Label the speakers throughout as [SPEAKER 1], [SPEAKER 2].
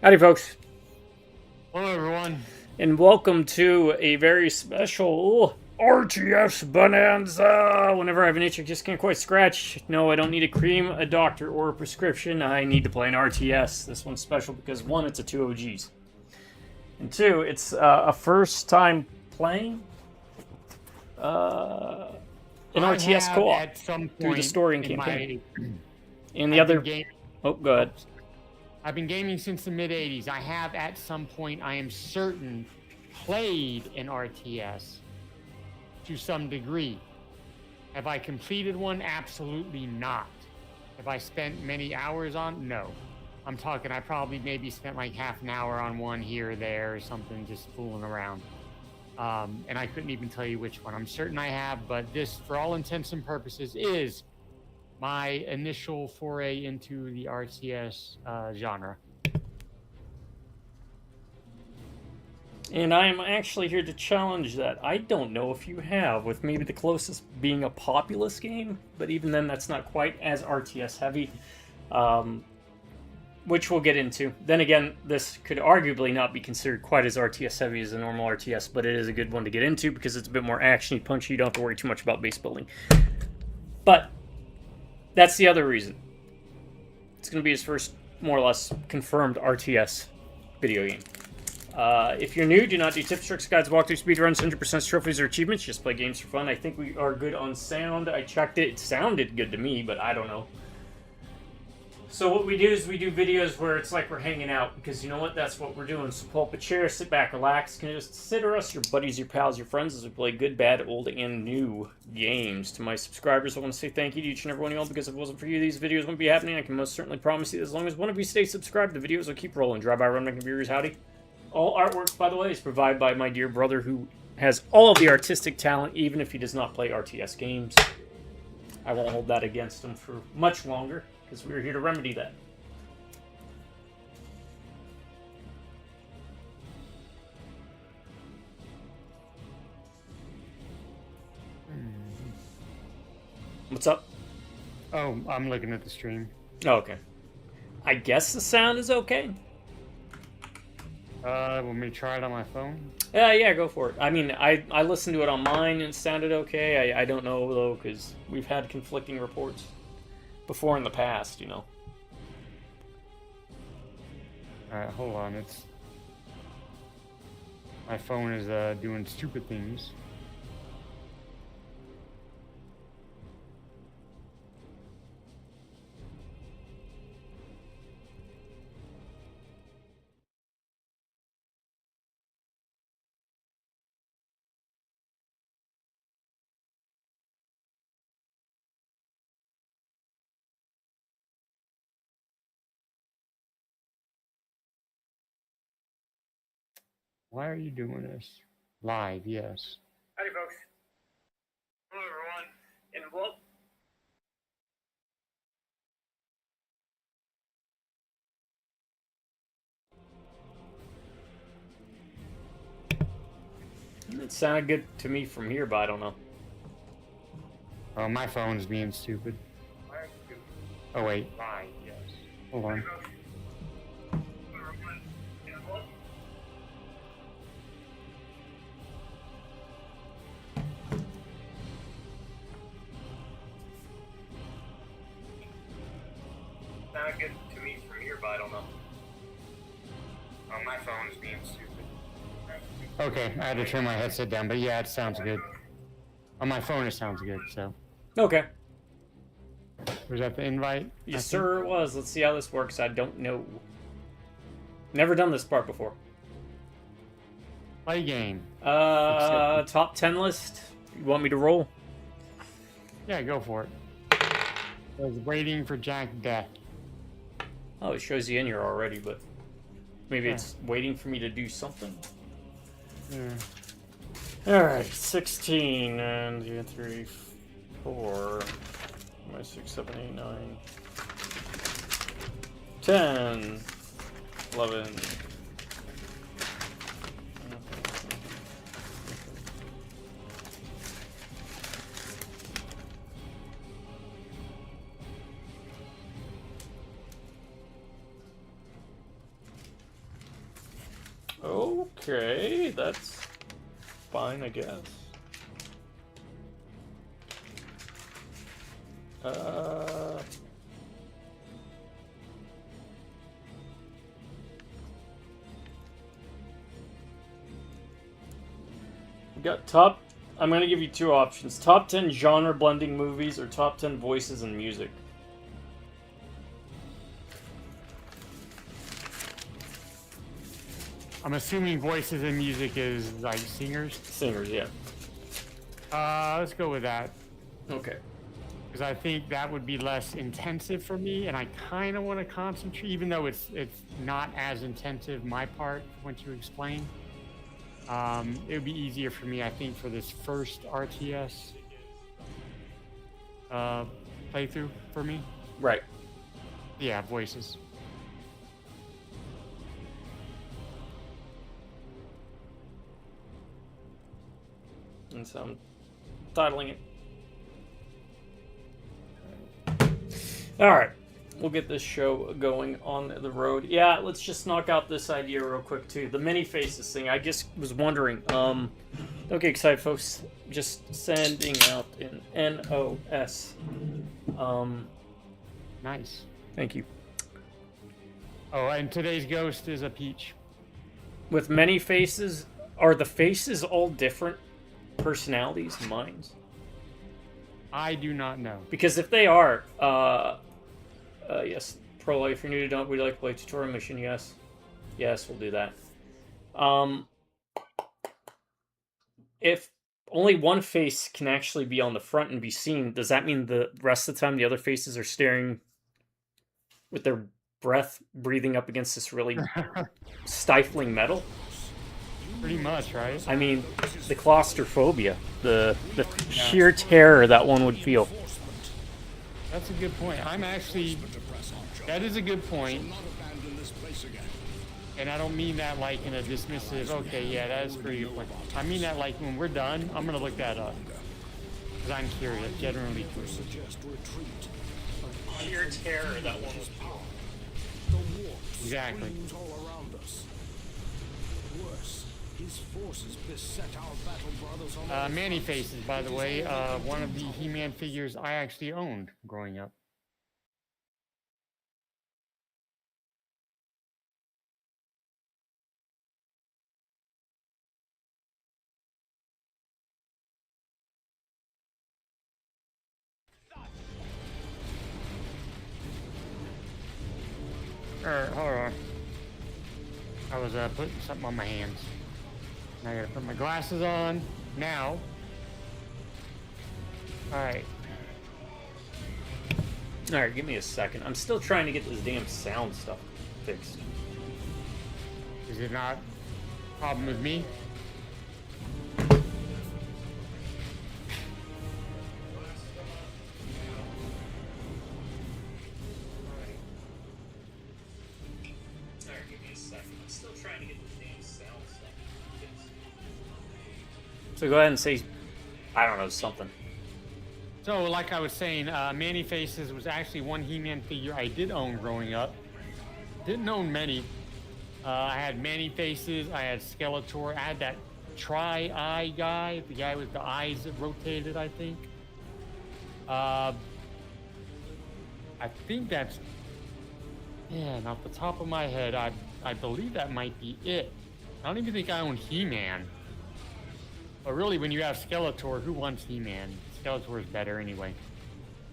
[SPEAKER 1] Howdy, folks,
[SPEAKER 2] Hello, everyone.
[SPEAKER 1] and welcome to a very special RTS Bonanza. Whenever I have an itch I just can't quite scratch. No, I don't need a cream, a doctor, or a prescription. I need to play an RTS. This one's special because, one, it's a 2 OGs. And two, it's a first time playing an
[SPEAKER 2] I
[SPEAKER 1] RTS
[SPEAKER 2] have
[SPEAKER 1] co-op
[SPEAKER 2] at some
[SPEAKER 1] through the
[SPEAKER 2] point
[SPEAKER 1] story and
[SPEAKER 2] in
[SPEAKER 1] campaign.
[SPEAKER 2] my
[SPEAKER 1] And the
[SPEAKER 2] I've been
[SPEAKER 1] other...
[SPEAKER 2] gaming.
[SPEAKER 1] Oh, go ahead.
[SPEAKER 2] I've been gaming since the mid '80s. I have at some point, I am certain, played an RTS to some degree. Have I completed one? Absolutely not. Have I spent many hours on? No. I'm talking. I probably maybe spent like half an hour on one here or there or something, just fooling around. And I couldn't even tell you which one. I'm certain I have, but this, for all intents and purposes, is my initial foray into the RTS genre.
[SPEAKER 1] And I am actually here to challenge that. I don't know if you have, with maybe the closest being a populous game, but even then that's not quite as RTS heavy, which we'll get into. Then again, this could arguably not be considered quite as RTS heavy as a normal RTS, but it is a good one to get into because it's a bit more actiony, punchy, you don't have to worry too much about base building. But that's the other reason. It's going to be his first, more or less, confirmed RTS video game. If you're new, do not do tips, tricks, guides, walkthroughs, speedruns, 100% trophies, or achievements. Just play games for fun. I think we are good on sound. I checked it. It sounded good to me, but I don't know. So what we do is we do videos where it's like we're hanging out, because you know what? That's what we're doing. So pull up a chair, sit back, relax. Consider us your buddies, your pals, your friends as we play good, bad, old, and new games. To my subscribers, I want to say thank you to each and every one of y'all, because if it wasn't for you, these videos wouldn't be happening. I can most certainly promise you that as long as one of you stays subscribed, the videos will keep rolling. Drive by, run, making viewers, howdy. All artwork, by the way, is provided by my dear brother, who has all of the artistic talent, even if he does not play RTS games. I won't hold that against him for much longer, because we're here to remedy that. What's up?
[SPEAKER 2] Oh, I'm looking at the stream.
[SPEAKER 1] Oh, okay. I guess the sound is okay.
[SPEAKER 2] Want me to try it on my phone?
[SPEAKER 1] Yeah, go for it. I mean, I listened to it on mine and it sounded okay. I don't know, though, because we've had conflicting reports before in the past, you know.
[SPEAKER 2] Alright, hold on. It's my phone is doing stupid things. Why are you doing this? Live, yes.
[SPEAKER 1] Howdy, folks. Hello, everyone. And well, it sounded good to me from here, but I don't know.
[SPEAKER 2] Oh, my phone's being stupid. Oh, wait. Live, yes. Hold on.
[SPEAKER 1] Sounded good to me from here, but I don't know.
[SPEAKER 2] Oh, my phone is being stupid. Okay, I had to turn my headset down, but yeah, it sounds good. On my phone, it sounds good, so.
[SPEAKER 1] Okay.
[SPEAKER 2] Was that the invite?
[SPEAKER 1] Yes, sir, it was. Let's see how this works. I don't know. Never done this part before.
[SPEAKER 2] Play game.
[SPEAKER 1] Top 10 list. You want me to roll?
[SPEAKER 2] Yeah, go for it. I was waiting for Jack Death.
[SPEAKER 1] Oh, it shows you in here already, but maybe
[SPEAKER 2] Yeah.
[SPEAKER 1] it's waiting for me to do something.
[SPEAKER 2] Yeah.
[SPEAKER 1] Alright, 16, and 2, 3, 4, 5, 6, 7, 8, 9, 10, 11. Okay, that's fine, I guess. We got top. I'm going to give you two options. Top 10 genre blending movies or top 10 voices and music.
[SPEAKER 2] I'm assuming voices and music is like singers.
[SPEAKER 1] Singers, yeah.
[SPEAKER 2] Let's go with that.
[SPEAKER 1] Okay.
[SPEAKER 2] Because I think that would be less intensive for me, and I kind of want to concentrate, even though it's not as intensive, my part, once you explain. It would be easier for me, I think, for this first RTS playthrough for me.
[SPEAKER 1] Right.
[SPEAKER 2] Yeah, voices.
[SPEAKER 1] And so I'm titling it. Alright. We'll get this show going on the road. Yeah, let's just knock out this idea real quick, too. The many faces thing. I just was wondering. Don't get excited, folks. Just sending out an NOS.
[SPEAKER 2] Nice.
[SPEAKER 1] Thank you.
[SPEAKER 2] Oh, and today's ghost is a peach.
[SPEAKER 1] With many faces, are the faces all different personalities, minds?
[SPEAKER 2] I do not know.
[SPEAKER 1] Because if they are, yes, Pro Life, if you're new to Don't, we'd like to play a tutorial mission, yes. Yes, we'll do that. If only one face can actually be on the front and be seen, does that mean the rest of the time the other faces are staring with their breath breathing up against this really stifling metal?
[SPEAKER 2] Pretty much, right?
[SPEAKER 1] I mean, the claustrophobia, the sheer terror that one would feel.
[SPEAKER 2] That's a good point. That is a good point. And I don't mean that like in a dismissive, okay, yeah, that is a pretty good point. I mean that like when we're done, I'm going to look that up. Because I'm curious, generally curious.
[SPEAKER 1] Sheer terror that one would feel.
[SPEAKER 2] Exactly. Manny Faces, by the way, one of the He-Man figures I actually owned growing up. Alright, hold on. I was putting something on my hands. Now I gotta put my glasses on. Now. Alright.
[SPEAKER 1] Alright, give me a second. I'm still trying to get this damn sound stuff fixed.
[SPEAKER 2] Is it not a problem with me?
[SPEAKER 1] So go ahead and say, I don't know, something.
[SPEAKER 2] So, like I was saying, Manny Faces was actually one He-Man figure I did own growing up. Didn't own many. I had Manny Faces, I had Skeletor, I had that Tri-Eye guy, the guy with the eyes that rotated, I think. I think that's... Yeah, and off the top of my head, I believe that might be it. I don't even think I own He-Man. But really, when you have Skeletor, who wants He-Man? Skeletor is better anyway.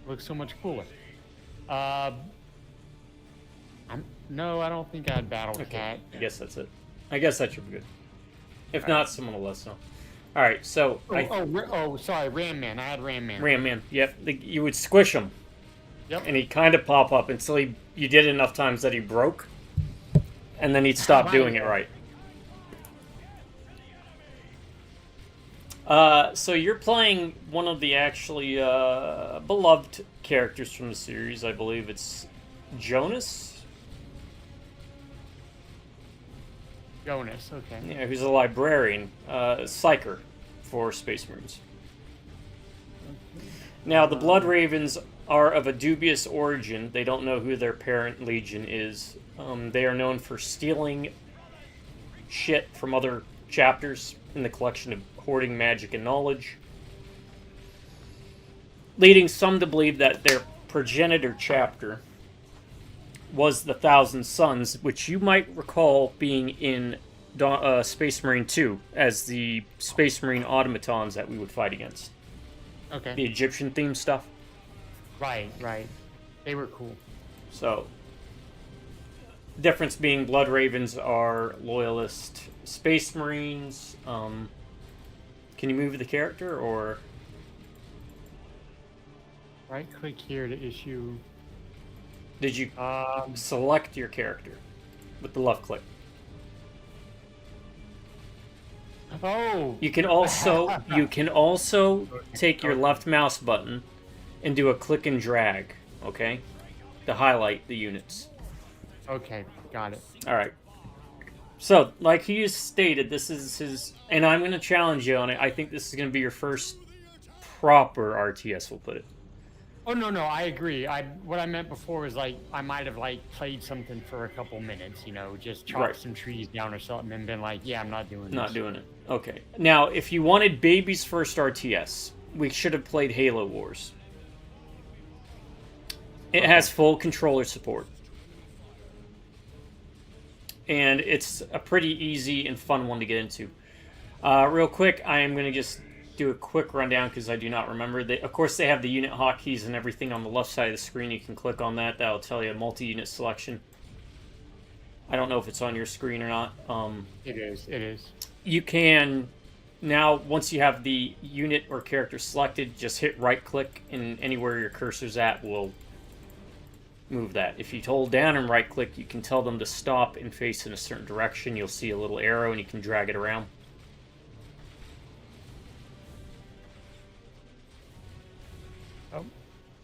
[SPEAKER 2] Looks so much cooler. No, I don't think I had Battle Cat.
[SPEAKER 1] I guess that's it. I guess that should be good. If not, someone will let us know. All right, so...
[SPEAKER 2] sorry, Ram Man. I had Ram Man.
[SPEAKER 1] Ram Man, yep. You would squish him.
[SPEAKER 2] Yep.
[SPEAKER 1] And he'd kind of pop up until you did it enough times that he broke. And then he'd stop doing it right. So you're playing one of the actually beloved characters from the series. I believe it's Jonas?
[SPEAKER 2] Jonas, okay.
[SPEAKER 1] Yeah, who's a librarian, psyker for Space Marines. Now, the Blood Ravens are of a dubious origin. They don't know who their parent legion is. They are known for stealing shit from other chapters in the collection of Hoarding Magic and Knowledge, leading some to believe that their progenitor chapter was the Thousand Suns, which you might recall being in Space Marine 2 as the Space Marine automatons that we would fight against.
[SPEAKER 2] Okay.
[SPEAKER 1] The Egyptian themed stuff.
[SPEAKER 2] Right. They were cool.
[SPEAKER 1] So, difference being Blood Ravens are loyalist Space Marines. Can you move the character, or...
[SPEAKER 2] Right click here to issue...
[SPEAKER 1] Did you select your character with the left click?
[SPEAKER 2] Oh!
[SPEAKER 1] You can also take your left mouse button and do a click and drag, okay? To highlight the units.
[SPEAKER 2] Okay, got it.
[SPEAKER 1] Alright. So, like he stated, this is his... And I'm going to challenge you on it. I think this is going to be your first proper RTS, we'll put it.
[SPEAKER 2] Oh, no, I agree. What I meant before was, like, I might have, like, played something for a couple minutes, you know, just chopped some trees down or something and been like, yeah, I'm not doing this.
[SPEAKER 1] Not doing it. Okay. Now, if you wanted Baby's first RTS, we should have played Halo Wars. It has full controller support. And it's a pretty easy and fun one to get into. Real quick, I am going to just do a quick rundown because I do not remember. Of course, they have the unit hotkeys and everything on the left side of the screen. You can click on that. That'll tell you a multi-unit selection. I don't know if it's on your screen or not.
[SPEAKER 2] It is.
[SPEAKER 1] You can, now, once you have the unit or character selected, just hit right-click, and anywhere your cursor's at will move that. If you hold down and right-click, you can tell them to stop and face in a certain direction. You'll see a little arrow, and you can drag it around.
[SPEAKER 2] Oh,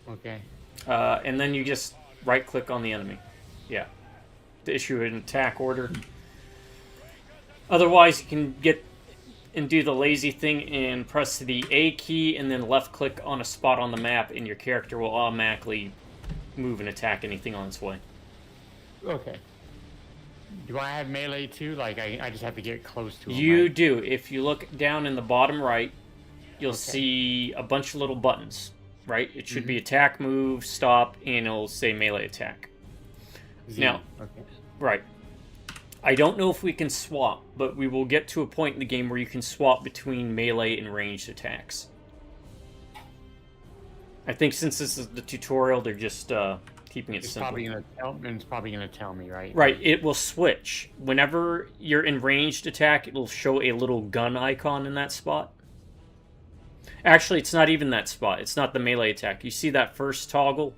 [SPEAKER 2] okay.
[SPEAKER 1] And then you just right-click on the enemy. Yeah. To issue an attack order. Otherwise, you can get and do the lazy thing and press the A key and then left-click on a spot on the map, and your character will automatically move and attack anything on its way.
[SPEAKER 2] Okay. Do I have melee too? Like, I just have to get close to him?
[SPEAKER 1] You do. If you look down in the bottom right, you'll see a bunch of little buttons, right? It should be attack, move, stop, and it'll say melee attack.
[SPEAKER 2] Z.
[SPEAKER 1] Now, right. I don't know if we can swap, but we will get to a point in the game where you can swap between melee and ranged attacks. I think since this is the tutorial, they're just keeping it simple.
[SPEAKER 2] It's probably gonna tell me, right?
[SPEAKER 1] Right, it will switch. Whenever you're in ranged attack, it'll show a little gun icon in that spot. Actually, it's not even that spot. It's not the melee attack. You see that first toggle?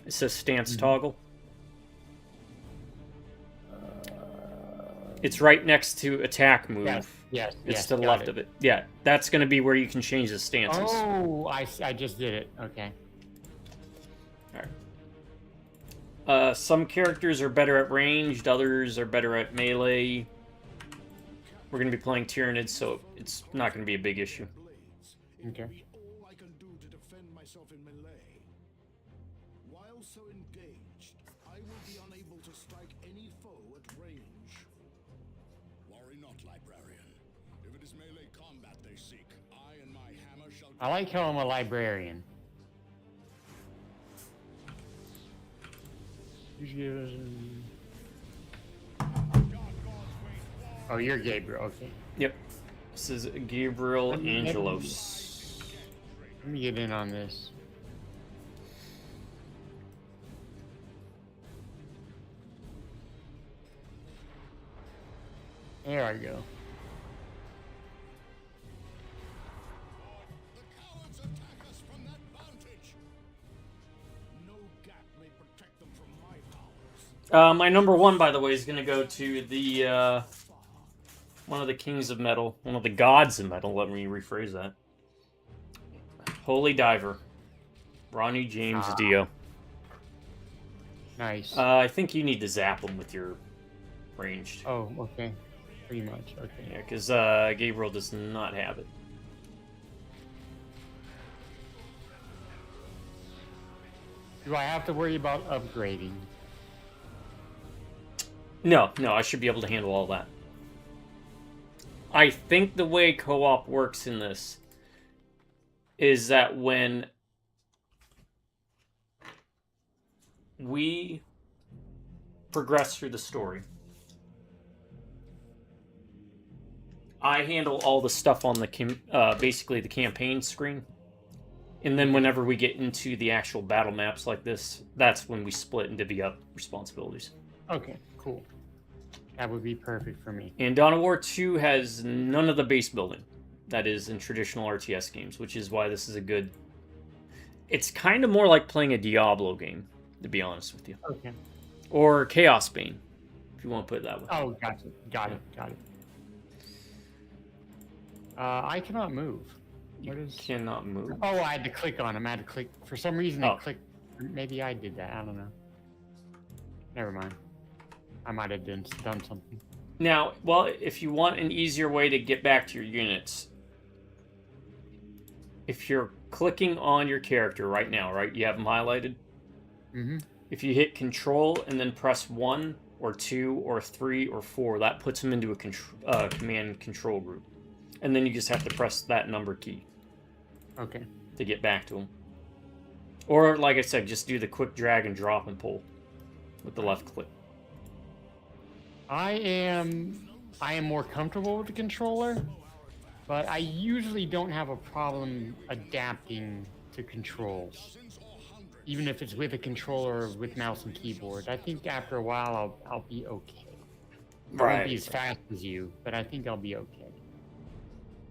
[SPEAKER 1] It says stance toggle. It's right next to attack move.
[SPEAKER 2] Yes.
[SPEAKER 1] It's to the left of it. Yeah, that's going to be where you can change the stances.
[SPEAKER 2] Oh, I just did it. Okay.
[SPEAKER 1] Alright. Some characters are better at ranged, others are better at melee. We're going to be playing Tyranids, so it's not going to be a big issue.
[SPEAKER 2] Okay.
[SPEAKER 3] All I can do to defend myself in melee. While so engaged, I will be unable to strike any foe at range. Worry not, librarian. If it is melee combat they seek, I and my hammer shall...
[SPEAKER 2] I like how I'm a librarian. Oh, you're Gabriel, okay.
[SPEAKER 1] Yep. This is Gabriel Angelos.
[SPEAKER 2] Let me get in on this. There I go.
[SPEAKER 3] The cowards attack us from that vantage. No gap may protect them from my powers.
[SPEAKER 1] My number one, by the way, is going to go to the, one of the kings of metal, one of the gods of metal, let me rephrase that. Holy Diver. Ronnie James Dio.
[SPEAKER 2] Nice.
[SPEAKER 1] I think you need to zap him with your ranged.
[SPEAKER 2] Oh, okay. Pretty much, okay.
[SPEAKER 1] Yeah, because Gabriel does not have it.
[SPEAKER 2] Do I have to worry about upgrading?
[SPEAKER 1] No, I should be able to handle all that. I think the way co-op works in this is that when we progress through the story, I handle all the stuff on the basically the campaign screen, and then whenever we get into the actual battle maps like this, that's when we split and divvy up responsibilities.
[SPEAKER 2] Okay, cool. That would be perfect for me.
[SPEAKER 1] And Dawn of War 2 has none of the base building that is in traditional RTS games, which is why this is a good... It's kind of more like playing a Diablo game, to be honest with you.
[SPEAKER 2] Okay.
[SPEAKER 1] Or Chaos Bane, if you want to put it that way.
[SPEAKER 2] Oh, gotcha. Got it. I cannot move. What is...
[SPEAKER 1] Cannot move.
[SPEAKER 2] Oh, I had to click on him. I had to click. For some reason, I clicked. Maybe I did that. I don't know. Never mind. I might have done something.
[SPEAKER 1] Now, well, if you want an easier way to get back to your units, if you're clicking on your character right now, right, you have them highlighted.
[SPEAKER 2] Mm-hmm.
[SPEAKER 1] If you hit Control and then press 1 or 2 or 3 or 4, that puts them into a command control group. And then you just have to press that number key.
[SPEAKER 2] Okay.
[SPEAKER 1] To get back to them. Or, like I said, just do the quick drag and drop and pull with the left click.
[SPEAKER 2] I am more comfortable with the controller, but I usually don't have a problem adapting to controls, even if it's with a controller or with mouse and keyboard. I think after a while I'll be okay. I won't be as fast as you, but I think I'll be okay.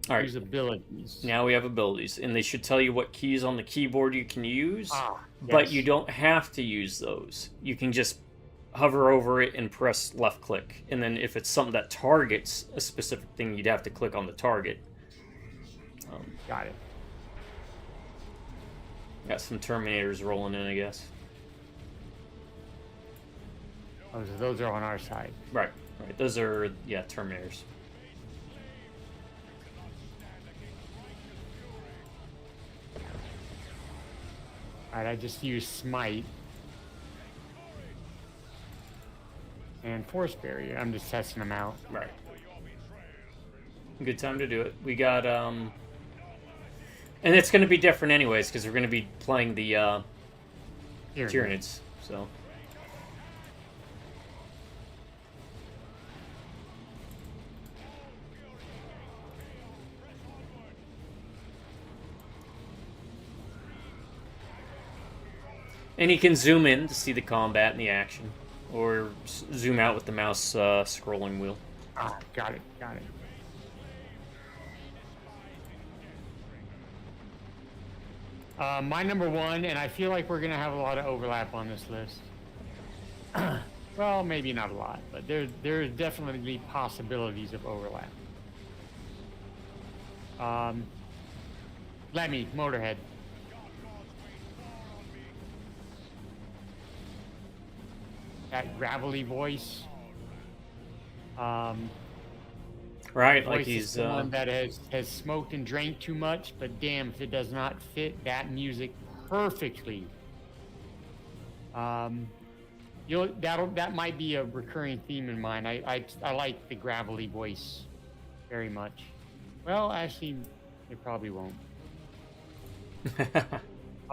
[SPEAKER 1] All right.
[SPEAKER 2] Use abilities.
[SPEAKER 1] Now we have abilities, and they should tell you what keys on the keyboard you can use,
[SPEAKER 2] Yes.
[SPEAKER 1] but you don't have to use those. You can just hover over it and press left click, and then if it's something that targets a specific thing, you'd have to click on the target.
[SPEAKER 2] Got it.
[SPEAKER 1] Got some Terminators rolling in, I guess.
[SPEAKER 2] Oh, so those are on our side.
[SPEAKER 1] Right. Those are, yeah, Terminators.
[SPEAKER 2] Alright, I just used Smite. And Force Barrier. I'm just testing them out.
[SPEAKER 1] Right. Good time to do it. We got, and it's going to be different anyways, because we're going to be playing the, Tyranids, so... And you can zoom in to see the combat and the action, or zoom out with the mouse scrolling wheel.
[SPEAKER 2] Ah, got it. My number one, and I feel like we're going to have a lot of overlap on this list. Well, maybe not a lot, but there's definitely possibilities of overlap. Lemmy, Motorhead. That gravelly voice.
[SPEAKER 1] Right,
[SPEAKER 2] voice
[SPEAKER 1] like
[SPEAKER 2] is
[SPEAKER 1] he's
[SPEAKER 2] someone that has smoked and drank too much, but damn if it does not fit that music perfectly. That might be a recurring theme in mine. I like the gravelly voice very much. Well, actually, it probably won't.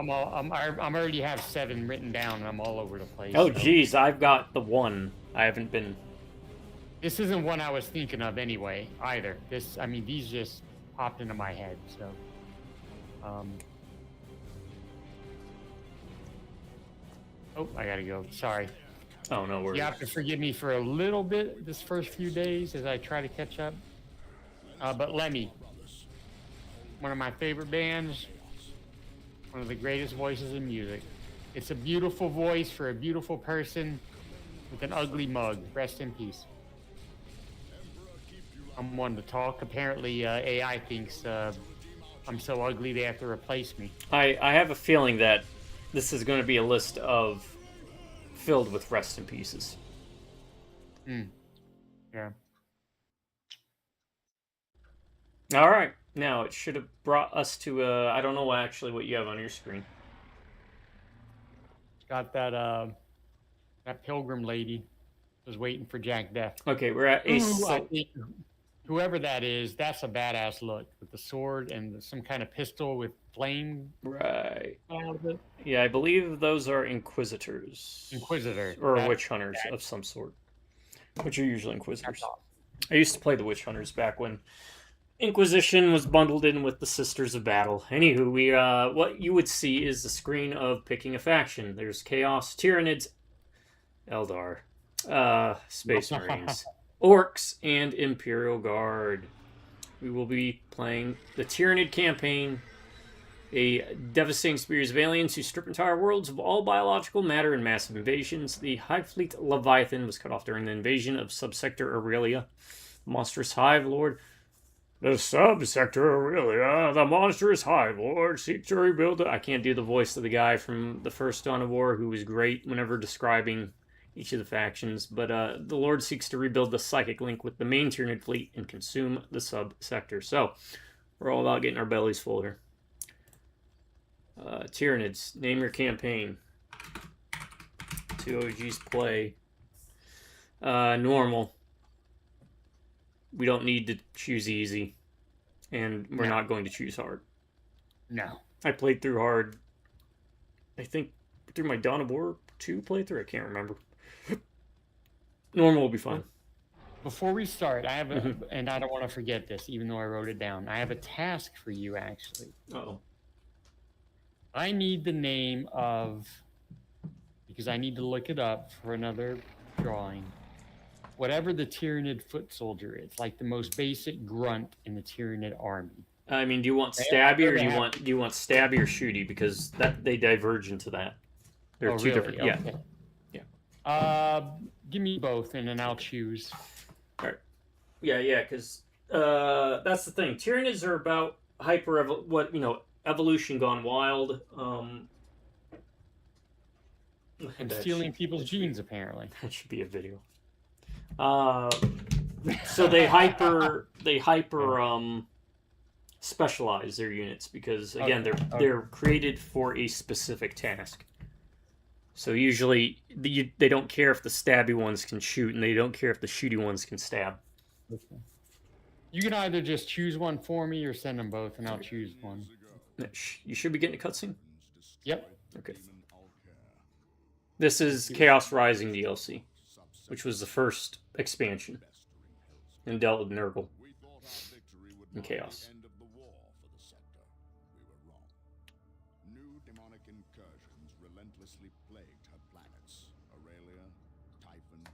[SPEAKER 2] I already have 7 written down, and I'm all over the place.
[SPEAKER 1] Oh,
[SPEAKER 2] so.
[SPEAKER 1] geez, I've got the 1. I haven't been...
[SPEAKER 2] This isn't one I was thinking of anyway, either. These just popped into my head, so... Oh, I gotta go. Sorry.
[SPEAKER 1] Oh, no worries.
[SPEAKER 2] You have to forgive me for a little bit this first few days as I try to catch up. But Lemmy, one of my favorite bands, one of the greatest voices in music. It's a beautiful voice for a beautiful person with an ugly mug. Rest in peace. I'm one to talk. Apparently, AI thinks I'm so ugly they have to replace me.
[SPEAKER 1] I have a feeling that this is going to be a list filled with rest in pieces.
[SPEAKER 2] Yeah.
[SPEAKER 1] All right. Now, it should have brought us to, I don't know actually what you have on your screen.
[SPEAKER 2] Got that pilgrim lady was waiting for Jack Death.
[SPEAKER 1] Okay, we're at a...
[SPEAKER 2] whoever that is, that's a badass look with the sword and some kind of pistol with flame
[SPEAKER 1] Right.
[SPEAKER 2] out of it.
[SPEAKER 1] Yeah, I believe those are Inquisitors.
[SPEAKER 2] Inquisitor.
[SPEAKER 1] Or Witch Hunters of some sort. Which are usually Inquisitors. I used to play the Witch Hunters back when Inquisition was bundled in with the Sisters of Battle. Anywho, we what you would see is the screen of picking a faction. There's Chaos, Tyranids, Eldar, Space Marines, Orcs, and Imperial Guard. We will be playing the Tyranid campaign, a devastating series of aliens who strip entire worlds of all biological matter in massive invasions. The Hive Fleet Leviathan was cut off during the invasion of Subsector Aurelia. Monstrous Hive Lord. The Subsector Aurelia, the monstrous Hive Lord, seeks to rebuild it. I can't do the voice of the guy from the first Dawn of War, who was great whenever describing each of the factions, but the Lord seeks to rebuild the psychic link with the main Tyranid fleet and consume the sub-sector. So, we're all about getting our bellies full here. Tyranids, name your campaign. 2 OGs play. Normal. We don't need to choose easy, and we're not going to choose hard.
[SPEAKER 2] No.
[SPEAKER 1] I played through hard, I think, through my Dawn of War 2 playthrough. I can't remember. Normal will be fine.
[SPEAKER 2] Before we start, I have a, and I don't want to forget this, even though I wrote it down. I have a task for you, actually.
[SPEAKER 1] Uh-oh.
[SPEAKER 2] I need the name of, because I need to look it up for another drawing. Whatever the Tyranid foot soldier is, like the most basic grunt in the Tyranid army.
[SPEAKER 1] I mean, do you want stabby or do you want stabby or shooty? Because that they diverge into that. There are two different.
[SPEAKER 2] Okay.
[SPEAKER 1] Yeah.
[SPEAKER 2] Give me both, and then I'll choose.
[SPEAKER 1] All right. Yeah, because that's the thing. Tyranids are about evolution gone wild.
[SPEAKER 2] And stealing people's genes, apparently.
[SPEAKER 1] That should be a video. So they hyper specialize their units because again they're created for a specific task. So usually they don't care if the stabby ones can shoot, and they don't care if the shooty ones can stab.
[SPEAKER 2] Okay. You can either just choose one for me or send them both, and I'll choose one.
[SPEAKER 1] You should be getting a cutscene.
[SPEAKER 2] Yep.
[SPEAKER 1] Okay. This is Chaos Rising DLC, which was the first expansion, and dealt with Nurgle and Chaos.
[SPEAKER 3] New demonic incursions relentlessly plagued her planets, Aurelia, Typhon,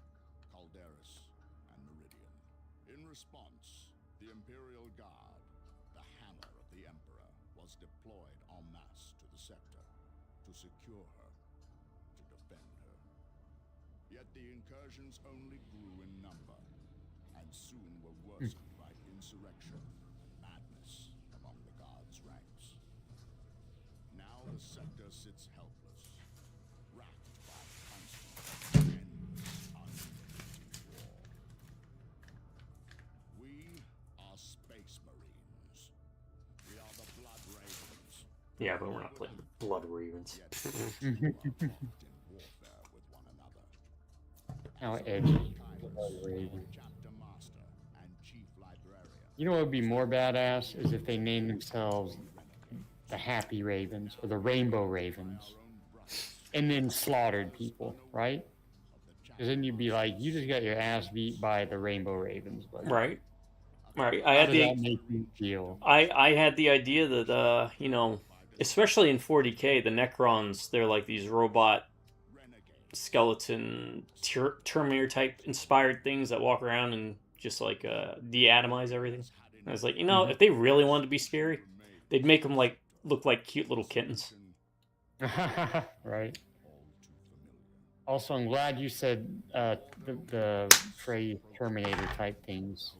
[SPEAKER 3] Calderis, and Meridian. In response, the Imperial Guard, the hammer of the Emperor, was deployed en masse to the sector to secure her, to defend her. Yet the incursions only grew in number, and soon were worsened by insurrection and madness among the Guard's ranks. Now the sector sits helpless, racked by constant, endless, unending war. We are Space Marines. We are the Blood Ravens.
[SPEAKER 1] Yeah, but we're not playing the Blood Ravens.
[SPEAKER 3] Yet we are involved in warfare with one another.
[SPEAKER 2] How edgy.
[SPEAKER 3] Chapter Master and Chief Librarian.
[SPEAKER 2] You know what would be more badass is if they named themselves the Happy Ravens or the Rainbow Ravens, and then slaughtered people, right? Because then you'd be like, you just got your ass beat by the Rainbow Ravens, buddy.
[SPEAKER 1] Right. Right.
[SPEAKER 2] How does that make you feel?
[SPEAKER 1] I had the idea that especially in 40K, the Necrons, they're like these robot skeleton Terminator type inspired things that walk around and just like deatomize everything. And I was like, if they really wanted to be scary, they'd make them like look like cute little kittens.
[SPEAKER 2] Right. Also, I'm glad you said the phrase Terminator type things.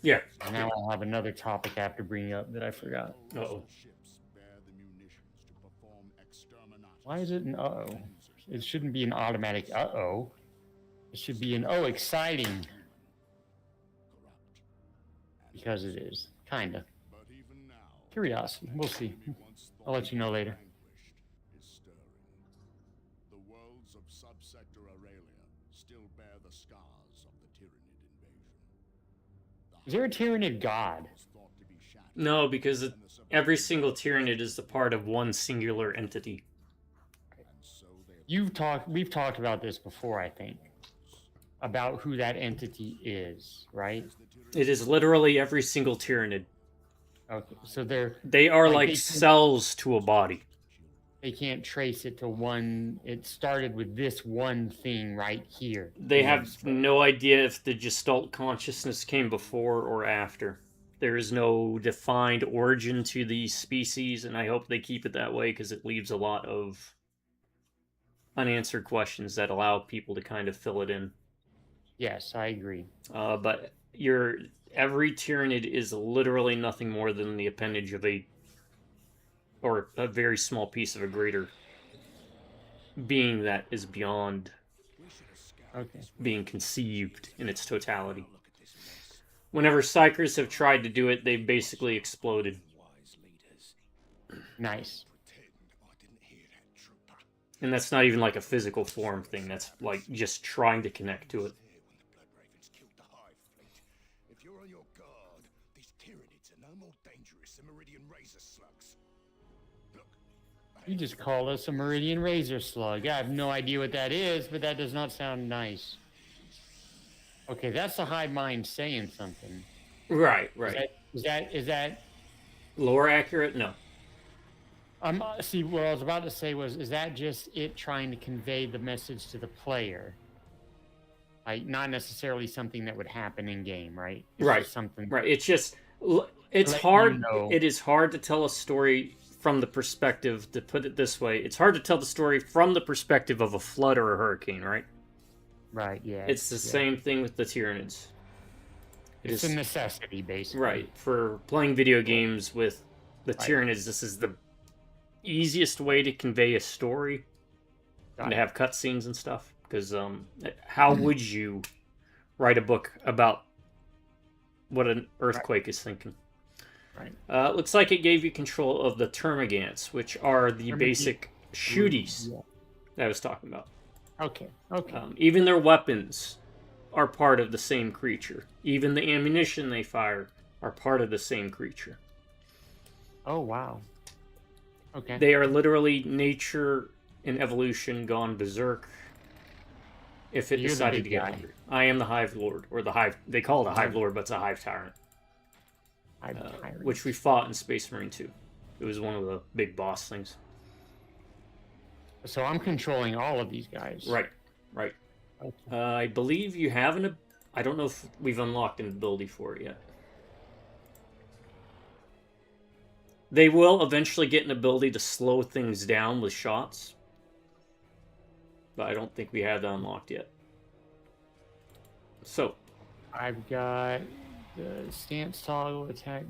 [SPEAKER 1] Yeah.
[SPEAKER 2] And now I'll have another topic I have to bring up that I forgot.
[SPEAKER 1] Uh-oh.
[SPEAKER 2] Why is it an uh-oh? It shouldn't be an automatic uh-oh. It should be an oh, exciting. Because it is. Kinda. Curiosity. We'll see. I'll let you know later.
[SPEAKER 3] The worlds of Subsector Aurelia still bear the scars of the Tyranid invasion. The
[SPEAKER 2] Is there a Tyranid god?
[SPEAKER 1] No, because every single Tyranid is the part of one singular entity.
[SPEAKER 2] We've talked about this before, I think. About who that entity is, right?
[SPEAKER 1] It is literally every single Tyranid.
[SPEAKER 2] Okay, so
[SPEAKER 1] they are
[SPEAKER 2] like
[SPEAKER 1] like
[SPEAKER 2] they
[SPEAKER 1] cells to a body.
[SPEAKER 2] They can't trace it to one. It started with this one thing right here.
[SPEAKER 1] They have no idea if the Gestalt consciousness came before or after. There is no defined origin to these species, and I hope they keep it that way because it leaves a lot of unanswered questions that allow people to kind of fill it in.
[SPEAKER 2] Yes, I agree.
[SPEAKER 1] But every Tyranid is literally nothing more than the appendage of a very small piece of a greater being that is beyond being conceived in its totality. Whenever Psychers have tried to do it, they've basically exploded.
[SPEAKER 2] Nice.
[SPEAKER 1] And that's not even like a physical form thing. That's like just trying to connect to it.
[SPEAKER 3] If you're on your guard, these Tyranids are no more dangerous than Meridian razor slugs. Look,
[SPEAKER 2] You just called us a Meridian razor slug. I have no idea what that is, but that does not sound nice. Okay, that's the hive mind saying something.
[SPEAKER 1] Right.
[SPEAKER 2] Is that
[SPEAKER 1] lore accurate? No.
[SPEAKER 2] See, what I was about to say was, is that just it trying to convey the message to the player? Like, not necessarily something that would happen in game, right? It's
[SPEAKER 1] right.
[SPEAKER 2] just something.
[SPEAKER 1] Right. It's hard.
[SPEAKER 2] You know.
[SPEAKER 1] It is hard to tell a story from the perspective, to put it this way, it's hard to tell the story from the perspective of a flood or a hurricane, right?
[SPEAKER 2] Right, yeah.
[SPEAKER 1] It's the same thing with the Tyranids.
[SPEAKER 2] It's a necessity, basically.
[SPEAKER 1] Right. For playing video games with the Tyranids, this is the easiest way to convey a story and to have cutscenes and stuff. Because how would you write a book about what an earthquake is thinking?
[SPEAKER 2] Right.
[SPEAKER 1] Looks like it gave you control of the termagants, which are the basic shooties that I was talking about.
[SPEAKER 2] Okay.
[SPEAKER 1] Even their weapons are part of the same creature. Even the ammunition they fire are part of the same creature.
[SPEAKER 2] Oh, wow. Okay.
[SPEAKER 1] They are literally nature and evolution gone berserk. If it decided to get hungry. I am the Hive Lord, or the Hive. They call it a Hive Lord, but it's a Hive Tyrant. Which we fought in Space Marine 2. It was one of the big boss things.
[SPEAKER 2] So I'm controlling all of these guys.
[SPEAKER 1] Right. Okay. I believe you have I don't know if we've unlocked an ability for it yet. They will eventually get an ability to slow things down with shots. But I don't think we have that unlocked yet. So.
[SPEAKER 2] I've got the stance toggle attack.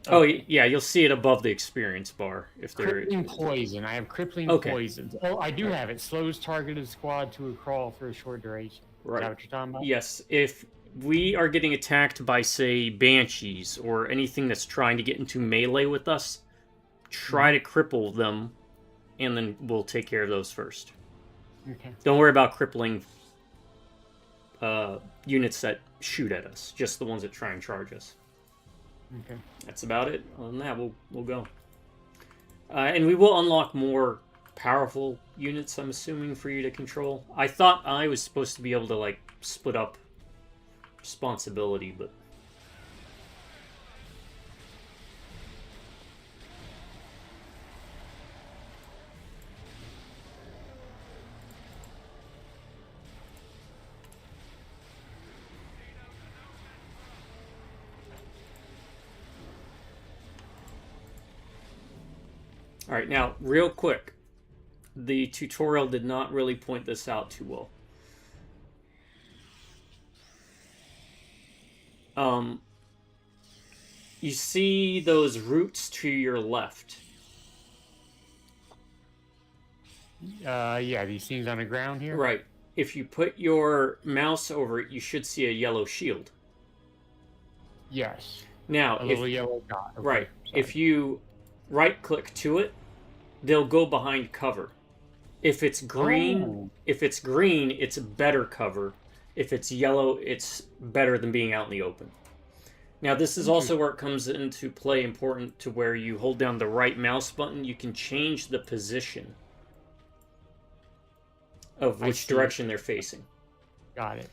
[SPEAKER 1] Oh, yeah, you'll see it above the experience bar. If there
[SPEAKER 2] Crippling poison. I have crippling poison. Oh, I do have it. Slows targeted squad to a crawl for a short duration.
[SPEAKER 1] Right.
[SPEAKER 2] Is that what you're talking about?
[SPEAKER 1] Yes. If we are getting attacked by, say, banshees or anything that's trying to get into melee with us, try to cripple them, and then we'll take care of those first.
[SPEAKER 2] Okay.
[SPEAKER 1] Don't worry about crippling units that shoot at us. Just the ones that try and charge us.
[SPEAKER 2] Okay.
[SPEAKER 1] That's about it. Other than that, we'll go. And we will unlock more powerful units, I'm assuming, for you to control. I thought I was supposed to be able to, like, split up responsibility, but... Alright, now, real quick. The tutorial did not really point this out too well. You see those roots to your left?
[SPEAKER 2] Yeah, these things on the ground here?
[SPEAKER 1] Right. If you put your mouse over it, you should see a yellow shield.
[SPEAKER 2] Yes.
[SPEAKER 1] Now,
[SPEAKER 2] a little yellow dot. Okay,
[SPEAKER 1] right.
[SPEAKER 2] sorry.
[SPEAKER 1] If you right-click to it, they'll go behind cover. If it's green, it's better cover. If it's yellow, it's better than being out in the open. Now, this is also where it comes into play important to where you hold down the right mouse button. You can change the position of which direction they're facing.
[SPEAKER 2] Got it.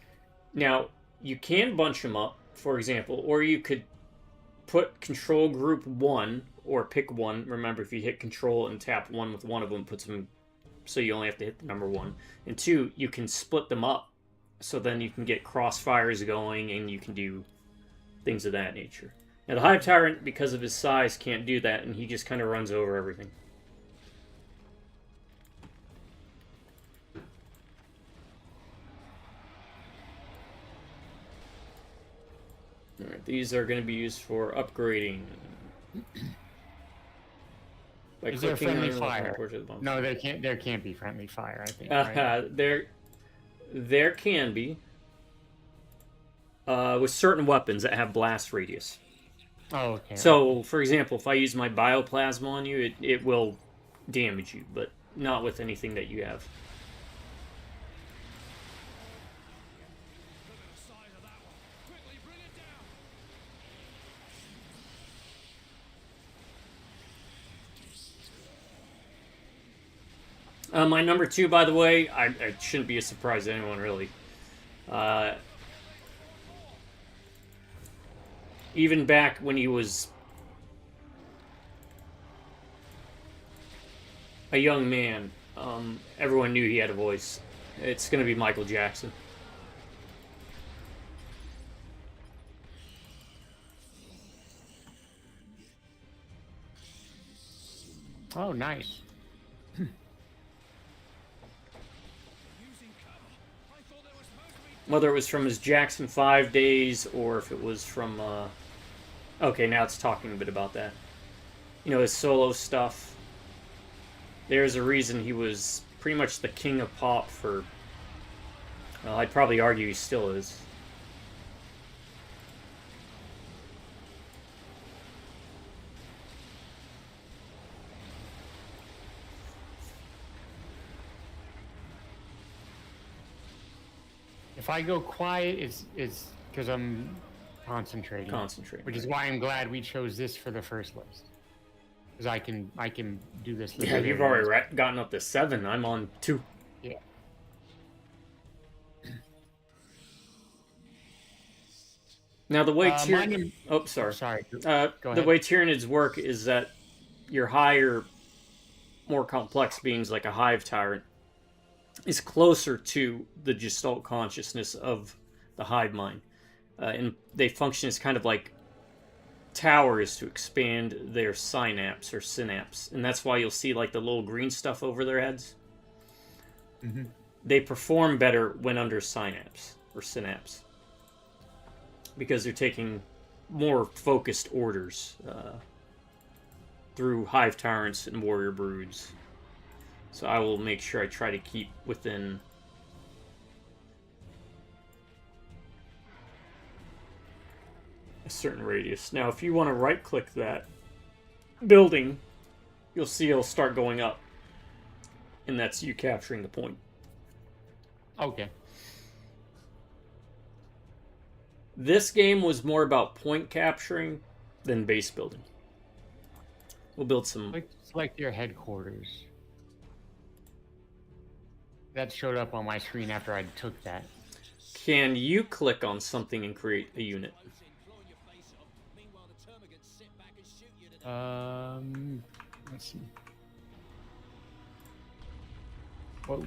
[SPEAKER 1] Now, you can bunch them up, for example, or you could put control group 1, or pick 1. Remember, if you hit control and tap 1 with one of them, puts them so you only have to hit the number 1. And 2, you can split them up, so then you can get crossfires going, and you can do things of that nature. Now, the Hive Tyrant, because of his size, can't do that, and he just kind of runs over everything. Alright, these are going to be used for upgrading.
[SPEAKER 2] Is there friendly fire? No, there can't be friendly fire, I think. Right?
[SPEAKER 1] There can be. With certain weapons that have blast radius.
[SPEAKER 2] Oh, okay.
[SPEAKER 1] So, for example, if I use my bioplasma on you, it will damage you, but not with anything that you have. My number 2, by the way, I shouldn't be a surprise to anyone, really. Even back when he was a young man, everyone knew he had a voice. It's going to be Michael Jackson.
[SPEAKER 2] Oh, nice.
[SPEAKER 1] Whether it was from his Jackson 5 days or if it was from... Okay, now it's talking a bit about that. You know, his solo stuff. There's a reason he was pretty much the king of pop for... Well, I'd probably argue he still is.
[SPEAKER 2] If I go quiet, it's because I'm concentrating. Which is why I'm glad we chose this for the first list. Because I can do this.
[SPEAKER 1] Yeah, you've already gotten up to 7. I'm on 2.
[SPEAKER 2] Yeah.
[SPEAKER 1] Now the way
[SPEAKER 2] sorry.
[SPEAKER 1] Go ahead. The way Tyranids work is that your higher, more complex beings like a Hive Tyrant is closer to the Gestalt consciousness of the hive mind. And they function as kind of like towers to expand their synapse or synapse. And that's why you'll see like the little green stuff over their heads.
[SPEAKER 2] Mm-hmm.
[SPEAKER 1] They perform better when under synapse or synapse. Because they're taking more focused orders through Hive Tyrants and Warrior Broods. So I will make sure I try to keep within a certain radius. Now, if you want to right-click that building, you'll see it'll start going up. And that's you capturing the point.
[SPEAKER 2] Okay.
[SPEAKER 1] This game was more about point capturing than base building. We'll build some...
[SPEAKER 2] Select your headquarters. That showed up on my screen after I took that.
[SPEAKER 1] Can you click on something and create a unit?
[SPEAKER 2] Let's see. Whoa.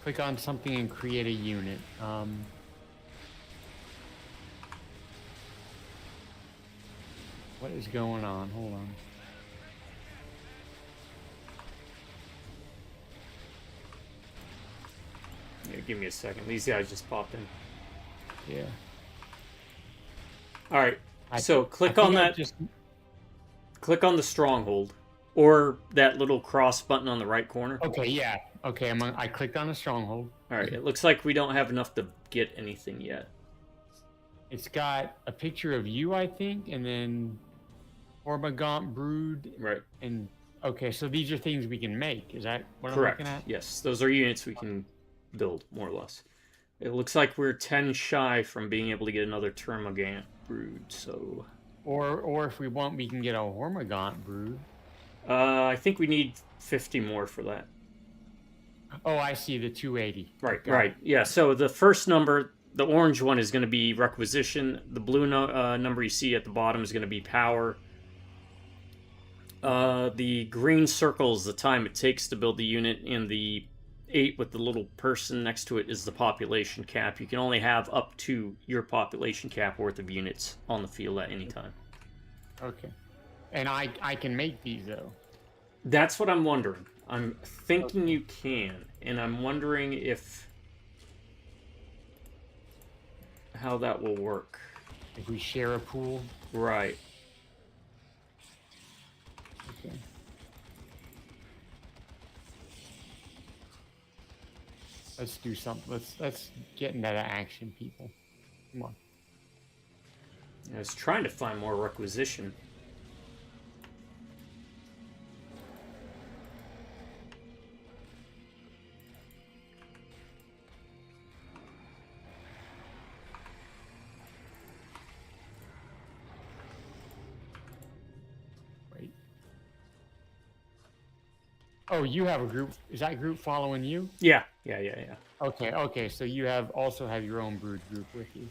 [SPEAKER 2] Click on something and create a unit. What is going on? Hold on.
[SPEAKER 1] Yeah, give me a second. These guys just popped in.
[SPEAKER 2] Yeah.
[SPEAKER 1] All right. So click on that. Click on the stronghold, or that little cross button on the right corner.
[SPEAKER 2] Okay. Yeah. Okay. I clicked on the stronghold.
[SPEAKER 1] All right. It looks like we don't have enough to get anything yet.
[SPEAKER 2] It's got a picture of you, I think, and then Omegon brood.
[SPEAKER 1] Right.
[SPEAKER 2] And okay, so these are things we can make. Is that what
[SPEAKER 1] Correct.
[SPEAKER 2] I'm looking at?
[SPEAKER 1] Yes, those are units we can build more or less. It looks like we're 10 shy from being able to get another Termagant brood, so...
[SPEAKER 2] Or if we want, we can get a Hormigaunt brood.
[SPEAKER 1] I think we need 50 more for that.
[SPEAKER 2] Oh, I see, the 280.
[SPEAKER 1] Right,
[SPEAKER 2] Got
[SPEAKER 1] right.
[SPEAKER 2] it.
[SPEAKER 1] Yeah, so the first number, the orange one, is going to be requisition. The blue number you see at the bottom is going to be power. The green circle is the time it takes to build the unit, and the 8 with the little person next to it is the population cap. You can only have up to your population cap worth of units on the field at any time.
[SPEAKER 2] Okay. And I can make these, though.
[SPEAKER 1] That's what I'm wondering. I'm thinking you can, and I'm wondering if... how that will work.
[SPEAKER 2] If we share a pool.
[SPEAKER 1] Right.
[SPEAKER 2] Okay. Let's do something. Let's get into that action, people. Come on.
[SPEAKER 1] I was trying to find more requisition.
[SPEAKER 2] Wait. Oh, you have a group. Is that group following you?
[SPEAKER 1] Yeah.
[SPEAKER 2] Okay. So you also have your own brood group with you.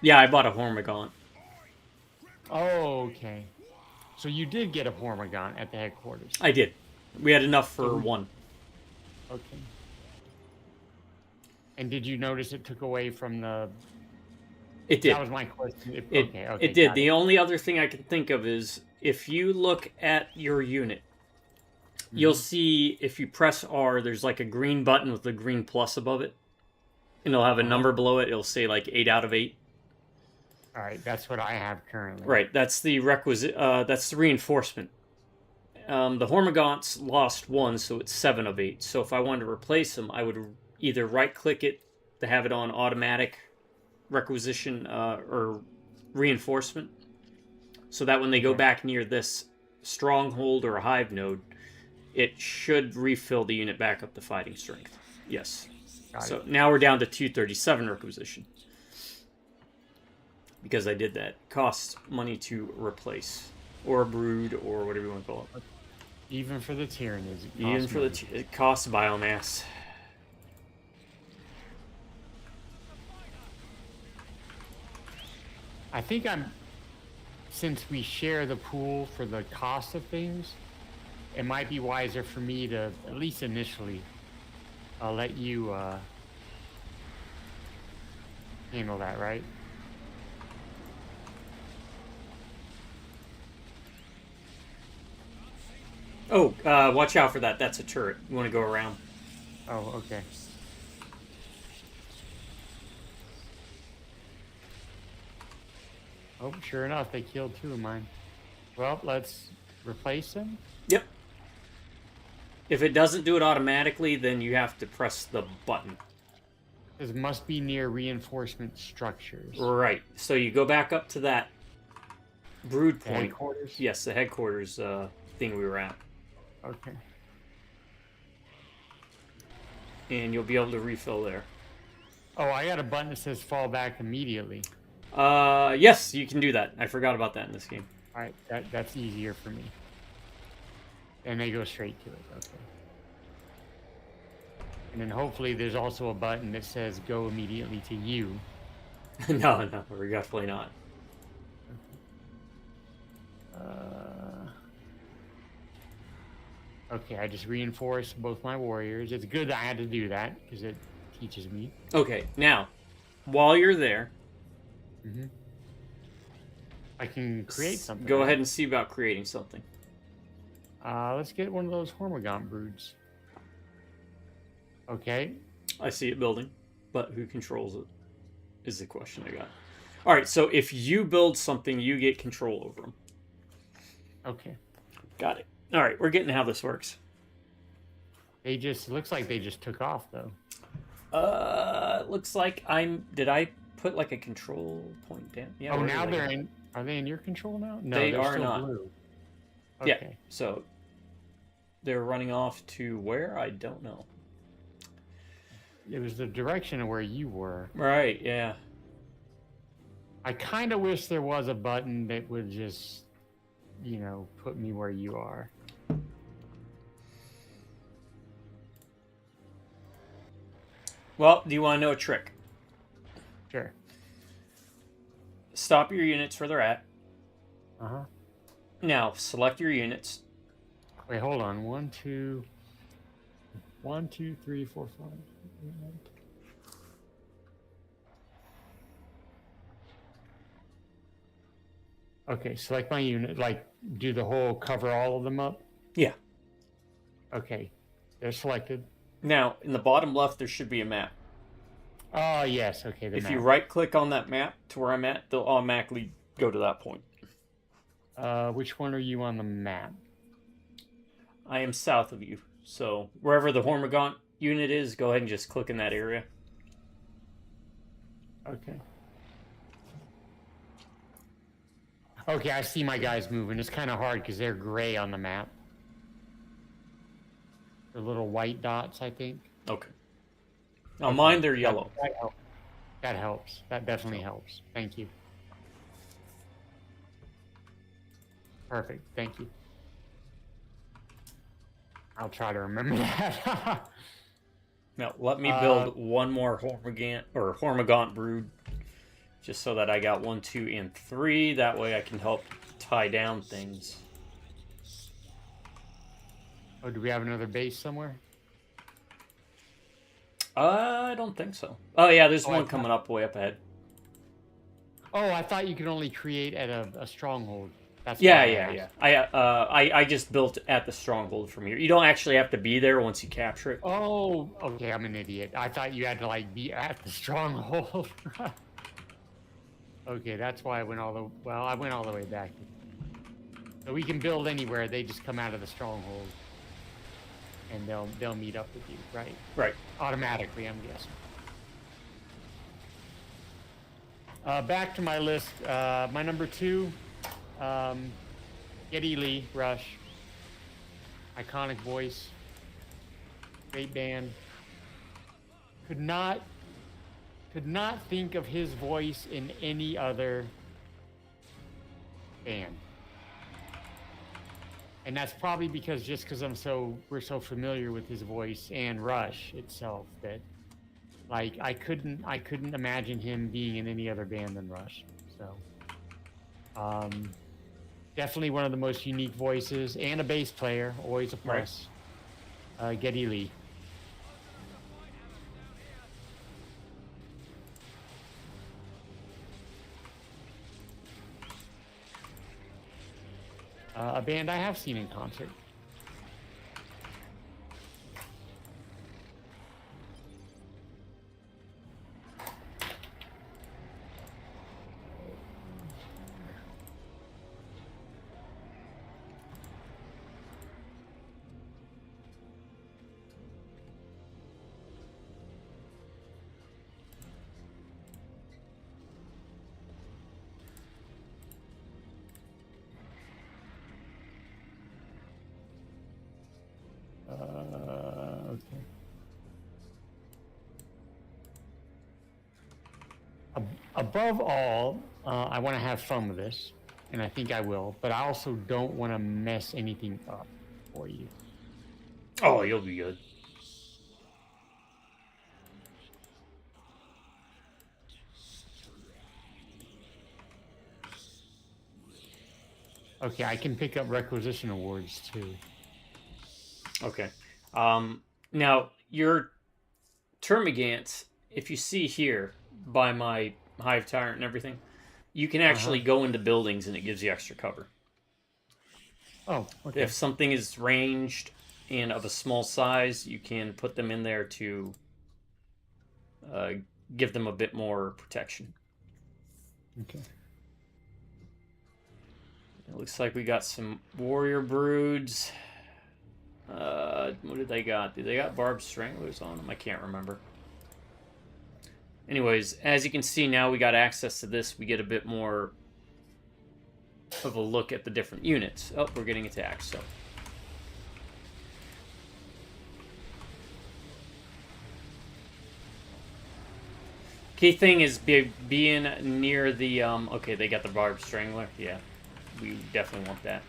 [SPEAKER 1] Yeah, I bought a Hormigaunt.
[SPEAKER 2] Oh, okay. So you did get a Hormigaunt at the headquarters.
[SPEAKER 1] I did. We had enough for one.
[SPEAKER 2] Okay. And did you notice it took away from the...
[SPEAKER 1] It did.
[SPEAKER 2] That was my question.
[SPEAKER 1] It did.
[SPEAKER 2] got
[SPEAKER 1] The only other thing I can think of is if you look at your unit, you'll see if you press R, there's like a green button with a green plus above it. And it'll have a number below it. It'll say like 8 out of 8.
[SPEAKER 2] All right, that's what I have currently.
[SPEAKER 1] Right, that's the requisite. That's the reinforcement. The Hormigaunt's lost 1, so it's 7 of 8. So if I wanted to replace them, I would either right-click it to have it on automatic requisition or reinforcement, so that when they go back near this stronghold or a hive node, it should refill the unit back up to fighting strength. Yes. So now we're down to 237 requisition. Because I did that. Costs money to replace. Or brood, or whatever you want to call it.
[SPEAKER 2] Even for the Tyranids.
[SPEAKER 1] Even for it costs biomass.
[SPEAKER 2] I think since we share the pool for the cost of things, it might be wiser for me to, at least initially, I'll let you handle that, right?
[SPEAKER 1] Oh, watch out for that. That's a turret. You want to go around.
[SPEAKER 2] Oh, okay. Oh, sure enough, they killed 2 of mine. Well, let's replace them.
[SPEAKER 1] Yep. If it doesn't do it automatically, then you have to press the button.
[SPEAKER 2] This must be near reinforcement structures.
[SPEAKER 1] Right. So you go back up to that brood point.
[SPEAKER 2] Headquarters?
[SPEAKER 1] Yes, the headquarters thing we were at.
[SPEAKER 2] Okay.
[SPEAKER 1] And you'll be able to refill there.
[SPEAKER 2] Oh, I got a button that says fall back immediately.
[SPEAKER 1] Yes, you can do that. I forgot about that in this game.
[SPEAKER 2] All right, that's easier for me. And they go straight to it. Okay. And then hopefully there's also a button that says go immediately to you.
[SPEAKER 1] No, we're definitely not.
[SPEAKER 2] Okay, I just reinforced both my warriors. It's good that I had to do that because it teaches me.
[SPEAKER 1] Okay, now, while you're there,
[SPEAKER 2] I can create something.
[SPEAKER 1] Go ahead and see about creating something.
[SPEAKER 2] Let's get one of those Hormigaunt broods. Okay.
[SPEAKER 1] I see it building, but who controls it is the question I got. All right, so if you build something, you get control over them.
[SPEAKER 2] Okay.
[SPEAKER 1] Got it. All right, we're getting how this works.
[SPEAKER 2] They just looks like they just took off though.
[SPEAKER 1] Looks like did I put like a control point down? Yeah.
[SPEAKER 2] Oh, now they're in. Are they in your control now? No,
[SPEAKER 1] they
[SPEAKER 2] they're
[SPEAKER 1] are
[SPEAKER 2] still
[SPEAKER 1] not.
[SPEAKER 2] Blue.
[SPEAKER 1] Yeah.
[SPEAKER 2] Okay.
[SPEAKER 1] So they're running off to where? I don't know.
[SPEAKER 2] the direction of where you were.
[SPEAKER 1] Right, yeah.
[SPEAKER 2] I kind of wish there was a button that would just, you know, put me where you are.
[SPEAKER 1] Well, do you want to know a trick?
[SPEAKER 2] Sure.
[SPEAKER 1] Stop your units where they're at.
[SPEAKER 2] Uh-huh.
[SPEAKER 1] Now, select your units.
[SPEAKER 2] Wait, hold on. 1, 2, 3, 4, 5. Okay, select my unit. Like, do the whole cover all of them up?
[SPEAKER 1] Yeah.
[SPEAKER 2] Okay, they're selected.
[SPEAKER 1] Now, in the bottom left, there should be a map.
[SPEAKER 2] Oh, yes. Okay, the
[SPEAKER 1] If
[SPEAKER 2] map.
[SPEAKER 1] you right-click on that map to where I'm at, they'll automatically go to that point.
[SPEAKER 2] Which one are you on the map?
[SPEAKER 1] I am south of you, so wherever the Hormigaunt unit is, go ahead and just click in that area.
[SPEAKER 2] Okay. Okay, I see my guys moving. It's kind of hard because they're gray on the map. They're little white dots, I think.
[SPEAKER 1] Okay. On mine, they're yellow.
[SPEAKER 2] That helps. That helps. That definitely helps. Thank you. Perfect. Thank you. I'll try to remember that.
[SPEAKER 1] Now, let me build one more Hormigaunt brood, just so that I got 1, 2, and 3. That way I can help tie down things.
[SPEAKER 2] Oh, do we have another base somewhere?
[SPEAKER 1] I don't think so. Oh, yeah, there's
[SPEAKER 2] Oh,
[SPEAKER 1] one coming up way up ahead.
[SPEAKER 2] Oh, I thought you could only create at a stronghold. That's
[SPEAKER 1] Yeah,
[SPEAKER 2] why I
[SPEAKER 1] yeah,
[SPEAKER 2] asked.
[SPEAKER 1] yeah. I just built at the stronghold from here. You don't actually have to be there once you capture it.
[SPEAKER 2] Oh, okay, I'm an idiot. I thought you had to, like, be at the stronghold. Okay, that's why I went all the way back. So we can build anywhere. They just come out of the stronghold, and they'll meet up with you, right?
[SPEAKER 1] Right.
[SPEAKER 2] Automatically, I'm guessing. Back to my list. My number 2, Geddy Lee, Rush. Iconic voice. Great band. Could not think of his voice in any other band. And that's probably because we're so familiar with his voice and Rush itself that, like, I couldn't imagine him being in any other band than Rush. So, definitely one of the most unique voices, and a bass player, always a plus. Geddy Lee. A band I have seen in concert. Okay. Above all, I want to have fun with this, and I think I will, but I also don't want to mess anything up for you.
[SPEAKER 1] Oh, you'll be good.
[SPEAKER 2] Okay, I can pick up requisition awards too.
[SPEAKER 1] Okay. Now, your termagants, if you see here by my hive tyrant and everything, you can actually go into buildings and it gives you extra cover.
[SPEAKER 2] Oh, okay.
[SPEAKER 1] If something is ranged and of a small size, you can put them in there to give them a bit more protection.
[SPEAKER 2] Okay.
[SPEAKER 1] It looks like we got some warrior broods. What did they got? Did they got barbed stranglers on them? I can't remember. Anyways, as you can see now, we got access to this. We get a bit more of a look at the different units. Oh, we're getting attacked, so. Key thing is being near the, okay, they got the barbed strangler. Yeah, we definitely want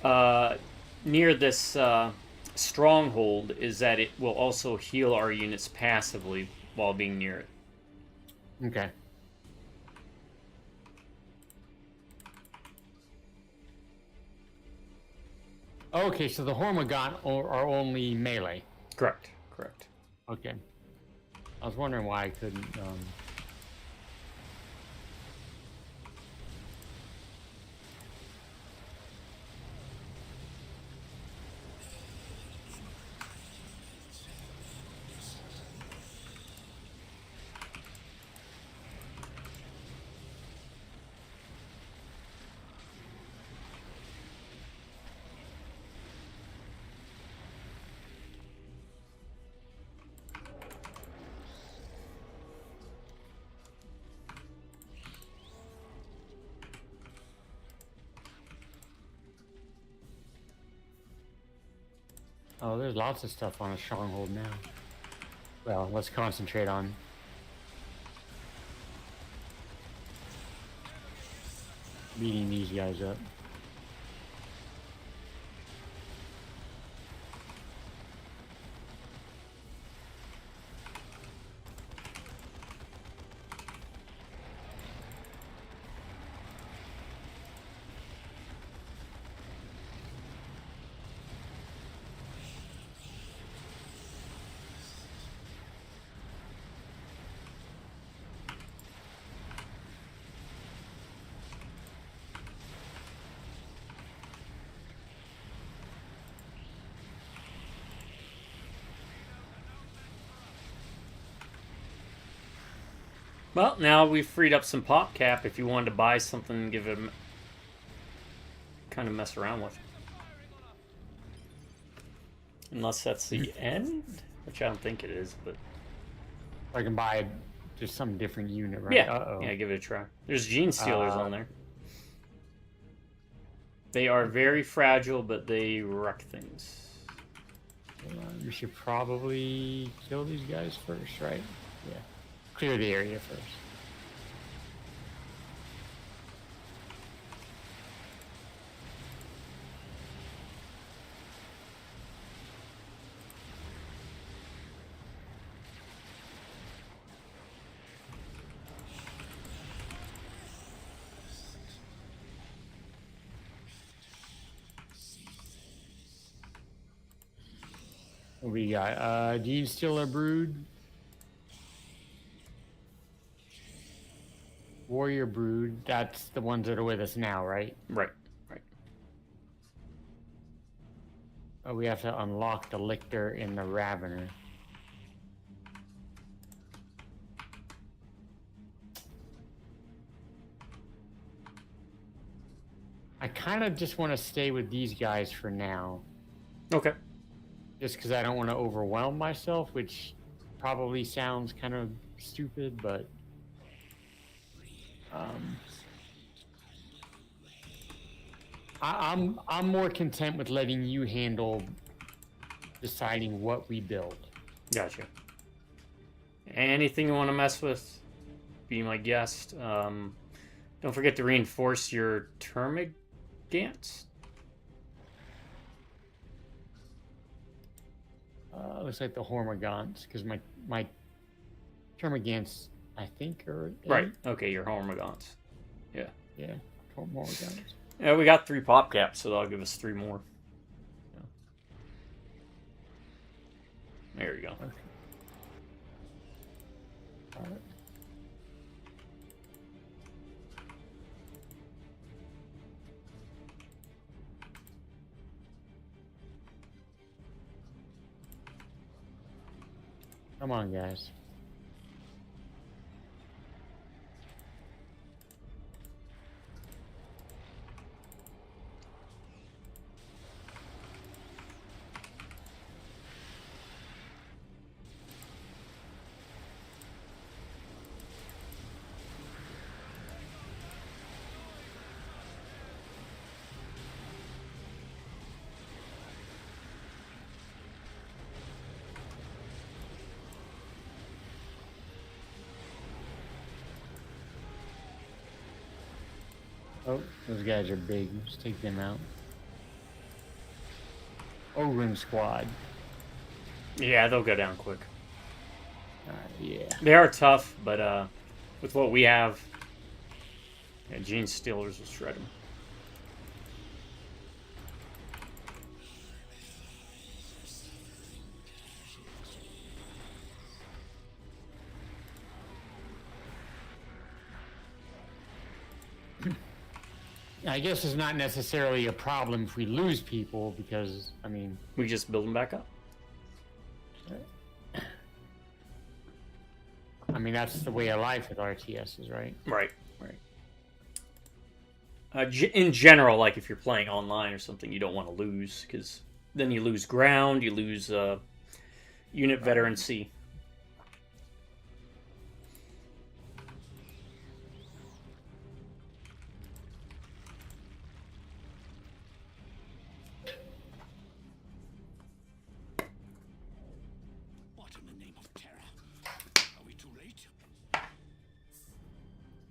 [SPEAKER 1] that. Near this stronghold is that it will also heal our units passively while being near it.
[SPEAKER 2] Okay. Okay, so the Hormagon are only melee.
[SPEAKER 1] Correct. Correct.
[SPEAKER 2] Okay. I was wondering why I couldn't. Oh, there's lots of stuff on a stronghold now. Well, let's concentrate on beating these guys up.
[SPEAKER 1] Well, now we've freed up some pop cap if you wanted to buy something and give it kind of mess around with. Unless that's the end, which I don't think it is, but...
[SPEAKER 2] I can buy just some different unit, right?
[SPEAKER 1] Yeah,
[SPEAKER 2] Uh-oh.
[SPEAKER 1] yeah, give it a try. There's Gene Stealers on there. They are very fragile, but they wreck things.
[SPEAKER 2] We should probably kill these guys first, right? Yeah. Clear the area first. What we got? Gene Stealer Brood. Warrior Brood, that's the ones that are with us now, right?
[SPEAKER 1] Right, right.
[SPEAKER 2] Oh, we have to unlock the Lictor and the Ravener. I kind of just want to stay with these guys for now.
[SPEAKER 1] Okay.
[SPEAKER 2] Just because I don't want to overwhelm myself, which probably sounds kind of stupid, but... I'm more content with letting you handle deciding what we build.
[SPEAKER 1] Gotcha. Anything you want to mess with, be my guest. Don't forget to reinforce your termagants.
[SPEAKER 2] Looks like the Hormagons, because my termagants, I think, are...
[SPEAKER 1] Right. Okay, your Hormagons. Yeah.
[SPEAKER 2] Yeah, Hormagons.
[SPEAKER 1] Yeah, we got 3 pop caps, so that'll give us 3 more. Yeah. There you go.
[SPEAKER 2] Okay. All right. Come on, guys. Oh, those guys are big. Let's take them out. Ogren squad.
[SPEAKER 1] Yeah, they'll go down quick.
[SPEAKER 2] Yeah.
[SPEAKER 1] They are tough, but with what we have, yeah, Gene Stealers will shred them.
[SPEAKER 2] I guess it's not necessarily a problem if we lose people because, I mean...
[SPEAKER 1] We just build them back up.
[SPEAKER 2] I mean, that's the way of life with RTSs, right?
[SPEAKER 1] Right. In general, like if you're playing online or something, you don't want to lose, because then you lose ground, you lose unit veterancy.
[SPEAKER 3] What in the name of terror? Are we too late?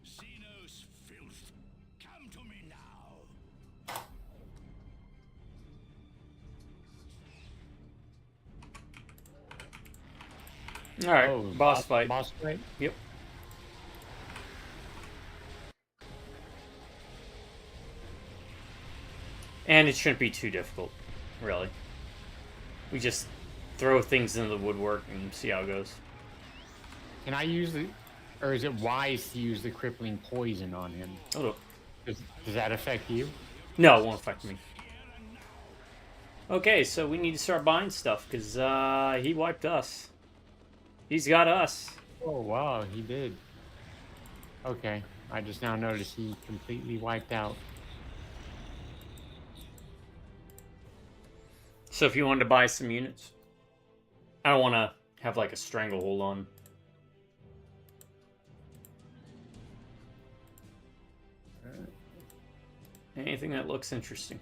[SPEAKER 3] Xenos filth, come to me now.
[SPEAKER 1] All right,
[SPEAKER 2] Oh,
[SPEAKER 1] boss fight.
[SPEAKER 2] Boss fight?
[SPEAKER 1] Yep. And it shouldn't be too difficult, really. We just throw things into the woodwork and see how it goes.
[SPEAKER 2] Can I use the... Or is it wise to use the crippling poison on him?
[SPEAKER 1] Oh,
[SPEAKER 2] Does that affect you?
[SPEAKER 1] no, it won't affect me. Okay, so we need to start buying stuff, because he wiped us. He's got us.
[SPEAKER 2] Oh, wow, he did. Okay, I just now noticed he completely wiped out.
[SPEAKER 1] So if you wanted to buy some units, I don't want to have like a stranglehold on. Anything that looks interesting.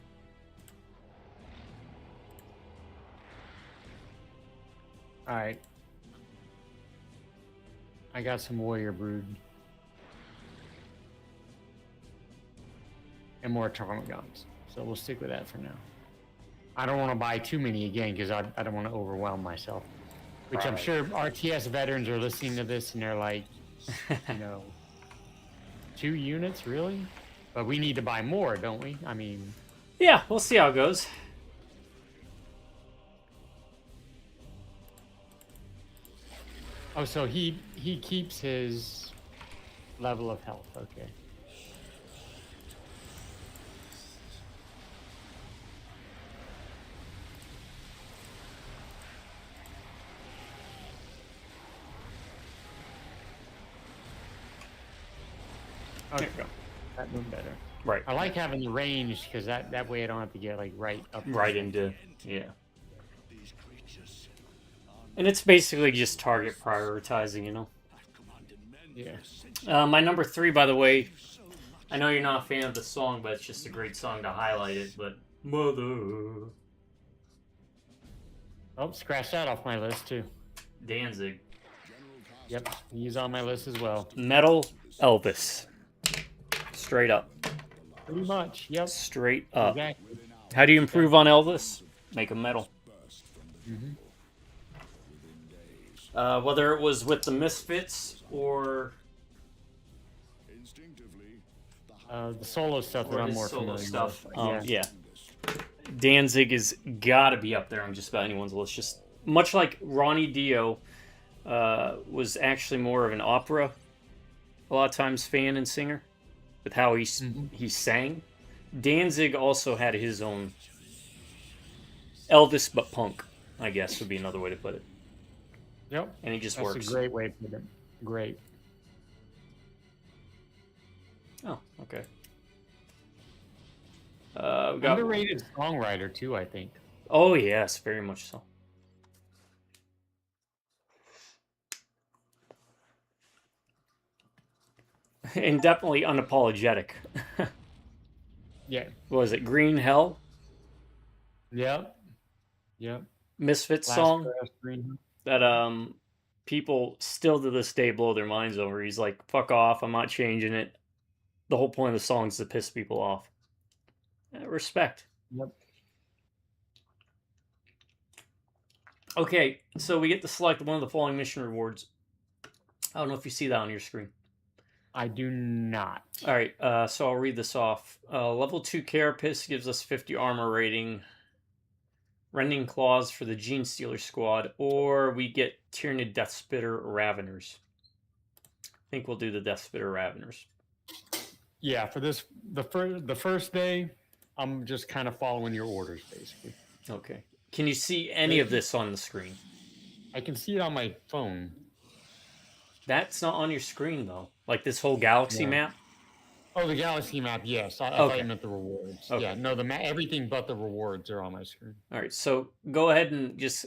[SPEAKER 2] Alright. I got some warrior brood. And more Tarmagons. So we'll stick with that for now. I don't want to buy too many again because I don't want to overwhelm myself. Which I'm
[SPEAKER 1] Right.
[SPEAKER 2] sure RTS veterans are listening to this and they're like, you know, 2 units, really? But we need to buy more, don't we? I mean...
[SPEAKER 1] Yeah, we'll see how it goes.
[SPEAKER 2] Oh, so he keeps his level of health. Okay.
[SPEAKER 1] There you go.
[SPEAKER 2] That moved better.
[SPEAKER 1] Right.
[SPEAKER 2] I like having the range because that way I don't have to get like right up.
[SPEAKER 1] Right into, yeah.
[SPEAKER 3] These creatures
[SPEAKER 1] And it's basically just target prioritizing, you know.
[SPEAKER 3] have commanded men
[SPEAKER 2] Yeah.
[SPEAKER 3] for centuries.
[SPEAKER 1] My number 3, by the way, I know you're not a fan of the song, but it's just a great song to highlight it, but Mother
[SPEAKER 2] Oh, scratch that off my list too.
[SPEAKER 1] Danzig.
[SPEAKER 2] Yep, he's on my list as well.
[SPEAKER 1] Metal Elvis. Straight up.
[SPEAKER 2] Pretty much. Yep.
[SPEAKER 1] Straight up.
[SPEAKER 2] Exactly.
[SPEAKER 1] How do you improve on Elvis? Make him metal. Whether it was with the Misfits or
[SPEAKER 3] Instinctively,
[SPEAKER 2] The solo stuff that I'm
[SPEAKER 1] his
[SPEAKER 2] more
[SPEAKER 1] solo
[SPEAKER 2] familiar
[SPEAKER 1] stuff.
[SPEAKER 2] with.
[SPEAKER 1] Yeah. Danzig is gotta be up there on just about anyone's list. Just much like Ronnie Dio was actually more of an opera, a lot of times fan and singer, with how he sang. Danzig also had his own Elvis but punk, I guess would be another way to put it.
[SPEAKER 2] Yep.
[SPEAKER 1] And he just
[SPEAKER 2] That's
[SPEAKER 1] works.
[SPEAKER 2] a great way to put it. Great.
[SPEAKER 1] Oh, okay. We got...
[SPEAKER 2] Underrated songwriter too, I think.
[SPEAKER 1] Oh yes, very much so. And definitely unapologetic.
[SPEAKER 2] Yeah.
[SPEAKER 1] What was it? Green Hell?
[SPEAKER 2] Yep. Yep.
[SPEAKER 1] Misfits
[SPEAKER 2] Last
[SPEAKER 1] song
[SPEAKER 2] Grass Green.
[SPEAKER 1] that people still to this day blow their minds over. He's like, fuck off, I'm not changing it. the whole point of the song is to piss people off. Respect.
[SPEAKER 2] Yep.
[SPEAKER 1] Okay, so we get to select one of the following mission rewards. I don't know if you see that on your screen.
[SPEAKER 2] I do not.
[SPEAKER 1] All right, so I'll read this off. Level 2 Carapace gives us 50 armor rating. Rending Claws for the Gene Stealer squad, or we get Tyrannid Death Spitter Raveners. I think we'll do the Death Spitter Raveners.
[SPEAKER 2] Yeah, for this, the first day, I'm just kind of following your orders, basically.
[SPEAKER 1] Okay. Can you see any of this on the screen?
[SPEAKER 2] I can see it on my phone.
[SPEAKER 1] That's not on your screen, though. Like this whole galaxy map?
[SPEAKER 2] Oh, the galaxy map, yes. I
[SPEAKER 1] Okay.
[SPEAKER 2] thought you meant the rewards.
[SPEAKER 1] Okay.
[SPEAKER 2] Yeah, no, everything but the rewards are on my screen.
[SPEAKER 1] All right, so go ahead and just,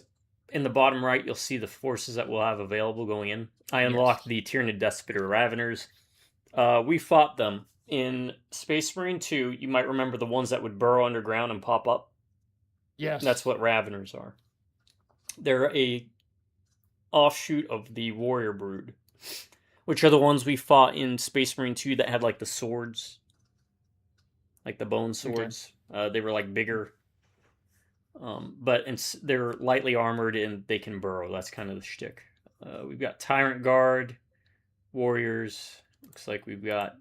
[SPEAKER 1] in the bottom right, you'll see the forces that we'll have available going in. I unlocked the Tyrannid Death Spitter Raveners. We fought them. In Space Marine 2, you might remember the ones that would burrow underground and pop up.
[SPEAKER 2] Yes.
[SPEAKER 1] That's what Raveners are. They're a offshoot of the Warrior Brood, which are the ones we fought in Space Marine 2 that had like the swords, like the bone swords. Okay. They were like bigger, but they're lightly armored and they can burrow. That's kind of the shtick. We've got Tyrant Guard, Warriors. Looks like we've got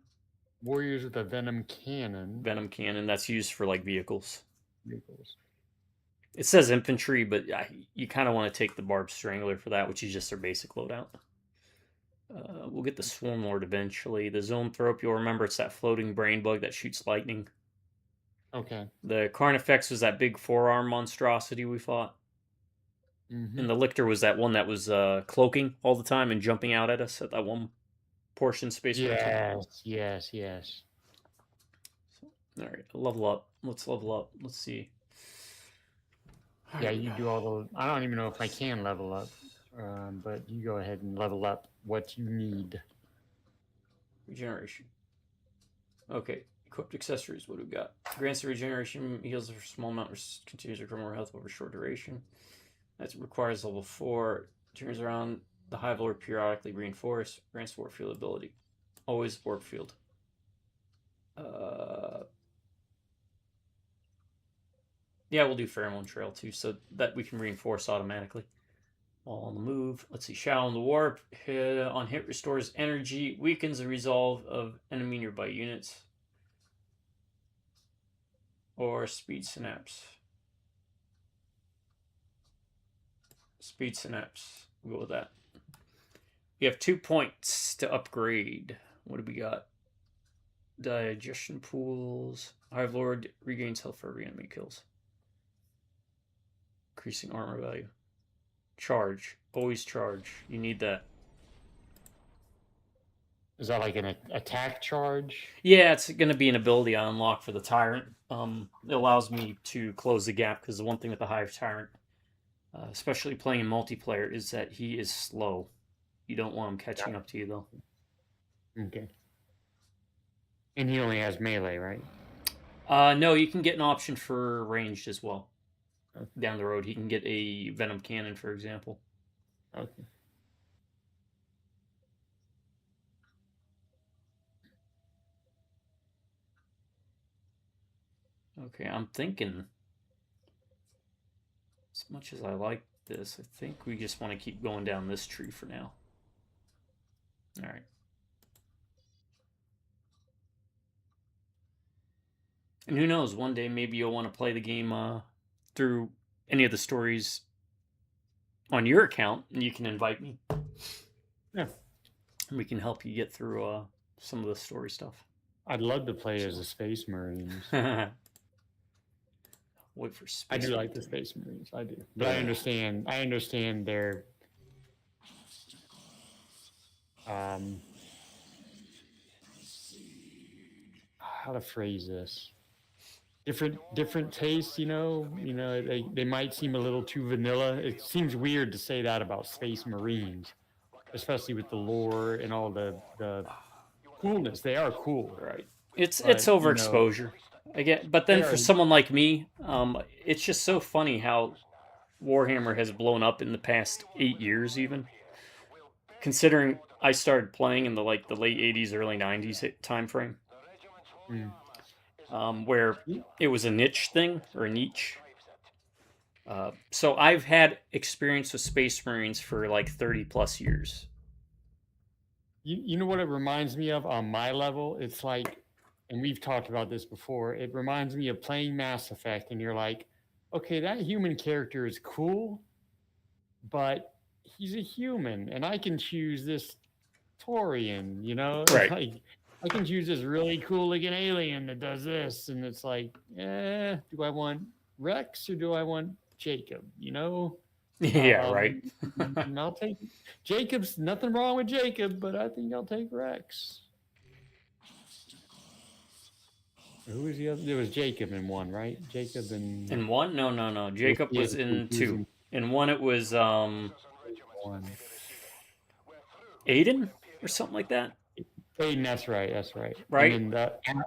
[SPEAKER 2] Warriors with a Venom Cannon.
[SPEAKER 1] Venom Cannon, that's used for like vehicles. It says infantry, but you kind of want to take the Barbed Strangler for that, which is just their basic loadout. We'll get the Swarm Lord eventually. The Zoanthrope, you'll remember it's that floating brain bug that shoots lightning.
[SPEAKER 2] Okay.
[SPEAKER 1] The Carnifex was that big forearm monstrosity we fought.
[SPEAKER 2] Mm-hmm.
[SPEAKER 1] And the Lictor was that one that was cloaking all the time and jumping out at us at that one portion space.
[SPEAKER 2] Yes.
[SPEAKER 1] All right, level up. Let's level up. Let's see.
[SPEAKER 2] Yeah, you do all the... I don't even know if I can level up, but you go ahead and level up what you need.
[SPEAKER 1] Regeneration. Okay, equipped accessories. What do we got? Grants the regeneration, heals for a small amount, continues to grow more health over a short duration. That requires level 4. Turns around the Hive Lord periodically reinforced. Grants warp field ability. Always warp field. Yeah, we'll do Pheromone Trail too, so that we can reinforce automatically. While on the move. Let's see. Shadow on the Warp. On hit restores energy. Weakens the resolve of enemy nearby units. Or Speed Synapse. Speed Synapse. We'll go with that. We have 2 points to upgrade. What do we got? Digestion pools. Hive Lord regains health for every enemy kills. Increasing armor value. Charge. Always charge. You need that.
[SPEAKER 2] Is that like an attack charge?
[SPEAKER 1] Yeah, it's going to be an ability I unlock for the Tyrant. It allows me to close the gap, because the one thing with the Hive Tyrant, especially playing in multiplayer, is that he is slow. You don't want him catching up to you, though.
[SPEAKER 2] Okay. And he only has melee, right?
[SPEAKER 1] No, you can get an option for ranged as well. Okay. Down the road, he can get a Venom Cannon, for example.
[SPEAKER 2] Okay.
[SPEAKER 1] Okay, I'm thinking, as much as I like this, I think we just want to keep going down this tree for now. All right. And who knows, one day maybe you'll want to play the game through any of the stories on your account, and you can invite me.
[SPEAKER 2] Yeah.
[SPEAKER 1] And we can help you get through some of the story stuff.
[SPEAKER 2] I'd love to play as a Space Marines.
[SPEAKER 1] Wait for Space
[SPEAKER 2] I do
[SPEAKER 1] Marines.
[SPEAKER 2] like the Space Marines, I do. But I understand their how to phrase this. Different tastes, you know, they might seem a little too vanilla. It seems weird to say that about Space Marines, especially with the lore and all the coolness. They are cool,
[SPEAKER 1] right? It's overexposure. Again, but then for someone like me, it's just so funny how Warhammer has blown up in the past 8 years, even considering I started playing in the late 80s, early 90s time frame. where it was a niche thing, or a niche. So I've had experience with Space Marines for like 30 plus years.
[SPEAKER 2] You know what it reminds me of on my level? It's like, and we've talked about this before, it reminds me of playing Mass Effect, and you're like, okay, that human character is cool, but he's a human, and I can choose this Torian, you know?
[SPEAKER 1] Right.
[SPEAKER 2] Like, I can choose this really cool looking alien that does this, and it's like, do I want Rex or do I want Jacob, you know?
[SPEAKER 1] Yeah, right.
[SPEAKER 2] And I'll take Jacob's. Nothing wrong with Jacob, but I think I'll take Rex. Who was the other? There was Jacob in one, right? Jacob and
[SPEAKER 1] In one? No. Jacob was in two. In one, it was
[SPEAKER 2] one.
[SPEAKER 1] Aiden or something like that.
[SPEAKER 2] Aiden, that's right.
[SPEAKER 1] Right.
[SPEAKER 2] And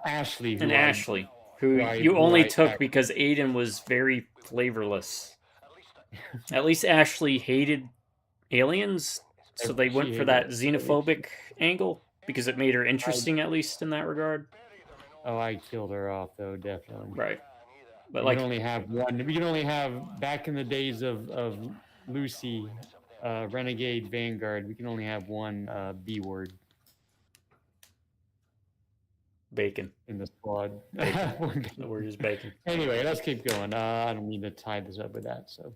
[SPEAKER 2] Ashley.
[SPEAKER 1] And Ashley, who you only took because Aiden was very flavorless. At least Ashley hated aliens, so they went for that xenophobic angle because it made her interesting, at least in that regard.
[SPEAKER 2] Oh, I killed her off though, definitely.
[SPEAKER 1] Right. But
[SPEAKER 2] we can only have one. We can only have, back in the days of Lucy, Renegade Vanguard, we can only have one B word.
[SPEAKER 1] Bacon.
[SPEAKER 2] In the squad.
[SPEAKER 1] The word is bacon.
[SPEAKER 2] Anyway, let's keep going. I don't need to tie this up with that. So,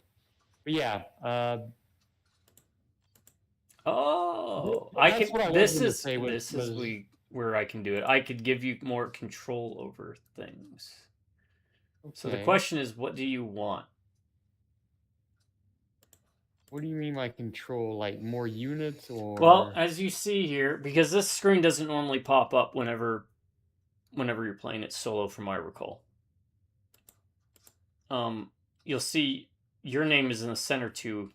[SPEAKER 2] but yeah.
[SPEAKER 1] I can. This is where I can do it. I could give you more control over things. Okay. So the question is, what do you want?
[SPEAKER 2] What do you mean by control? Like more units, or?
[SPEAKER 1] Well, as you see here, because this screen doesn't normally pop up whenever you're playing it solo, from my recall. You'll see your name is in the center too,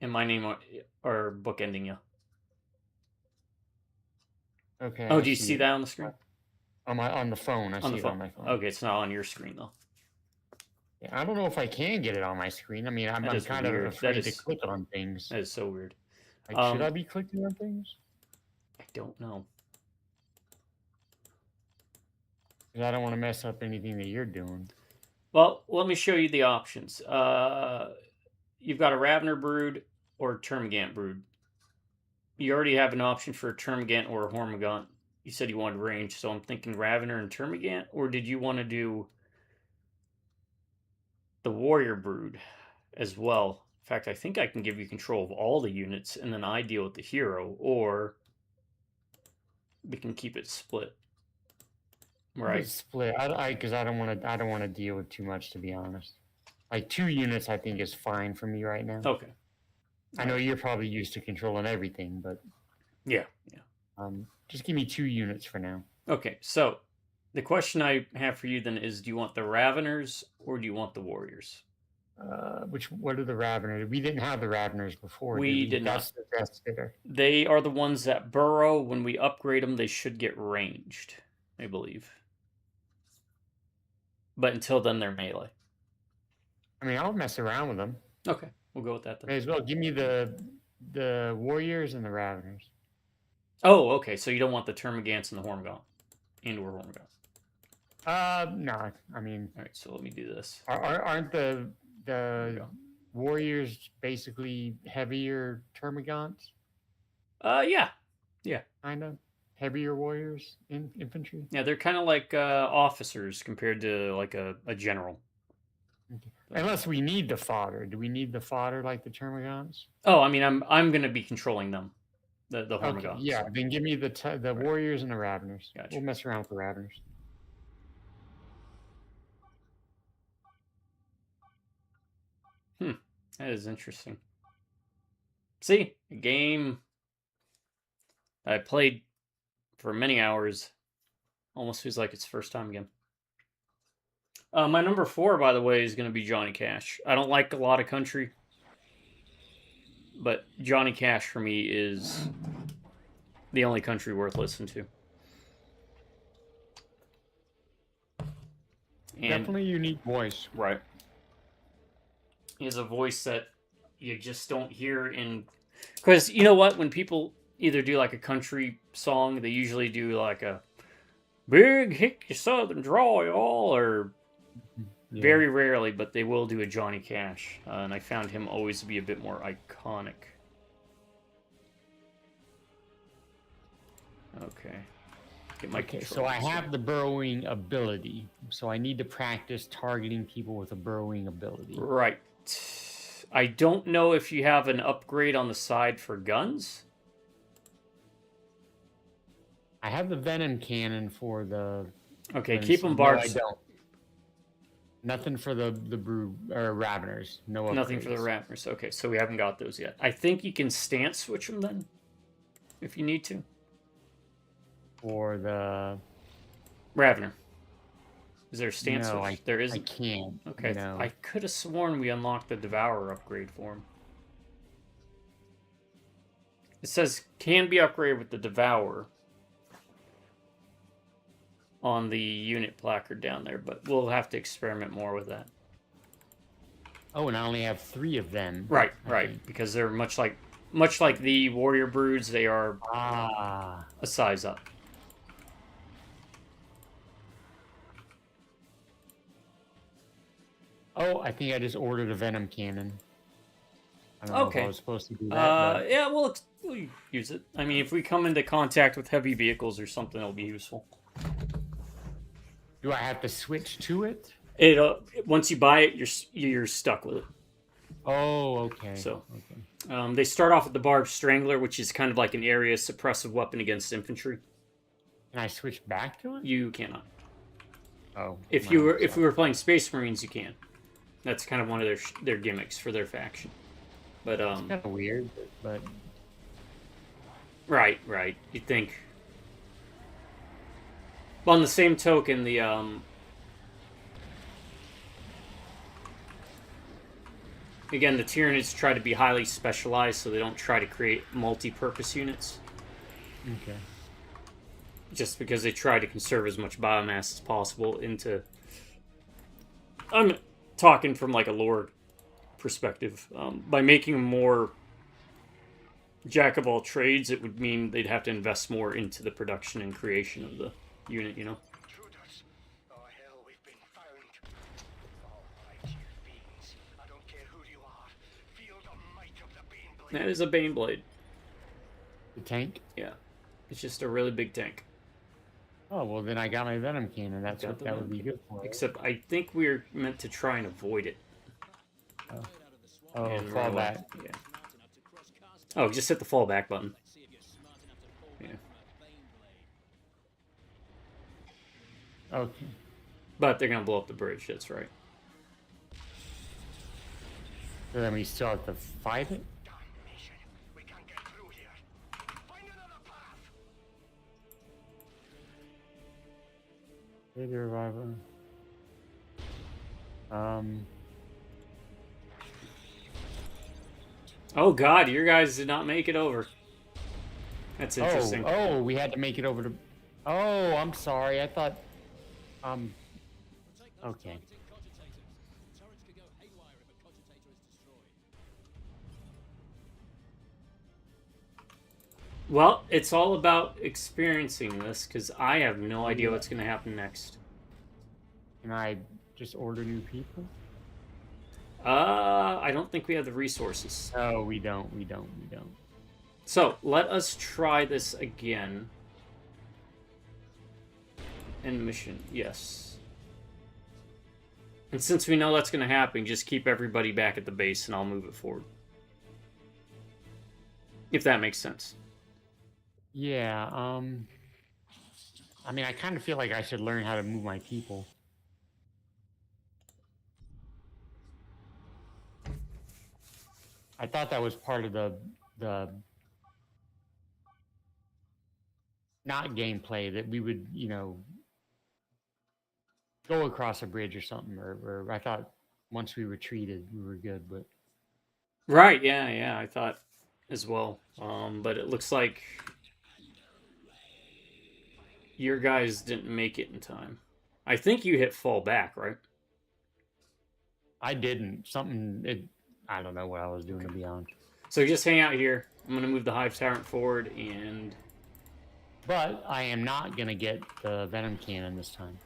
[SPEAKER 1] and my name are bookending you.
[SPEAKER 2] Okay.
[SPEAKER 1] Oh, do you see that on the screen?
[SPEAKER 2] On the phone. I see it on my phone.
[SPEAKER 1] Okay, it's not on your screen though.
[SPEAKER 2] Yeah, I don't know if I can get it on my screen. I mean, I'm kind of afraid to click on things.
[SPEAKER 1] That is so weird.
[SPEAKER 2] Like, should I be clicking on things?
[SPEAKER 1] I don't know.
[SPEAKER 2] Because I don't want to mess up anything that you're doing.
[SPEAKER 1] Well, let me show you the options. You've got a Ravener Brood or a Termagant Brood. You already have an option for a Termagant or a Hormigaunt. You said you wanted range, so I'm thinking Ravener and Termagant, or did you want to do the Warrior Brood as well? In fact, I think I can give you control of all the units, and then I deal with the hero, or we can keep it split. Right.
[SPEAKER 2] Split. Because I don't want to deal with too much, to be honest. Like 2 units, I think is fine for me right now.
[SPEAKER 1] Okay.
[SPEAKER 2] I know you're probably used to controlling everything, but
[SPEAKER 1] yeah.
[SPEAKER 2] Just give me 2 units for now.
[SPEAKER 1] Okay. So the question I have for you then is: do you want the Raveners or do you want the Warriors?
[SPEAKER 2] What are the Raveners? We didn't have the Raveners before.
[SPEAKER 1] We did not.
[SPEAKER 2] That's the best fitter.
[SPEAKER 1] They are the ones that burrow. When we upgrade them, they should get ranged, I believe. But until then, they're melee.
[SPEAKER 2] I mean, I'll mess around with them.
[SPEAKER 1] Okay, we'll go with that then.
[SPEAKER 2] May as well. Give me the Warriors and the Raveners.
[SPEAKER 1] Oh, okay. So you don't want the Termagants and the Hormigaunt and/or Hormigaunt.
[SPEAKER 2] No. I mean,
[SPEAKER 1] all right. So let me do this.
[SPEAKER 2] Aren't the Warriors basically heavier Termagants?
[SPEAKER 1] Yeah.
[SPEAKER 2] Kind of heavier Warriors in infantry.
[SPEAKER 1] Yeah, they're kind of like officers compared to like a general.
[SPEAKER 2] Okay. Unless we need the fodder. Do we need the fodder like the Termagants?
[SPEAKER 1] Oh, I mean, I'm going to be controlling them, the Hormigauts.
[SPEAKER 2] Okay, yeah, then give me the right. Warriors and the Raveners.
[SPEAKER 1] Gotcha.
[SPEAKER 2] We'll mess around with the Raveners.
[SPEAKER 1] That is interesting. See, a game I played for many hours. Almost feels like it's first time again. My number 4, by the way, is going to be Johnny Cash. I don't like a lot of country, but Johnny Cash for me is the only country worth listening to. And
[SPEAKER 2] definitely unique voice.
[SPEAKER 1] Right. He has a voice that you just don't hear in... Because, you know what? When people either do like a country song, they usually do like a Big hickey southern draw, y'all, or
[SPEAKER 2] Yeah.
[SPEAKER 1] very rarely, but they will do a Johnny Cash, and I found him always to be a bit more iconic. Okay. Get my
[SPEAKER 2] Okay, so I have the burrowing ability, so I need to practice targeting people with a burrowing ability.
[SPEAKER 1] Right. I don't know if you have an upgrade on the side for guns.
[SPEAKER 2] I have the venom cannon for the.
[SPEAKER 1] Okay, keep them barbed.
[SPEAKER 2] No, I don't. Nothing for the brood or raveners. No upgrades.
[SPEAKER 1] Nothing for the raveners. Okay, so we haven't got those yet. I think you can stance switch them then, if you need to.
[SPEAKER 2] For the
[SPEAKER 1] Ravener. Is there a stance
[SPEAKER 2] no,
[SPEAKER 1] switch? There isn't.
[SPEAKER 2] I can't.
[SPEAKER 1] Okay,
[SPEAKER 2] No.
[SPEAKER 1] I could have sworn we unlocked the Devourer upgrade for him. It says can be upgraded with the Devourer on the unit placard down there, but we'll have to experiment more with that.
[SPEAKER 2] Oh, and I only have 3 of them.
[SPEAKER 1] Right, because they're much like the warrior broods. They are a size up.
[SPEAKER 2] Oh, I think I just ordered a venom cannon. I don't know if I was supposed to do that.
[SPEAKER 1] Yeah, we'll use it. I mean, if we come into contact with heavy vehicles or something, it'll be useful.
[SPEAKER 2] Do I have to switch to it?
[SPEAKER 1] It once you buy it, you're stuck with it.
[SPEAKER 2] Oh, okay.
[SPEAKER 1] So,
[SPEAKER 2] okay.
[SPEAKER 1] They start off with the Barbed Strangler, which is kind of like an area suppressive weapon against infantry.
[SPEAKER 2] Can I switch back to it?
[SPEAKER 1] You cannot.
[SPEAKER 2] Oh.
[SPEAKER 1] If we were playing Space Marines, you can. That's kind of one of their gimmicks for their faction. But
[SPEAKER 2] it's kind of weird, but
[SPEAKER 1] right. You'd think. Well, on the same token, the again, the Tyranids try to be highly specialized, so they don't try to create multi-purpose units.
[SPEAKER 2] Okay.
[SPEAKER 1] Just because they try to conserve as much biomass as possible into... I'm talking from like a lore perspective. By making them more jack of all trades, it would mean they'd have to invest more into the production and creation of the unit, you know?
[SPEAKER 3] Intruders. Oh, hell, we've been found. All right, you beings. I don't care who you are. Feel the might of the Baneblade.
[SPEAKER 1] That is a Baneblade.
[SPEAKER 2] The tank?
[SPEAKER 1] Yeah. It's just a really big tank.
[SPEAKER 2] Oh, well, then I got my venom cannon. That's what that would be good for.
[SPEAKER 1] Except I think we're meant to try and avoid it.
[SPEAKER 2] Oh, fall back.
[SPEAKER 1] Yeah. Oh, just hit the fall back button. Yeah.
[SPEAKER 2] Okay.
[SPEAKER 1] But they're going to blow up the bridge, that's right.
[SPEAKER 2] So then we still have to fight it?
[SPEAKER 3] Damnation. We can't get through here. Find another path.
[SPEAKER 2] Hey, the revival.
[SPEAKER 1] Oh god, your guys did not make it over. That's interesting.
[SPEAKER 2] Oh, we had to make it over to... Oh, I'm sorry. I thought... Okay.
[SPEAKER 1] Well, it's all about experiencing this, because I have no idea what's going to happen next.
[SPEAKER 2] Can I just order new people?
[SPEAKER 1] I don't think we have the resources.
[SPEAKER 2] No, we don't.
[SPEAKER 1] So, let us try this again. End mission, yes. And since we know that's going to happen, just keep everybody back at the base and I'll move it forward. If that makes sense.
[SPEAKER 2] Yeah, I mean, I kind of feel like I should learn how to move my people. I thought that was part of the not gameplay, that we would, you know, go across a bridge or something, or I thought once we retreated, we were good, but...
[SPEAKER 1] Right, yeah, I thought as well. But it looks like your guys didn't make it in time. I think you hit fall back, right?
[SPEAKER 2] I didn't. I don't know what I was doing, to be honest.
[SPEAKER 1] So just hang out here. I'm going to move the Hive Tyrant forward and
[SPEAKER 2] But I am not going to get the Venom Cannon this time.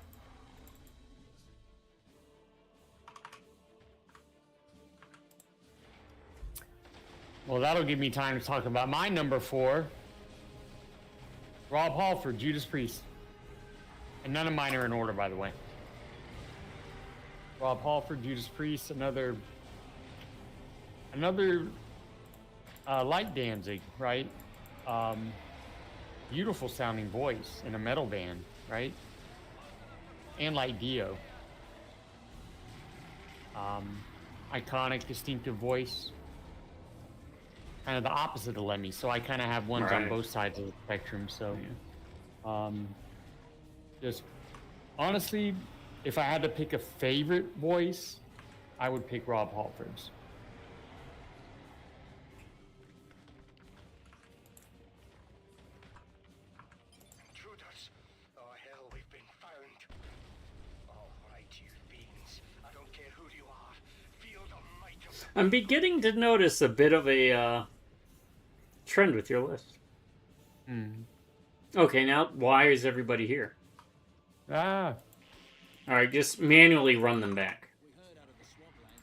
[SPEAKER 2] Well, that'll give me time to talk about my number 4. Rob Halford, Judas Priest. And none of mine are in order, by the way. Rob Halford, Judas Priest, another like Danzig, right? Beautiful sounding voice in a metal band, right? And like Dio. Iconic, distinctive voice. Kind of the opposite of Lemmy, so I kind of have ones on both sides of the spectrum. So, just honestly, if I had to pick a favorite voice, I would pick Rob Halford's.
[SPEAKER 4] Intruders! Oh hell, we've been found. All right, you fiends. I don't care who you are. Feel the might of the...
[SPEAKER 1] I'm beginning to notice a bit of a trend with your list. Okay, now why is everybody here? All right, just manually run them back.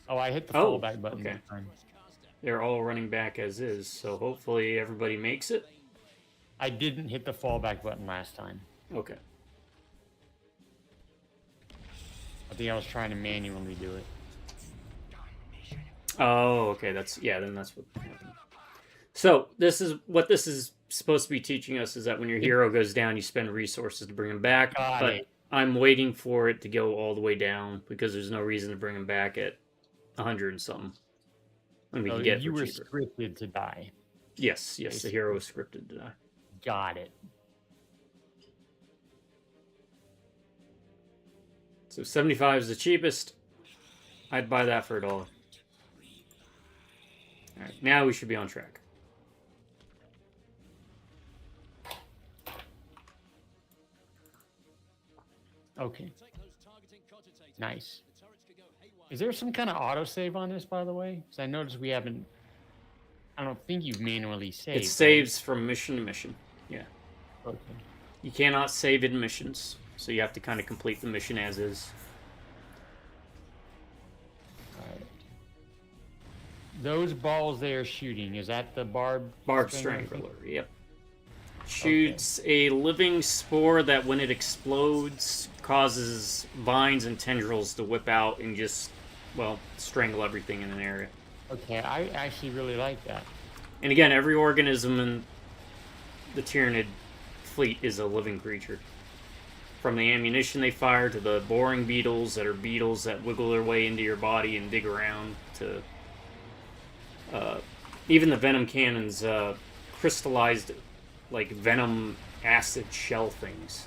[SPEAKER 2] Oh, I hit the fallback button.
[SPEAKER 1] Okay.
[SPEAKER 2] That time.
[SPEAKER 1] They're all running back as is, so hopefully everybody makes it.
[SPEAKER 2] I didn't hit the fallback button last time.
[SPEAKER 1] Okay.
[SPEAKER 2] I think I was trying to manually do it.
[SPEAKER 1] Oh, okay. Then that's what happened. So this is supposed to be teaching us is that when your hero goes down, you spend resources to bring him back.
[SPEAKER 2] Got
[SPEAKER 1] but
[SPEAKER 2] it.
[SPEAKER 1] I'm waiting for it to go all the way down because there's no reason to bring him back at 100 and something. And we
[SPEAKER 2] So
[SPEAKER 1] can get it
[SPEAKER 2] you
[SPEAKER 1] for
[SPEAKER 2] were
[SPEAKER 1] cheaper.
[SPEAKER 2] scripted to die.
[SPEAKER 1] Yes, the hero is scripted to die.
[SPEAKER 2] Got it.
[SPEAKER 1] So 75 is the cheapest. I'd buy that for $1. All right, now we should be on track.
[SPEAKER 2] Okay. Nice. Is there some kind of autosave on this, by the way? Because I noticed we haven't... I don't think you've manually saved.
[SPEAKER 1] It saves from mission to mission. Yeah.
[SPEAKER 2] Okay.
[SPEAKER 1] You cannot save in missions, so you have to kind of complete the mission as is.
[SPEAKER 2] Alright. Those balls they are shooting, is that the
[SPEAKER 1] Barbed
[SPEAKER 2] strangler?
[SPEAKER 1] Strangler, yep. Shoots a living spore that when it explodes causes vines and tendrils to whip out and just, well, strangle everything in an area.
[SPEAKER 2] Okay, I actually really like that.
[SPEAKER 1] And again, every organism in the Tyranid fleet is a living creature. From the ammunition they fire to the boring beetles that are beetles that wiggle their way into your body and dig around to... even the venom cannons crystallized like venom acid shell things.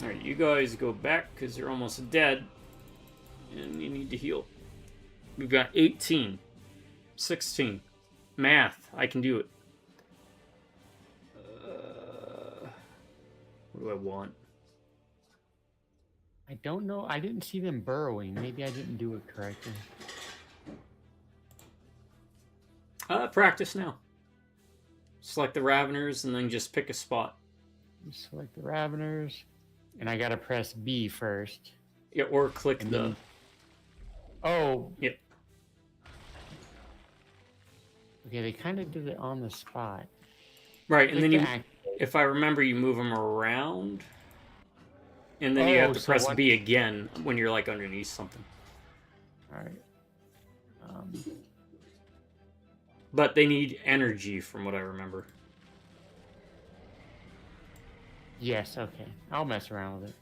[SPEAKER 1] Alright, you guys go back because you're almost dead and you need to heal. We've got 18, 16. Math, I can do it. What do I want?
[SPEAKER 2] I don't know. I didn't see them burrowing. Maybe I didn't do it correctly.
[SPEAKER 1] Practice now. Select the Raveners and then just pick a spot.
[SPEAKER 2] Select the Raveners. And I gotta press B first.
[SPEAKER 1] Yeah, or click
[SPEAKER 2] And
[SPEAKER 1] the...
[SPEAKER 2] then- Oh.
[SPEAKER 1] Yep.
[SPEAKER 2] Okay, they kind of did it on the spot.
[SPEAKER 1] Right, and then you...
[SPEAKER 2] Click
[SPEAKER 1] If I remember, you move them around. And then you have to
[SPEAKER 2] so
[SPEAKER 1] press B again when you're, like, underneath something.
[SPEAKER 2] Alright.
[SPEAKER 1] But they need energy, from what I remember.
[SPEAKER 2] Yes, okay. I'll mess around with it.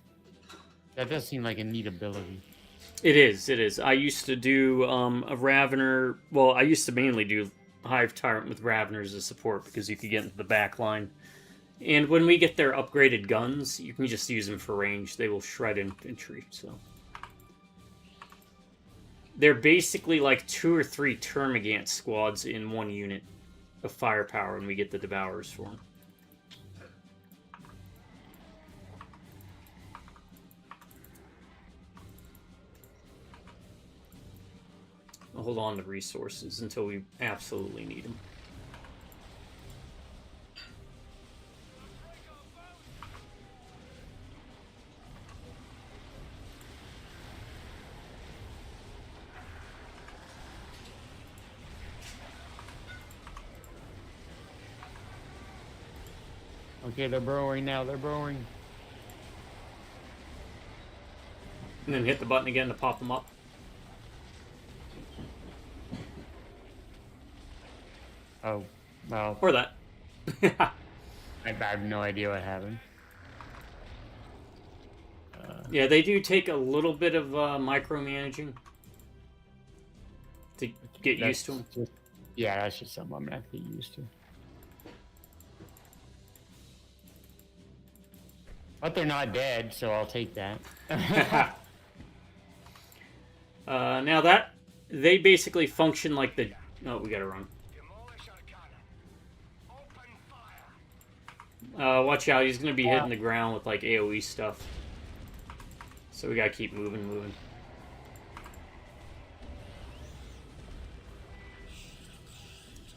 [SPEAKER 2] That does seem like a neat ability.
[SPEAKER 1] It is. I used to do a Ravener... Well, I used to mainly do Hive Tyrant with Raveners as support because you could get into the back line. And when we get their upgraded guns, you can just use them for range. They will shred infantry, so... They're basically like 2 or 3 Termagant squads in one unit of firepower when we get the Devourers for them. hold on to resources until we absolutely need them.
[SPEAKER 2] Okay, they're burrowing now. They're burrowing.
[SPEAKER 1] And then hit the button again to pop them up.
[SPEAKER 2] Oh, well.
[SPEAKER 1] Or that.
[SPEAKER 2] I have no idea what happened.
[SPEAKER 1] Yeah, they do take a little bit of micromanaging to get used to them.
[SPEAKER 2] Yeah, that's just something I'm going to have to get used to. But they're not dead, so I'll take that.
[SPEAKER 1] Now that they basically function like the... Oh, we gotta run. Watch out, he's gonna be hitting the ground with like AoE stuff. So we gotta keep moving.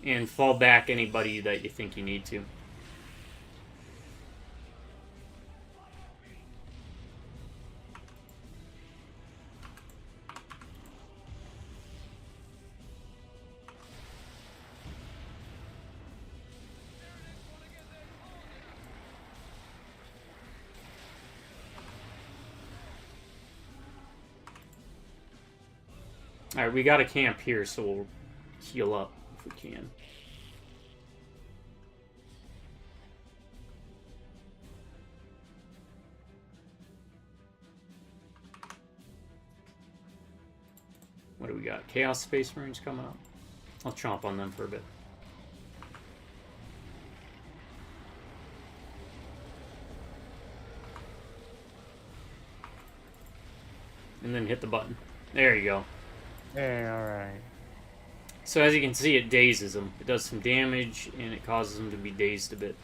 [SPEAKER 1] And fall back anybody that you think you need to. Alright, we got a camp here, so we'll heal up if we can. What do we got? Chaos Space Marines coming up. I'll chomp on them for a bit. And then hit the button. There you go.
[SPEAKER 2] Hey, alright.
[SPEAKER 1] So as you can see, it dazes them. It does some damage, and it causes them to be dazed a bit.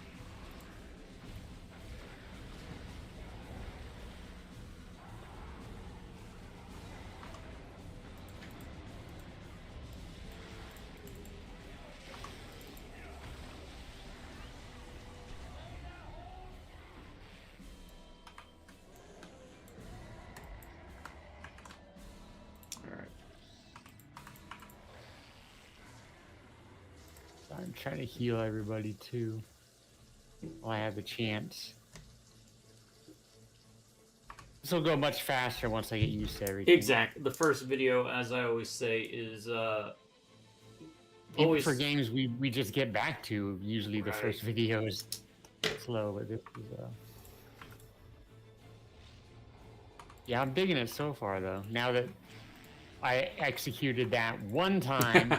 [SPEAKER 2] I'm trying to heal everybody too while I have the chance. This will go much faster once I get used to everything.
[SPEAKER 1] Exactly. The first video, as I always say, is
[SPEAKER 2] always for games we just get back to. Usually the
[SPEAKER 1] Right.
[SPEAKER 2] first video is slow, but this is yeah, I'm digging it so far though. Now that I executed that one time.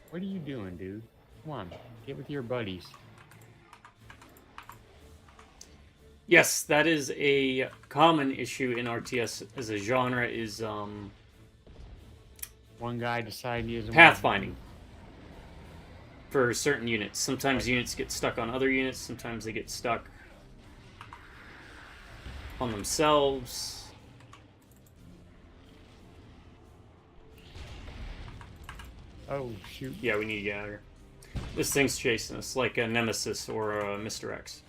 [SPEAKER 2] What are you doing, dude? Come on, get with your buddies.
[SPEAKER 1] Yes, that is a common issue in RTS as a genre is
[SPEAKER 2] One guy decided he doesn't
[SPEAKER 1] pathfinding for certain units. Sometimes units get stuck on other units, sometimes they get stuck on themselves.
[SPEAKER 2] Oh, shoot.
[SPEAKER 1] Yeah, we need to get out of here. This thing's chasing us like a Nemesis or a Mr. X.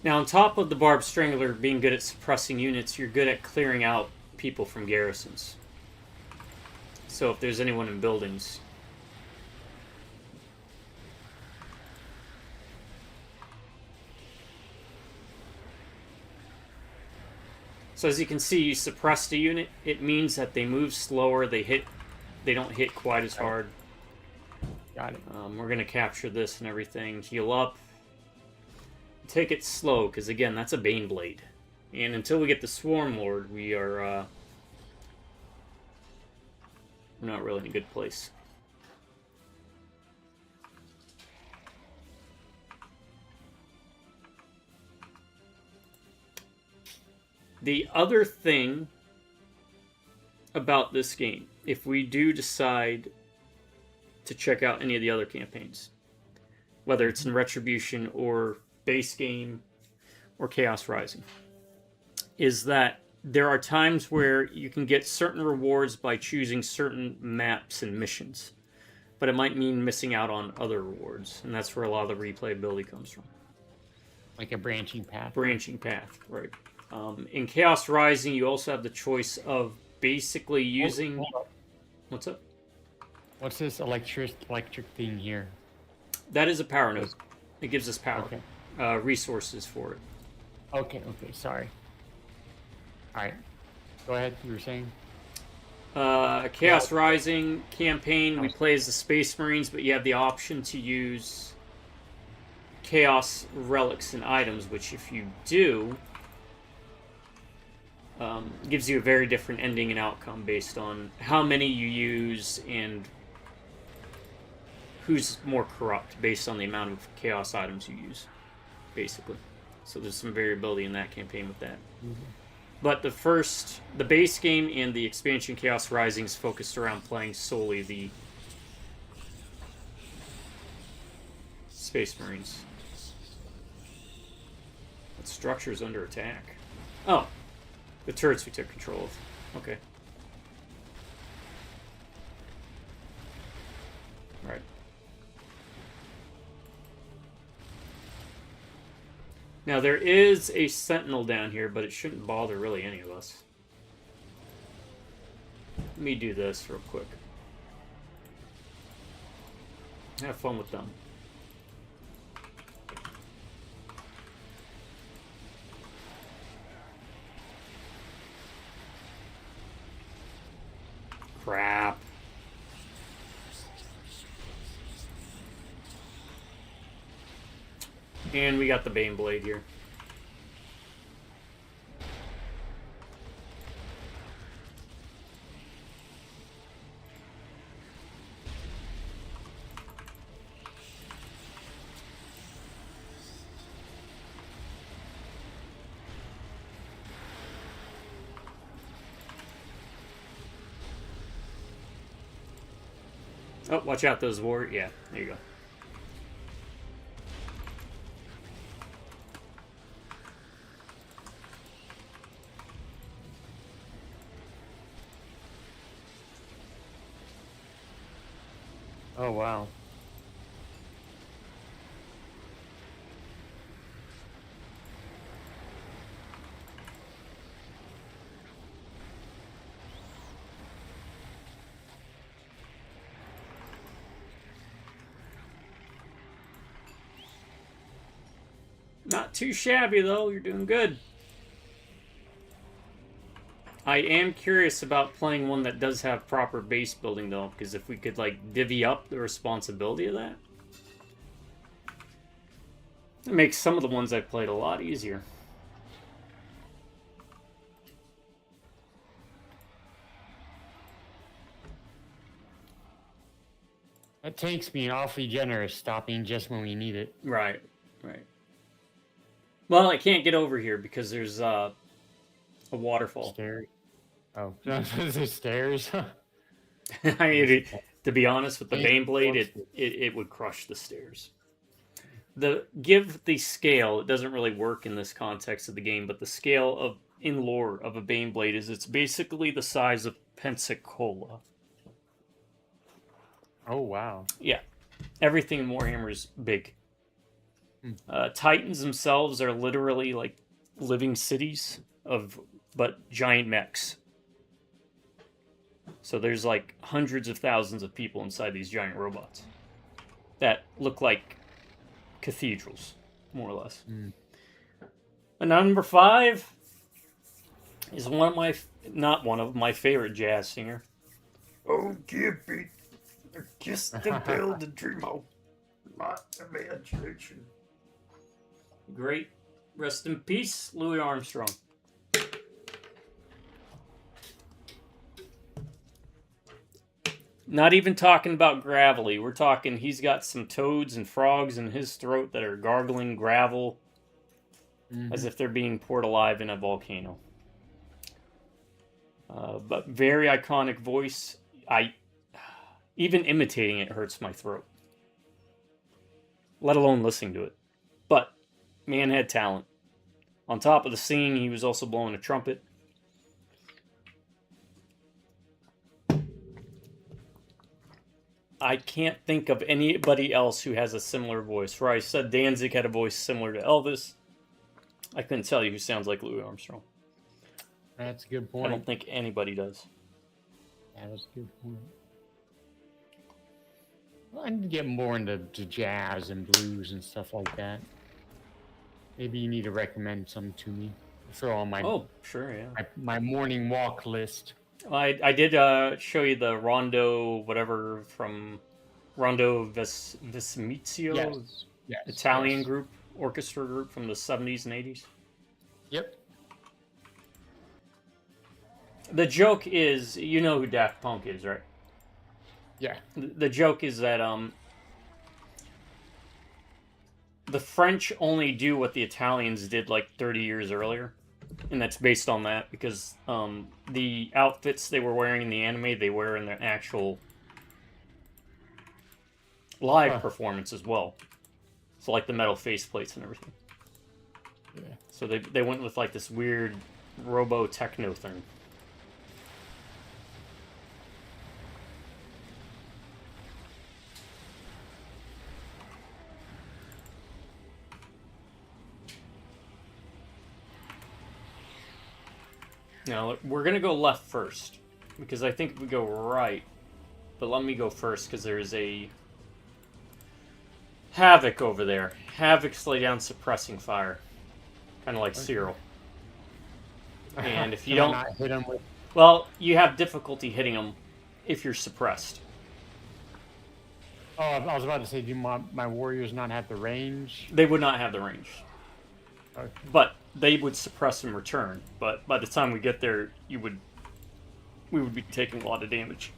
[SPEAKER 1] Now, on top of the Barbed Strangler being good at suppressing units, you're good at clearing out people from garrisons. So if there's anyone in buildings... So as you can see, you suppressed a unit. It means that they move slower. They don't hit quite as hard.
[SPEAKER 2] Got it.
[SPEAKER 1] We're gonna capture this and everything. Heal up. Take it slow, because again, that's a Bane Blade. And until we get the Swarm Lord, we are we're not really in a good place. The other thing about this game, if we do decide to check out any of the other campaigns, whether it's in Retribution or base game or Chaos Rising, is that there are times where you can get certain rewards by choosing certain maps and missions, but it might mean missing out on other rewards, and that's where a lot of the replayability comes from.
[SPEAKER 2] Like a branching path.
[SPEAKER 1] Branching path, right. In Chaos Rising, you also have the choice of basically using...
[SPEAKER 2] Hold up.
[SPEAKER 1] What's up?
[SPEAKER 2] What's this electric thing here?
[SPEAKER 1] That is a power node. It gives us power.
[SPEAKER 2] Okay.
[SPEAKER 1] Resources for it.
[SPEAKER 2] Okay, sorry. Alright. Go ahead, you were saying?
[SPEAKER 1] Chaos Rising campaign, we play as the Space Marines, but you have the option to use Chaos Relics and items, which if you do, gives you a very different ending and outcome based on how many you use and who's more corrupt based on the amount of Chaos items you use, basically. So there's some variability in that campaign with that. Mm-hmm. But the base game and the expansion Chaos Rising is focused around playing solely the Space Marines. That structure is under attack. Oh, the turrets we took control of. Okay. Right. Now, there is a sentinel down here, but it shouldn't bother really any of us. Let me do this real quick. Have fun with them. Crap. And we got the Bane Blade here. Oh, watch out, those warriors. Yeah, there you go.
[SPEAKER 2] Oh, wow.
[SPEAKER 1] Not too shabby, though. You're doing good. I am curious about playing one that does have proper base building, though, because if we could, like, divvy up the responsibility of that, it makes some of the ones I've played a lot easier.
[SPEAKER 2] That tank's being awfully generous, stopping just when we need it.
[SPEAKER 1] Right, right. Well, I can't get over here because there's a waterfall.
[SPEAKER 2] Stairs. Oh, there's stairs.
[SPEAKER 1] I mean, to be honest, with the Bane Blade, it would crush the stairs. Give the scale, it doesn't really work in this context of the game, but the scale of in lore of a Bane Blade is it's basically the size of Pensacola.
[SPEAKER 2] Oh, wow.
[SPEAKER 1] Yeah. Everything in Warhammer is big. Titans themselves are literally like living cities but giant mechs. So there's like hundreds of thousands of people inside these giant robots that look like cathedrals, more or less. And number 5 is not one of my favorite jazz singer. Oh, give me a kiss to build a dream of my imagination. Great. Rest in peace, Louis Armstrong. Not even talking about gravelly. We're talking he's got some toads and frogs in his throat that are gargling gravel as if they're being poured alive in a volcano. But very iconic voice. Even imitating it hurts my throat. let alone listening to it. But man had talent. On top of the singing, he was also blowing a trumpet. I can't think of anybody else who has a similar voice. Where I said Danzig had a voice similar to Elvis, I couldn't tell you who sounds like Louis Armstrong.
[SPEAKER 2] That's a good
[SPEAKER 1] I
[SPEAKER 2] point.
[SPEAKER 1] don't think anybody does.
[SPEAKER 2] That was a good point. Well, I need to get more into jazz and blues and stuff like that. Maybe you need to recommend some to me. Throw on my
[SPEAKER 1] Oh, sure, yeah.
[SPEAKER 2] my morning walk list.
[SPEAKER 1] I did show you the Rondo, whatever, from Rondo Vesmizio,
[SPEAKER 2] Yes.
[SPEAKER 1] Italian
[SPEAKER 2] yes.
[SPEAKER 1] group, orchestra group from the 70s and 80s.
[SPEAKER 2] Yep.
[SPEAKER 1] The joke is, you know who Daft Punk is, right?
[SPEAKER 2] Yeah.
[SPEAKER 1] The joke is that the French only do what the Italians did like 30 years earlier. And that's based on that because the outfits they were wearing in the anime, they wear in their actual live performance as well. So like the metal faceplates and everything.
[SPEAKER 2] Yeah.
[SPEAKER 1] So they went with like this weird robo-techno thing. Now, we're going to go left first, because I think if we go right, but let me go first, because there's a Havoc over there. Havoc's lay down suppressing fire, kind of like Cyril. And if you
[SPEAKER 2] Can I
[SPEAKER 1] don't...
[SPEAKER 2] not hit him with...
[SPEAKER 1] Well, you have difficulty hitting them if you're suppressed.
[SPEAKER 2] Oh, I was about to say, do my warriors not have the range?
[SPEAKER 1] They would not have the range.
[SPEAKER 2] Okay.
[SPEAKER 1] But they would suppress in return. But by the time we get there, we would be taking a lot of damage.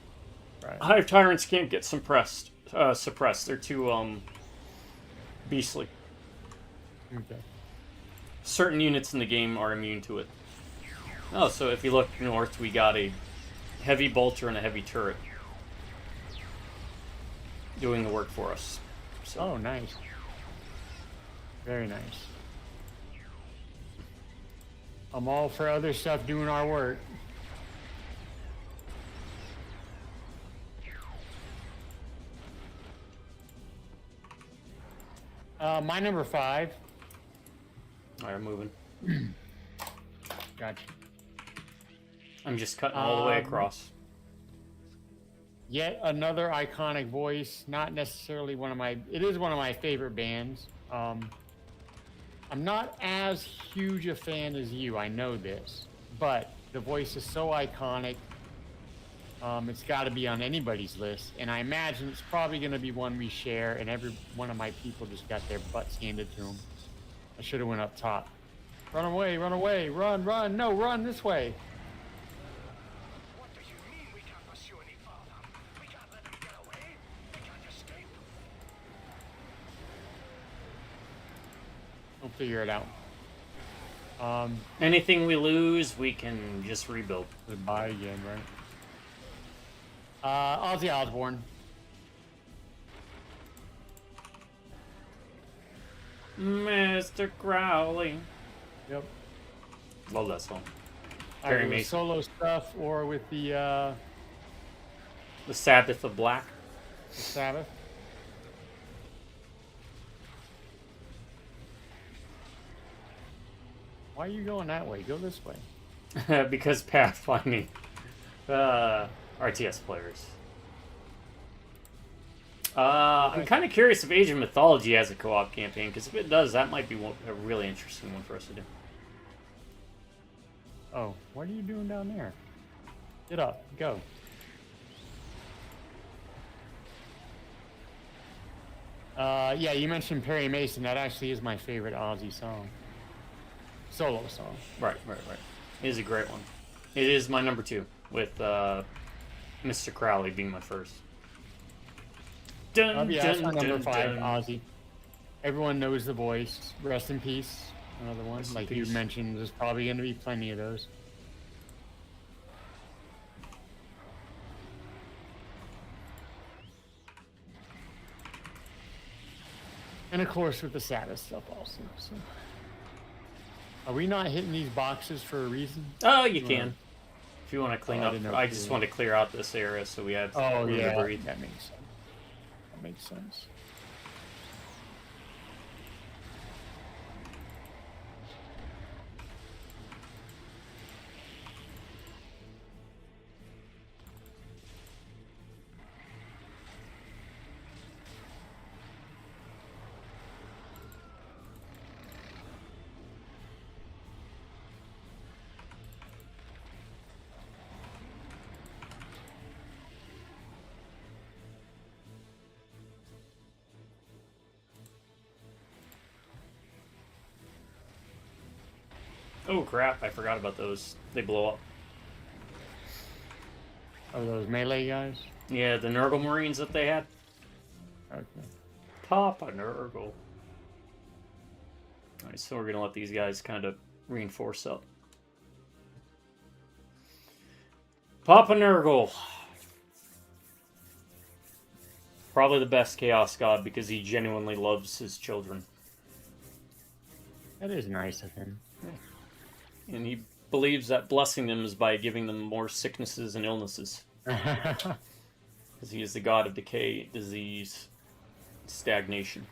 [SPEAKER 2] Right.
[SPEAKER 1] Hive Tyrants can't get suppressed. They're too beastly.
[SPEAKER 2] Okay.
[SPEAKER 1] Certain units in the game are immune to it. Oh, so if you look north, we got a heavy bolter and a heavy turret doing the work for us. So.
[SPEAKER 2] Oh, nice. Very nice. I'm all for other stuff doing our work. My number 5.
[SPEAKER 1] All right, I'm moving.
[SPEAKER 2] Gotcha.
[SPEAKER 1] I'm just cutting all the way across.
[SPEAKER 2] Yet another iconic voice. Not necessarily one of my... It is one of my favorite bands. I'm not as huge a fan as you, I know this, but the voice is so iconic, it's got to be on anybody's list, and I imagine it's probably going to be one we share, and every one of my people just got their butts handed to them. I should have went up top. Run away, run, no, run this way.
[SPEAKER 4] What do you mean we can't pursue any further? We can't let them get away. We can't escape.
[SPEAKER 2] We'll figure it out.
[SPEAKER 1] Anything we lose, we can just rebuild.
[SPEAKER 2] Goodbye again, right? Ozzy Osbourne.
[SPEAKER 1] Mr. Crowley.
[SPEAKER 2] Yep.
[SPEAKER 1] Love that song.
[SPEAKER 2] Either
[SPEAKER 1] Perry
[SPEAKER 2] with
[SPEAKER 1] Mason.
[SPEAKER 2] solo stuff or with the
[SPEAKER 1] The Sabbath of Black.
[SPEAKER 2] Sabbath. Why are you going that way? Go this way.
[SPEAKER 1] Because pathfinding. RTS players. I'm kind of curious if Age of Mythology has a co-op campaign, because if it does, that might be a really interesting one for us to do.
[SPEAKER 2] Oh, what are you doing down there? Get up. Go. Yeah, you mentioned Perry Mason. That actually is my favorite Ozzy song. Solo song.
[SPEAKER 1] Right. It is a great one. It is my number 2, with Mr. Crowley being my first. Dun,
[SPEAKER 2] Yeah, that's my
[SPEAKER 1] dun,
[SPEAKER 2] number 5,
[SPEAKER 1] dun.
[SPEAKER 2] Ozzy. Everyone knows the voice. Rest in peace. Another one.
[SPEAKER 1] Rest in
[SPEAKER 2] Like you
[SPEAKER 1] peace.
[SPEAKER 2] mentioned, there's probably going to be plenty of those. And of course with the saddest stuff also. So. Are we not hitting these boxes for a reason?
[SPEAKER 1] Oh, you can. If you want to clean up. I just
[SPEAKER 2] you-
[SPEAKER 1] want to clear out this area so we have
[SPEAKER 2] Oh
[SPEAKER 1] room
[SPEAKER 2] yeah,
[SPEAKER 1] to breathe.
[SPEAKER 2] that makes sense. That makes sense.
[SPEAKER 1] Oh crap, I forgot about those. They blow up.
[SPEAKER 2] Are those melee guys?
[SPEAKER 1] Yeah, the Nurgle Marines that they had.
[SPEAKER 2] Okay.
[SPEAKER 1] Papa Nurgle. Alright, so we're gonna let these guys kind of reinforce up. Papa Nurgle. Probably the best Chaos God because he genuinely loves his children.
[SPEAKER 2] That is nice of him.
[SPEAKER 1] And he believes that blessing them is by giving them more sicknesses and illnesses. Because he is the god of decay, disease, stagnation.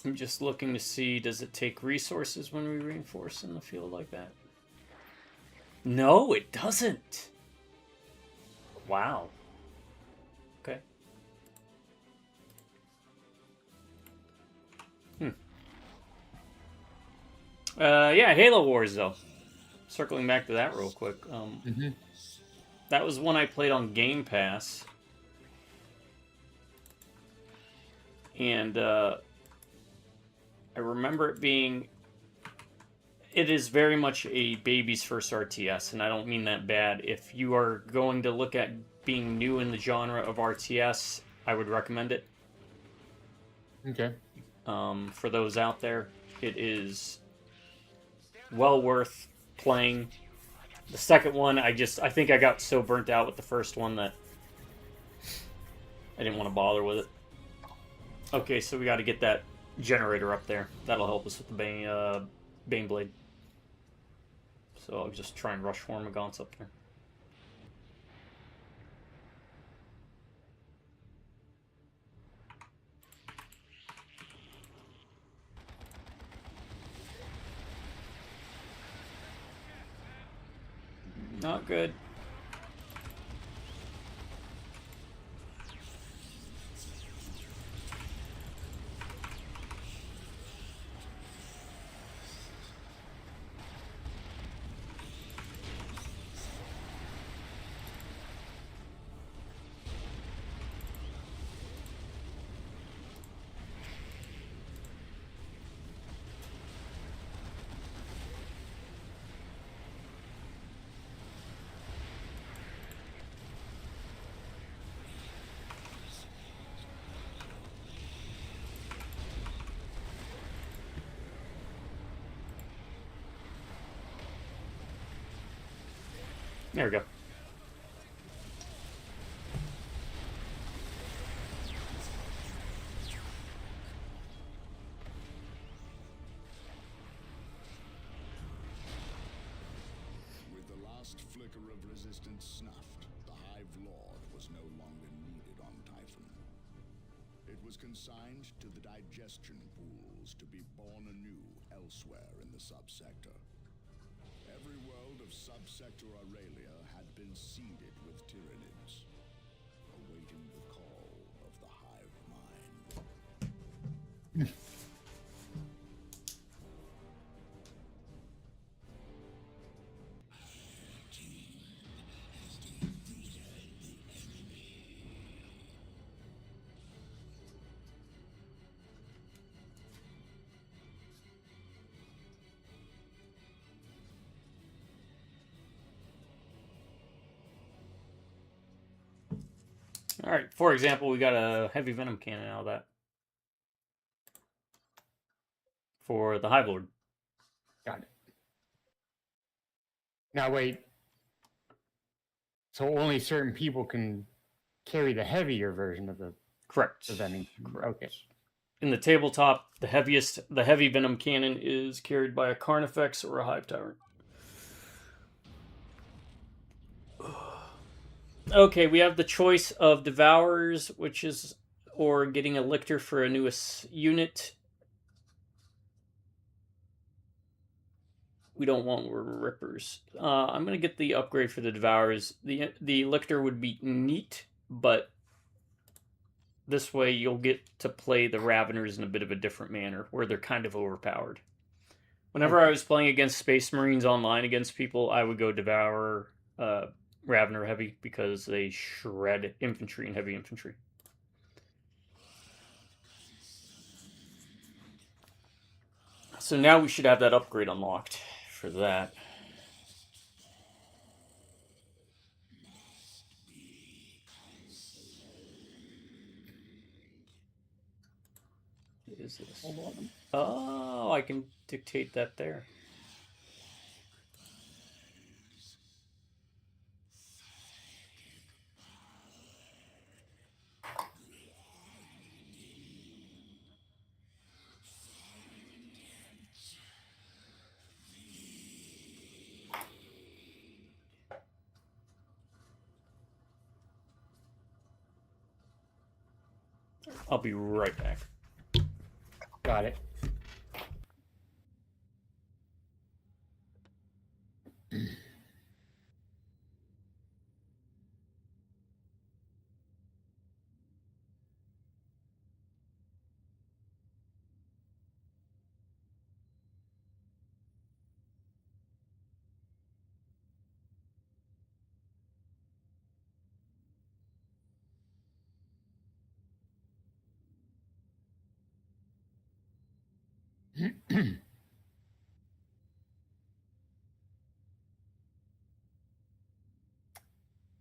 [SPEAKER 1] I'm just looking to see, does it take resources when we reinforce in the field like that? No, it doesn't. Wow. Okay. Yeah, Halo Wars, though. Circling back to that real quick. That was one I played on Game Pass. And, I remember it being... It is very much a baby's first RTS, and I don't mean that bad. If you are going to look at being new in the genre of RTS, I would recommend it.
[SPEAKER 2] Okay.
[SPEAKER 1] For those out there, it is well worth playing. The second one, I think I got so burnt out with the first one that I didn't want to bother with it. Okay, so we got to get that generator up there. That'll help us with the Bane Blade. So I'll just try and rush for Omegons up there. Not good. There we go.
[SPEAKER 3] With the last flicker of resistance snuffed, the Hive Lord was no longer needed on Typhon. It was consigned to the digestion pools to be born anew elsewhere in the subsector. Every world of subsector Aurelia had been seeded with Tyranids, awaiting the call of the Hive Mind.
[SPEAKER 1] Alright, for example, we got a heavy venom cannon out of that. for the Hive Lord.
[SPEAKER 2] Got it. Now wait. So only certain people can carry the heavier version of the
[SPEAKER 1] Correct.
[SPEAKER 2] vending. Okay.
[SPEAKER 1] In the tabletop, the heavy venom cannon is carried by a Carnifex or a Hive Tyrant. Okay, we have the choice of Devourers, or getting a Lictor for a newest unit. We don't want Rippers. I'm going to get the upgrade for the Devourers. The Lictor would be neat, but this way you'll get to play the Raveners in a bit of a different manner, where they're kind of overpowered. Whenever I was playing against Space Marines online against people, I would go Devourer, Ravener heavy, because they shred infantry and heavy infantry. So now we should have that upgrade unlocked for that. What is this? Oh, I can dictate that there. I'll be right back.
[SPEAKER 2] Got it.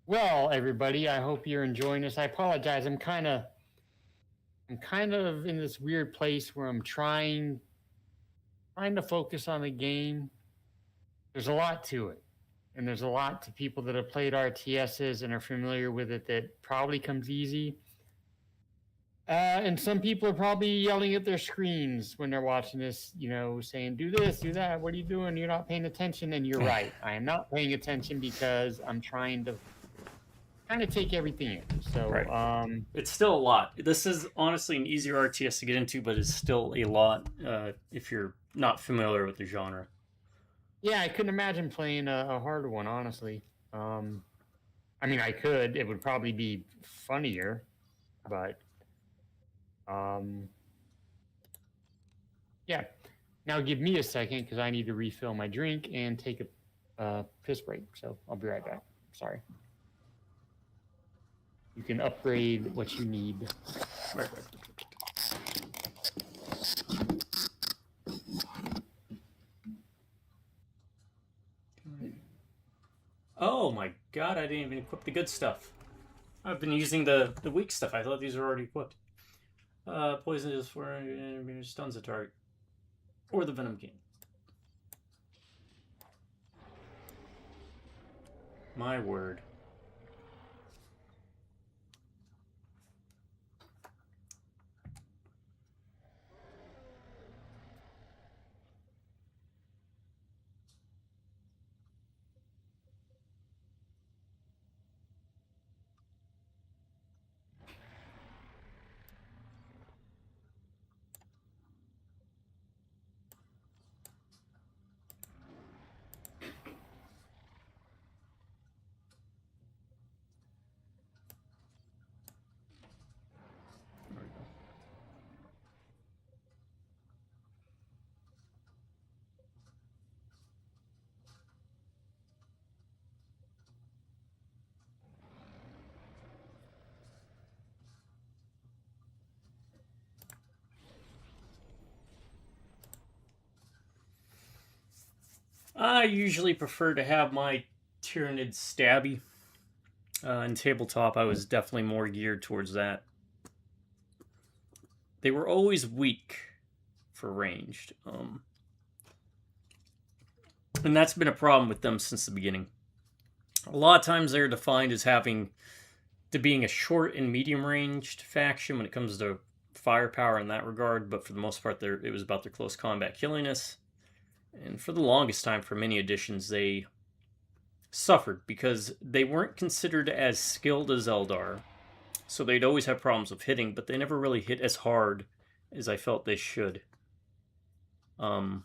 [SPEAKER 2] Well, everybody, I hope you're enjoying this. I apologize. I'm kind of in this weird place where I'm trying to focus on the game. There's a lot to it, and there's a lot to people that have played RTSs and are familiar with it that probably comes easy. And some people are probably yelling at their screens when they're watching this, saying, do this, do that. What are you doing? You're not paying attention. And you're right. I am not paying attention because I'm trying to kind of take everything in. So,
[SPEAKER 1] right. It's still a lot. This is honestly an easier RTS to get into, but it's still a lot if you're not familiar with the genre.
[SPEAKER 2] Yeah, I couldn't imagine playing a harder one, honestly. I mean, I could. It would probably be funnier, but... yeah. Now give me a second because I need to refill my drink and take a piss break. So I'll be right back. Sorry. You can upgrade what you need.
[SPEAKER 1] Right. Oh my god, I didn't even equip the good stuff. I've been using the weak stuff. I thought these were already equipped. Poison is for enemy stuns a target. Or the venom cannon. My word. I usually prefer to have my Tyrannid stabby. In tabletop, I was definitely more geared towards that. They were always weak for ranged. And that's been a problem with them since the beginning. A lot of times they're defined as being a short and medium ranged faction when it comes to firepower in that regard, but for the most part it was about their close combat killiness. And for the longest time, for many editions, they suffered because they weren't considered as skilled as Eldar. So they'd always have problems with hitting, but they never really hit as hard as I felt they should. And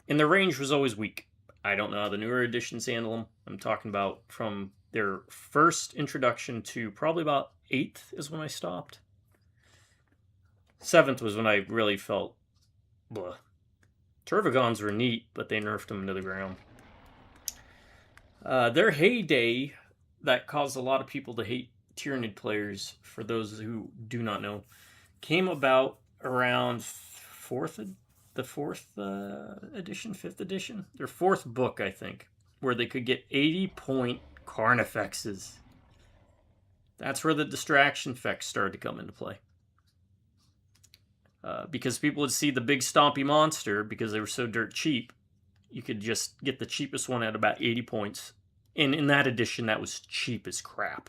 [SPEAKER 1] their range was always weak. I don't know how the newer editions handle them. I'm talking about from their first introduction to probably about 8th is when I stopped. 7th was when I really felt, blah. Turvagons were neat, but they nerfed them into the ground. Their heyday, that caused a lot of people to hate Tyranid players, for those who do not know, came about around the 4th edition, 5th edition? Their 4th book, I think, where they could get 80-point Carnifexes. That's where the distraction effects started to come into play. Because people would see the big stompy monster, because they were so dirt cheap, you could just get the cheapest one at about 80 points. And in that edition, that was cheap as crap.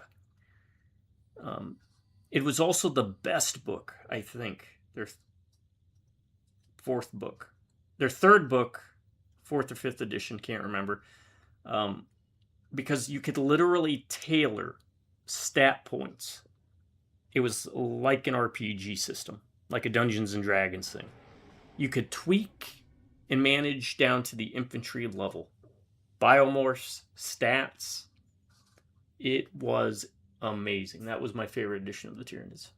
[SPEAKER 1] It was also the best book, I think. Their 4th book. Their 3rd book, 4th or 5th edition, can't remember. Because you could literally tailor stat points. It was like an RPG system. Like a Dungeons and Dragons thing. You could tweak and manage down to the infantry level. Biomorphs, stats. It was amazing. That was my favorite edition of the Tyranids.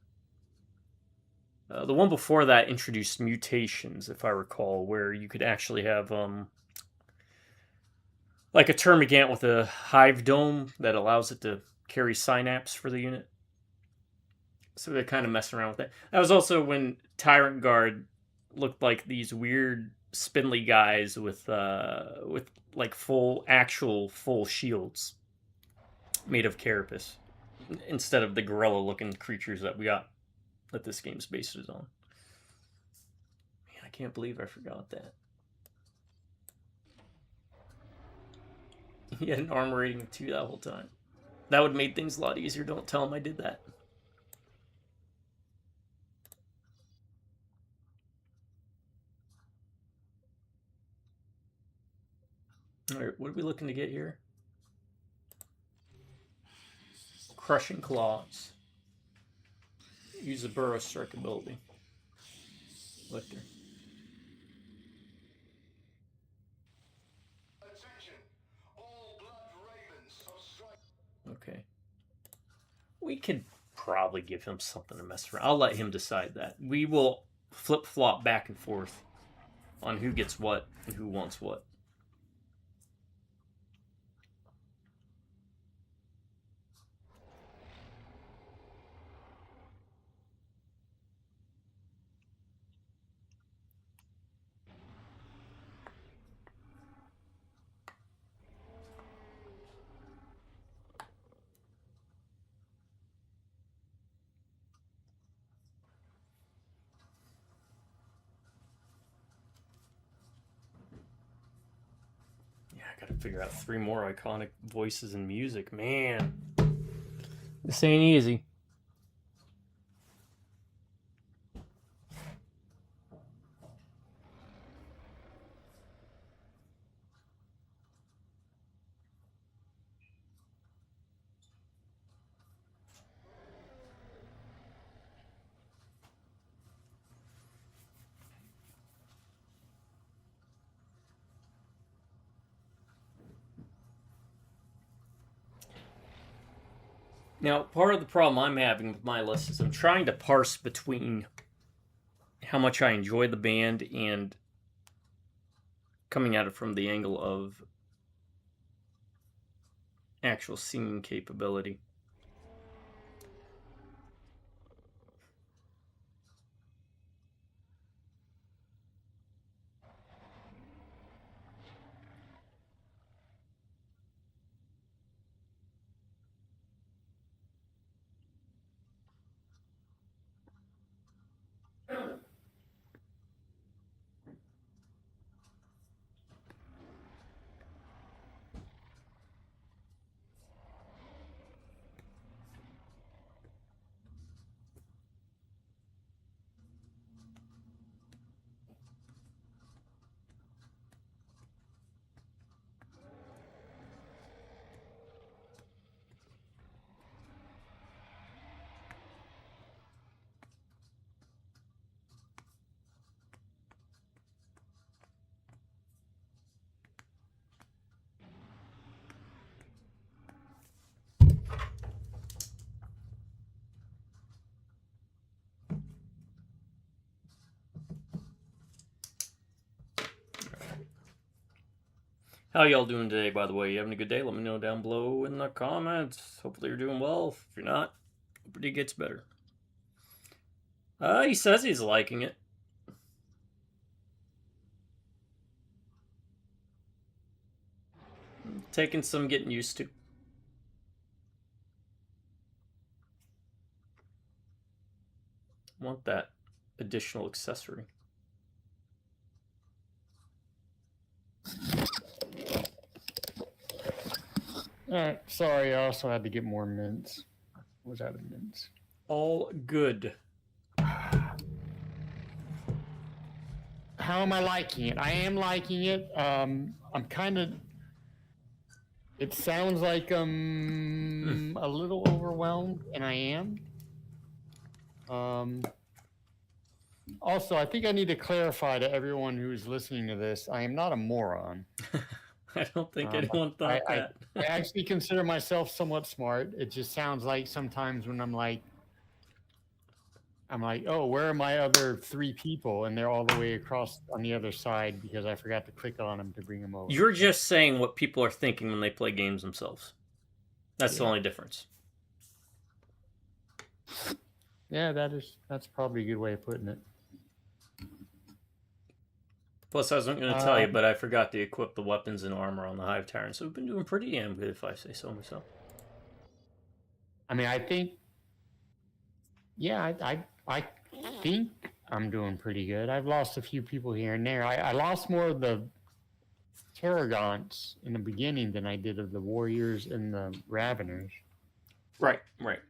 [SPEAKER 1] The one before that introduced mutations, if I recall, where you could actually have like a Termagant with a hive dome that allows it to carry synapse for the unit. So they're kind of messing around with that. That was also when Tyrant Guard looked like these weird spindly guys with like full shields made of carapace, instead of the gorilla-looking creatures that we got that this game's based on. Man, I can't believe I forgot that. He had an armor rating of 2 that whole time. That would have made things a lot easier. Don't tell him I did that. Alright, what are we looking to get here? Crushing Claws. Use the Burrow Strike ability. Lictor.
[SPEAKER 4] Attention! All blood ravens of strike.
[SPEAKER 1] Okay. We could probably give him something to mess around. I'll let him decide that. We will flip-flop back and forth on who gets what and who wants what. I gotta figure out 3 more iconic voices and music. Man, this ain't easy. Now, part of the problem I'm having with my list is I'm trying to parse between how much I enjoy the band and coming at it from the angle of actual singing capability. How y'all doing today, by the way? You having a good day? Let me know down below in the comments. Hopefully you're doing well. If you're not, hope it gets better. He says he's liking it. Taking some getting used to. Want that additional accessory.
[SPEAKER 2] Sorry, I also had to get more mints. Was out of mints.
[SPEAKER 1] All good.
[SPEAKER 2] How am I liking it? I am liking it. I'm kind of. It sounds like I'm a little overwhelmed, and I am. Also, I think I need to clarify to everyone who's listening to this, I am not a moron.
[SPEAKER 1] I don't think anyone thought that.
[SPEAKER 2] I actually consider myself somewhat smart. It just sounds like sometimes when I'm like, oh, where are my other 3 people? And they're all the way across on the other side because I forgot to click on them to bring them over.
[SPEAKER 1] You're just saying what people are thinking when they play games themselves. That's the only difference.
[SPEAKER 2] Yeah, that's probably a good way of putting it.
[SPEAKER 1] Plus, I wasn't going to tell you, but I forgot to equip the weapons and armor on the Hive Tyrant, so we've been doing pretty damn good, if I say so myself.
[SPEAKER 2] I mean, I think, yeah, I think I'm doing pretty good. I've lost a few people here and there. I lost more of the Terragants in the beginning than I did of the Warriors and the Raveners.
[SPEAKER 1] Right.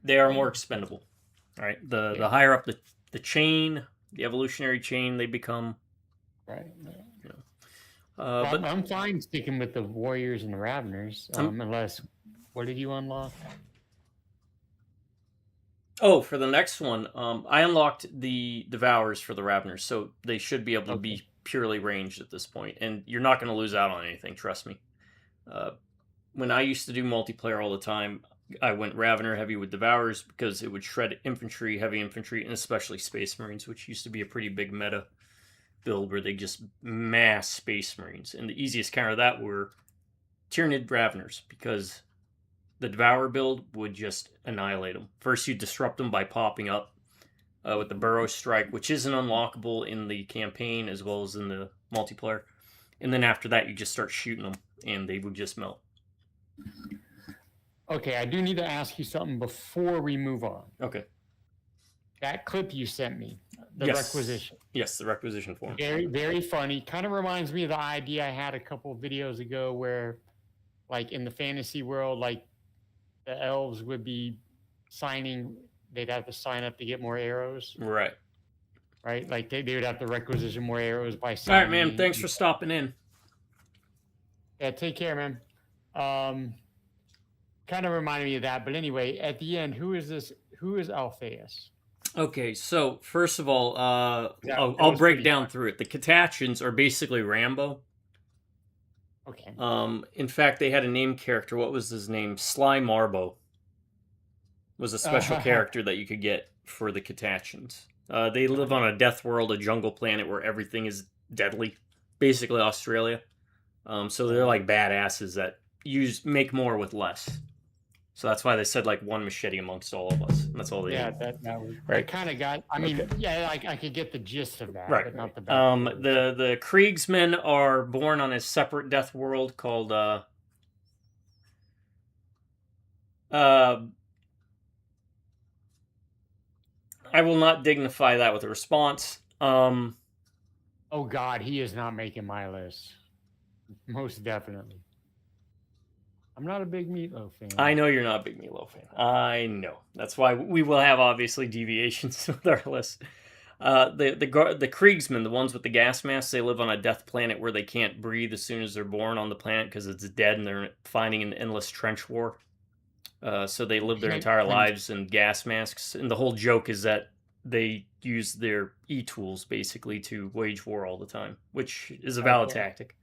[SPEAKER 1] They are more expendable. Right. The higher up the chain, the evolutionary chain they become.
[SPEAKER 2] Right.
[SPEAKER 1] You know.
[SPEAKER 2] But I'm fine sticking with the Warriors and the Raveners, unless, what did you unlock?
[SPEAKER 1] Oh, for the next one, I unlocked the Devourers for the Raveners, so they should be able to be purely ranged at this point, and you're not going to lose out on anything, trust me. When I used to do multiplayer all the time, I went Ravener heavy with Devourers because it would shred infantry, heavy infantry, and especially Space Marines, which used to be a pretty big meta build where they just mass Space Marines. And the easiest counter to that were Tyranid Raveners, because the Devourer build would just annihilate them. First, you disrupt them by popping up with the Burrow Strike, which isn't unlockable in the campaign as well as in the multiplayer. And then after that, you just start shooting them, and they would just melt.
[SPEAKER 2] Okay, I do need to ask you something before we move on.
[SPEAKER 1] Okay.
[SPEAKER 2] That clip you sent me, the requisition.
[SPEAKER 1] Yes, the requisition form.
[SPEAKER 2] Very, very funny. Kind of reminds me of the idea I had a couple of videos ago where, like, in the fantasy world, like, the elves would be they'd have to sign up to get more arrows.
[SPEAKER 1] Right.
[SPEAKER 2] Right? Like, they would have to requisition more arrows by signing.
[SPEAKER 1] All right, man. Thanks for stopping in.
[SPEAKER 2] Yeah, take care, man. Kind of reminded me of that. But anyway, at the end, who is this? Who is Alpharius?
[SPEAKER 1] Okay, so first of all, I'll break down through it. The Catachans are basically Rambo.
[SPEAKER 2] Okay.
[SPEAKER 1] In fact, they had a name character. What was his name? Sly Marbo was a special character that you could get for the Catachans. They live on a death world, a jungle planet where everything is deadly. Basically Australia. So they're like badasses that make more with less. So that's why they said like one machete amongst all of us. And that's all they
[SPEAKER 2] Yeah,
[SPEAKER 1] need.
[SPEAKER 2] that was
[SPEAKER 1] Right.
[SPEAKER 2] I kind of got. I mean, yeah, I could get the gist of that,
[SPEAKER 1] Right.
[SPEAKER 2] but not the.
[SPEAKER 1] The Kriegsmen are born on a separate death world called I will not dignify that with a response.
[SPEAKER 2] Oh God, he is not making my list. Most definitely. I'm not a big Meatloaf fan.
[SPEAKER 1] I know you're not a big Meatloaf fan. I know. That's why we will have obviously deviations with our list. The Kriegsmen, the ones with the gas masks, they live on a death planet where they can't breathe as soon as they're born on the planet because it's dead and they're fighting an endless trench war. So they live their entire lives in gas masks. And the whole joke is that they use their e-tools basically to wage war all the time, which is a valid tactic.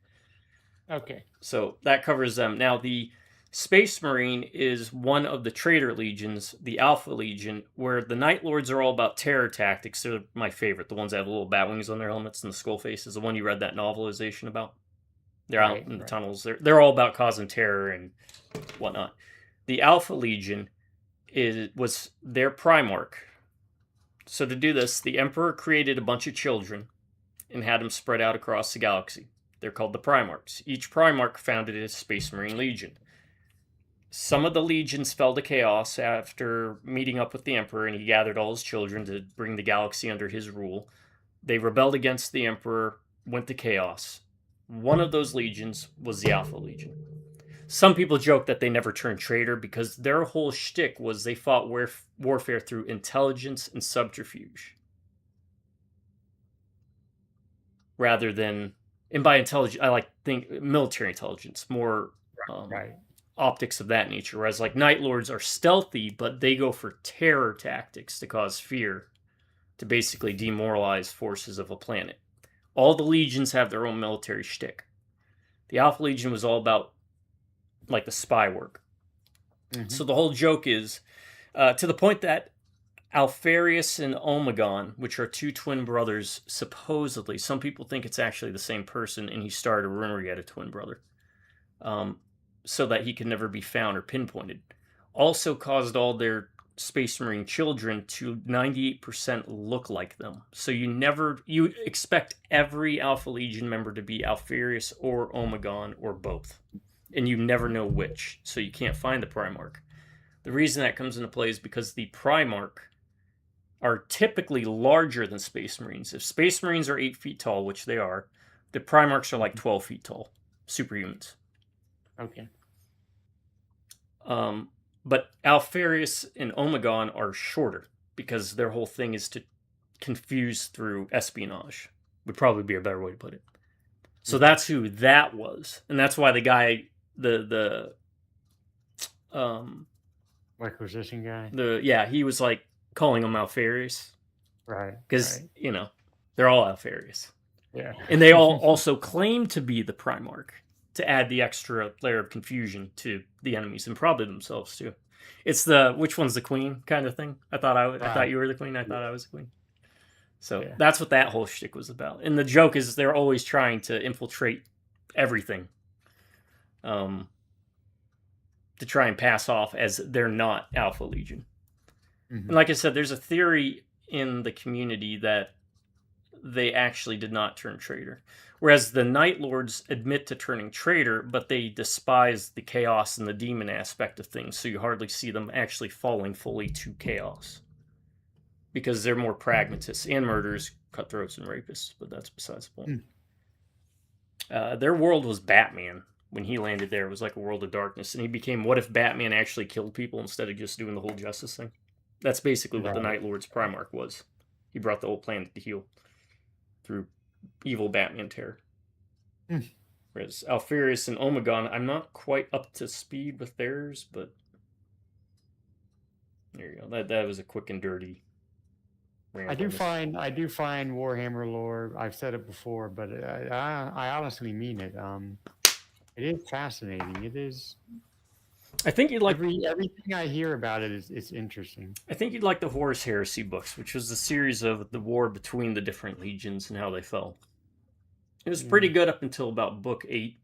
[SPEAKER 2] Okay.
[SPEAKER 1] So that covers them. Now, the Space Marine is one of the traitor legions, the Alpha Legion, where the Night Lords are all about terror tactics. They're my favorite. The ones that have little bat wings on their helmets and the skull faces. The one you read that novelization about. They're out in the tunnels. They're all about causing terror and whatnot. The Alpha Legion was their Primarch. So to do this, the Emperor created a bunch of children and had them spread out across the galaxy. They're called the Primarchs. Each Primarch founded a Space Marine Legion. Some of the legions fell to chaos after meeting up with the Emperor, and he gathered all his children to bring the galaxy under his rule. They rebelled against the Emperor, went to chaos. One of those legions was the Alpha Legion. Some people joke that they never turned traitor because their whole shtick was they fought warfare through intelligence and subterfuge. Rather than, and by intelligence, I think military intelligence, more optics of that nature. Whereas like Night Lords are stealthy, but they go for terror tactics to cause fear, to basically demoralize forces of a planet. All the legions have their own military shtick. The Alpha Legion was all about like the spy work. Mm-hmm. So the whole joke is to the point that Alpharius and Omegon, which are two twin brothers, supposedly, some people think it's actually the same person, and he started a rumor he had a twin brother, so that he could never be found or pinpointed. Also caused all their Space Marine children to 98% look like them. So you expect every Alpha Legion member to be Alpharius or Omegon or both. And you never know which, so you can't find the Primarch. The reason that comes into play is because the Primarch are typically larger than Space Marines. If Space Marines are 8 feet tall, which they are, the Primarchs are like 12 feet tall. Superhumans.
[SPEAKER 2] Okay.
[SPEAKER 1] But Alpharius and Omegon are shorter because their whole thing is to confuse through espionage. Would probably be a better way to put it. So that's who that was. And that's why the guy, the
[SPEAKER 2] Requisition guy?
[SPEAKER 1] He was like calling him Alpharius.
[SPEAKER 2] Right.
[SPEAKER 1] Because, they're all Alpharius.
[SPEAKER 2] Yeah.
[SPEAKER 1] And they all also claim to be the Primarch to add the extra layer of confusion to the enemies and probably themselves too. It's the which one's the queen kind of thing. I thought you were the queen. I thought I was the queen. So that's what that whole shtick was about. And the joke is they're always trying to infiltrate everything, to try and pass off as they're not Alpha Legion. Mm-hmm. And like I said, there's a theory in the community that they actually did not turn traitor. Whereas the Night Lords admit to turning traitor, but they despise the chaos and the demon aspect of things, so you hardly see them actually falling fully to chaos. Because they're more pragmatists and murderers, cutthroats, and rapists, but that's besides the point. Their world was Batman. When he landed there, it was like a world of darkness, and he became, what if Batman actually killed people instead of just doing the whole justice thing? That's basically what the Night Lord's Primarch was. He brought the whole planet to heel through evil Batman terror. Whereas Alpharius and Omegon, I'm not quite up to speed with theirs, but there you go. That was a quick and dirty.
[SPEAKER 2] I do find Warhammer lore. I've said it before, but I honestly mean it. It is fascinating. It is.
[SPEAKER 1] I think you'd like
[SPEAKER 2] everything I hear about it is interesting.
[SPEAKER 1] I think you'd like the Horus Heresy books, which was the series of the war between the different legions and how they fell. It was pretty good up until about book 8,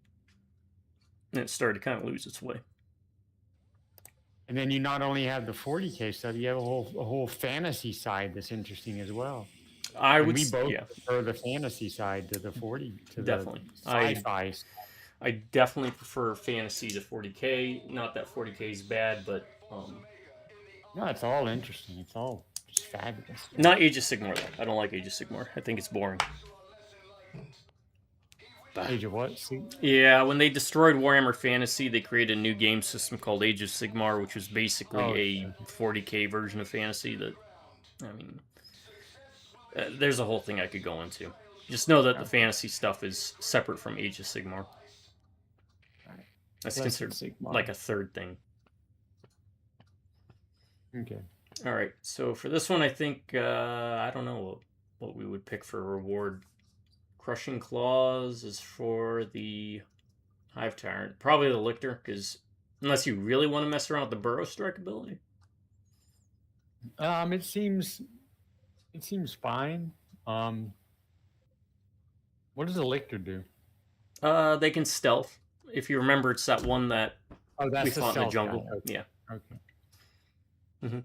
[SPEAKER 1] and it started to kind of lose its way.
[SPEAKER 2] And then you not only have the 40K stuff, you have a whole fantasy side that's interesting as well. We both prefer the fantasy side to the 40 to
[SPEAKER 1] definitely
[SPEAKER 2] the sci-fi.
[SPEAKER 1] I definitely prefer fantasy to 40K. Not that 40K is bad, but
[SPEAKER 2] no, it's all interesting. It's all just fabulous.
[SPEAKER 1] Not Age of Sigmar though. I don't like Age of Sigmar. I think it's boring.
[SPEAKER 2] Age of what?
[SPEAKER 1] Yeah, when they destroyed Warhammer Fantasy, they created a new game system called Age of Sigmar, which was basically a 40K version of Fantasy. There's a whole thing I could go into. Just know that the fantasy stuff is separate from Age of Sigmar. That's considered like a third thing.
[SPEAKER 2] Okay.
[SPEAKER 1] All right. So for this one, I think I don't know what we would pick for a reward. Crushing Claws is for the Hive Tyrant. Probably the Lictor, because unless you really want to mess around with the Burrow Strike ability.
[SPEAKER 2] It seems fine. What does the Lictor do?
[SPEAKER 1] They can stealth. If you remember, it's that one that
[SPEAKER 2] Oh, that's
[SPEAKER 1] we
[SPEAKER 2] the
[SPEAKER 1] fought in the
[SPEAKER 2] stealth
[SPEAKER 1] jungle.
[SPEAKER 2] guy. Okay.
[SPEAKER 1] Yeah.
[SPEAKER 2] Okay.
[SPEAKER 1] hmm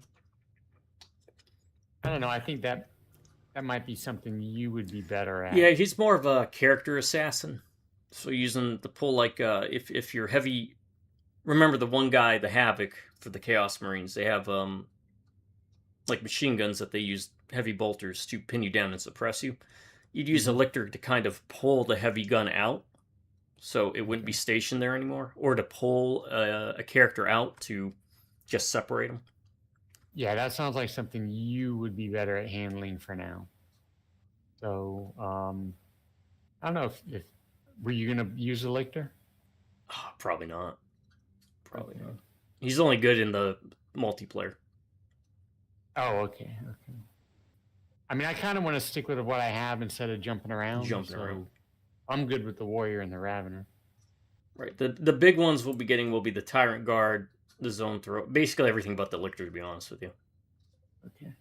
[SPEAKER 2] I don't know. I think that might be something you would be better at.
[SPEAKER 1] Yeah, he's more of a character assassin. So using the pull, like, if you're heavy... Remember the one guy, the Havoc, for the Chaos Marines, they have, like, machine guns that they use heavy bolters to pin you down and suppress you. You'd use a lictor to kind of pull the heavy gun out, so it wouldn't be stationed there anymore, or to pull a character out to just separate them.
[SPEAKER 2] Yeah, that sounds like something you would be better at handling for now. So, I don't know if were you going to use a lictor?
[SPEAKER 1] Oh, probably not. Probably
[SPEAKER 2] Okay.
[SPEAKER 1] not. He's only good in the multiplayer.
[SPEAKER 2] Oh, okay. Okay. I mean, I kind of want to stick with what I have instead of jumping around.
[SPEAKER 1] Jumping around.
[SPEAKER 2] I'm good with the Warrior and the Ravener.
[SPEAKER 1] Right. The big ones we'll be getting will be the Tyrant Guard, the Zone Throw, basically everything but the lictor, to be honest with you.
[SPEAKER 2] Okay.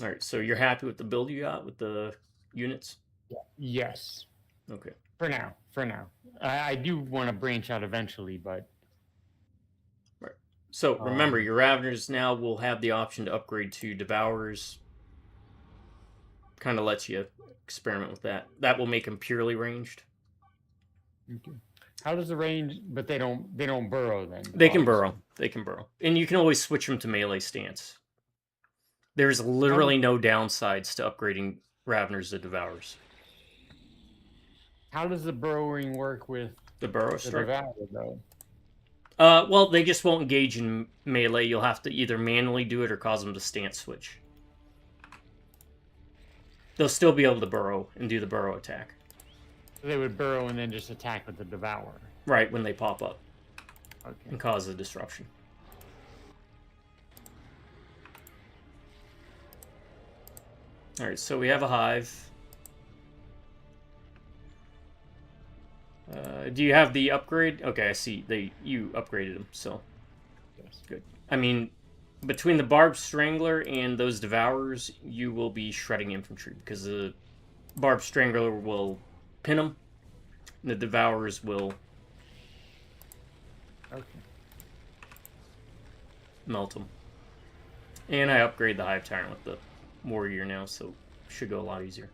[SPEAKER 1] All right. So you're happy with the build you got with the units?
[SPEAKER 2] Yeah. Yes.
[SPEAKER 1] Okay.
[SPEAKER 2] For now. For now. I do want to branch out eventually, but
[SPEAKER 1] So remember, your Raveners now will have the option to upgrade to Devourers. Kind of lets you experiment with that. That will make them purely ranged.
[SPEAKER 2] okay. How does the range? But they don't burrow then.
[SPEAKER 1] They can
[SPEAKER 2] obviously.
[SPEAKER 1] burrow. They can burrow. And you can always switch them to melee stance. There's literally no downsides to upgrading Raveners to Devourers.
[SPEAKER 2] How does the burrowing work with
[SPEAKER 1] The Burrow
[SPEAKER 2] the
[SPEAKER 1] Strike.
[SPEAKER 2] Devourer though?
[SPEAKER 1] Well, they just won't engage in melee. You'll have to either manually do it or cause them to stance switch. They'll still be able to burrow and do the burrow attack.
[SPEAKER 2] They would burrow and then just attack with the Devourer.
[SPEAKER 1] Right, when they pop up
[SPEAKER 2] Okay.
[SPEAKER 1] and cause a disruption. Alright, so we have a hive. Do you have the upgrade? Okay, I see. You upgraded them, so
[SPEAKER 2] Yes.
[SPEAKER 1] good. I mean, between the Barbed Strangler and those Devourers, you will be shredding infantry, because the Barbed Strangler will pin them, and the Devourers will
[SPEAKER 2] Okay.
[SPEAKER 1] melt them. And I upgrade the Hive Tyrant with the Warrior now, so it should go a lot easier.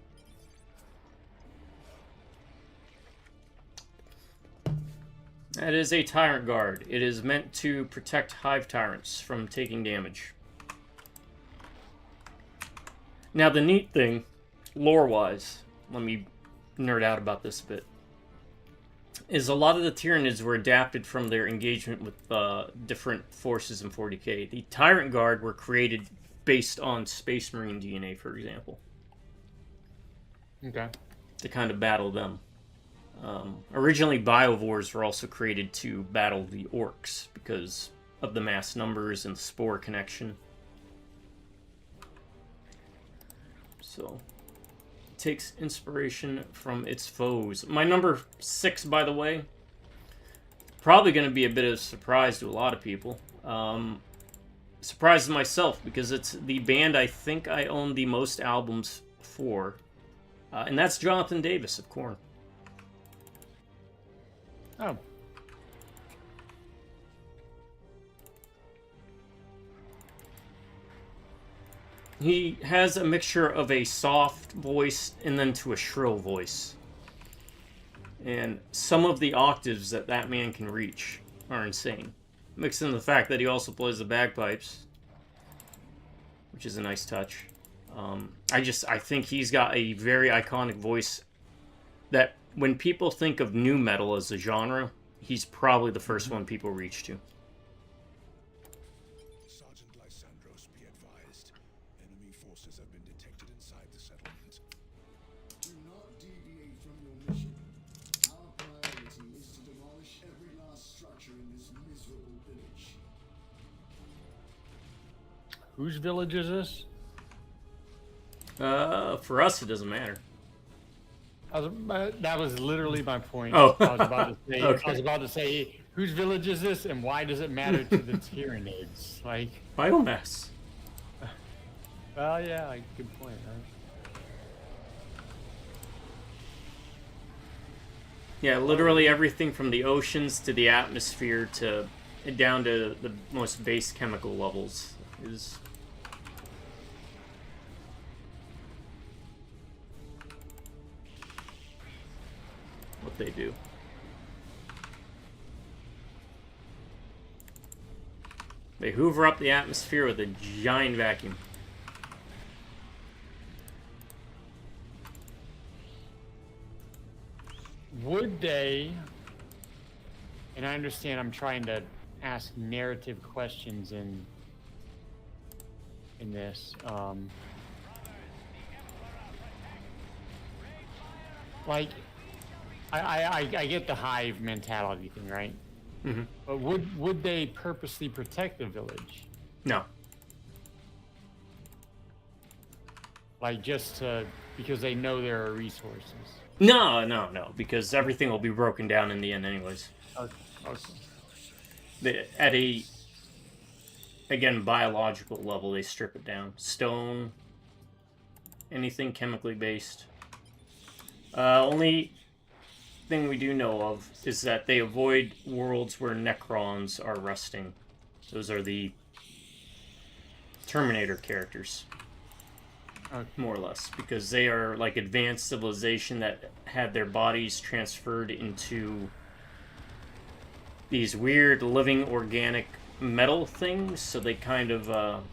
[SPEAKER 1] That is a Tyrant Guard. It is meant to protect Hive Tyrants from taking damage. Now the neat thing, lore-wise, let me nerd out about this a bit, is a lot of the Tyranids were adapted from their engagement with different forces in 40k. The Tyrant Guard were created based on Space Marine DNA, for example,
[SPEAKER 2] Okay.
[SPEAKER 1] to kind of battle them. Originally, Biovores were also created to battle the Orcs because of the mass numbers and the Spore connection. So, it takes inspiration from its foes. My number 6, by the way, probably going to be a bit of a surprise to a lot of people. Surprises myself because it's the band I think I own the most albums for, and that's Jonathan Davis of Korn.
[SPEAKER 2] Oh.
[SPEAKER 1] He has a mixture of a soft voice and then to a shrill voice. And some of the octaves that that man can reach are insane. Mixed in the fact that he also plays the bagpipes, which is a nice touch. I think he's got a very iconic voice that when people think of nu metal as a genre, he's probably the first one people reach to.
[SPEAKER 3] Sergeant Lysandros, be advised. Enemy forces have been detected inside the settlement. Do not deviate from your mission. Our priority is to demolish every last structure in this miserable village.
[SPEAKER 2] Whose village is this?
[SPEAKER 1] For us, it doesn't matter.
[SPEAKER 2] That was literally my point.
[SPEAKER 1] Oh.
[SPEAKER 2] I was about to say.
[SPEAKER 1] Okay.
[SPEAKER 2] I was about to say, whose village is this, and why does it matter to the Tyranids? Like,
[SPEAKER 1] Biomass.
[SPEAKER 2] well, yeah, good point. Right?
[SPEAKER 1] Yeah, literally everything from the oceans to the atmosphere to down to the most base chemical levels is what they do. They hoover up the atmosphere with a giant vacuum.
[SPEAKER 2] Would they, and I understand I'm trying to ask narrative questions in this, like, I get the hive mentality thing, right?
[SPEAKER 1] Mm-hmm.
[SPEAKER 2] But would they purposely protect the village?
[SPEAKER 1] No.
[SPEAKER 2] Like, just to, because they know there are resources?
[SPEAKER 1] No, because everything will be broken down in the end anyways.
[SPEAKER 2] Okay.
[SPEAKER 1] At a, again, biological level, they strip it down. Stone, anything chemically based. Only thing we do know of is that they avoid worlds where Necrons are resting. Those are the Terminator characters. More or less, because they are like advanced civilization that had their bodies transferred into these weird living organic metal things, so they kind of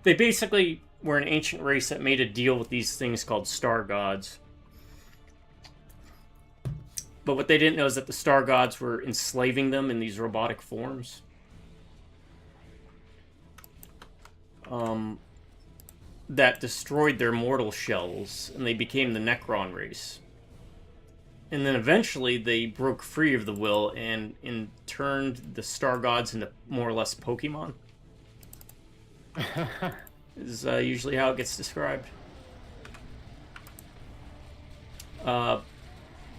[SPEAKER 1] they basically were an ancient race that made a deal with these things called star gods. But what they didn't know is that the star gods were enslaving them in these robotic forms. That destroyed their mortal shells, and they became the Necron race. And then eventually they broke free of the will and turned the star gods into more or less Pokemon. Is usually how it gets described.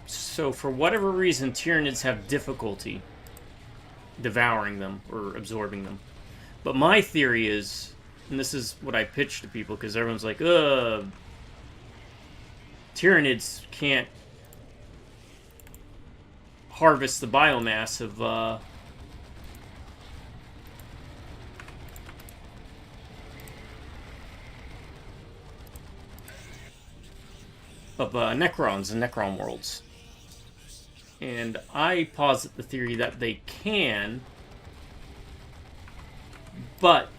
[SPEAKER 1] So for whatever reason, Tyranids have difficulty devouring them or absorbing them. But my theory is, and this is what I pitch to people, because everyone's like, Tyranids can't harvest the biomass of Necrons and Necron worlds. And I posit the theory that they can, but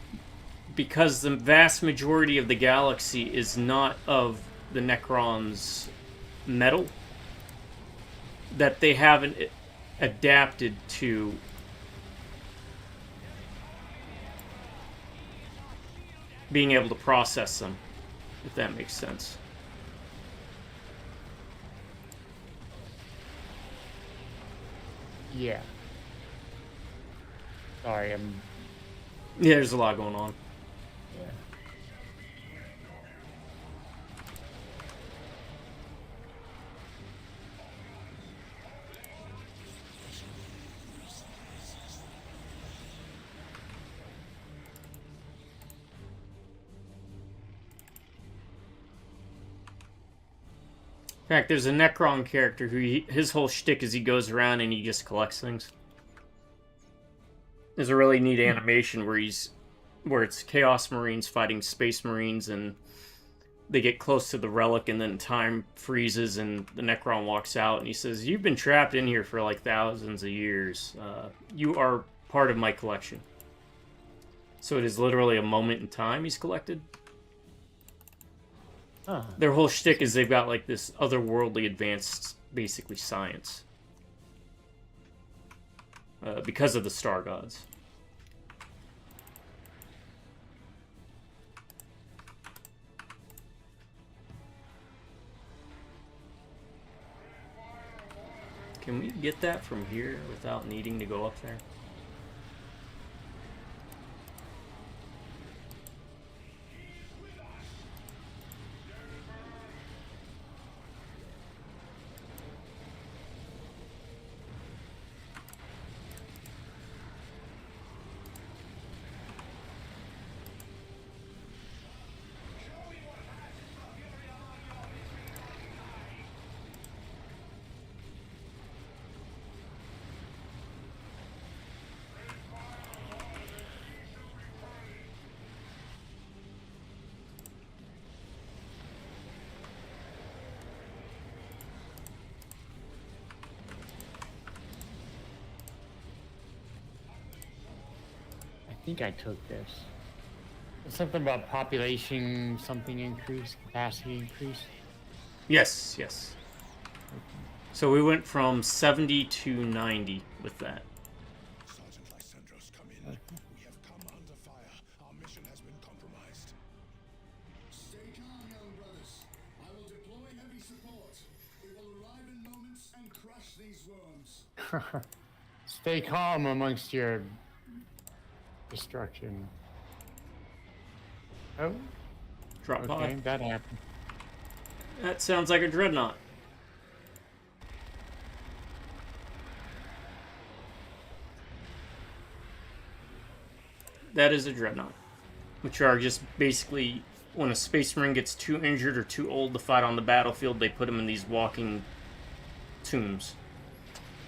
[SPEAKER 1] because the vast majority of the galaxy is not of the Necrons' metal, that they haven't adapted to being able to process them, if that makes sense.
[SPEAKER 2] Yeah. Sorry,
[SPEAKER 1] Yeah, there's a lot going on.
[SPEAKER 2] Yeah.
[SPEAKER 1] In fact, there's a Necron character who his whole shtick is he goes around and he just collects things. There's a really neat animation where it's Chaos Marines fighting Space Marines, and they get close to the relic, and then time freezes, and the Necron walks out, and he says, "You've been trapped in here for like thousands of years. You are part of my collection." So it is literally a moment in time he's collected.
[SPEAKER 2] Huh.
[SPEAKER 1] Their whole shtick is they've got like this otherworldly advanced, basically science. Because of the star gods. Can we get that from here without needing to go up there?
[SPEAKER 2] think I took this. Something about population, something increase, capacity increase.
[SPEAKER 1] Yes, yes. So we went from 70 to 90 with that.
[SPEAKER 3] Sergeant Lysandros, come in. We have come under fire. Our mission has been compromised. Stay calm, young brothers. I will deploy heavy support. We will arrive in moments and crush these worms.
[SPEAKER 2] Stay calm amongst your destruction. Oh,
[SPEAKER 1] Drop
[SPEAKER 2] okay,
[SPEAKER 1] pod.
[SPEAKER 2] that happened.
[SPEAKER 1] That sounds like a dreadnought. That is a dreadnought. Which are just basically, when a space marine gets too injured or too old to fight on the battlefield, they put them in these walking tombs.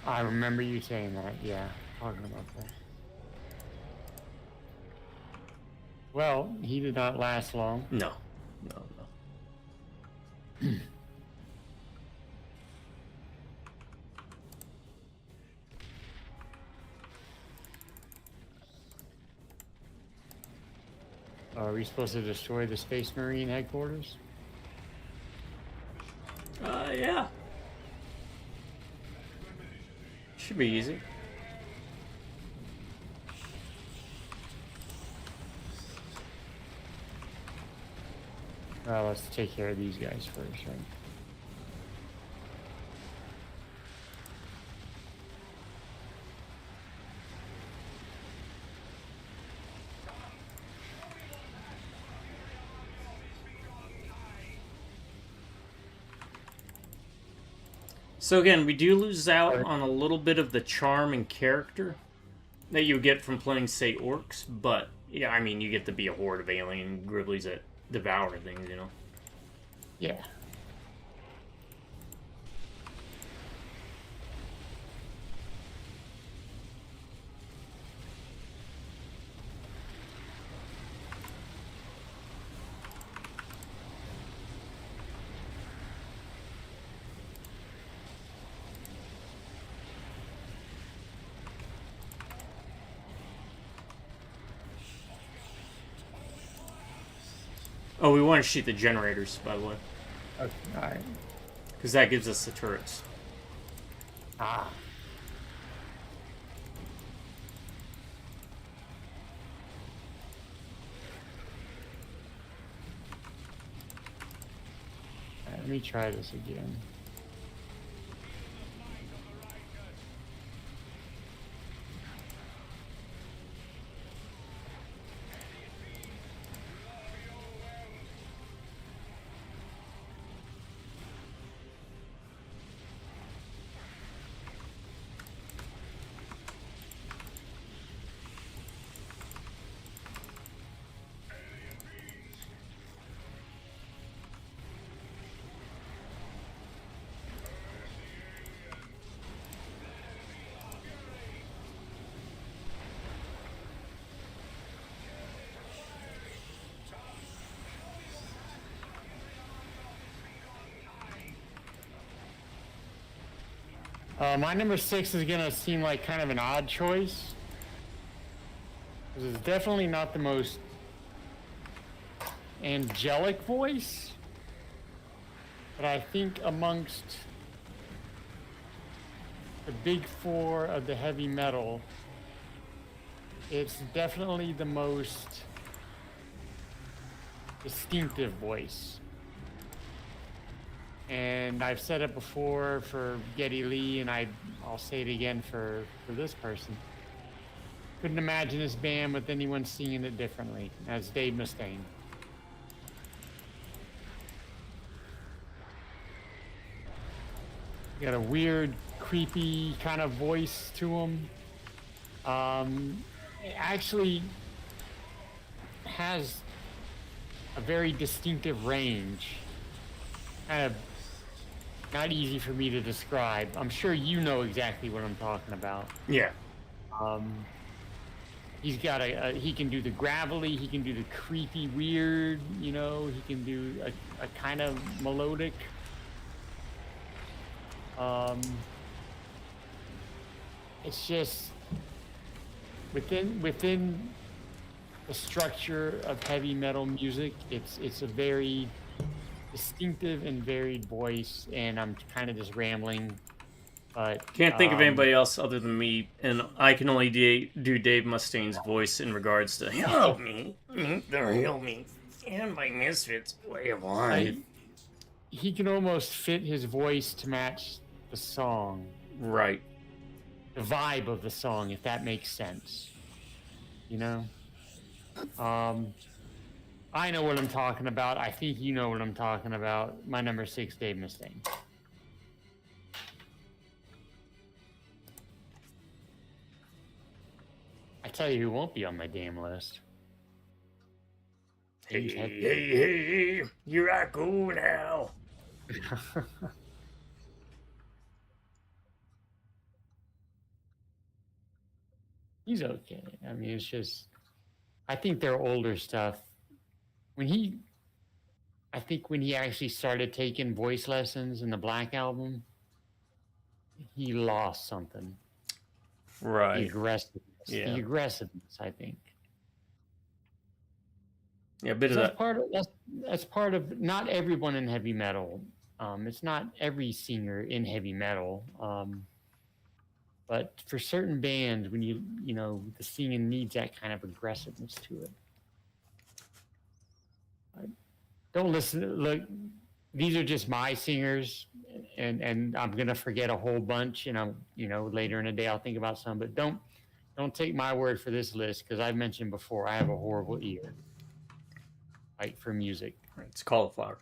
[SPEAKER 2] I remember you saying that, yeah. Talking about that. Well, he did not last long.
[SPEAKER 1] No. No, no.
[SPEAKER 2] Are we supposed to destroy the Space Marine headquarters?
[SPEAKER 1] Yeah. Should be easy.
[SPEAKER 2] Well, let's take care of these guys first, right?
[SPEAKER 1] So again, we do lose out on a little bit of the charm and character that you get from playing, say, orcs, but yeah, I mean, you get to be a horde of alien gribblies that devour things, you know?
[SPEAKER 2] Yeah.
[SPEAKER 1] Oh, we want to shoot the generators, by the way,
[SPEAKER 2] Okay, alright.
[SPEAKER 1] because that gives us the turrets.
[SPEAKER 2] Ah. Alright, let me try this again. My number 6 is gonna seem like kind of an odd choice. Because it's definitely not the most angelic voice. But I think amongst the big four of the heavy metal, it's definitely the most distinctive voice. And I've said it before for Geddy Lee, and I'll say it again for this person. Couldn't imagine this band with anyone singing it differently, as Dave Mustaine. Got a weird, creepy kind of voice to him. It actually has a very distinctive range. Kind of not easy for me to describe. I'm sure you know exactly what I'm talking about.
[SPEAKER 1] Yeah.
[SPEAKER 2] He's got he can do the gravelly, he can do the creepy weird, you know, he can do a kind of melodic. It's just within the structure of heavy metal music. It's a very distinctive and varied voice, and I'm kind of just rambling. But
[SPEAKER 1] Can't think of anybody else other than me, and I can only do Dave Mustaine's voice in regards to help me, help me, and my Misfits way of life.
[SPEAKER 2] He can almost fit his voice to match the song,
[SPEAKER 1] Right.
[SPEAKER 2] the vibe of the song, if that makes sense. You know? I know what I'm talking about. I think you know what I'm talking about. My number 6, Dave Mustaine. I tell you who won't be on my damn list.
[SPEAKER 1] Hey, here I go now.
[SPEAKER 2] He's okay. I mean, it's just, I think their older stuff, I think when he actually started taking voice lessons in the Black Album, he lost something.
[SPEAKER 1] Right.
[SPEAKER 2] The aggressiveness.
[SPEAKER 1] Yeah.
[SPEAKER 2] The aggressiveness, I think.
[SPEAKER 1] Yeah, a bit of
[SPEAKER 2] That's
[SPEAKER 1] that.
[SPEAKER 2] that's part of not everyone in heavy metal. It's not every singer in heavy metal. But for certain bands, when you know, the singing needs that kind of aggressiveness to it. Don't listen. Look, these are just my singers, and I'm gonna forget a whole bunch. And later in the day I'll think about some. But don't take my word for this list, because I've mentioned before I have a horrible ear, like for music.
[SPEAKER 1] It's cauliflower.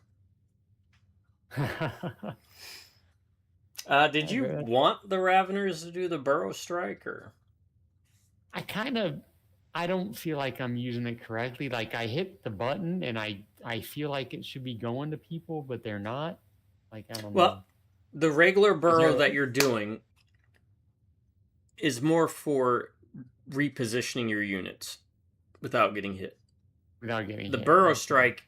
[SPEAKER 1] Did you want the Raveners to do the Burrow Strike, or?
[SPEAKER 2] I don't feel like I'm using it correctly. Like, I hit the button and I feel like it should be going to people, but they're not. Like, I don't know.
[SPEAKER 1] Well, the regular Burrow that you're doing is more for repositioning your units without getting hit. The Burrow Strike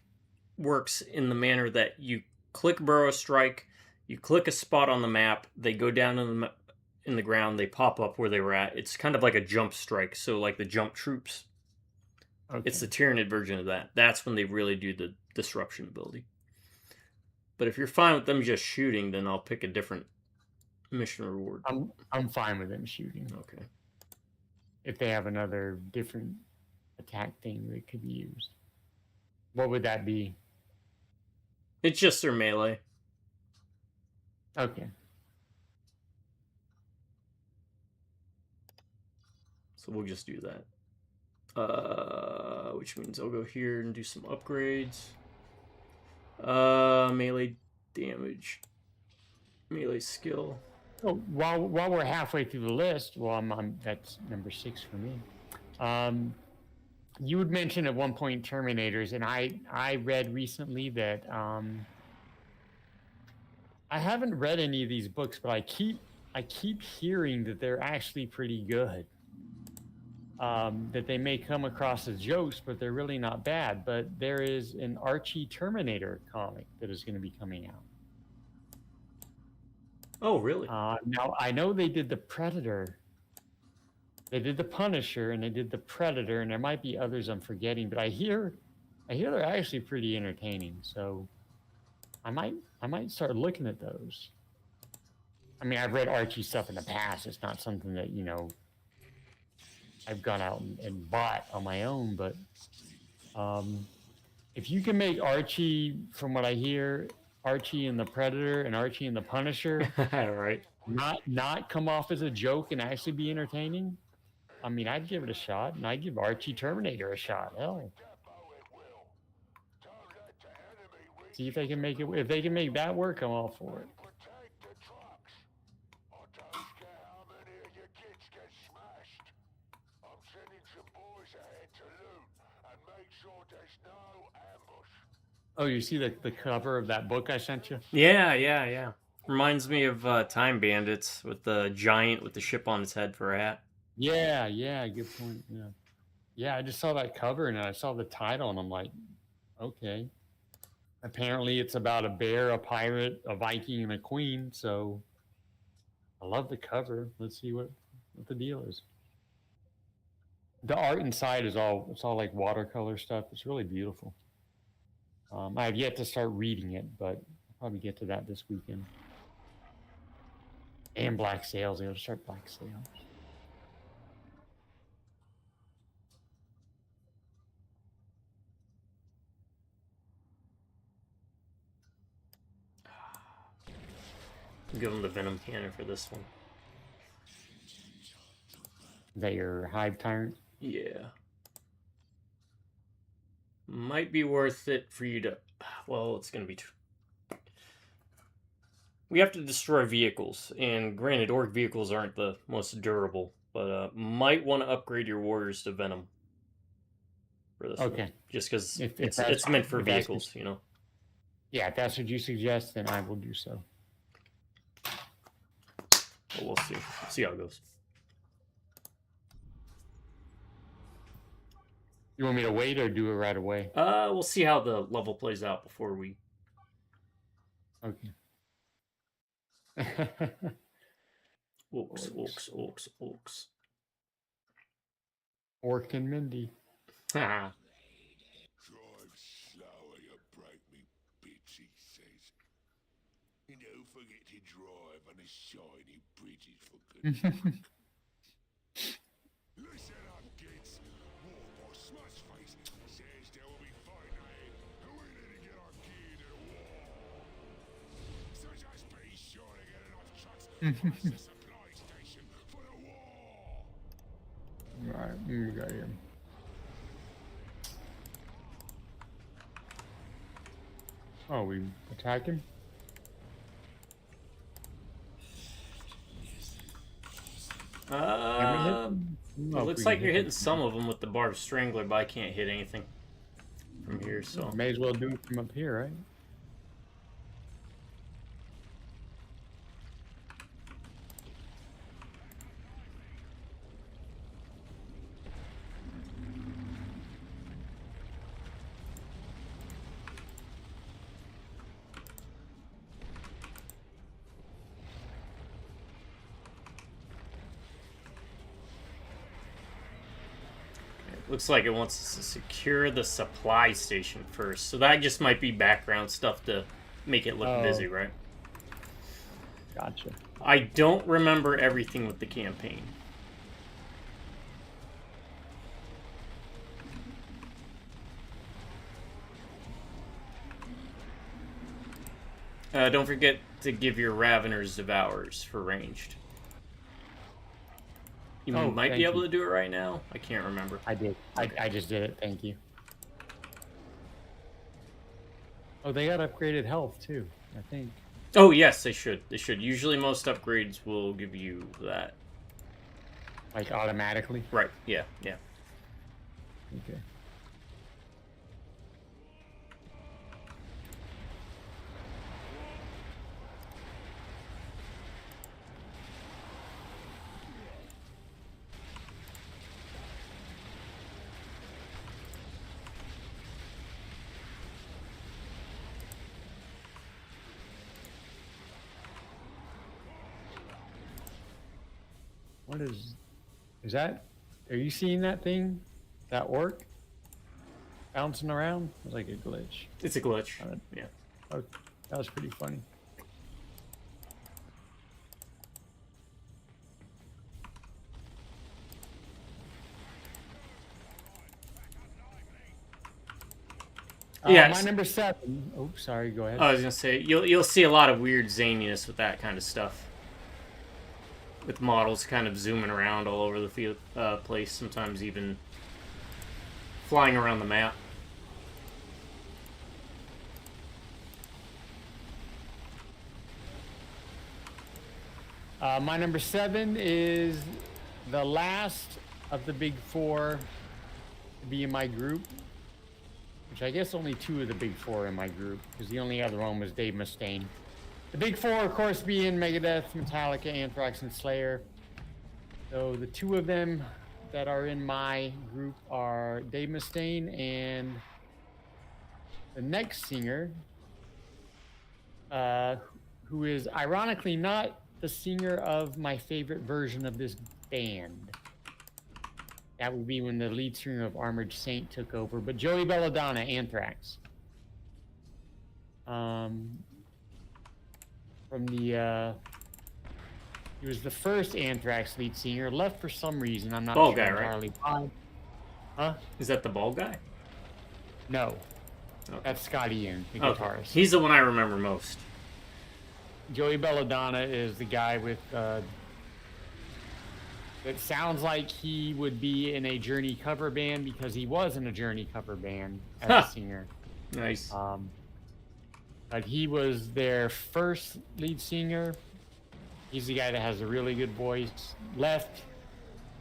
[SPEAKER 1] works in the manner that you click Burrow Strike, you click a spot on the map, they go down in the ground, they pop up where they were at. It's kind of like a jump strike, so like the jump troops. Okay. It's the Tyranid version of that. That's when they really do the disruption ability. But if you're fine with them just shooting, then I'll pick a different mission reward.
[SPEAKER 2] I'm fine with them shooting.
[SPEAKER 1] Okay.
[SPEAKER 2] If they have another different attack thing that could be used. What would that be?
[SPEAKER 1] It's just their melee.
[SPEAKER 2] Okay.
[SPEAKER 1] So we'll just do that. Which means I'll go here and do some upgrades. Melee damage. Melee skill.
[SPEAKER 2] Oh, while we're halfway through the list, that's number 6 for me. You would mention at one point Terminators, and I read recently that I haven't read any of these books, but I keep hearing that they're actually pretty good. That they may come across as jokes, but they're really not bad. But there is an Archie Terminator comic that is going to be coming out.
[SPEAKER 1] Oh, really?
[SPEAKER 2] Now, I know they did the Predator. They did the Punisher, and they did the Predator, and there might be others I'm forgetting, but I hear they're actually pretty entertaining. So I might start looking at those. I mean, I've read Archie stuff in the past. It's not something that, I've gone out and bought on my own, but if you can make Archie, from what I hear, Archie and the Predator and Archie and the Punisher,
[SPEAKER 1] right,
[SPEAKER 2] not come off as a joke and actually be entertaining, I mean, I'd give it a shot, and I'd give Archie Terminator a shot. Hell, see if they can make it. If they can make that work, I'm all for it. Oh, you see the cover of that book I sent you?
[SPEAKER 1] Yeah. Reminds me of Time Bandits with the giant with the ship on its head for a hat.
[SPEAKER 2] Yeah, good point. Yeah, I just saw that cover and I saw the title and I'm like, okay. Apparently it's about a bear, a pirate, a Viking, and a queen. So I love the cover. Let's see what the deal is. The art inside is it's all like watercolor stuff. It's really beautiful. I have yet to start reading it, but I'll probably get to that this weekend. And Black Sails. I gotta start Black Sails.
[SPEAKER 1] Give him the Venom Cannon for this one.
[SPEAKER 2] Is that your Hive Tyrant?
[SPEAKER 1] Yeah. Might be worth it for you to... Well, it's going to be... We have to destroy vehicles, and granted, orc vehicles aren't the most durable, but might want to upgrade your warriors to Venom for this one. Just because it's meant for vehicles, you know?
[SPEAKER 2] Yeah, if that's what you suggest, then I will do so.
[SPEAKER 1] But we'll see. See how it goes.
[SPEAKER 2] You want me to wait or do it right away?
[SPEAKER 1] We'll see how the level plays out before we...
[SPEAKER 2] Okay.
[SPEAKER 1] Orcs.
[SPEAKER 2] Orc and Mindy.
[SPEAKER 1] Ha.
[SPEAKER 3] Drive slower, you break me bits, he says. And don't forget to drive on the shiny bridges for good. Listen up, kids. War boss Smashface says there will be fighting ahead, and we need to get our gear to the war. So just be sure to get enough trucks past the supply station for the war.
[SPEAKER 2] Alright, we got him. Oh, we attack him?
[SPEAKER 1] It looks like you're hitting some of them with the barbed strangler, but I can't hit anything from here, so...
[SPEAKER 2] May as well do it from up here, right?
[SPEAKER 1] Looks like it wants us to secure the supply station first. So that just might be background stuff to make it look busy, right?
[SPEAKER 2] Gotcha.
[SPEAKER 1] I don't remember everything with the campaign. Don't forget to give your Raveners Devourers for ranged. You might be able to do it right now. I can't remember.
[SPEAKER 2] I did. I just did it. Thank you. Oh, they got upgraded health too, I think.
[SPEAKER 1] Oh, yes, they should. They should. Usually most upgrades will give you that.
[SPEAKER 2] Like automatically?
[SPEAKER 1] Right. Yeah, yeah.
[SPEAKER 2] Okay. What is that? Are you seeing that thing? That orc? Bouncing around? It was like a glitch.
[SPEAKER 1] It's a glitch. Yeah.
[SPEAKER 2] Oh, that was pretty funny.
[SPEAKER 1] Yeah.
[SPEAKER 2] My number 7. Oh, sorry. Go ahead.
[SPEAKER 1] I was gonna say you'll see a lot of weird zaniness with that kind of stuff. With models kind of zooming around all over the field, place, sometimes even flying around the map.
[SPEAKER 2] My number 7 is the last of the big 4 to be in my group. Which I guess only 2 of the big 4 in my group, because the only other one was Dave Mustaine. The big 4, of course, being Megadeth, Metallica, Anthrax, and Slayer. So the 2 of them that are in my group are Dave Mustaine and the next singer, who is ironically not the singer of my favorite version of this band. That would be when the lead singer of Armored Saint took over. But Joey Belladonna, Anthrax. From the he was the first Anthrax lead singer. Left for some reason. I'm not
[SPEAKER 1] Bald
[SPEAKER 2] sure
[SPEAKER 1] guy, right?
[SPEAKER 2] entirely why. Huh?
[SPEAKER 1] Is that the bald guy?
[SPEAKER 2] No.
[SPEAKER 1] Okay.
[SPEAKER 2] That's Scotty Ian, the
[SPEAKER 1] Okay.
[SPEAKER 2] guitarist.
[SPEAKER 1] He's the one I remember most.
[SPEAKER 2] Joey Belladonna is the guy with it sounds like he would be in a Journey cover band because he was in a Journey cover band as
[SPEAKER 1] Huh.
[SPEAKER 2] a singer.
[SPEAKER 1] Nice.
[SPEAKER 2] But he was their first lead singer. He's the guy that has a really good voice. Left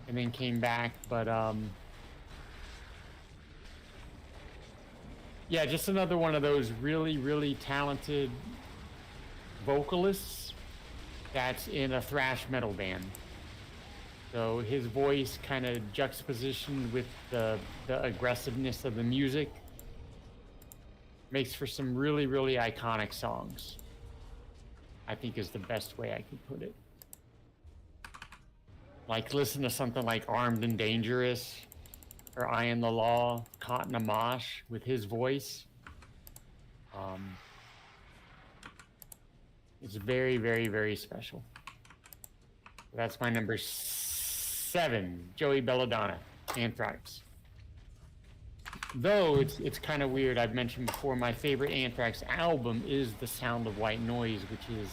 [SPEAKER 2] and then came back, but yeah, just another one of those really, really talented vocalists that's in a thrash metal band. So his voice kind of juxtapositioned with the aggressiveness of the music makes for some really, really iconic songs. I think is the best way I could put it. Like listen to something like Armed and Dangerous or I Am the Law, Caught in a Mosh with his voice. It's very, very, very special. That's my number 7, Joey Belladonna, Anthrax. Though it's kind of weird, I've mentioned before, my favorite Anthrax album is The Sound of White Noise, which is,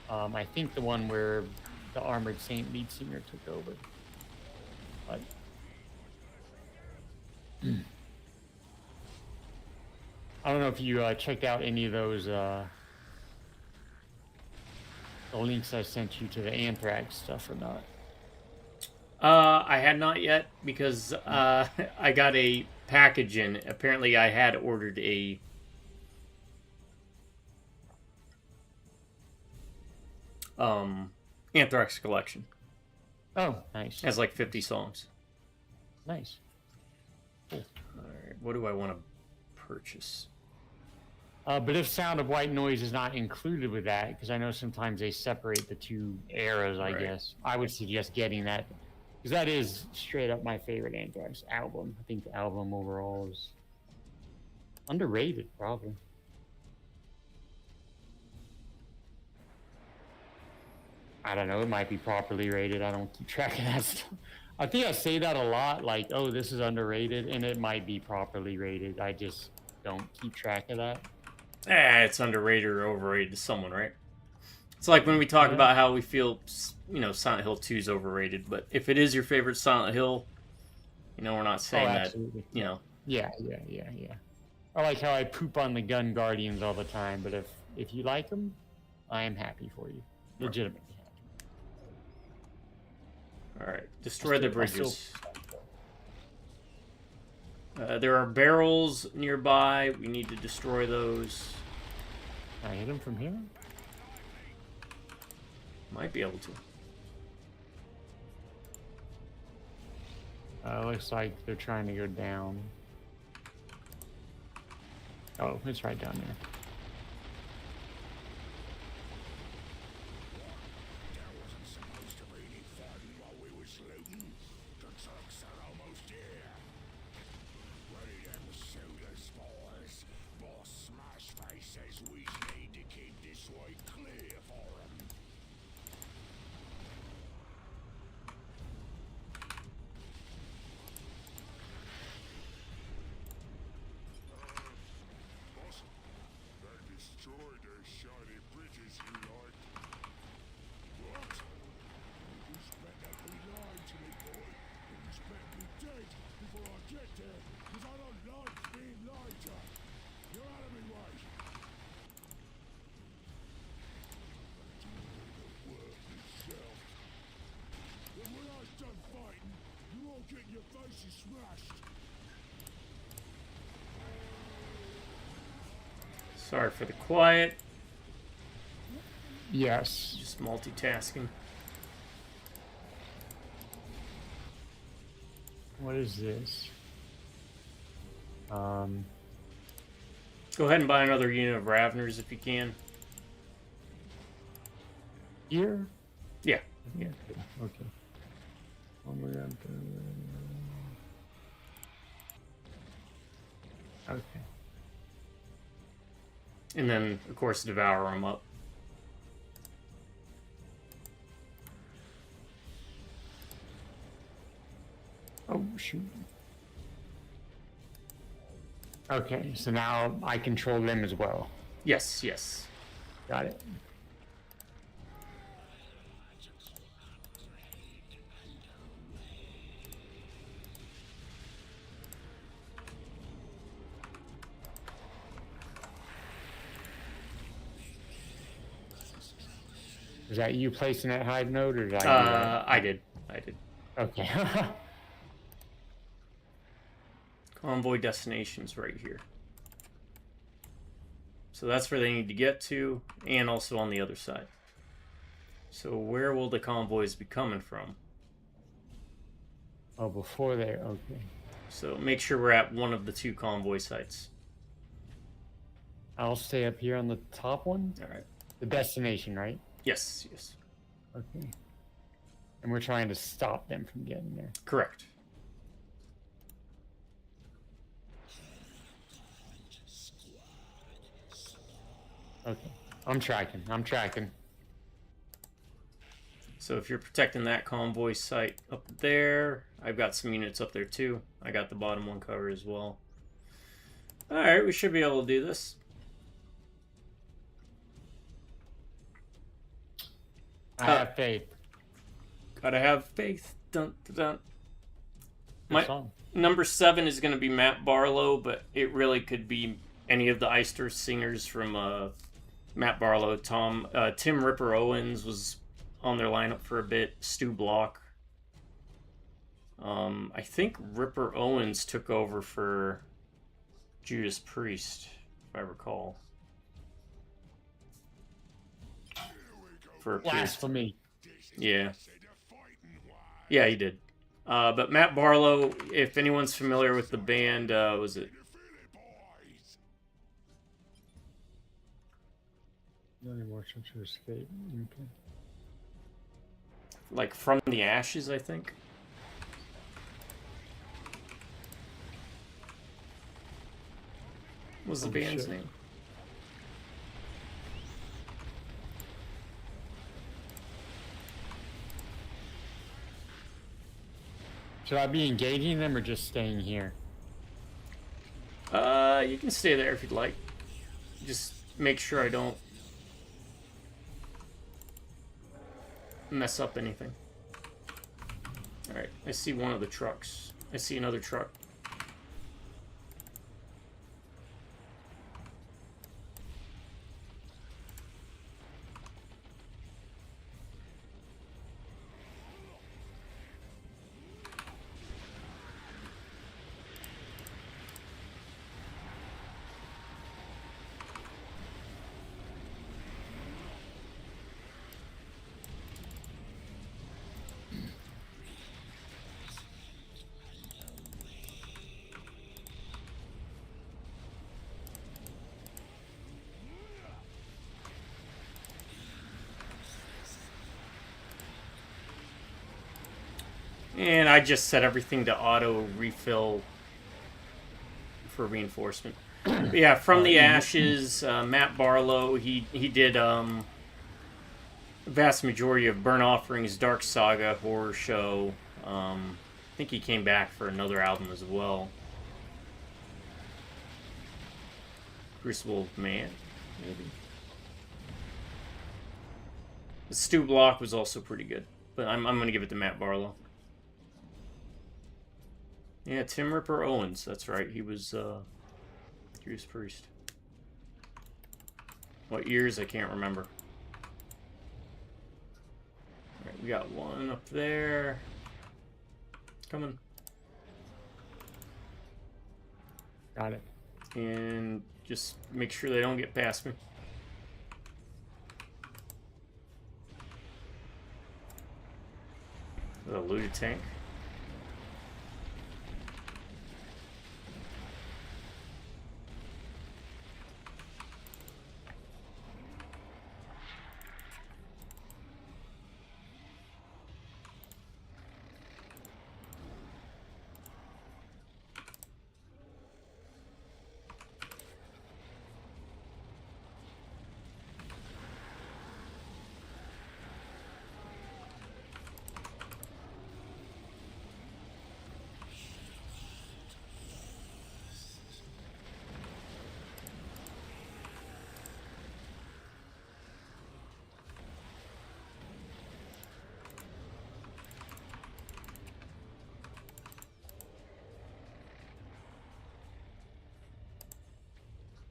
[SPEAKER 2] I think, the one where the Armored Saint lead singer took over. But I don't know if you checked out any of those the links I sent you to the Anthrax stuff or not.
[SPEAKER 1] I had not yet because I got a package in. Apparently, I had ordered a Anthrax collection.
[SPEAKER 2] Oh, nice.
[SPEAKER 1] It has like 50 songs.
[SPEAKER 2] Nice. Cool.
[SPEAKER 1] All right, what do I want to purchase?
[SPEAKER 2] But if Sound of White Noise is not included with that, because I know sometimes they separate the two eras, I
[SPEAKER 1] Right.
[SPEAKER 2] guess, I would suggest getting that. Because that is straight up my favorite Anthrax album. I think the album overall is underrated, probably. I don't know. It might be properly rated. I don't keep track of that stuff. I think I say that a lot, like, oh, this is underrated, and it might be properly rated. I just don't keep track of that.
[SPEAKER 1] It's underrated or overrated to someone, right? It's like when we talk about how we feel, Silent Hill 2 is overrated, but if it is your favorite Silent Hill, we're not saying that,
[SPEAKER 2] Yeah. I like how I poop on the Gun Guardians all the time, but if you like them, I am happy for you. Legitimately happy.
[SPEAKER 1] All right, destroy the bridges. There are barrels nearby. We need to destroy those.
[SPEAKER 2] Can I hit them from here?
[SPEAKER 1] Might be able to.
[SPEAKER 2] Looks like they're trying to go down. Oh, it's right down there.
[SPEAKER 3] There wasn't supposed to be any fighting while we was looting. The trucks are almost here. Ready them shooters, boys. Boss Smashface says we need to keep this way clear for him. Boss, they destroyed those shiny bridges you liked. What? You expect that we lied to me, boy? You expect me dead before I get there, because I don't like being lied to. You're out of me way. Do the work yourself. And when I'm done fighting, you all get your faces smashed.
[SPEAKER 1] Sorry for the quiet.
[SPEAKER 2] Yes.
[SPEAKER 1] Just multitasking.
[SPEAKER 2] What is this?
[SPEAKER 1] Go ahead and buy another unit of Ravners if you can.
[SPEAKER 2] Here?
[SPEAKER 1] Yeah.
[SPEAKER 2] Yeah. Okay. Oh my God. Okay.
[SPEAKER 1] And then, of course, devour them up.
[SPEAKER 2] Oh, shoot. Okay, so now I control them as well.
[SPEAKER 1] Yes, yes.
[SPEAKER 2] Got it. Is that you placing that hide node, or did I do that?
[SPEAKER 1] I did.
[SPEAKER 2] Okay.
[SPEAKER 1] Convoy destinations right here. So that's where they need to get to, and also on the other side. So where will the convoys be coming from?
[SPEAKER 2] Oh, before there. Okay.
[SPEAKER 1] So make sure we're at one of the 2 convoy sites.
[SPEAKER 2] I'll stay up here on the top one.
[SPEAKER 1] All right.
[SPEAKER 2] The destination, right?
[SPEAKER 1] Yes, yes.
[SPEAKER 2] Okay. And we're trying to stop them from getting there.
[SPEAKER 1] Correct.
[SPEAKER 2] Okay. I'm tracking.
[SPEAKER 1] So if you're protecting that convoy site up there, I've got some units up there too. I got the bottom one covered as well. Alright, we should be able to do this.
[SPEAKER 2] I have faith.
[SPEAKER 1] Gotta have faith. Dun, dun, dun.
[SPEAKER 2] Good song.
[SPEAKER 1] Number 7 is going to be Matt Barlow, but it really could be any of the Eister singers from Matt Barlow. Tim Ripper Owens was on their lineup for a bit. Stu Block. I think Ripper Owens took over for Judas Priest, if I recall. For a period.
[SPEAKER 2] Blasphemy.
[SPEAKER 1] Yeah. Yeah, he did. But Matt Barlow, if anyone's familiar with the band, was it?
[SPEAKER 2] No more to escape. Okay.
[SPEAKER 1] Like From the Ashes, I think. What was the band's name?
[SPEAKER 2] Should I be engaging them or just staying here?
[SPEAKER 1] You can stay there if you'd like. Just make sure I don't mess up anything. Alright, I see one of the trucks. I see another truck. And I just set everything to auto refill for reinforcement. But yeah, From the Ashes, Matt Barlow, he did the vast majority of Burnt Offerings, Dark Saga, Horror Show. I think he came back for another album as well. Crucible of Man, maybe. The Stu Block was also pretty good, but I'm going to give it to Matt Barlow. Yeah, Tim Ripper Owens. That's right. He was Judas Priest. What years? I can't remember. All right, we got one up there. Coming.
[SPEAKER 2] Got it.
[SPEAKER 1] And just make sure they don't get past me. The looted tank.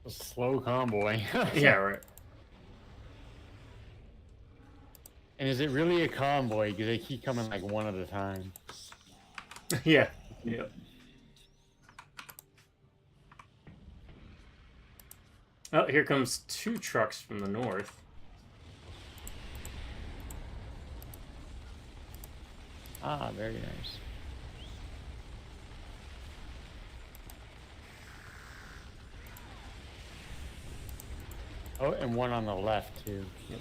[SPEAKER 2] A slow convoy.
[SPEAKER 1] Yeah, right.
[SPEAKER 2] And is it really a convoy? Because they keep coming like one at a time.
[SPEAKER 1] Yeah. Yep. Oh, here comes 2 trucks from the north.
[SPEAKER 2] Ah, very nice. Oh, and one on the left, too.
[SPEAKER 1] Yep.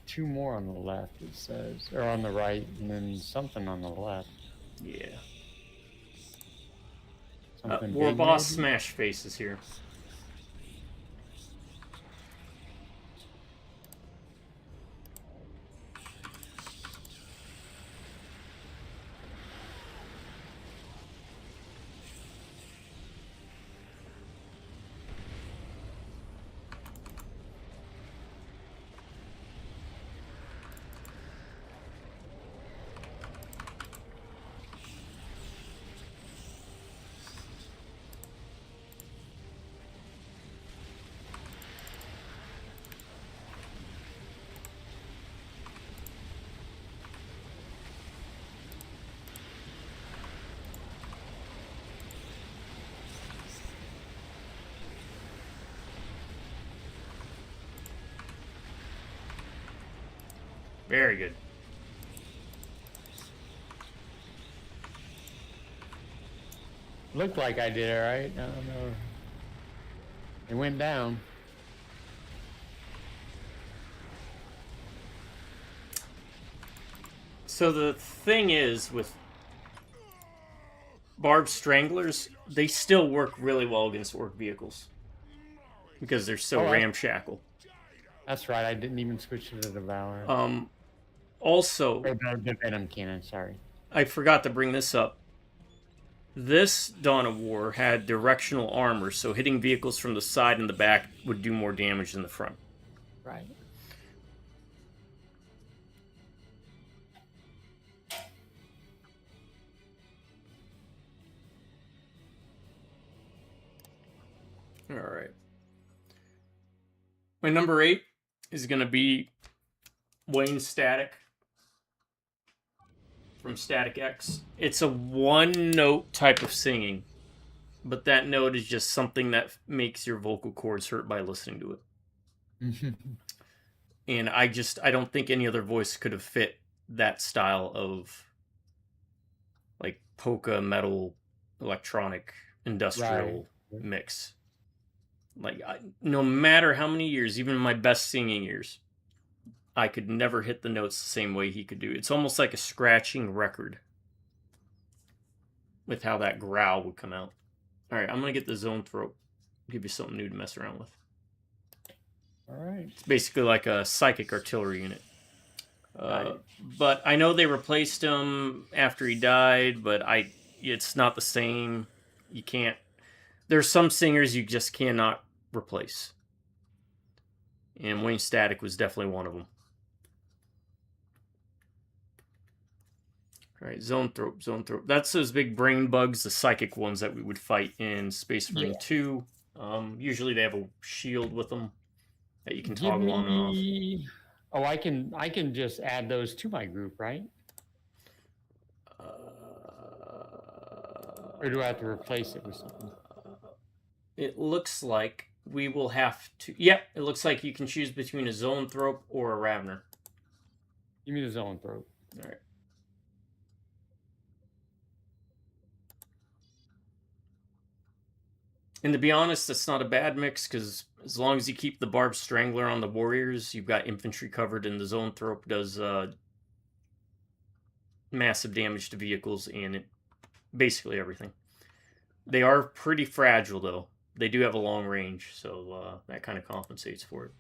[SPEAKER 2] Two more on the left, it says. Or on the right, and then something on the left.
[SPEAKER 1] Yeah.
[SPEAKER 2] Something
[SPEAKER 1] War
[SPEAKER 2] big,
[SPEAKER 1] Boss
[SPEAKER 2] maybe?
[SPEAKER 1] Smash Face is here. Very good.
[SPEAKER 2] Looked like I did, all right? I don't know. It went down.
[SPEAKER 1] So the thing is, with Barb Stranglers, they still work really well against orc vehicles. Because they're so
[SPEAKER 2] Oh,
[SPEAKER 1] ramshackle.
[SPEAKER 2] That's right, I didn't even switch to the Devour.
[SPEAKER 1] Also,
[SPEAKER 2] Or the Venom Cannon, sorry.
[SPEAKER 1] I forgot to bring this up. This Dawn of War had directional armor, so hitting vehicles from the side and the back would do more damage than the front.
[SPEAKER 2] Right.
[SPEAKER 1] Alright. My number 8 is going to be Wayne Static from Static X. It's a one-note type of singing, but that note is just something that makes your vocal cords hurt by listening to it. And I don't think any other voice could have fit that style of like polka, metal, electronic, industrial mix. Like, no matter how many years, even in my best singing years, I could never hit the notes the same way he could do. It's almost like a scratching record with how that growl would come out. All right, I'm going to get the Zone Throat. Give you something new to mess around with.
[SPEAKER 2] All right.
[SPEAKER 1] It's basically like a psychic artillery unit.
[SPEAKER 2] Right.
[SPEAKER 1] But I know they replaced him after he died, but it's not the same. You can't... There's some singers you just cannot replace. And Wayne Static was definitely one of them. All right, Zone Throat, Zone Throat. That's those big brain bugs, the psychic ones that we would fight in Space Marine 2. Usually they have a shield with them that you can toggle on and off.
[SPEAKER 2] Oh, I can just add those to my group, right? Or do I have to replace it with something?
[SPEAKER 1] It looks like we will have to... Yep, it looks like you can choose between a Zone Throat or a Ravener.
[SPEAKER 2] Give me the Zone Throat.
[SPEAKER 1] All right. And to be honest, that's not a bad mix, because as long as you keep the Barbed Strangler on the Warriors, you've got infantry covered, and the Zone Throat does massive damage to vehicles and basically everything. They are pretty fragile, though. They do have a long range, so that kind of compensates for it.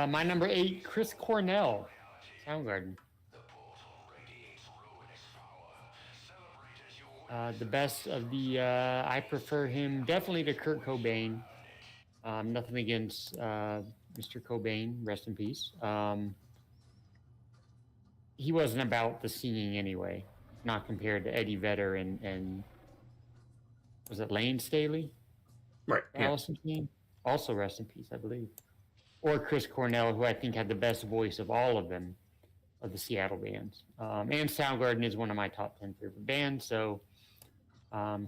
[SPEAKER 2] My number 8, Chris Cornell, Soundgarden. The best of the, I prefer him definitely to Kurt Cobain. Nothing against Mr. Cobain, rest in peace. He wasn't about the singing anyway, not compared to Eddie Vedder and was it Lane Staley?
[SPEAKER 1] Right. Yeah.
[SPEAKER 2] Allison's name? Also rest in peace, I believe. Or Chris Cornell, who I think had the best voice of all of them, of the Seattle bands. And Soundgarden is one of my top 10 favorite bands. So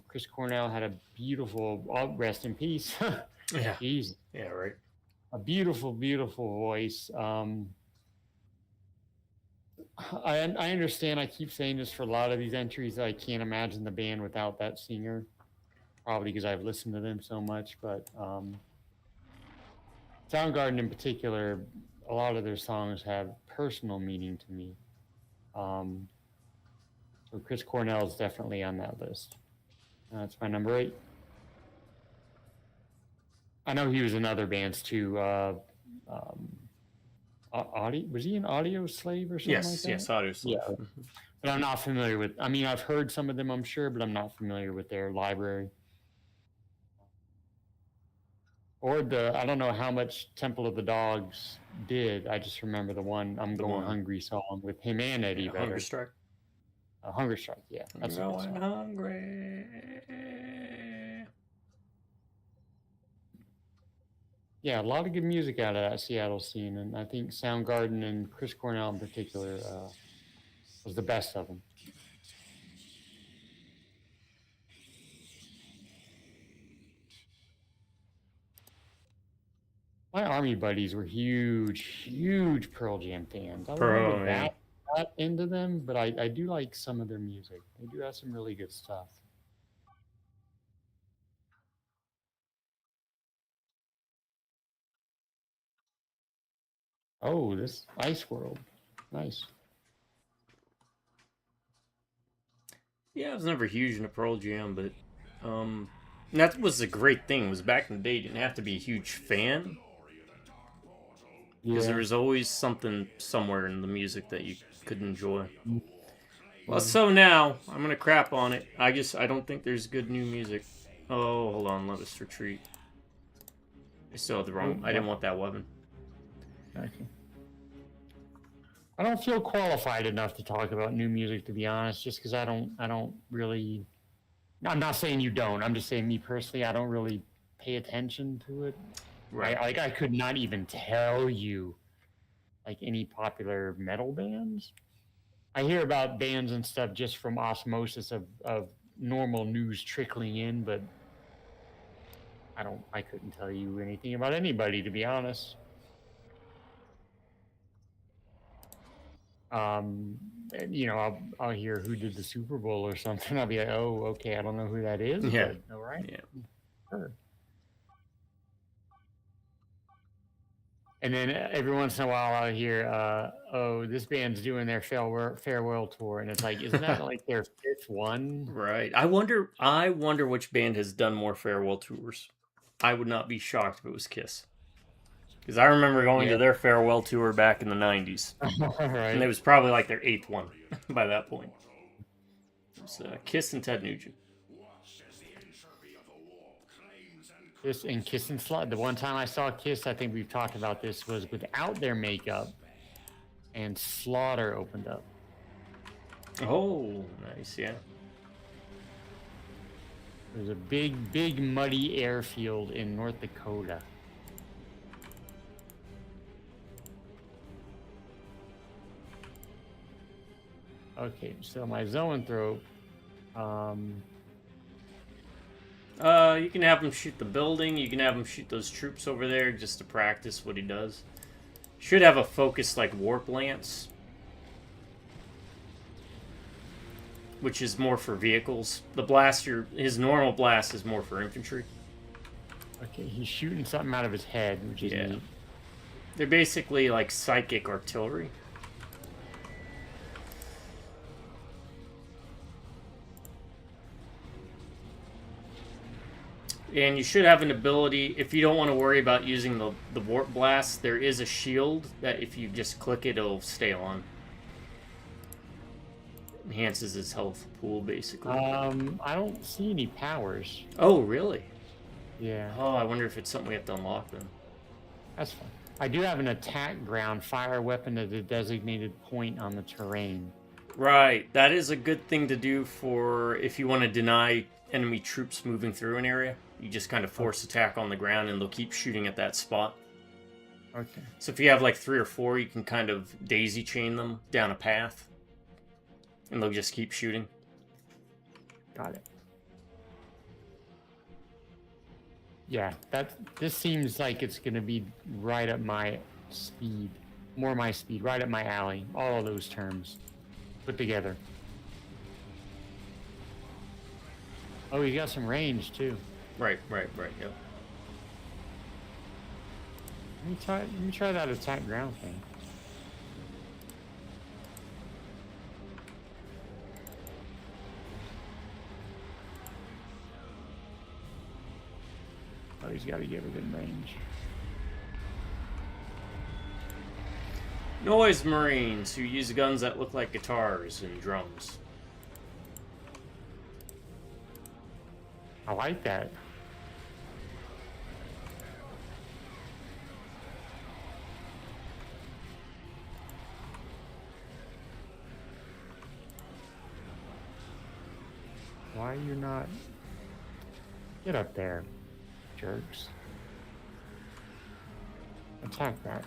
[SPEAKER 2] Chris Cornell had a beautiful, rest in peace.
[SPEAKER 1] Yeah.
[SPEAKER 2] Jeez.
[SPEAKER 1] Yeah, right.
[SPEAKER 2] A beautiful, beautiful voice. I understand I keep saying this for a lot of these entries. I can't imagine the band without that singer, probably because I've listened to them so much. But Soundgarden in particular, a lot of their songs have personal meaning to me. So Chris Cornell is definitely on that list. That's my number 8. I know he was in other bands too. Was he an Audio Slave or something like that?
[SPEAKER 1] Yes, Audio Slave.
[SPEAKER 2] Yeah. But I'm not familiar with, I mean, I've heard some of them, I'm sure, but I'm not familiar with their library. Or I don't know how much Temple of the Dogs did. I just remember the one I'm Going Hungry song with him and Eddie Vedder.
[SPEAKER 1] Hunger Strike.
[SPEAKER 2] Hunger Strike, yeah. That's
[SPEAKER 1] I'm
[SPEAKER 2] a good
[SPEAKER 1] going
[SPEAKER 2] song.
[SPEAKER 1] hungry.
[SPEAKER 2] Yeah, a lot of good music out of that Seattle scene, and I think Soundgarden and Chris Cornell in particular was the best of them. My army buddies were huge Pearl Jam fans. I wasn't that into them, but I do like some of their music. They do have some really good stuff. Oh, this Ice World. Nice.
[SPEAKER 1] Yeah, I was never huge into Pearl Jam, but that was a great thing. Was back in the day, you didn't have to be a huge fan because there was always something somewhere in the music that you could enjoy. Well, so now I'm gonna crap on it. I don't think there's good new music. Oh, hold on, let us retreat. I still had the wrong. I didn't want that weapon.
[SPEAKER 2] Okay. I don't feel qualified enough to talk about new music, to be honest, just because I don't really. I'm not saying you don't. I'm just saying me personally, I don't really pay attention to it.
[SPEAKER 1] Right.
[SPEAKER 2] I could not even tell you, like, any popular metal bands. I hear about bands and stuff just from osmosis of normal news trickling in, but I couldn't tell you anything about anybody, to be honest. And, you know, I'll hear who did the Super Bowl or something. I'll be like, oh, okay, I don't know who that is.
[SPEAKER 1] Yeah.
[SPEAKER 2] But, all right.
[SPEAKER 1] Yeah.
[SPEAKER 2] Sure. And then every once in a while I'll hear, oh, this band's doing their farewell tour. And it's like, isn't that like their 5th one?
[SPEAKER 1] Right. I wonder which band has done more farewell tours. I would not be shocked if it was Kiss. Because I remember going to their farewell tour back in the 90s.
[SPEAKER 2] Right.
[SPEAKER 1] And it was probably like their 8th one by that point. It was Kiss and Ted Nugent.
[SPEAKER 2] Kiss and Slaughter. The one time I saw Kiss, I think we've talked about this, was without their makeup, and Slaughter opened up.
[SPEAKER 1] Oh, nice, yeah.
[SPEAKER 2] There's a big muddy airfield in North Dakota. Okay, so my zoanthrope,
[SPEAKER 1] You can have him shoot the building. You can have him shoot those troops over there just to practice what he does. Should have a focus like Warp Lance, which is more for vehicles. The blaster, his normal blast is more for infantry.
[SPEAKER 2] Okay, he's shooting something out of his head, which is neat.
[SPEAKER 1] They're basically like psychic artillery. And you should have an ability, if you don't want to worry about using the warp blast, there is a shield that if you just click it, it'll stay on. Enhances his health pool, basically.
[SPEAKER 2] I don't see any powers.
[SPEAKER 1] Oh, really?
[SPEAKER 2] Yeah.
[SPEAKER 1] Oh, I wonder if it's something we have to unlock then.
[SPEAKER 2] That's fine. I do have an attack ground fire weapon at a designated point on the terrain.
[SPEAKER 1] Right. That is a good thing to do for if you want to deny enemy troops moving through an area. You just kind of force attack on the ground and they'll keep shooting at that spot.
[SPEAKER 2] Okay.
[SPEAKER 1] So if you have like 3 or 4, you can kind of daisy chain them down a path. And they'll just keep shooting.
[SPEAKER 2] Got it. Yeah, this seems like it's going to be right up my speed. More my speed, right up my alley. All of those terms put together. Oh, he's got some range too.
[SPEAKER 1] Right, yep.
[SPEAKER 2] Let me try that attack ground thing. Oh, he's got to get within range.
[SPEAKER 1] Noise Marines who use guns that look like guitars and drums.
[SPEAKER 2] I like that. Why are you not... Get up there, jerks. Attack that.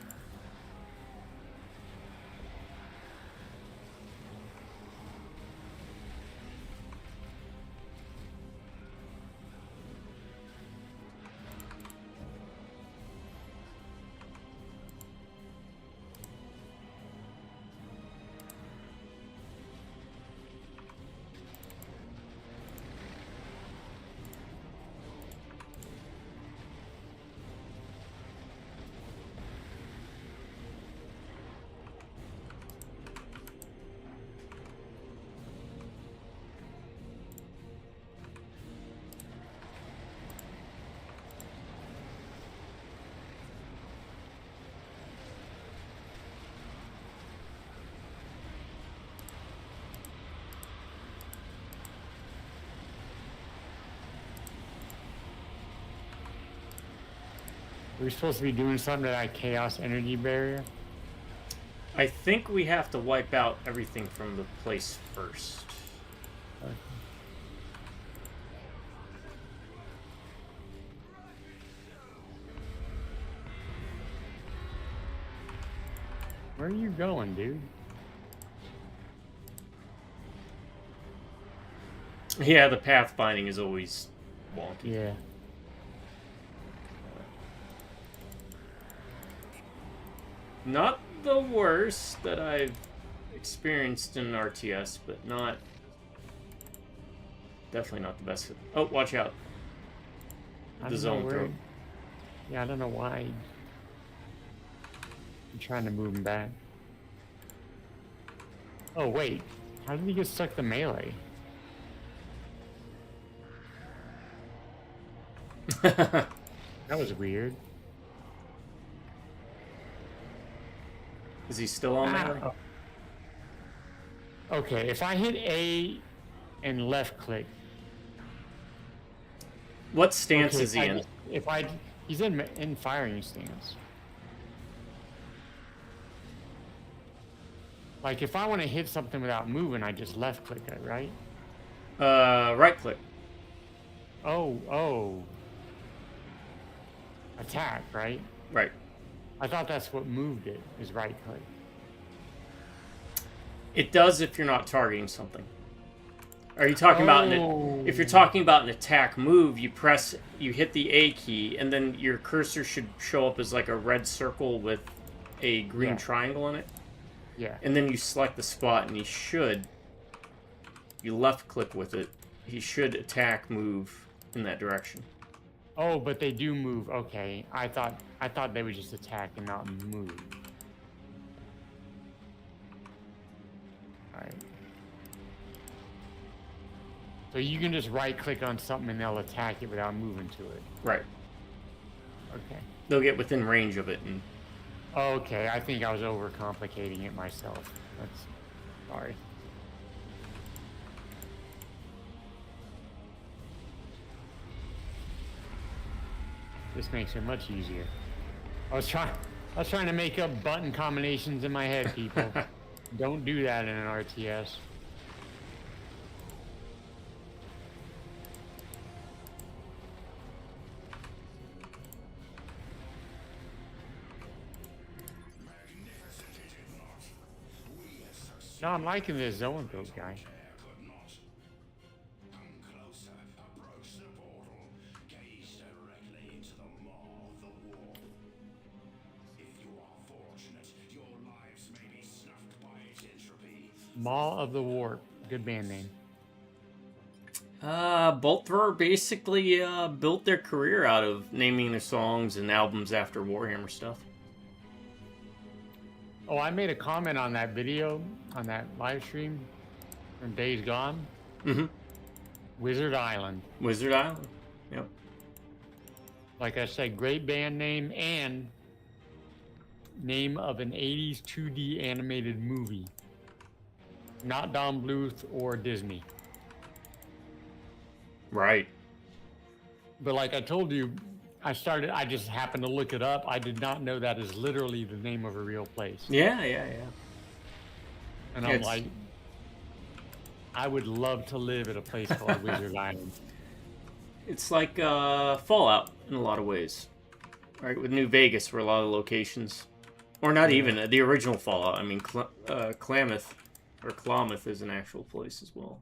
[SPEAKER 2] Are we supposed to be doing something to that chaos energy barrier?
[SPEAKER 1] I think we have to wipe out everything from the place first.
[SPEAKER 2] Okay. Where are you going, dude?
[SPEAKER 1] Yeah, the pathfinding is always wonky.
[SPEAKER 2] Yeah.
[SPEAKER 1] Not the worst that I've experienced in RTS, but not... Definitely not the best. Oh, watch out. The zone throw.
[SPEAKER 2] Yeah, I don't know why. I'm trying to move him back. Oh, wait. How did he get stuck to melee? That was weird.
[SPEAKER 1] Is he still on melee?
[SPEAKER 2] Okay, if I hit A and left click.
[SPEAKER 1] What stance is he in?
[SPEAKER 2] He's in firing stance. Like if I want to hit something without moving, I just left click it, right?
[SPEAKER 1] Right click.
[SPEAKER 2] Oh. Attack, right?
[SPEAKER 1] Right.
[SPEAKER 2] I thought that's what moved it, is right click.
[SPEAKER 1] It does if you're not targeting something. Are you talking about
[SPEAKER 2] Oh.
[SPEAKER 1] if you're talking about an attack move, you hit the A key, and then your cursor should show up as like a red circle with a green
[SPEAKER 2] Yeah.
[SPEAKER 1] triangle in it.
[SPEAKER 2] Yeah.
[SPEAKER 1] And then you select the spot, and you left click with it, he should attack move in that direction.
[SPEAKER 2] Oh, but they do move. Okay. I thought they would just attack and not move. Alright. So you can just right click on something and they'll attack it without moving to it.
[SPEAKER 1] Right.
[SPEAKER 2] Okay.
[SPEAKER 1] They'll get within range of it, and
[SPEAKER 2] Okay, I think I was overcomplicating it myself. Sorry. This makes it much easier. I was trying to make up button combinations in my head, people. Don't do that in an RTS. No, I'm liking this zone build guy. Maw of the Warp. Good band name.
[SPEAKER 1] Bolt Thrower basically built their career out of naming their songs and albums after Warhammer stuff.
[SPEAKER 2] Oh, I made a comment on that video, on that live stream from Days Gone.
[SPEAKER 1] Mm-hmm.
[SPEAKER 2] Wizard Island.
[SPEAKER 1] Wizard Island. Yep.
[SPEAKER 2] Like I said, great band name and name of an 80s 2D animated movie. Not Don Bluth or Disney.
[SPEAKER 1] Right.
[SPEAKER 2] But like I told you, I just happened to look it up. I did not know that is literally the name of a real place.
[SPEAKER 1] Yeah.
[SPEAKER 2] And I'm like, I would love to live at a place called Wizard Island.
[SPEAKER 1] It's like Fallout in a lot of ways. Right, with New Vegas for a lot of locations. Or not even, the original Fallout. I mean, Klamath is an actual place as well.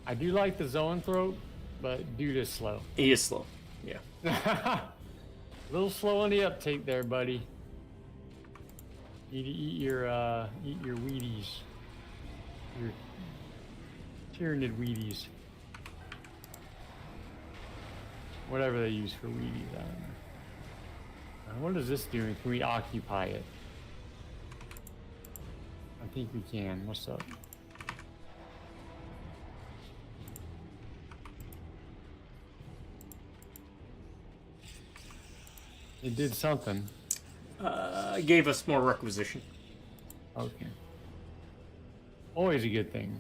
[SPEAKER 2] I do like the Zoanthrope, but dude is slow.
[SPEAKER 1] He is slow, yeah.
[SPEAKER 2] A little slow on the uptake there, buddy. You need to eat your Wheaties. Your Tyranid Wheaties. Whatever they use for Wheaties, I don't know. What is this doing? Can we occupy it? I think we can. What's up? It did something.
[SPEAKER 1] It gave us more requisition.
[SPEAKER 2] Okay. Always a good thing.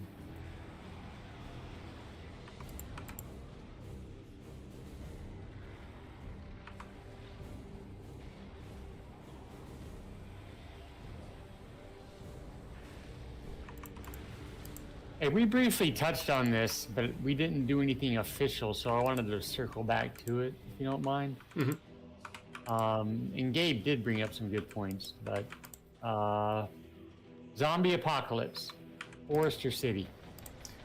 [SPEAKER 2] Hey, we briefly touched on this, but we didn't do anything official, so I wanted to circle back to it, if you don't mind.
[SPEAKER 1] Mm-hmm.
[SPEAKER 2] And Gabe did bring up some good points, but zombie apocalypse, Forester City.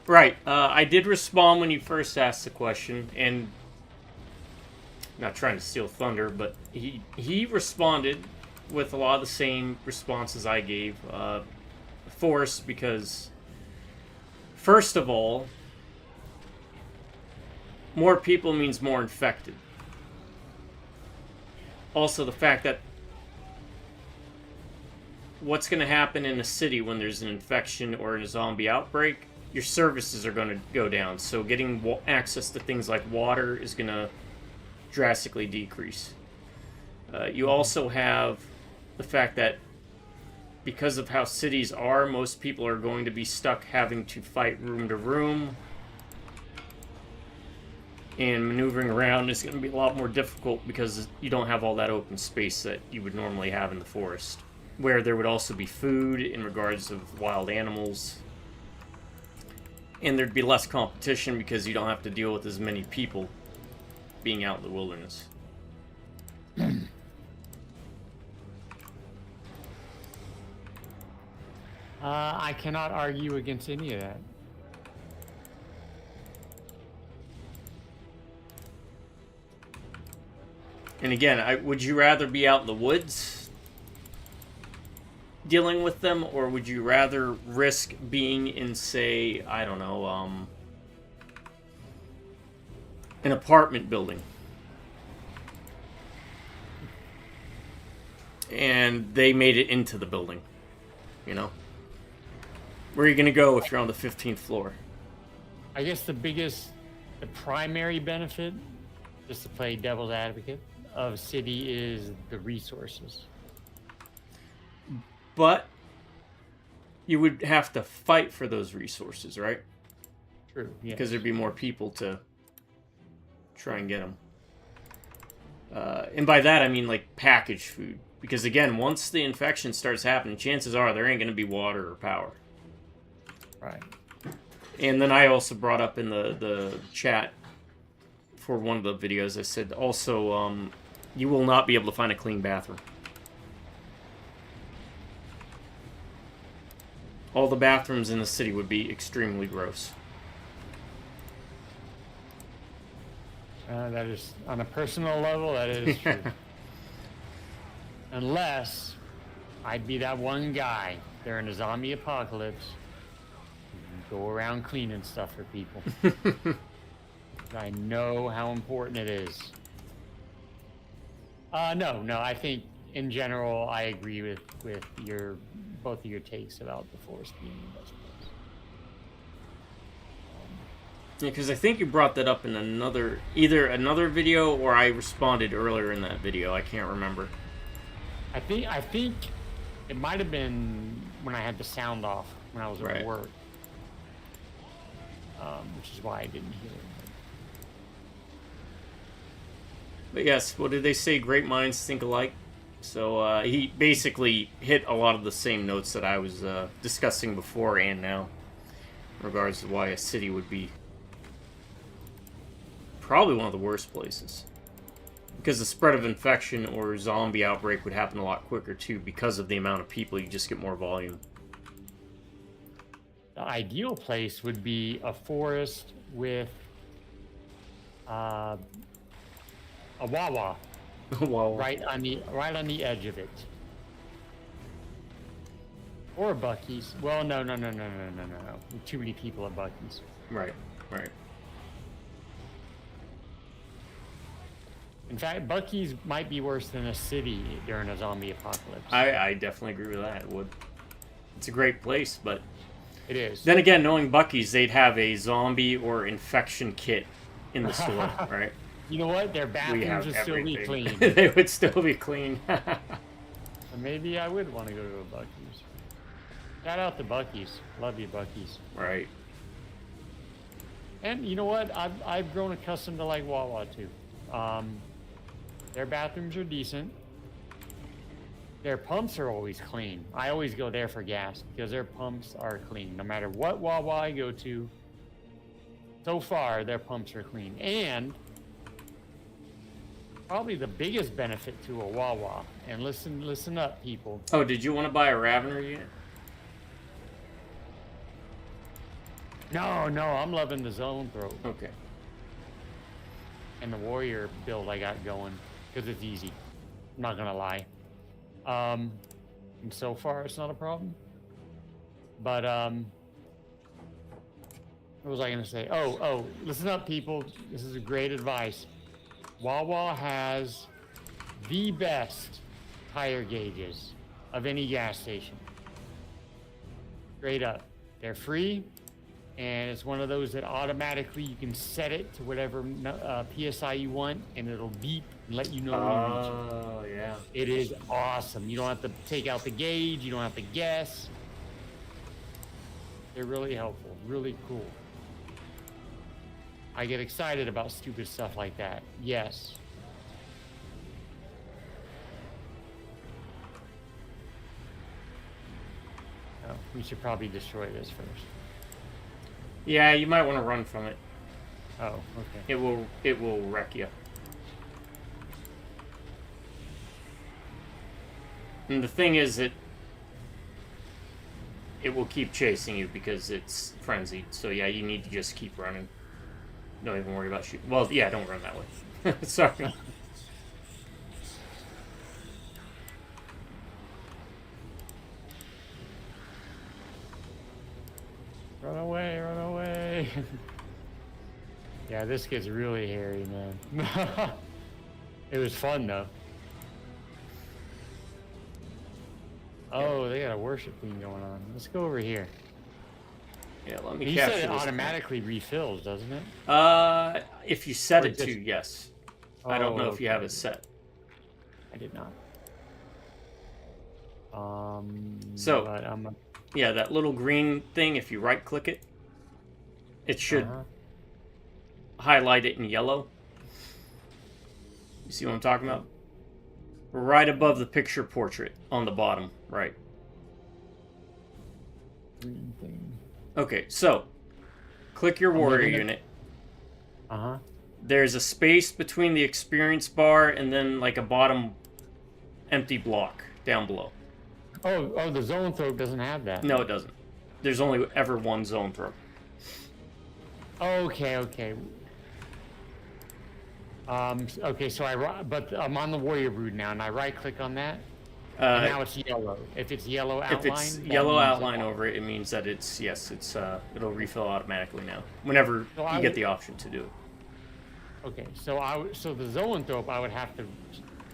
[SPEAKER 1] Right. I did respond when you first asked the question, and not trying to steal thunder, but he responded with a lot of the same responses I gave. Forest, because first of all, more people means more infected. Also, the fact that what's going to happen in a city when there's an infection or a zombie outbreak, your services are going to go down. So getting access to things like water is going to drastically decrease. You also have the fact that because of how cities are, most people are going to be stuck having to fight room to room. And maneuvering around is going to be a lot more difficult because you don't have all that open space that you would normally have in the forest. Where there would also be food in regards of wild animals. And there'd be less competition because you don't have to deal with as many people being out in the wilderness.
[SPEAKER 2] I cannot argue against any of that.
[SPEAKER 1] And again, would you rather be out in the woods dealing with them, or would you rather risk being in, say, I don't know, an apartment building? And they made it into the building, you know? Where are you going to go if you're on the 15th floor?
[SPEAKER 2] I guess the primary benefit, just to play devil's advocate, of city is the resources.
[SPEAKER 1] But you would have to fight for those resources, right?
[SPEAKER 2] True, yeah.
[SPEAKER 1] Because there'd be more people to try and get them. And by that, I mean, like, packaged food. Because, again, once the infection starts happening, chances are there ain't going to be water or power.
[SPEAKER 2] Right.
[SPEAKER 1] And then I also brought up in the chat for one of the videos, I said also, you will not be able to find a clean bathroom. All the bathrooms in the city would be extremely gross.
[SPEAKER 2] That is, on a personal level, that is true. Unless I'd be that one guy during a zombie apocalypse, go around cleaning stuff for people. I know how important it is. No, I think in general I agree with both of your takes about the forest being the best place.
[SPEAKER 1] Yeah, because I think you brought that up in either another video or I responded earlier in that video. I can't remember.
[SPEAKER 2] I think it might have been when I had the sound off when I was at work, which is why I didn't hear it.
[SPEAKER 1] But yes, what did they say? Great minds think alike. So he basically hit a lot of the same notes that I was discussing before and now, in regards to why a city would be probably one of the worst places. Because the spread of infection or zombie outbreak would happen a lot quicker too, because of the amount of people. You just get more volume.
[SPEAKER 2] The ideal place would be a forest with a Wawa.
[SPEAKER 1] Wow.
[SPEAKER 2] right on the edge of it. Or Bucky's. Well, no. Too many people at Bucky's.
[SPEAKER 1] Right.
[SPEAKER 2] In fact, Bucky's might be worse than a city during a zombie apocalypse.
[SPEAKER 1] I definitely agree with that. It would. It's a great place, but
[SPEAKER 2] It is.
[SPEAKER 1] then again, knowing Bucky's, they'd have a zombie or infection kit in the store, right?
[SPEAKER 2] You know what? Their
[SPEAKER 1] We
[SPEAKER 2] bathrooms
[SPEAKER 1] have
[SPEAKER 2] would still be
[SPEAKER 1] everything.
[SPEAKER 2] clean.
[SPEAKER 1] They would still be clean.
[SPEAKER 2] So maybe I would want to go to a Bucky's. Shout out to Bucky's. Love you, Bucky's.
[SPEAKER 1] Right.
[SPEAKER 2] And you know what? I've grown accustomed to like Wawa too. Their bathrooms are decent. Their pumps are always clean. I always go there for gas because their pumps are clean. No matter what Wawa I go to, so far their pumps are clean. And probably the biggest benefit to a Wawa, and listen up, people.
[SPEAKER 1] Oh, did you want to buy a Ravener unit?
[SPEAKER 2] No, I'm loving the zone throat
[SPEAKER 1] Okay.
[SPEAKER 2] and the warrior build I got going because it's easy. I'm not gonna lie. And so far it's not a problem. But what was I gonna say? Oh, listen up, people. This is a great advice. Wawa has the best tire gauges of any gas station. Straight up. They're free, and it's one of those that automatically you can set it to whatever PSI you want, and it'll beep and let you know when you reach it.
[SPEAKER 1] Oh, yeah.
[SPEAKER 2] It is awesome. You don't have to take out the gauge. You don't have to guess. They're really helpful. Really cool. I get excited about stupid stuff like that. Yes. Oh, we should probably destroy this first.
[SPEAKER 1] Yeah, you might want to run from it.
[SPEAKER 2] Oh, okay.
[SPEAKER 1] It will wreck you. And the thing is, it will keep chasing you because it's frenzied. So yeah, you need to just keep running. Don't even worry about shooting. Well, yeah, don't run that way. Sorry.
[SPEAKER 2] Run away, run away. Yeah, this gets really hairy, man. It was fun, though. Oh, they got a worship thing going on. Let's go over here.
[SPEAKER 1] Yeah, let me
[SPEAKER 2] You
[SPEAKER 1] capture
[SPEAKER 2] said it
[SPEAKER 1] this.
[SPEAKER 2] automatically refills, doesn't it?
[SPEAKER 1] If you set
[SPEAKER 2] Or
[SPEAKER 1] it to,
[SPEAKER 2] just-
[SPEAKER 1] yes. I don't know if you
[SPEAKER 2] okay.
[SPEAKER 1] have it set.
[SPEAKER 2] I did not.
[SPEAKER 1] So-
[SPEAKER 2] but I'm
[SPEAKER 1] Yeah, that little green thing, if you right-click it, it should highlight it in yellow. You see what I'm talking about? Right above the picture portrait on the bottom, right.
[SPEAKER 2] green thing.
[SPEAKER 1] Okay, so click your warrior
[SPEAKER 2] looking at-
[SPEAKER 1] unit.
[SPEAKER 2] Uh-huh.
[SPEAKER 1] There's a space between the experience bar and then like a bottom empty block down below.
[SPEAKER 2] Oh, the zone throw doesn't have that.
[SPEAKER 1] No, it doesn't. There's only ever one zone throw.
[SPEAKER 2] Okay. Okay, so but I'm on the warrior brood now, and I right-click on that. And now it's yellow. If it's yellow outline,
[SPEAKER 1] If it's
[SPEAKER 2] that
[SPEAKER 1] yellow
[SPEAKER 2] means
[SPEAKER 1] outline over it, it means that it's it'll refill automatically now. Whenever
[SPEAKER 2] So
[SPEAKER 1] you get the option to do it.
[SPEAKER 2] Okay, so the zoanthrope, I would have to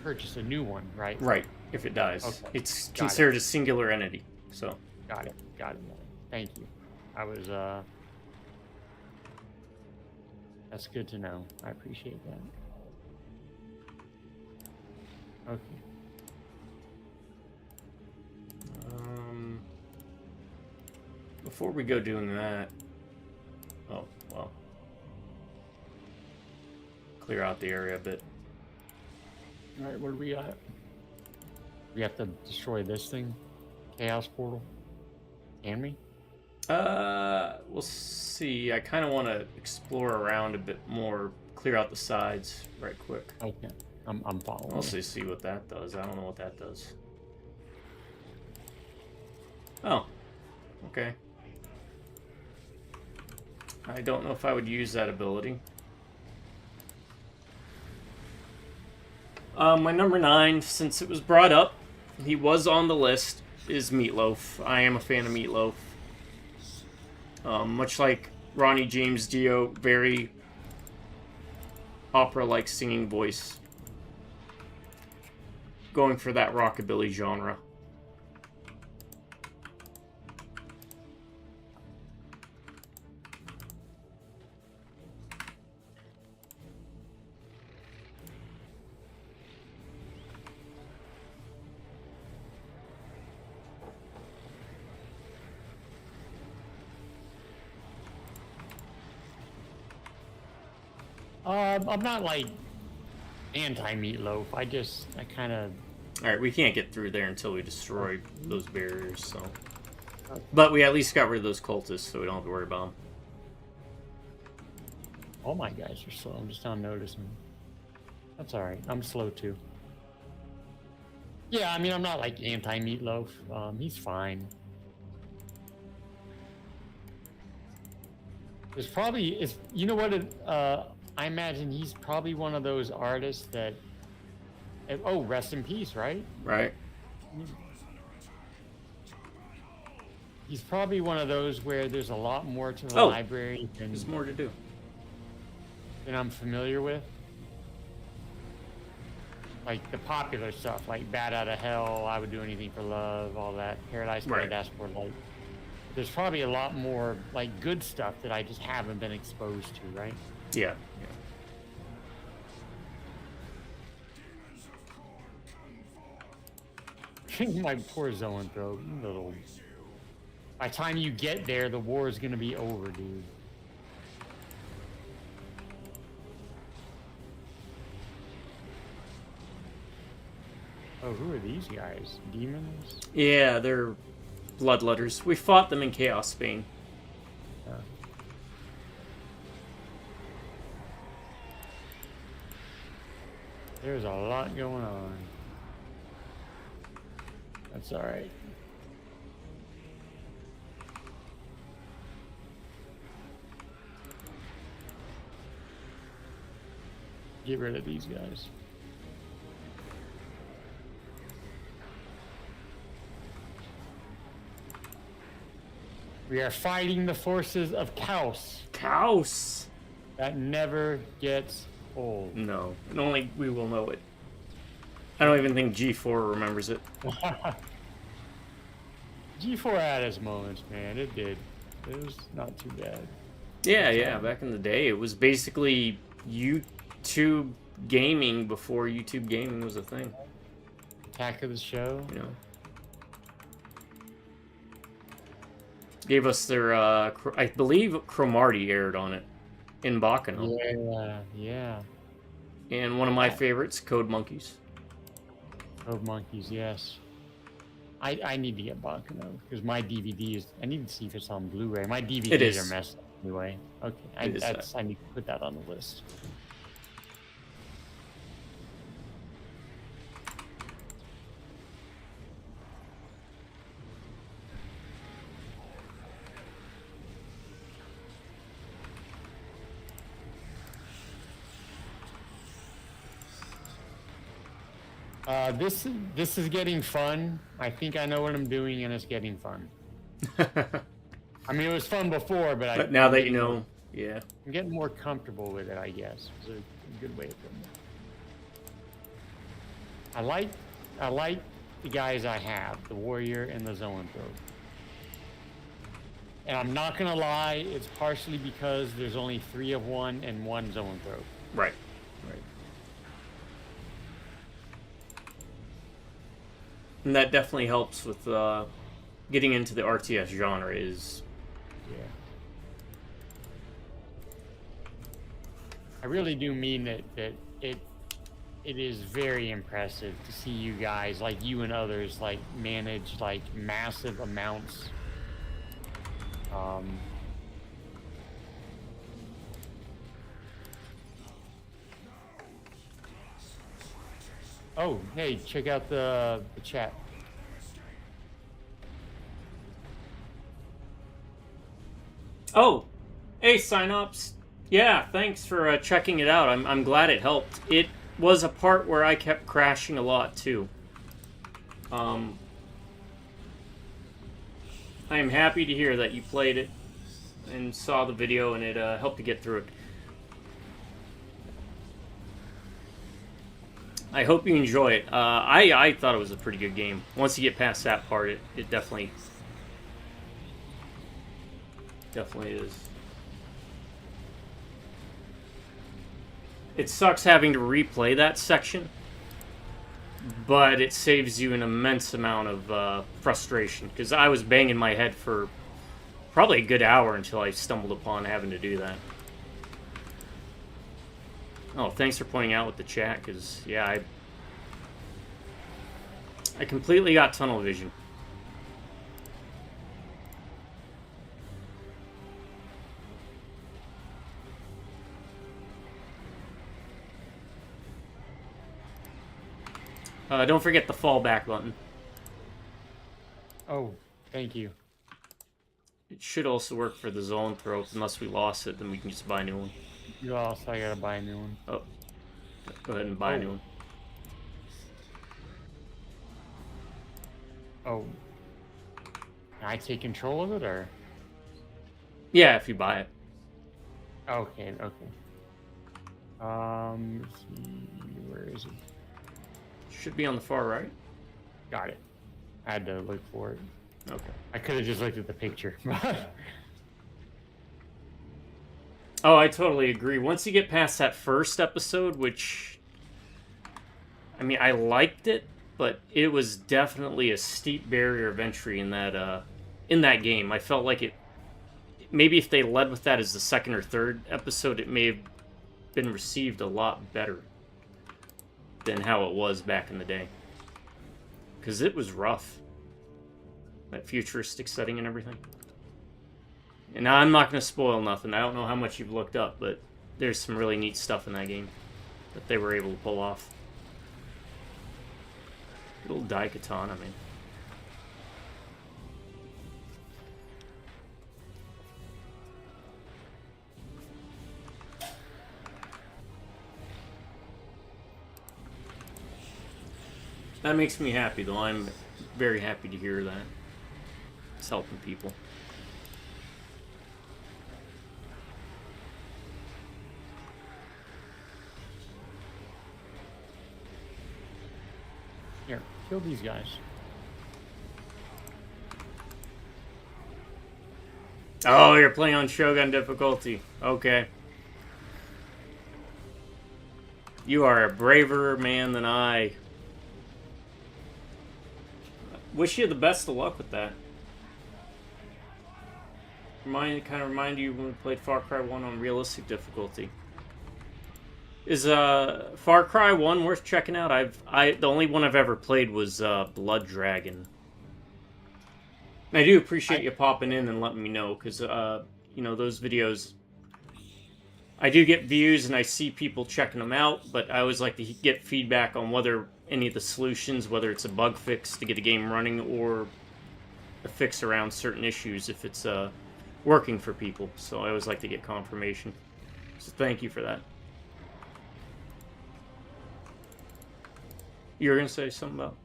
[SPEAKER 2] purchase a new one, right?
[SPEAKER 1] Right. If it dies,
[SPEAKER 2] Okay,
[SPEAKER 1] it's
[SPEAKER 2] got
[SPEAKER 1] considered a singular entity. So
[SPEAKER 2] Got it. Thank you. I was That's good to know. I appreciate that. Okay.
[SPEAKER 1] Before we go doing that, oh well, clear out the area a bit.
[SPEAKER 2] All right, what do we got? We have to destroy this thing, chaos portal. Can we?
[SPEAKER 1] We'll see. I kind of want to explore around a bit more, clear out the sides right quick.
[SPEAKER 2] Okay, I'm following.
[SPEAKER 1] I'll see what that does. I don't know what that does. Oh, okay. I don't know if I would use that ability. My number 9, since it was brought up, he was on the list, is Meatloaf. I am a fan of Meatloaf. Much like Ronnie James Dio, very opera-like singing voice. Going for that rockabilly genre.
[SPEAKER 2] I'm not like anti-meatloaf. I kind of.
[SPEAKER 1] Alright, we can't get through there until we destroy those barriers, so... But we at least got rid of those cultists, so we don't have to worry about them.
[SPEAKER 2] All my guys are slow. I'm just not noticing. That's all right. I'm slow too. Yeah, I mean, I'm not like anti-meatloaf. He's fine. There's probably you know what? I imagine he's probably one of those artists that. Oh, rest in peace, right?
[SPEAKER 1] Right?
[SPEAKER 2] He's probably one of those where there's a lot more to the
[SPEAKER 1] Oh,
[SPEAKER 2] library
[SPEAKER 1] There's more to do.
[SPEAKER 2] than I'm familiar with. Like the popular stuff, like Bat Out of Hell, I Would Do Anything for Love, all that, Paradise by
[SPEAKER 1] Right.
[SPEAKER 2] Dashboard Light. There's probably a lot more like good stuff that I just haven't been exposed to, right?
[SPEAKER 1] Yeah.
[SPEAKER 2] My poor Zoanthrope, little. By the time you get there, the war is gonna be over, dude. Oh, who are these guys? Demons?
[SPEAKER 1] Yeah, they're bloodletters. We fought them in Chaos Spain.
[SPEAKER 2] There's a lot going on. That's all right. Get rid of these guys. We are fighting the forces of chaos.
[SPEAKER 1] Chaos.
[SPEAKER 2] That never gets old.
[SPEAKER 1] No, and only we will know it. I don't even think G4 remembers it.
[SPEAKER 2] G4 had its moments, man. It did. It was not too bad.
[SPEAKER 1] Yeah, back in the day, it was basically YouTube gaming before YouTube gaming was a thing.
[SPEAKER 2] Attack of the show.
[SPEAKER 1] You know, gave us their, I believe, Cromartie aired on it in Baccano.
[SPEAKER 2] Yeah.
[SPEAKER 1] And one of my favorites, Code Monkeys.
[SPEAKER 2] Code Monkeys, yes. I need to get Baccano because my DVDs. I need to see if it's on Blu-ray. My DVDs are messed up anyway. Okay, I need to put that on the list. This is getting fun. I think I know what I'm doing, and it's getting fun. I mean, it was fun before, but
[SPEAKER 1] now that you know, yeah,
[SPEAKER 2] I'm getting more comfortable with it. I guess is a good way of putting it. I like the guys I have, the Warrior and the Zoanthrope. And I'm not gonna lie, it's partially because there's only 3 of one and 1 Zoanthrope.
[SPEAKER 1] Right. And that definitely helps with getting into the RTS genre.
[SPEAKER 2] Yeah. I really do mean that it is very impressive to see you guys, like you and others, like manage like massive amounts. Oh, hey, check out the chat.
[SPEAKER 1] Oh, hey, Synops. Yeah, thanks for checking it out. I'm glad it helped. It was a part where I kept crashing a lot, too. I am happy to hear that you played it and saw the video and it helped you get through it. I hope you enjoy it. I thought it was a pretty good game. Once you get past that part, it definitely is. It sucks having to replay that section, but it saves you an immense amount of frustration, because I was banging my head for probably a good hour until I stumbled upon having to do that. Oh, thanks for pointing out with the chat, because, yeah, I completely got tunnel vision. Don't forget the fallback button.
[SPEAKER 2] Oh, thank you.
[SPEAKER 1] It should also work for the Zoanthrope. Unless we lost it, then we can just buy a new one.
[SPEAKER 2] You lost, I gotta buy a new one.
[SPEAKER 1] Oh, go ahead and buy a new one.
[SPEAKER 2] Oh. Can I take control of it, or?
[SPEAKER 1] Yeah, if you buy it.
[SPEAKER 2] Okay. Let's see, where is it?
[SPEAKER 1] Should be on the far right.
[SPEAKER 2] Got it. I had to look for it.
[SPEAKER 1] Okay.
[SPEAKER 2] I could have just looked at the picture.
[SPEAKER 1] Oh, I totally agree. Once you get past that first episode, which, I mean, I liked it, but it was definitely a steep barrier of entry in that game. I felt like maybe if they led with that as the second or third episode, it may have been received a lot better than how it was back in the day. Because it was rough. That futuristic setting and everything. And now I'm not going to spoil nothing. I don't know how much you've looked up, but there's some really neat stuff in that game that they were able to pull off. Little Daikatana, man. That makes me happy, though. I'm very happy to hear that. It's helping people.
[SPEAKER 2] Here, kill these guys.
[SPEAKER 1] Oh, you're playing on Shogun difficulty. Okay. You are a braver man than I. Wish you the best of luck with that. Kind of remind you when we played Far Cry 1 on realistic difficulty. Is Far Cry 1 worth checking out? The only one I've ever played was Blood Dragon. And I do appreciate you popping in and letting me know, because you know, those videos, I do get views and I see people checking them out, but I always like to get feedback on whether any of the solutions, whether it's a bug fix to get the game running or a fix around certain issues if it's working for people. So I always like to get confirmation. So thank you for that. You were going to say something about...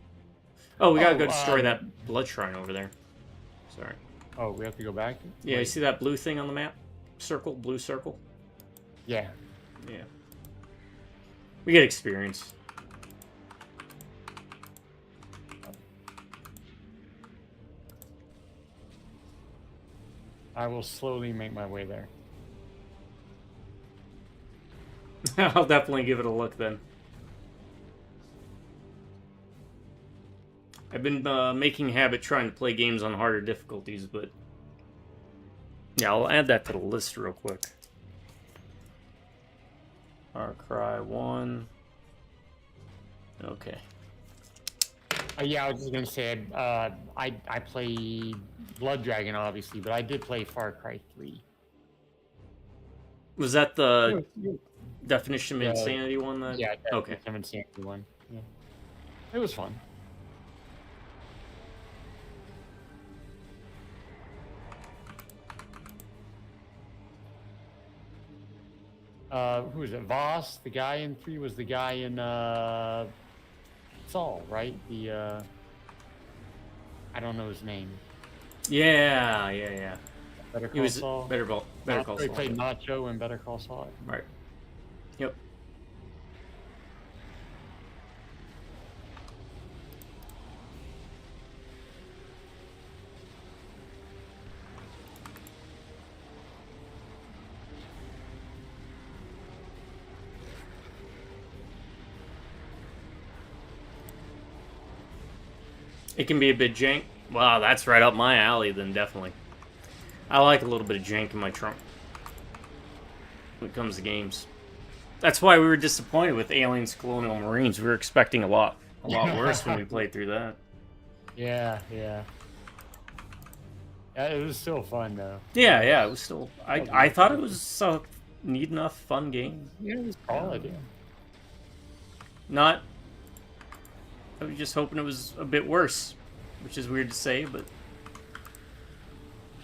[SPEAKER 1] Oh, we got to go destroy that blood shrine over there. Sorry.
[SPEAKER 2] Oh, we have to go back?
[SPEAKER 1] Yeah, you see that blue thing on the map? Circle, blue circle?
[SPEAKER 2] Yeah.
[SPEAKER 1] Yeah. We get experience.
[SPEAKER 2] I will slowly make my way there.
[SPEAKER 1] I'll definitely give it a look then. I've been making a habit trying to play games on harder difficulties, but... Yeah, I'll add that to the list real quick. Far Cry 1. Okay.
[SPEAKER 2] Yeah, I was just gonna say, I played Blood Dragon obviously, but I did play Far Cry 3.
[SPEAKER 1] Was that the Definition of
[SPEAKER 2] Yeah.
[SPEAKER 1] Insanity one? That...
[SPEAKER 2] Yeah,
[SPEAKER 1] Okay.
[SPEAKER 2] I haven't seen one. Yeah. It was fun. Who was it? Voss, the guy in 3 was the guy in Saul, right? The I don't know his name.
[SPEAKER 1] Yeah.
[SPEAKER 2] Better Call
[SPEAKER 1] He was
[SPEAKER 2] Saul.
[SPEAKER 1] Better Call
[SPEAKER 2] He
[SPEAKER 1] Saul.
[SPEAKER 2] played Nacho in Better Call Saul.
[SPEAKER 1] Right. Yep. It can be a bit jank. Wow, that's right up my alley then, definitely. I like a little bit of jank in my trunk when it comes to games. That's why we were disappointed with Aliens Colonial Marines. We were expecting a lot worse when we played through that.
[SPEAKER 2] Yeah. It was still fun though.
[SPEAKER 1] Yeah, it was still... I thought it was a neat enough, fun game.
[SPEAKER 2] Yeah, it was solid, yeah.
[SPEAKER 1] Not... I was just hoping it was a bit worse, which is weird to say, but...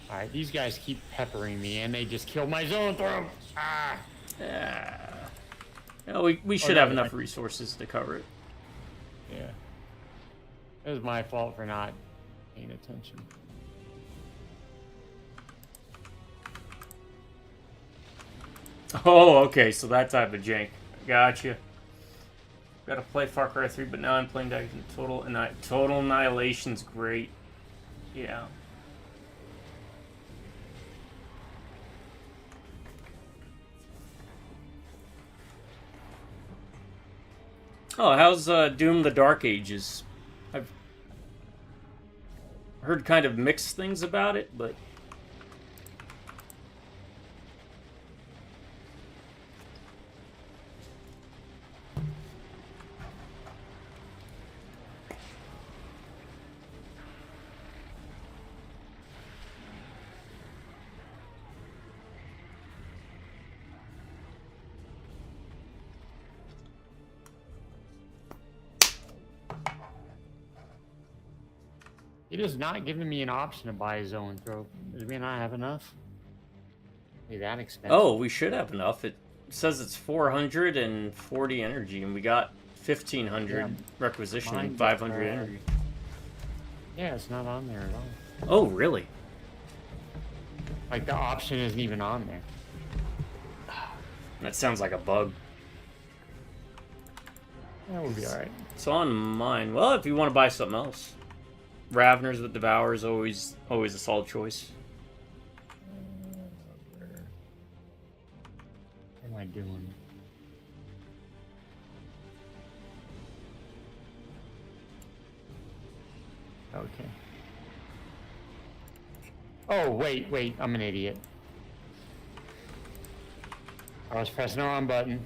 [SPEAKER 2] Alright, these guys keep peppering me and they just kill my zone throw. Ah!
[SPEAKER 1] Yeah, we should have enough resources to cover it.
[SPEAKER 2] Yeah. It was my fault for not paying attention.
[SPEAKER 1] Oh, okay, so that type of jank. Gotcha. Gotta play Far Cry 3, but now I'm playing Total Annihilation's great. Yeah. Oh, how's Doom the Dark Ages? I've heard kind of mixed things about it, but...
[SPEAKER 2] It is not giving me an option to buy a zoanthrope. Does we not have enough? Be that expensive?
[SPEAKER 1] Oh, we should have enough. It says it's 440 energy, and we got 1,500 requisition and 500 energy.
[SPEAKER 2] Yeah, it's not on there at all.
[SPEAKER 1] Oh, really?
[SPEAKER 2] Like, the option isn't even on there.
[SPEAKER 1] That sounds like a bug.
[SPEAKER 2] That would be alright.
[SPEAKER 1] It's on mine. Well, if you want to buy something else. Raveners with Devours, always a solid choice.
[SPEAKER 2] What am I doing? Okay. Oh, wait, I'm an idiot. I was pressing the wrong button.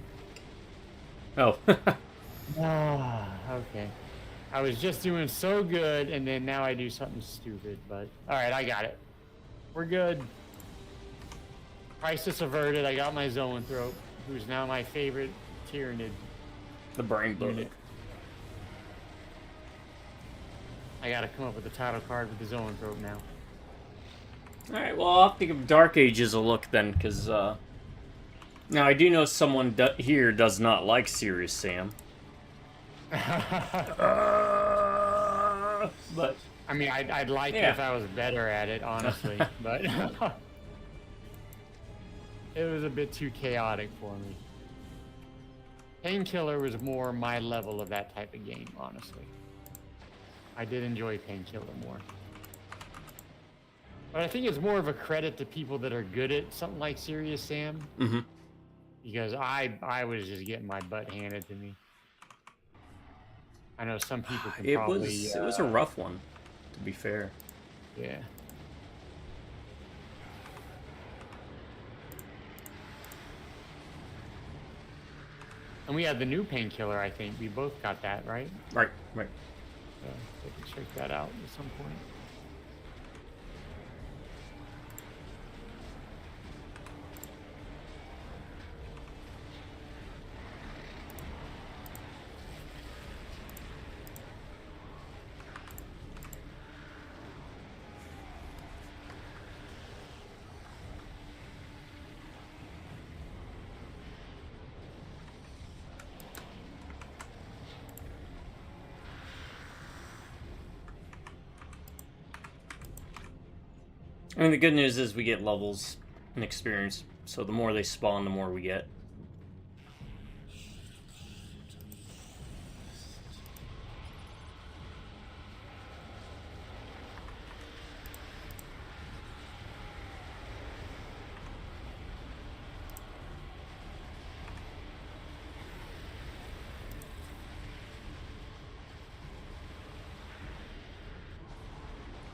[SPEAKER 1] Oh.
[SPEAKER 2] Okay. I was just doing so good, and then now I do something stupid, but... Alright, I got it. We're good. Crisis averted. I got my zoanthrope, who's now my favorite Tyrannid
[SPEAKER 1] The brain bug.
[SPEAKER 2] unit. I gotta come up with a title card with the zoanthrope now.
[SPEAKER 1] Alright, well, I'll have to give Dark Ages a look then, because, now, I do know someone here does not like Serious Sam. But...
[SPEAKER 2] I mean, I'd like it if I was better at it, honestly, but... It was a bit too chaotic for me. Painkiller was more my level of that type of game, honestly. I did enjoy Painkiller more. But I think it's more of a credit to people that are good at something like Serious Sam.
[SPEAKER 1] Mm-hmm.
[SPEAKER 2] Because I was just getting my butt handed to me. I know some people can probably...
[SPEAKER 1] It was a rough one, to be fair.
[SPEAKER 2] Yeah. And we had the new Painkiller, I think. We both got that, right?
[SPEAKER 1] Right.
[SPEAKER 2] So we can check that out at some point.
[SPEAKER 1] I mean, the good news is we get levels and experience, so the more they spawn, the more we get.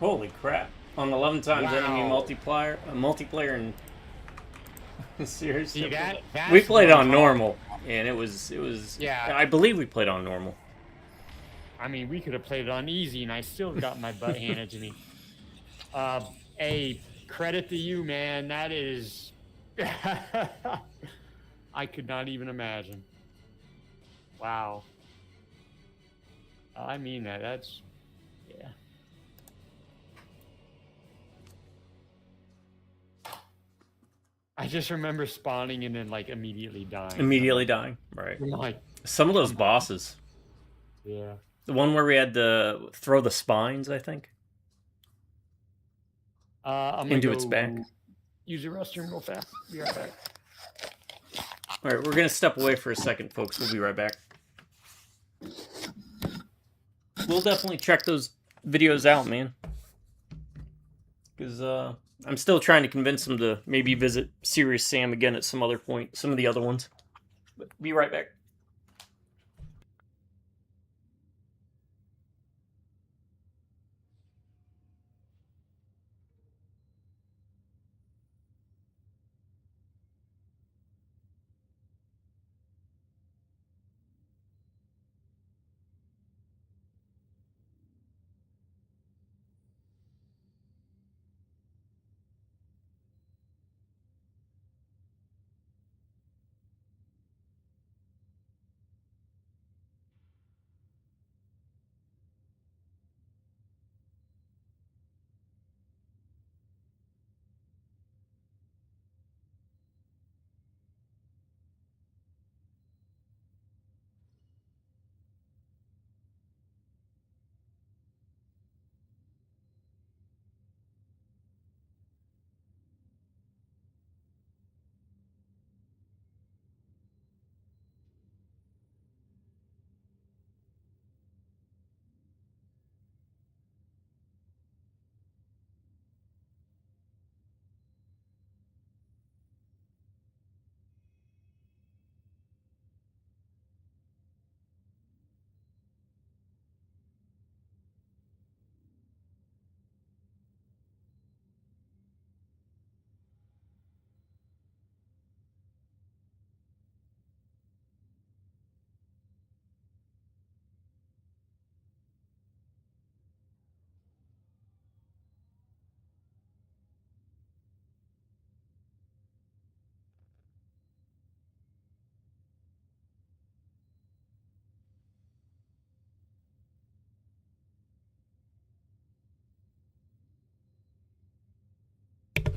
[SPEAKER 1] Holy crap. On 11 times enemy multiplayer and seriously.
[SPEAKER 2] See, that's
[SPEAKER 1] we played on normal, and it was
[SPEAKER 2] Yeah.
[SPEAKER 1] I believe we played on normal.
[SPEAKER 2] I mean, we could have played it on easy, and I still got my butt handed to me. Credit to you, man. That is... I could not even imagine. Wow. I mean that. That's... Yeah. I just remember spawning and then, like, immediately dying.
[SPEAKER 1] Immediately dying, right.
[SPEAKER 2] I'm like...
[SPEAKER 1] Some of those bosses.
[SPEAKER 2] Yeah.
[SPEAKER 1] The one where we had to throw the spines, I think.
[SPEAKER 2] I'm gonna
[SPEAKER 1] into
[SPEAKER 2] go
[SPEAKER 1] its back.
[SPEAKER 2] Use the restroom real fast. Be right back.
[SPEAKER 1] All right, we're gonna step away for a second, folks. We'll be right back. We'll definitely check those videos out, man. Because I'm still trying to convince them to maybe visit Serious Sam again at some other point. Some of the other ones. But be right back.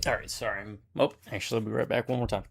[SPEAKER 1] All right, sorry. Oh, actually, I'll be right back one more time.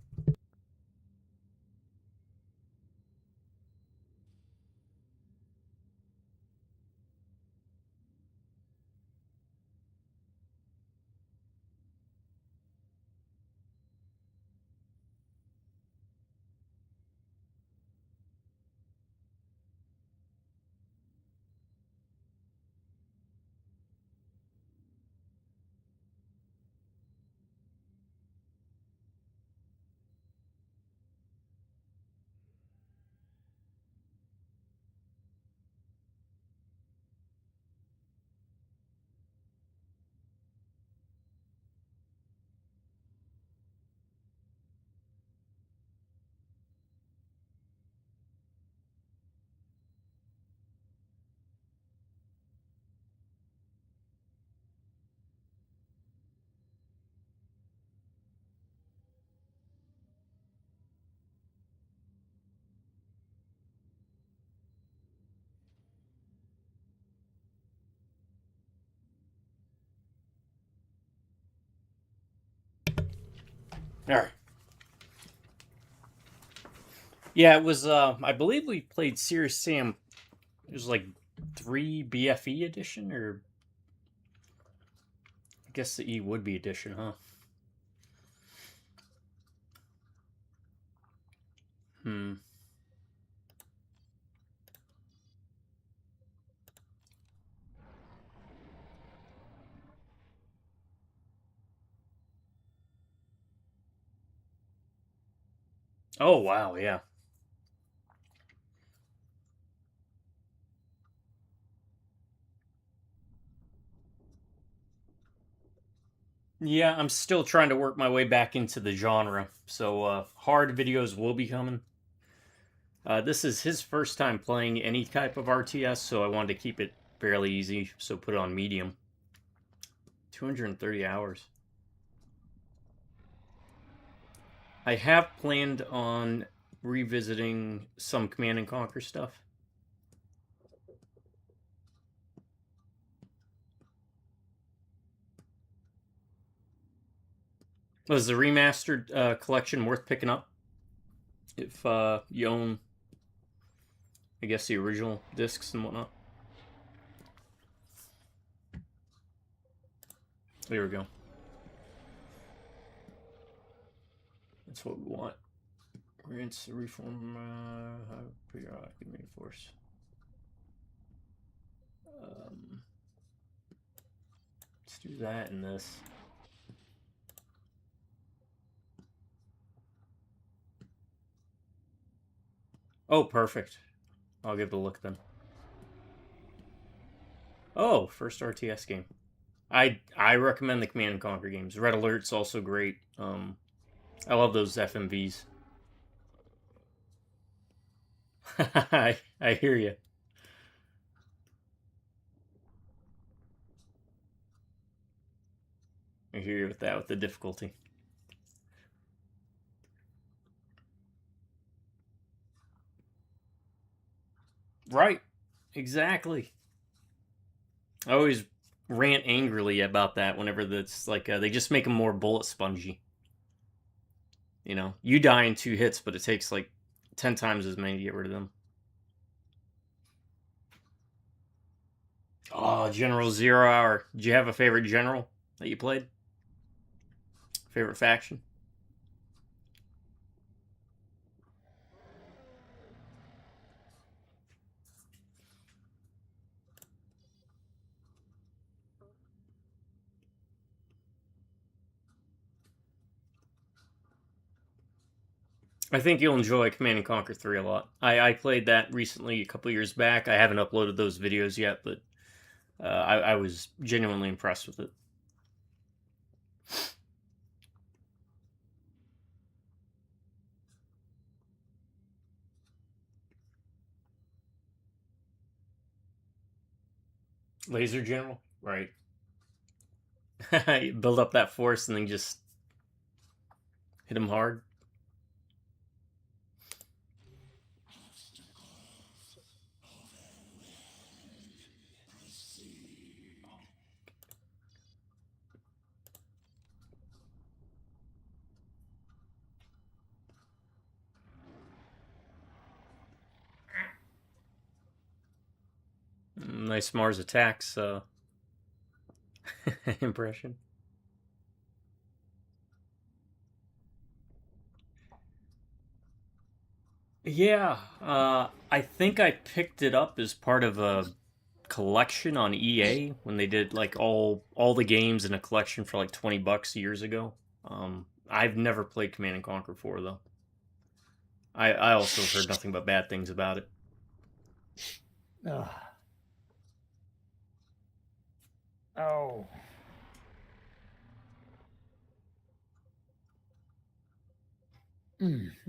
[SPEAKER 1] All right. Yeah, it was. I believe we played Serious Sam. It was like 3 BFE edition, or I guess the E would be edition, huh? Hmm. Oh wow, yeah. Yeah, I'm still trying to work my way back into the genre, so hard videos will be coming. This is his first time playing any type of RTS, so I wanted to keep it fairly easy, so put it on medium. 230 hours. I have planned on revisiting some Command and Conquer stuff. Was the remastered collection worth picking up? If you own, I guess, the original discs and whatnot. There we go. That's what we want. Rinse, reform, periodic reinforce. Let's do that in this. Oh, perfect. I'll give it a look then. Oh, first RTS game. I recommend the Command and Conquer games. Red Alert's also great. I love those FMVs. I hear you. I hear you with that, with the difficulty. Right. Exactly. I always rant angrily about that whenever that's like they just make them more bullet spongy. You know, you die in 2 hits, but it takes like 10 times as many to get rid of them. Oh, General 0 Hour. Did you have a favorite general that you played? Favorite faction? I think you'll enjoy Command and Conquer 3 a lot. I played that recently, a couple years back. I haven't uploaded those videos yet, but I was genuinely impressed with it. Laser General? Right. Build up that force and then just hit him hard. Nice Mars Attacks impression. Yeah, I think I picked it up as part of a collection on EA when they did like all the games in a collection for like $20 years ago. I've never played Command and Conquer 4 though. I also heard nothing but bad things about it.
[SPEAKER 2] Ugh. Oh.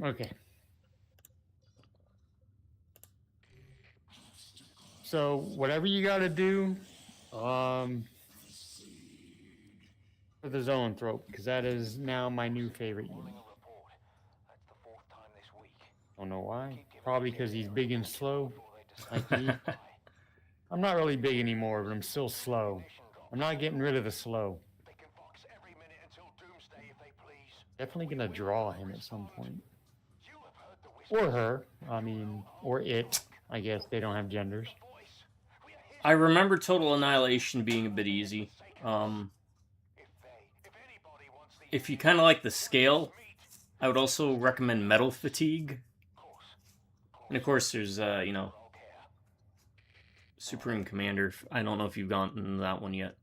[SPEAKER 2] Okay. So whatever you got to do, for the Zoanthrope, because that is now my new favorite unit. Don't know why. Probably because he's big and slow, like me. I'm not really big anymore, but I'm still slow. I'm not getting rid of the slow. Definitely gonna draw him at some point. Or her. I mean, or it. I guess they don't have genders.
[SPEAKER 1] I remember Total Annihilation being a bit easy. If you kind of like the scale, I would also recommend Metal Fatigue. And of course, there's, Supreme Commander. I don't know if you've gotten that one yet.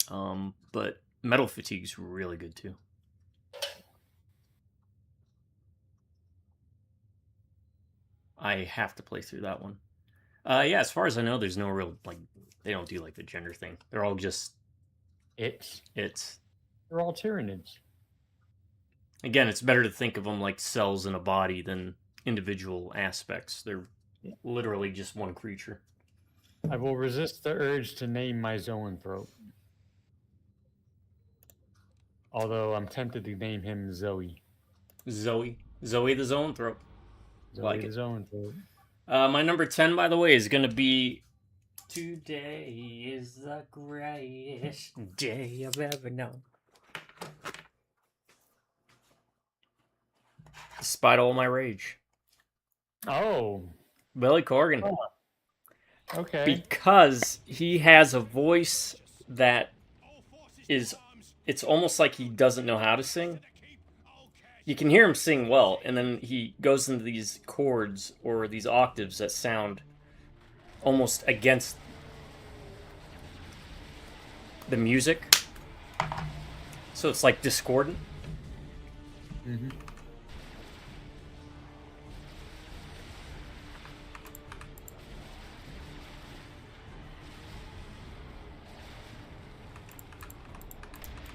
[SPEAKER 1] But Metal Fatigue's really good too. I have to play through that one. Yeah, as far as I know, there's no real, like, they don't do, like, the gender thing. They're all just...
[SPEAKER 2] It's.
[SPEAKER 1] They're
[SPEAKER 2] all Tyranids.
[SPEAKER 1] Again, it's better to think of them like cells in a body than individual aspects. They're literally just one creature.
[SPEAKER 2] I will resist the urge to name my Zoanthrope. Although I'm tempted to name him Zoe.
[SPEAKER 1] Zoe the Zoanthrope.
[SPEAKER 2] Zoe
[SPEAKER 1] Like
[SPEAKER 2] the
[SPEAKER 1] it.
[SPEAKER 2] Zoanthrope.
[SPEAKER 1] My number 10, by the way, is going to be... Today is the greatest day I've ever known. Despite all my rage.
[SPEAKER 2] Oh.
[SPEAKER 1] Billy Corgan.
[SPEAKER 2] Oh. Okay.
[SPEAKER 1] Because he has a voice that is... It's almost like he doesn't know how to sing. You can hear him sing well, and then he goes into these chords or these octaves that sound almost against the music. So it's like discordant.
[SPEAKER 2] Mm-hmm.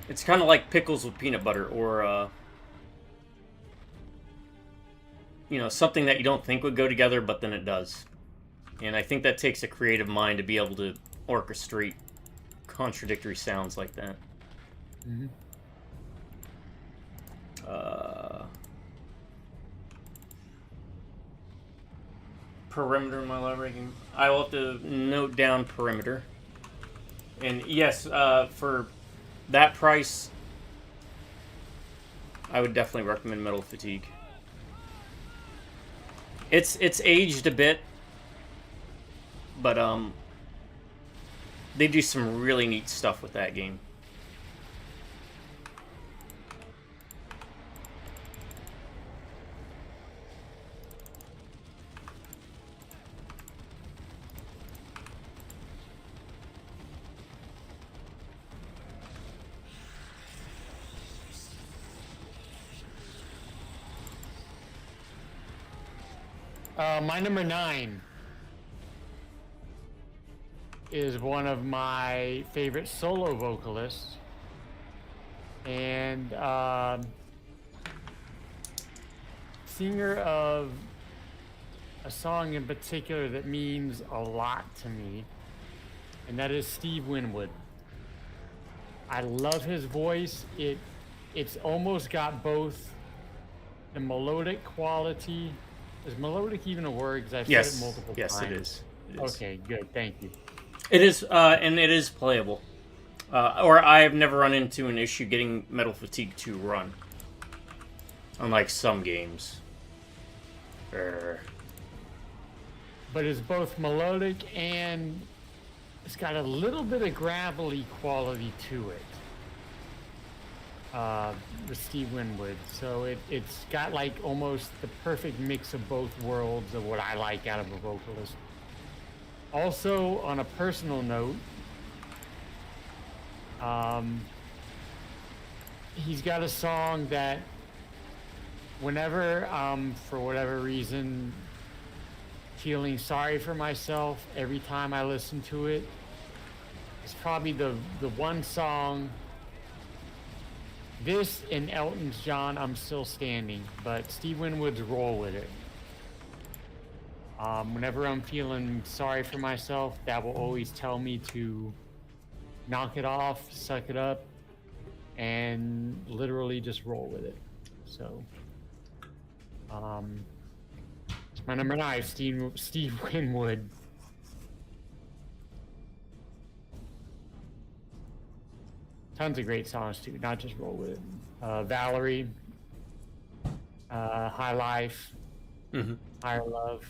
[SPEAKER 1] It's kind of like pickles with peanut butter, or something that you don't think would go together, but then it does. And I think that takes a creative mind to be able to orchestrate contradictory sounds like that.
[SPEAKER 2] Mm-hmm.
[SPEAKER 1] Perimeter in my live ranking. I will have to note down perimeter. And yes, for that price, I would definitely recommend Metal Fatigue. It's aged a bit, but they do some really neat stuff with that game.
[SPEAKER 2] My number 9 is one of my favorite solo vocalists, and singer of a song in particular that means a lot to me, and that is Steve Winwood. I love his voice. It's almost got both the melodic quality. Is melodic even a word? Because I've said it multiple times.
[SPEAKER 1] Yes, it is.
[SPEAKER 2] Okay, good. Thank you.
[SPEAKER 1] It is, and it is playable. Or I have never run into an issue getting Metal Fatigue to run. Unlike some games.
[SPEAKER 2] But it's both melodic and It's got a little bit of gravelly quality to it. The Steve Winwood. So it's got like almost the perfect mix of both worlds of what I like out of a vocalist. Also, on a personal note, he's got a song that whenever, for whatever reason, feeling sorry for myself, every time I listen to it, it's probably the one song. This and Elton's John, I'm Still Standing, but Steve Winwood's Roll With It. Whenever I'm feeling sorry for myself, that will always tell me to knock it off, suck it up, and literally just roll with it. So, it's my number 9, Steve Winwood. Tons of great songs too, not just Roll With It. Valerie, High Life, Higher Love.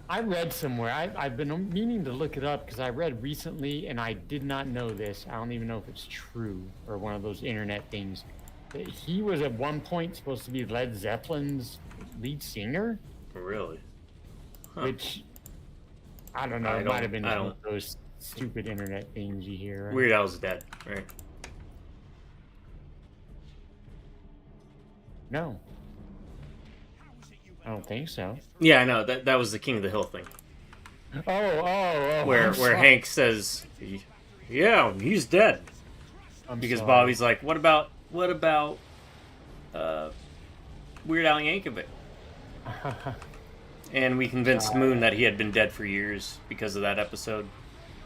[SPEAKER 2] I read somewhere, I've been meaning to look it up because I read recently and I did not know this. I don't even know if it's true or one of those internet things. That he was at one point supposed to be Led Zeppelin's lead singer.
[SPEAKER 1] Really? Huh.
[SPEAKER 2] Which, I don't know, it might have been one of those stupid internet things you hear. Right?
[SPEAKER 1] Weird Al's dead, right?
[SPEAKER 2] No. I don't think so.
[SPEAKER 1] Yeah, I know. That was the King of the Hill thing.
[SPEAKER 2] Oh.
[SPEAKER 1] Where Hank says, yeah, he's dead. Because
[SPEAKER 2] sorry.
[SPEAKER 1] Bobby's like, what about Weird Al Yankovic? And we convinced Moon that he had been dead for years because of that episode.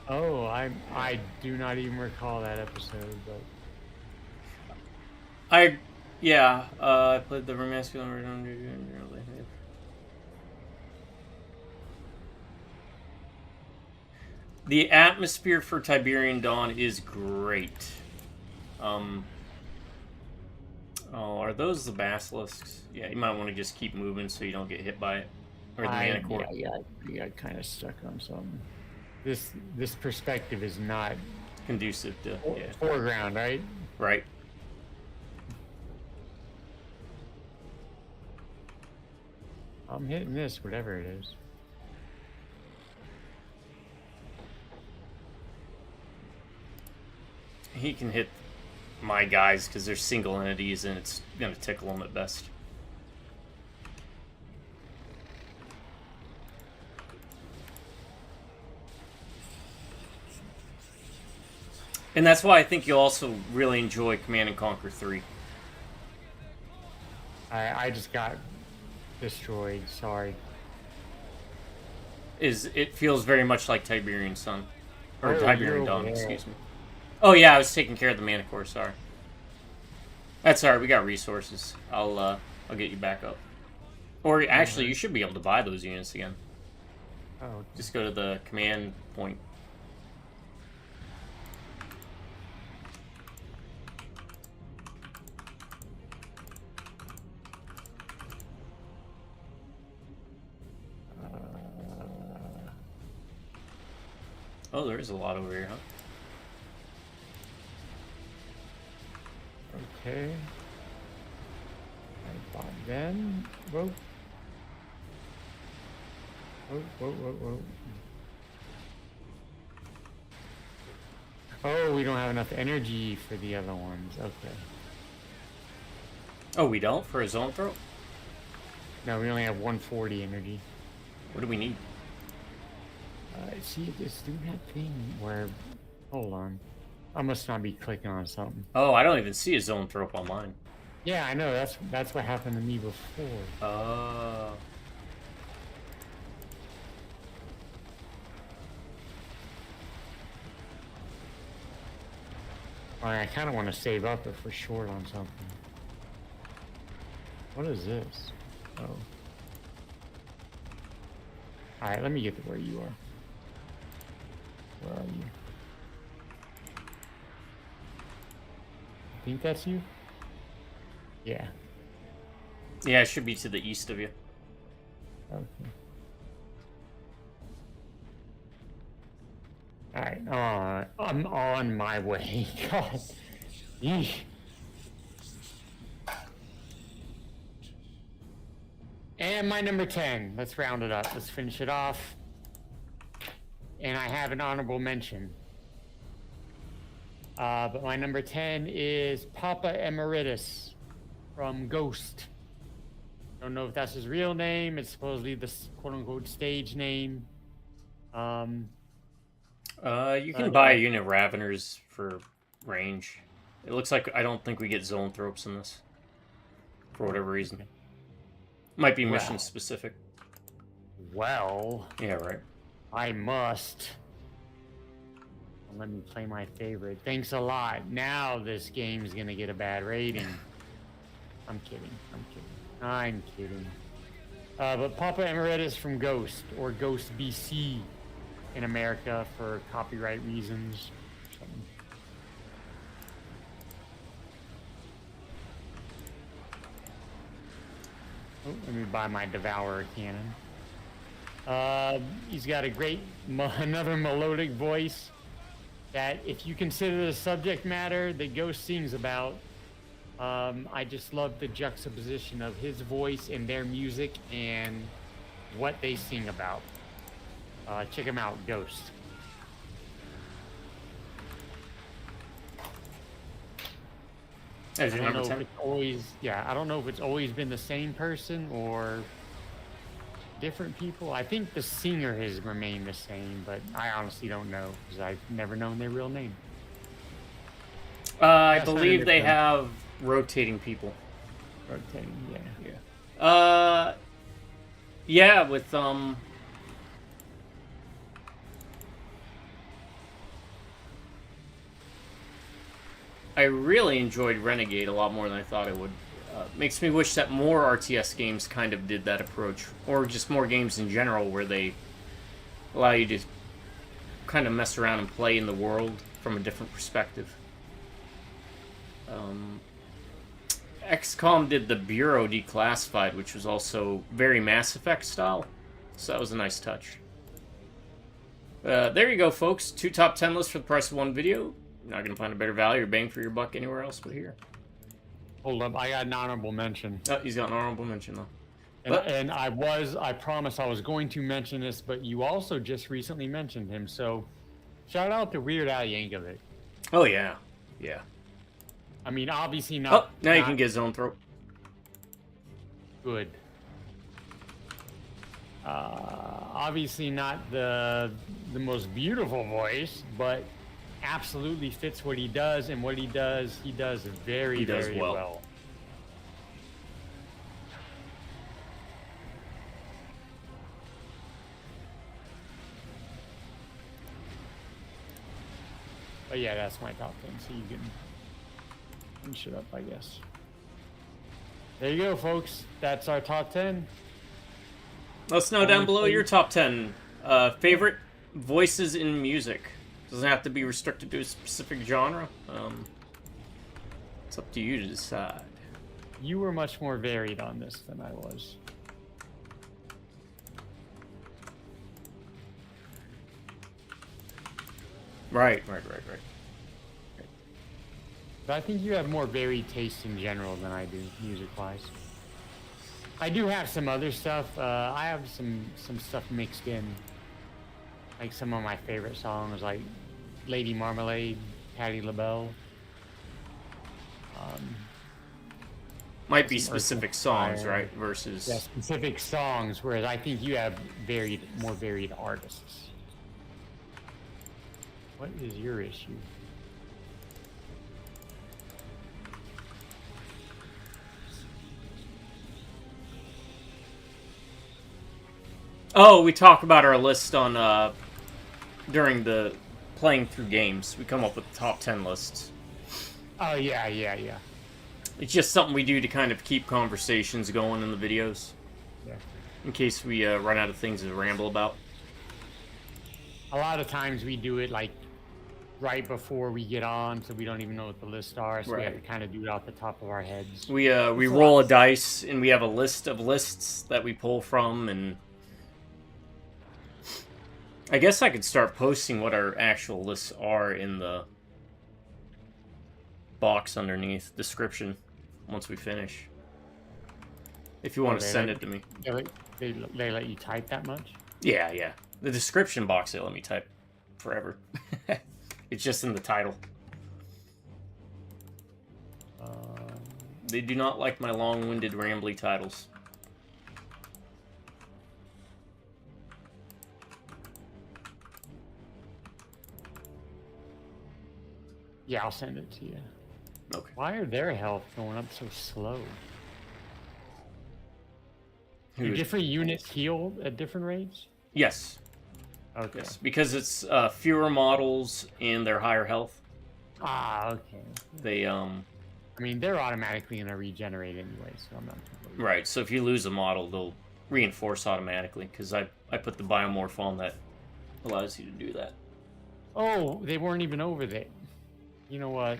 [SPEAKER 2] Oh, I do not even recall that episode, but
[SPEAKER 1] I played the masculine. The atmosphere for Tiberian Dawn is great. Are those the basilisks? Yeah, you might want to just keep moving so you don't get hit by it. Or the manicore.
[SPEAKER 2] Yeah, you got kind of stuck on something. This perspective is not
[SPEAKER 1] Conducive to
[SPEAKER 2] foreground, right?
[SPEAKER 1] Right.
[SPEAKER 2] I'm hitting this, whatever it is.
[SPEAKER 1] He can hit my guys because they're single entities and it's going to tickle them at best. And that's why I think you'll also really enjoy Command & Conquer 3.
[SPEAKER 2] I just got destroyed, sorry.
[SPEAKER 1] It feels very much like Tiberian Sun. Or
[SPEAKER 2] Oh,
[SPEAKER 1] Tiberian
[SPEAKER 2] you're
[SPEAKER 1] Dawn,
[SPEAKER 2] over there.
[SPEAKER 1] excuse me. Oh yeah, I was taking care of the Manicore, sorry. That's alright, we got resources. I'll get you back up. Or actually, you should be able to buy those units again.
[SPEAKER 2] Oh,
[SPEAKER 1] Just go to the command point. Oh, there is a lot over here, huh?
[SPEAKER 2] okay. I bought them. Whoa. Whoa. Oh, we don't have enough energy for the other ones. Okay.
[SPEAKER 1] Oh, we don't? For a zone throw?
[SPEAKER 2] No, we only have 140 energy.
[SPEAKER 1] What do we need?
[SPEAKER 2] See, this do that thing where... Hold on. I must not be clicking on something.
[SPEAKER 1] Oh, I don't even see a zone throw up online.
[SPEAKER 2] Yeah, I know. That's what happened to me before.
[SPEAKER 1] Oh.
[SPEAKER 2] I kind of want to save up if we're short on something. What is this? Oh. Alright, let me get to where you are. Where are you? I think that's you? Yeah.
[SPEAKER 1] Yeah, it should be to the east of you.
[SPEAKER 2] Okay. Alright, I'm on my way. God. Yeesh. And my number 10. Let's round it up. Let's finish it off. And I have an honorable mention. But my number 10 is Papa Emeritus from Ghost. Don't know if that's his real name. It's supposedly the quote-unquote stage name.
[SPEAKER 1] You can buy a unit of Raveners for range. It looks like I don't think we get Zoanthropes in this. For whatever reason. Might be mission specific.
[SPEAKER 2] Well...
[SPEAKER 1] Yeah, right.
[SPEAKER 2] I must. Let me play my favorite. Thanks a lot. Now this game's gonna get a bad rating. I'm kidding. I'm kidding. But Papa Emeritus from Ghost, or Ghost BC in America for copyright reasons. Oh, let me buy my Devourer cannon. He's got a great, another melodic voice that, if you consider the subject matter that Ghost sings about, I just love the juxtaposition of his voice and their music and what they sing about. Check him out, Ghost.
[SPEAKER 1] There's your number 10.
[SPEAKER 2] I don't know if it's always been the same person or different people. I think the singer has remained the same, but I honestly don't know because I've never known their real name.
[SPEAKER 1] I believe they have rotating people.
[SPEAKER 2] Rotating, yeah.
[SPEAKER 1] Yeah, with I really enjoyed Renegade a lot more than I thought I would. Makes me wish that more RTS games kind of did that approach, or just more games in general where they allow you to kind of mess around and play in the world from a different perspective. XCOM did the Bureau Declassified, which was also very Mass Effect style, so that was a nice touch. There you go, folks. 2 top 10 lists for the price of 1 video. You're not going to find a better value or bang for your buck anywhere else but here.
[SPEAKER 2] Hold up, I got an honorable mention.
[SPEAKER 1] Oh, he's got an honorable mention, though.
[SPEAKER 2] And I promised I was going to mention this, but you also just recently mentioned him, so shout out to Weird Al Yankovic.
[SPEAKER 1] Oh, yeah. Yeah.
[SPEAKER 2] I mean, obviously not...
[SPEAKER 1] Oh, now you can get Zoanthrope.
[SPEAKER 2] Good. Obviously not the most beautiful voice, but absolutely fits what he does, and what he does very well. But yeah, that's my top 10, so you can finish it up, I guess. There you go, folks. That's our top 10.
[SPEAKER 1] Let us know down below your top 10 favorite voices in music. Doesn't have to be restricted to a specific genre. It's up to you to decide.
[SPEAKER 2] You were much more varied on this than I was.
[SPEAKER 1] Right.
[SPEAKER 2] But I think you have more varied taste in general than I do, music-wise. I do have some other stuff. I have some stuff mixed in. Like some of my favorite songs, like Lady Marmalade, Patti LaBelle.
[SPEAKER 1] Might be specific songs, right? Versus...
[SPEAKER 2] Yeah, specific songs, whereas I think you have more varied artists. What is your issue?
[SPEAKER 1] Oh, we talk about our list on, during the playing through games. We come up with top 10 lists.
[SPEAKER 2] Oh, yeah.
[SPEAKER 1] It's just something we do to kind of keep conversations going in the videos.
[SPEAKER 2] Yeah.
[SPEAKER 1] In case we run out of things to ramble about.
[SPEAKER 2] A lot of times we do it, like, right before we get on, so we don't even know what the lists are, so we have to kind of do it off the top of our heads.
[SPEAKER 1] We roll a dice, and we have a list of lists that we pull from, and I guess I could start posting what our actual lists are in the box underneath description once we finish. If you want to send it to me.
[SPEAKER 2] They let you type that much?
[SPEAKER 1] Yeah, yeah. The description box, they let me type forever. It's just in the title. They do not like my long-winded, rambly titles.
[SPEAKER 2] Yeah, I'll send it to you.
[SPEAKER 1] Okay.
[SPEAKER 2] Why are their health going up so slow? Do
[SPEAKER 1] Who-
[SPEAKER 2] different units heal at different rates?
[SPEAKER 1] Yes.
[SPEAKER 2] Okay.
[SPEAKER 1] Yes. Because it's fewer models and they're higher health.
[SPEAKER 2] Ah, okay.
[SPEAKER 1] They,
[SPEAKER 2] I mean, they're automatically going to regenerate anyway, so I'm not too worried.
[SPEAKER 1] Right, so if you lose a model, they'll reinforce automatically, because I put the biomorph on that allows you to do that.
[SPEAKER 2] Oh, they weren't even over there. You know what?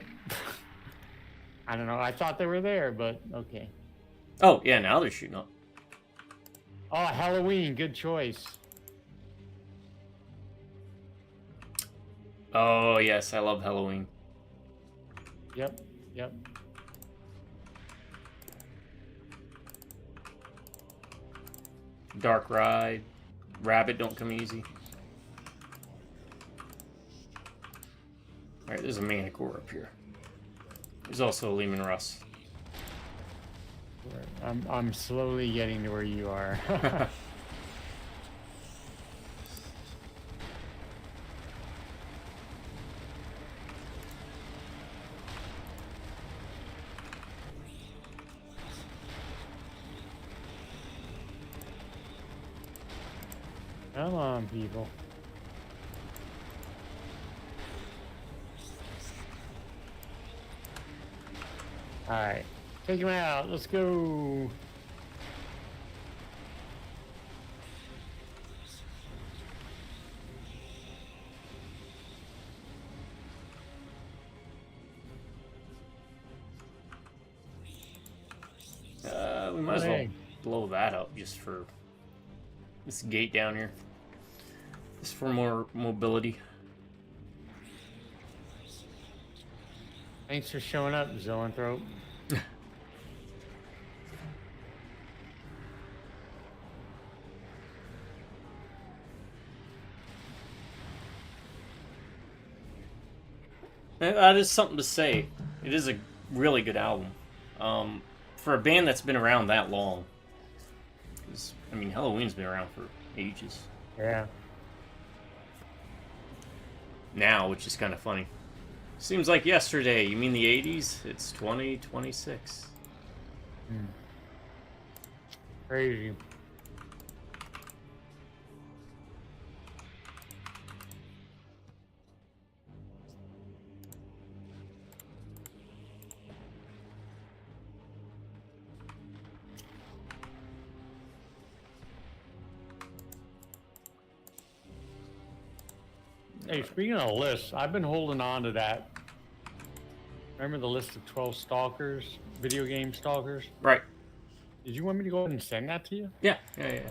[SPEAKER 2] I don't know. I thought they were there, but okay.
[SPEAKER 1] Oh, yeah, now they're shooting up.
[SPEAKER 2] Oh, Halloween. Good choice.
[SPEAKER 1] Oh, yes, I love Halloween.
[SPEAKER 2] Yep, yep.
[SPEAKER 1] Dark Ride. Rabbit don't come easy. Alright, there's a Manicore up here. There's also a Lehman Russ.
[SPEAKER 2] I'm slowly getting to where you are. Come on, people. Alright. Take him out. Let's go.
[SPEAKER 1] We might as well
[SPEAKER 2] Hey.
[SPEAKER 1] blow that up just for this gate down here. Just for more mobility.
[SPEAKER 2] Thanks for showing up, Zoanthrope.
[SPEAKER 1] That is something to say. It is a really good album. For a band that's been around that long. 'Cause, I mean, Halloween's been around for ages.
[SPEAKER 2] Yeah.
[SPEAKER 1] Now, which is kind of funny. Seems like yesterday. You mean the 80s? It's 2026.
[SPEAKER 2] Crazy. Hey, speaking of lists, I've been holding on to that. Remember the list of 12 stalkers, video game stalkers?
[SPEAKER 1] Right.
[SPEAKER 2] Did you want me to go ahead and send that to you?
[SPEAKER 1] Yeah.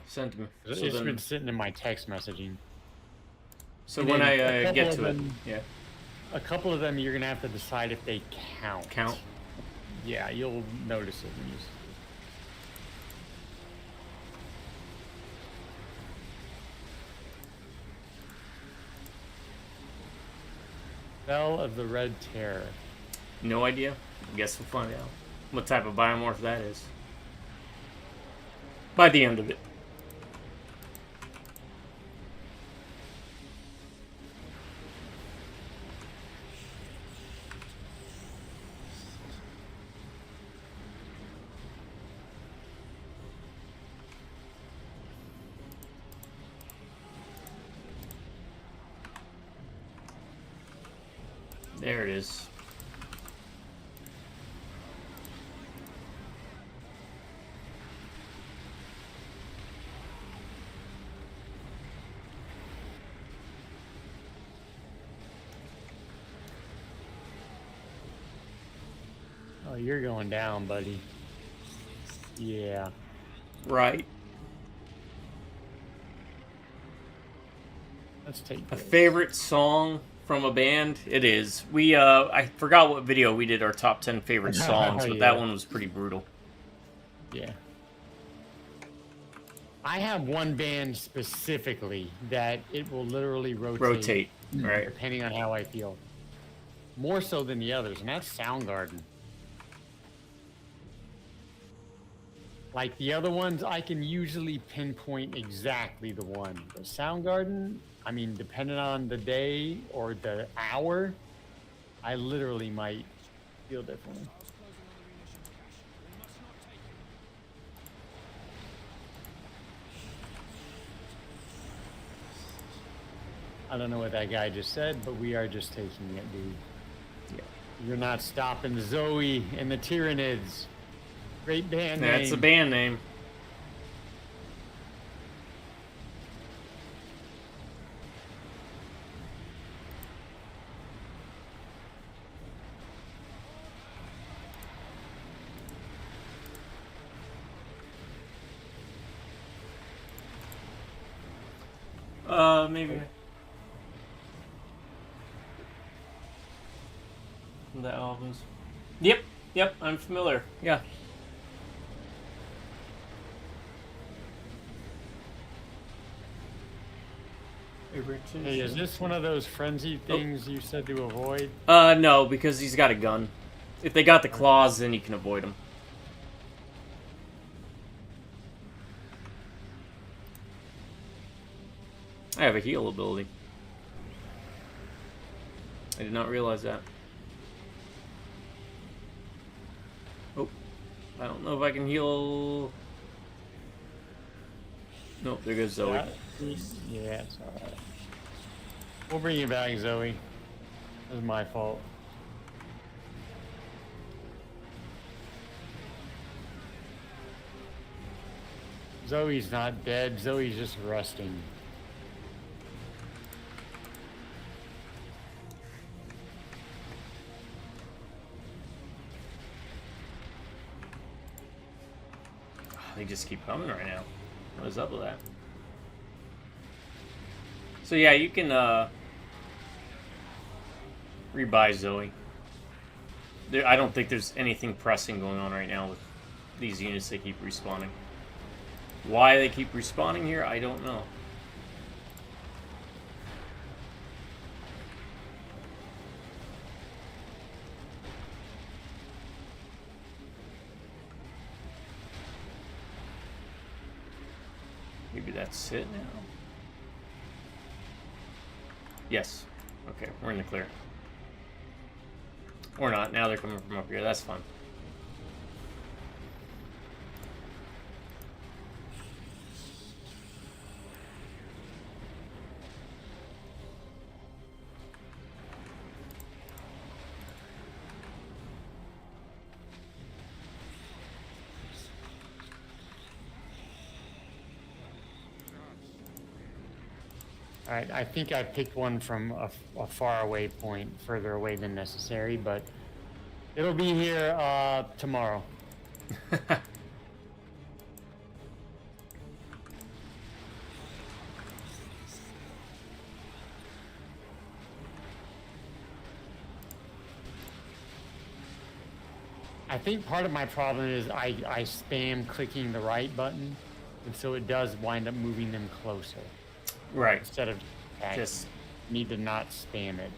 [SPEAKER 1] Send to me.
[SPEAKER 2] It's
[SPEAKER 1] So,
[SPEAKER 2] been sitting in my text messaging.
[SPEAKER 1] so
[SPEAKER 2] and
[SPEAKER 1] when
[SPEAKER 2] then
[SPEAKER 1] I
[SPEAKER 2] a couple
[SPEAKER 1] get
[SPEAKER 2] of
[SPEAKER 1] to it,
[SPEAKER 2] them-
[SPEAKER 1] yeah.
[SPEAKER 2] A couple of them you're gonna have to decide if they count.
[SPEAKER 1] Count.
[SPEAKER 2] Yeah, you'll notice it when you. Spell of the Red Terror.
[SPEAKER 1] No idea. Guess we'll find out what type of biomorph that is by the end of it. There it is.
[SPEAKER 2] Oh, you're going down, buddy. Yeah.
[SPEAKER 1] Right.
[SPEAKER 2] Let's take
[SPEAKER 1] A
[SPEAKER 2] this.
[SPEAKER 1] favorite song from a band? It is. I forgot what video we did our top 10 favorite songs, but
[SPEAKER 2] Yeah.
[SPEAKER 1] that one was pretty brutal.
[SPEAKER 2] Yeah. I have one band specifically that it will literally rotate.
[SPEAKER 1] Right.
[SPEAKER 2] Depending on how I feel. More so than the others, and that's Soundgarden. Like the other ones, I can usually pinpoint exactly the one. But Soundgarden, I mean, depending on the day or the hour, I literally might feel differently. I don't know what that guy just said, but we are just taking it, dude.
[SPEAKER 1] Yeah.
[SPEAKER 2] You're not stopping Zoe and the Tyranids. Great band name.
[SPEAKER 1] That's a band name. Maybe. The albums. Yep, I'm familiar. Yeah.
[SPEAKER 2] Hey, is this one of those frenzy things you said to avoid?
[SPEAKER 1] No, because he's got a gun. If they got the claws, then you can avoid them. I have a heal ability. I did not realize that. Oh, I don't know if I can heal. Nope, there goes Zoe.
[SPEAKER 2] Yeah, it's alright. We'll bring you back, Zoe. It was my fault. Zoe's not dead. Zoe's just resting.
[SPEAKER 1] They just keep coming right now. What is up with that? So yeah, you can rebuy Zoe. I don't think there's anything pressing going on right now with these units that keep respawning. Why they keep respawning here, I don't know. Maybe that's it now. Yes. Okay, we're in the clear. Or not. Now they're coming from up here. That's fun.
[SPEAKER 2] Alright, I think I picked one from a far away point, further away than necessary, but it'll be here tomorrow. I think part of my problem is I spam clicking the right button, and so it does wind up moving them closer.
[SPEAKER 1] Right.
[SPEAKER 2] Instead of
[SPEAKER 1] Just
[SPEAKER 2] need to not spam it.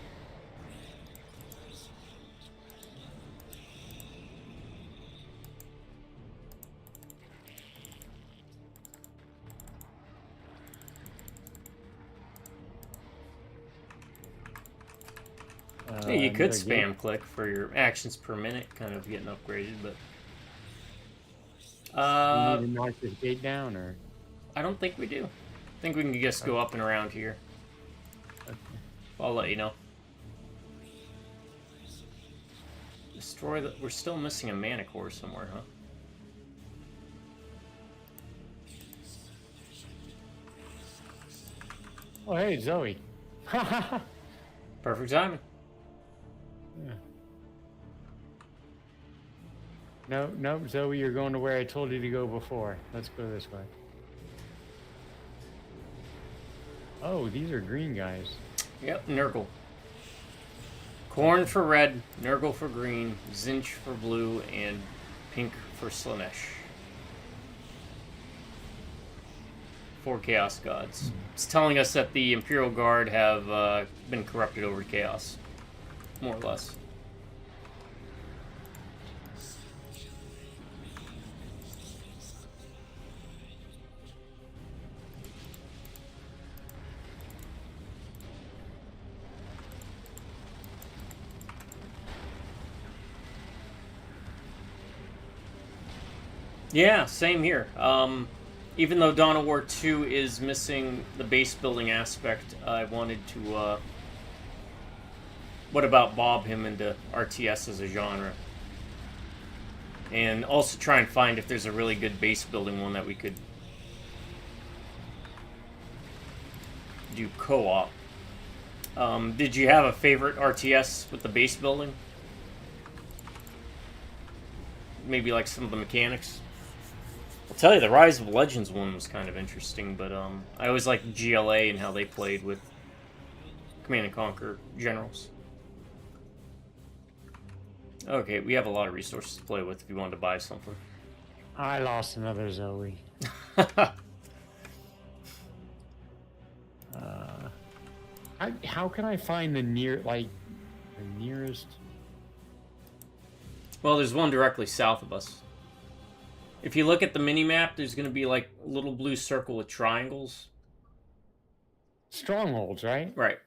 [SPEAKER 1] yeah, you could
[SPEAKER 2] another
[SPEAKER 1] spam
[SPEAKER 2] gate.
[SPEAKER 1] click for your actions per minute, kind of getting upgraded, but
[SPEAKER 2] You need to knock this gate down, or
[SPEAKER 1] I don't think we do. I think we can just go up and around here. I'll let you know. Destroy the... We're still missing a mana core somewhere, huh?
[SPEAKER 2] oh hey, Zoe.
[SPEAKER 1] Perfect timing.
[SPEAKER 2] Yeah. No, Zoe, you're going to where I told you to go before. Let's go this way. Oh, these are green guys.
[SPEAKER 1] Yep, Nurgle. Corn for red, Nurgle for green, Zinch for blue, and pink for Slanesh. 4 Chaos Gods. It's telling us that the Imperial Guard have been corrupted over to Chaos. More or less. Yeah, same here. Even though Dawn of War 2 is missing the base building aspect, I wanted to, what about bob him into RTS as a genre? And also try and find if there's a really good base building one that we could do co-op. Did you have a favorite RTS with the base building? Maybe like some of the mechanics? I'll tell you, the Rise of Legends one was kind of interesting, but I always liked GLA and how they played with Command & Conquer generals. Okay, we have a lot of resources to play with if you wanted to buy something.
[SPEAKER 2] I lost another Zoe. How can I find the nearest?
[SPEAKER 1] Well, there's one directly south of us. If you look at the mini-map, there's going to be like a little blue circle with triangles.
[SPEAKER 2] Strongholds, right?
[SPEAKER 1] Right.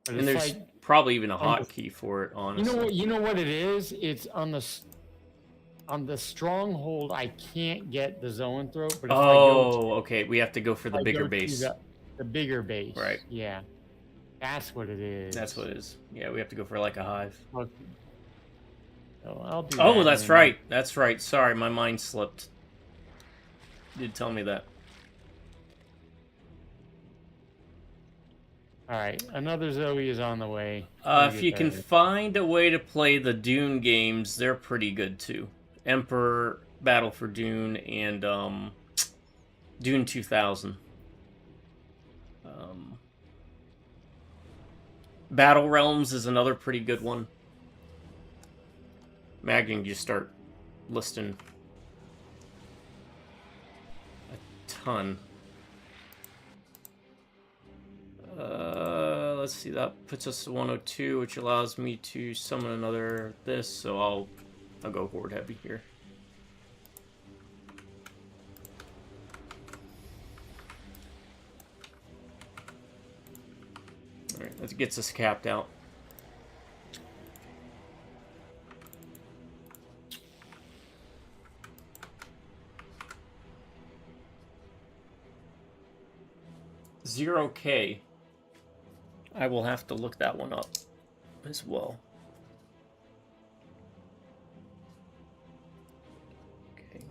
[SPEAKER 2] But
[SPEAKER 1] And
[SPEAKER 2] it's
[SPEAKER 1] there's
[SPEAKER 2] like,
[SPEAKER 1] probably even a hotkey for it, honestly.
[SPEAKER 2] you know what it is? It's on the stronghold. I can't get the Zoanthrope, but if
[SPEAKER 1] Okay. We have to go for the bigger base.
[SPEAKER 2] The bigger base.
[SPEAKER 1] Right.
[SPEAKER 2] Yeah. That's what it is.
[SPEAKER 1] That's what it is. Yeah, we have to go for like a hive.
[SPEAKER 2] Okay. So I'll do
[SPEAKER 1] Oh,
[SPEAKER 2] that
[SPEAKER 1] that's
[SPEAKER 2] and-
[SPEAKER 1] right. That's right. Sorry, my mind slipped. You did tell me that.
[SPEAKER 2] All right, another Zoe is on the way.
[SPEAKER 1] If you can find a way to play the Dune games, they're pretty good too. Emperor, Battle for Dune, and Dune 2000. Battle Realms is another pretty good one. Magnan, just start listing a ton. Let's see, that puts us to 102, which allows me to summon another this, so I'll go horde heavy here. Alright, that gets us capped out. $0K. I will have to look that one up as well. Okay.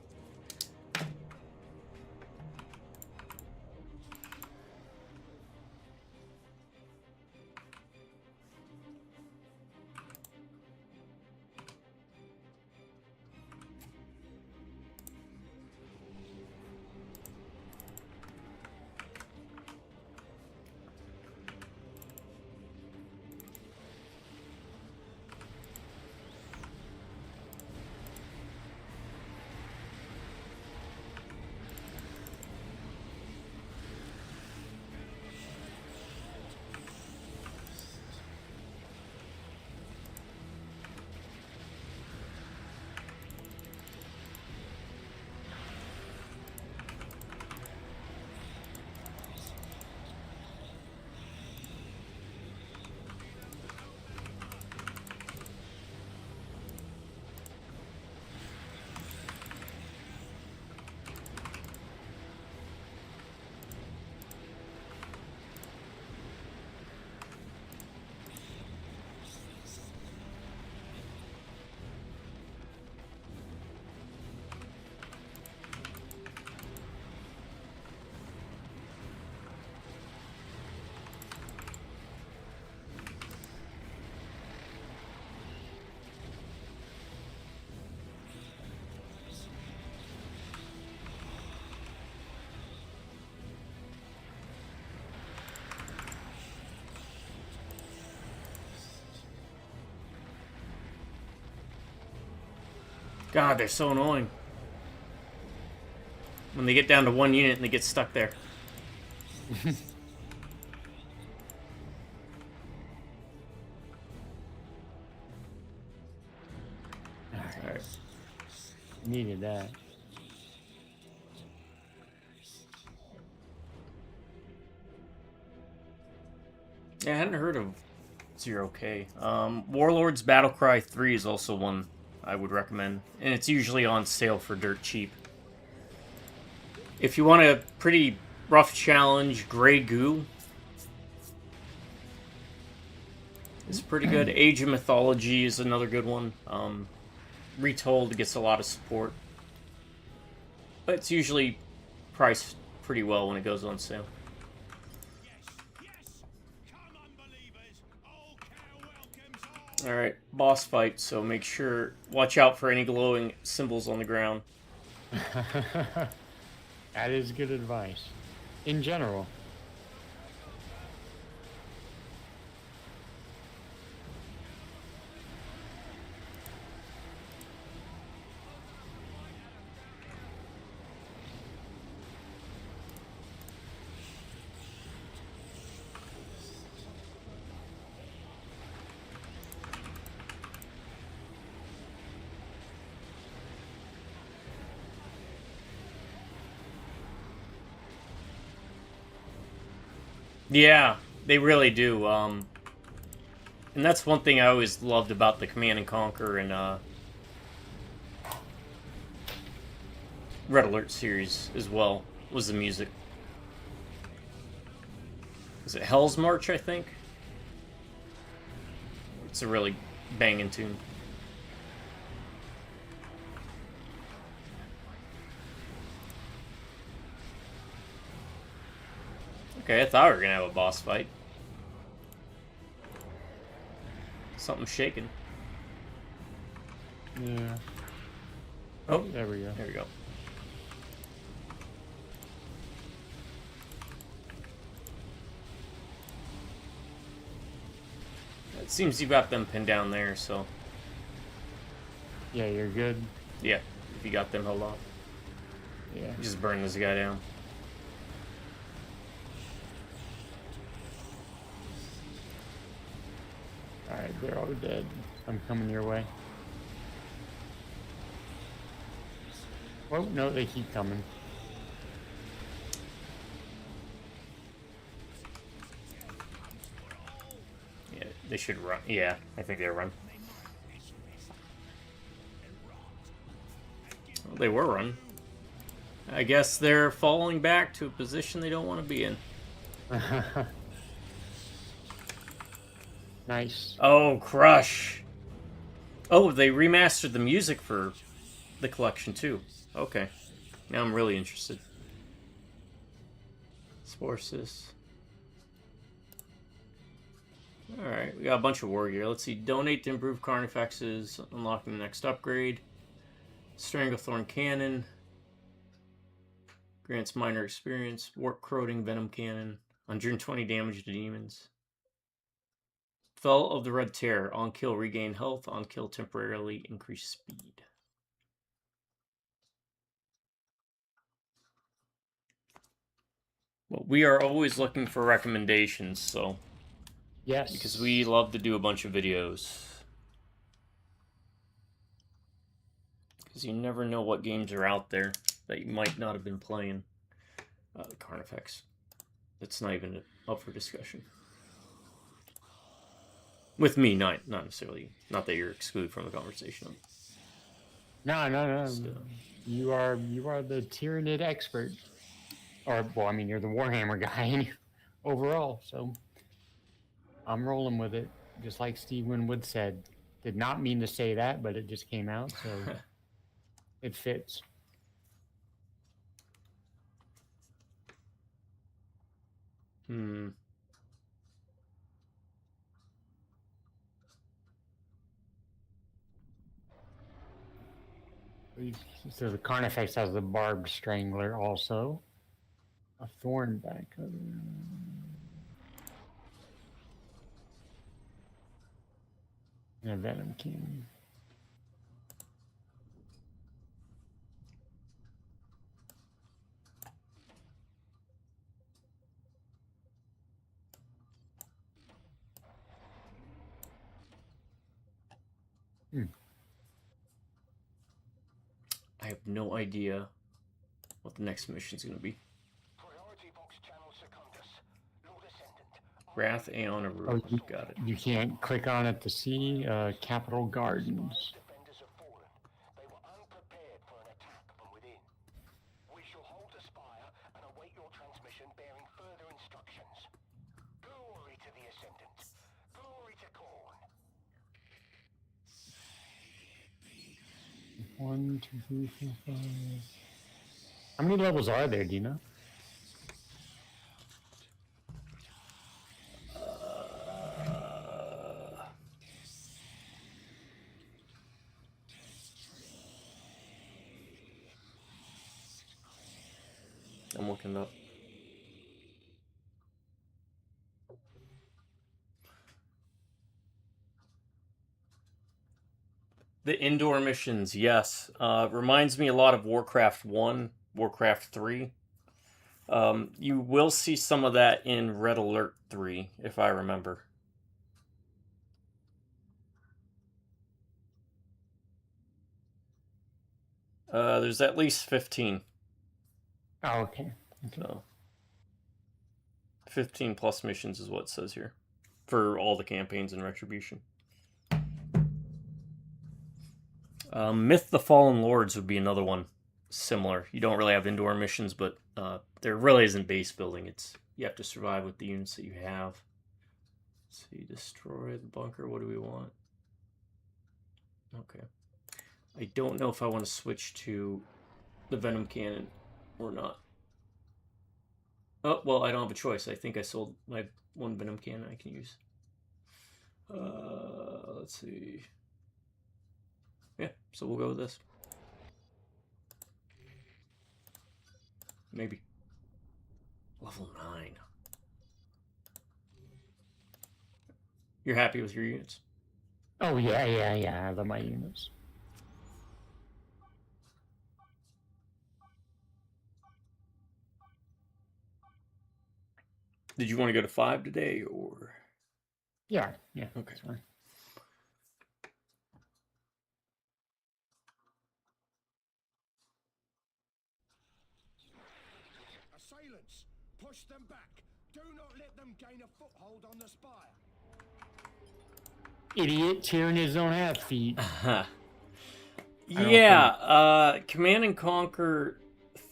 [SPEAKER 1] God, they're so annoying. When they get down to one unit and they get stuck there. Alright.
[SPEAKER 2] Needed that.
[SPEAKER 1] Yeah, I hadn't heard of 0K. Warlords Battlecry 3 is also one I would recommend. And it's usually on sale for dirt cheap. If you want a pretty rough challenge, Grey Goo is pretty good. Age of Mythology is another good one. Retold gets a lot of support. But it's usually priced pretty well when it goes on sale. Alright, boss fight, so make sure, watch out for any glowing symbols on the ground.
[SPEAKER 2] That is good advice. In general.
[SPEAKER 1] Yeah, they really do. And that's one thing I always loved about the Command and Conquer and Red Alert series as well, was the music. Is it Hell's March, I think? It's a really banging tune. Okay, I thought we were gonna have a boss fight. Something's shaking.
[SPEAKER 2] Yeah.
[SPEAKER 1] Oh,
[SPEAKER 2] There we go.
[SPEAKER 1] there we go. It seems you got them pinned down there, so
[SPEAKER 2] Yeah, you're good.
[SPEAKER 1] yeah, if you got them held off.
[SPEAKER 2] Yeah.
[SPEAKER 1] Just burn this guy down.
[SPEAKER 2] Alright, they're all dead. I'm coming your way. Oh, no, they keep coming.
[SPEAKER 1] Yeah, they should run. Yeah, I think they run. Well, they were run. I guess they're falling back to a position they don't want to be in.
[SPEAKER 2] Nice.
[SPEAKER 1] Oh, Crush! Oh, they remastered the music for the collection too. Okay. Now I'm really interested. Sporsis. Alright, we got a bunch of war gear. Let's see. Donate to improve Carnifexes. Unlocking the next upgrade. Stranglethorn Cannon. Grants minor experience. Warp Corroding Venom Cannon. 120 damage to demons. Fell of the Red Terror. On kill, regain health. On kill, temporarily increase speed. Well, we are always looking for recommendations, so.
[SPEAKER 2] Yes.
[SPEAKER 1] Because we love to do a bunch of videos. Because you never know what games are out there that you might not have been playing. Carnifex. It's not even up for discussion. With me, not necessarily. Not that you're excluded from the conversation.
[SPEAKER 2] No.
[SPEAKER 1] So.
[SPEAKER 2] You are the Tyranid expert. Or, well, I mean, you're the Warhammer guy overall, so I'm rolling with it, just like Steve Winwood said. Did not mean to say that, but it just came out, so it fits. So the Carnifex has the Barbed Strangler also. A Thornback. And a Venom King.
[SPEAKER 1] I have no idea what the next mission's going to be.
[SPEAKER 4] Priority box channel Secundus. Lord Ascendant.
[SPEAKER 1] Wrath Aeon of Ruin. Got it.
[SPEAKER 2] You can't click on it to see Capitol Gardens.
[SPEAKER 4] Defenders have fallen. They were unprepared for an attack from within. We shall hold the spire and await your transmission bearing further instructions. Glory to the Ascendant. Glory to Khorne.
[SPEAKER 2] 1, 2, 3, 4, 5. How many levels are there, do you know?
[SPEAKER 1] I'm looking up. The indoor missions, yes. Reminds me a lot of Warcraft 1, Warcraft 3. You will see some of that in Red Alert 3, if I remember. There's at least 15.
[SPEAKER 2] Oh, okay.
[SPEAKER 1] So 15 plus missions is what it says here for all the campaigns in Retribution. Myth the Fallen Lords would be another one similar. You don't really have indoor missions, but there really isn't base building. It's you have to survive with the units that you have. Let's see, destroy the bunker. What do we want? Okay. I don't know if I want to switch to the Venom Cannon or not. Oh, well, I don't have a choice. I think I sold my one Venom Cannon I can use. Let's see. Yeah, so we'll go with this. Maybe. Level 9. You're happy with your units?
[SPEAKER 2] Oh, yeah. I love my units.
[SPEAKER 1] Did you want to go to 5 today, or?
[SPEAKER 2] Yeah.
[SPEAKER 1] Okay.
[SPEAKER 2] That's fine.
[SPEAKER 3] Assailants, push them back. Do not let them gain a foothold on the spire.
[SPEAKER 2] Idiot tearing his own half feet.
[SPEAKER 1] Yeah, Command and Conquer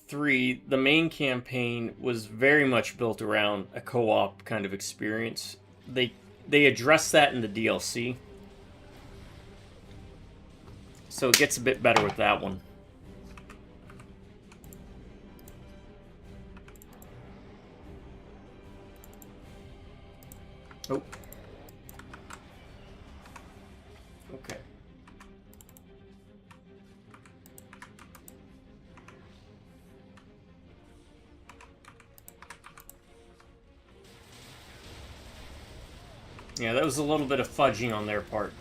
[SPEAKER 1] 3, the main campaign was very much built around a co-op kind of experience. They address that in the DLC. So it gets a bit better with that one. Oh. Okay. Yeah, that was a little bit of fudging on their part.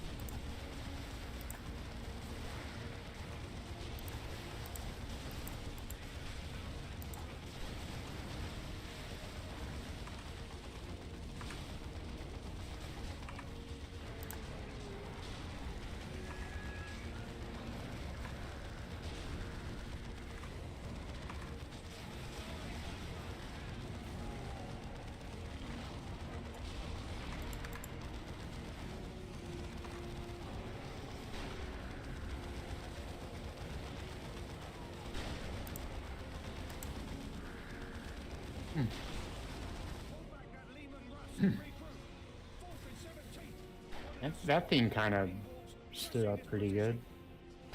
[SPEAKER 2] That thing kind of stood up pretty good.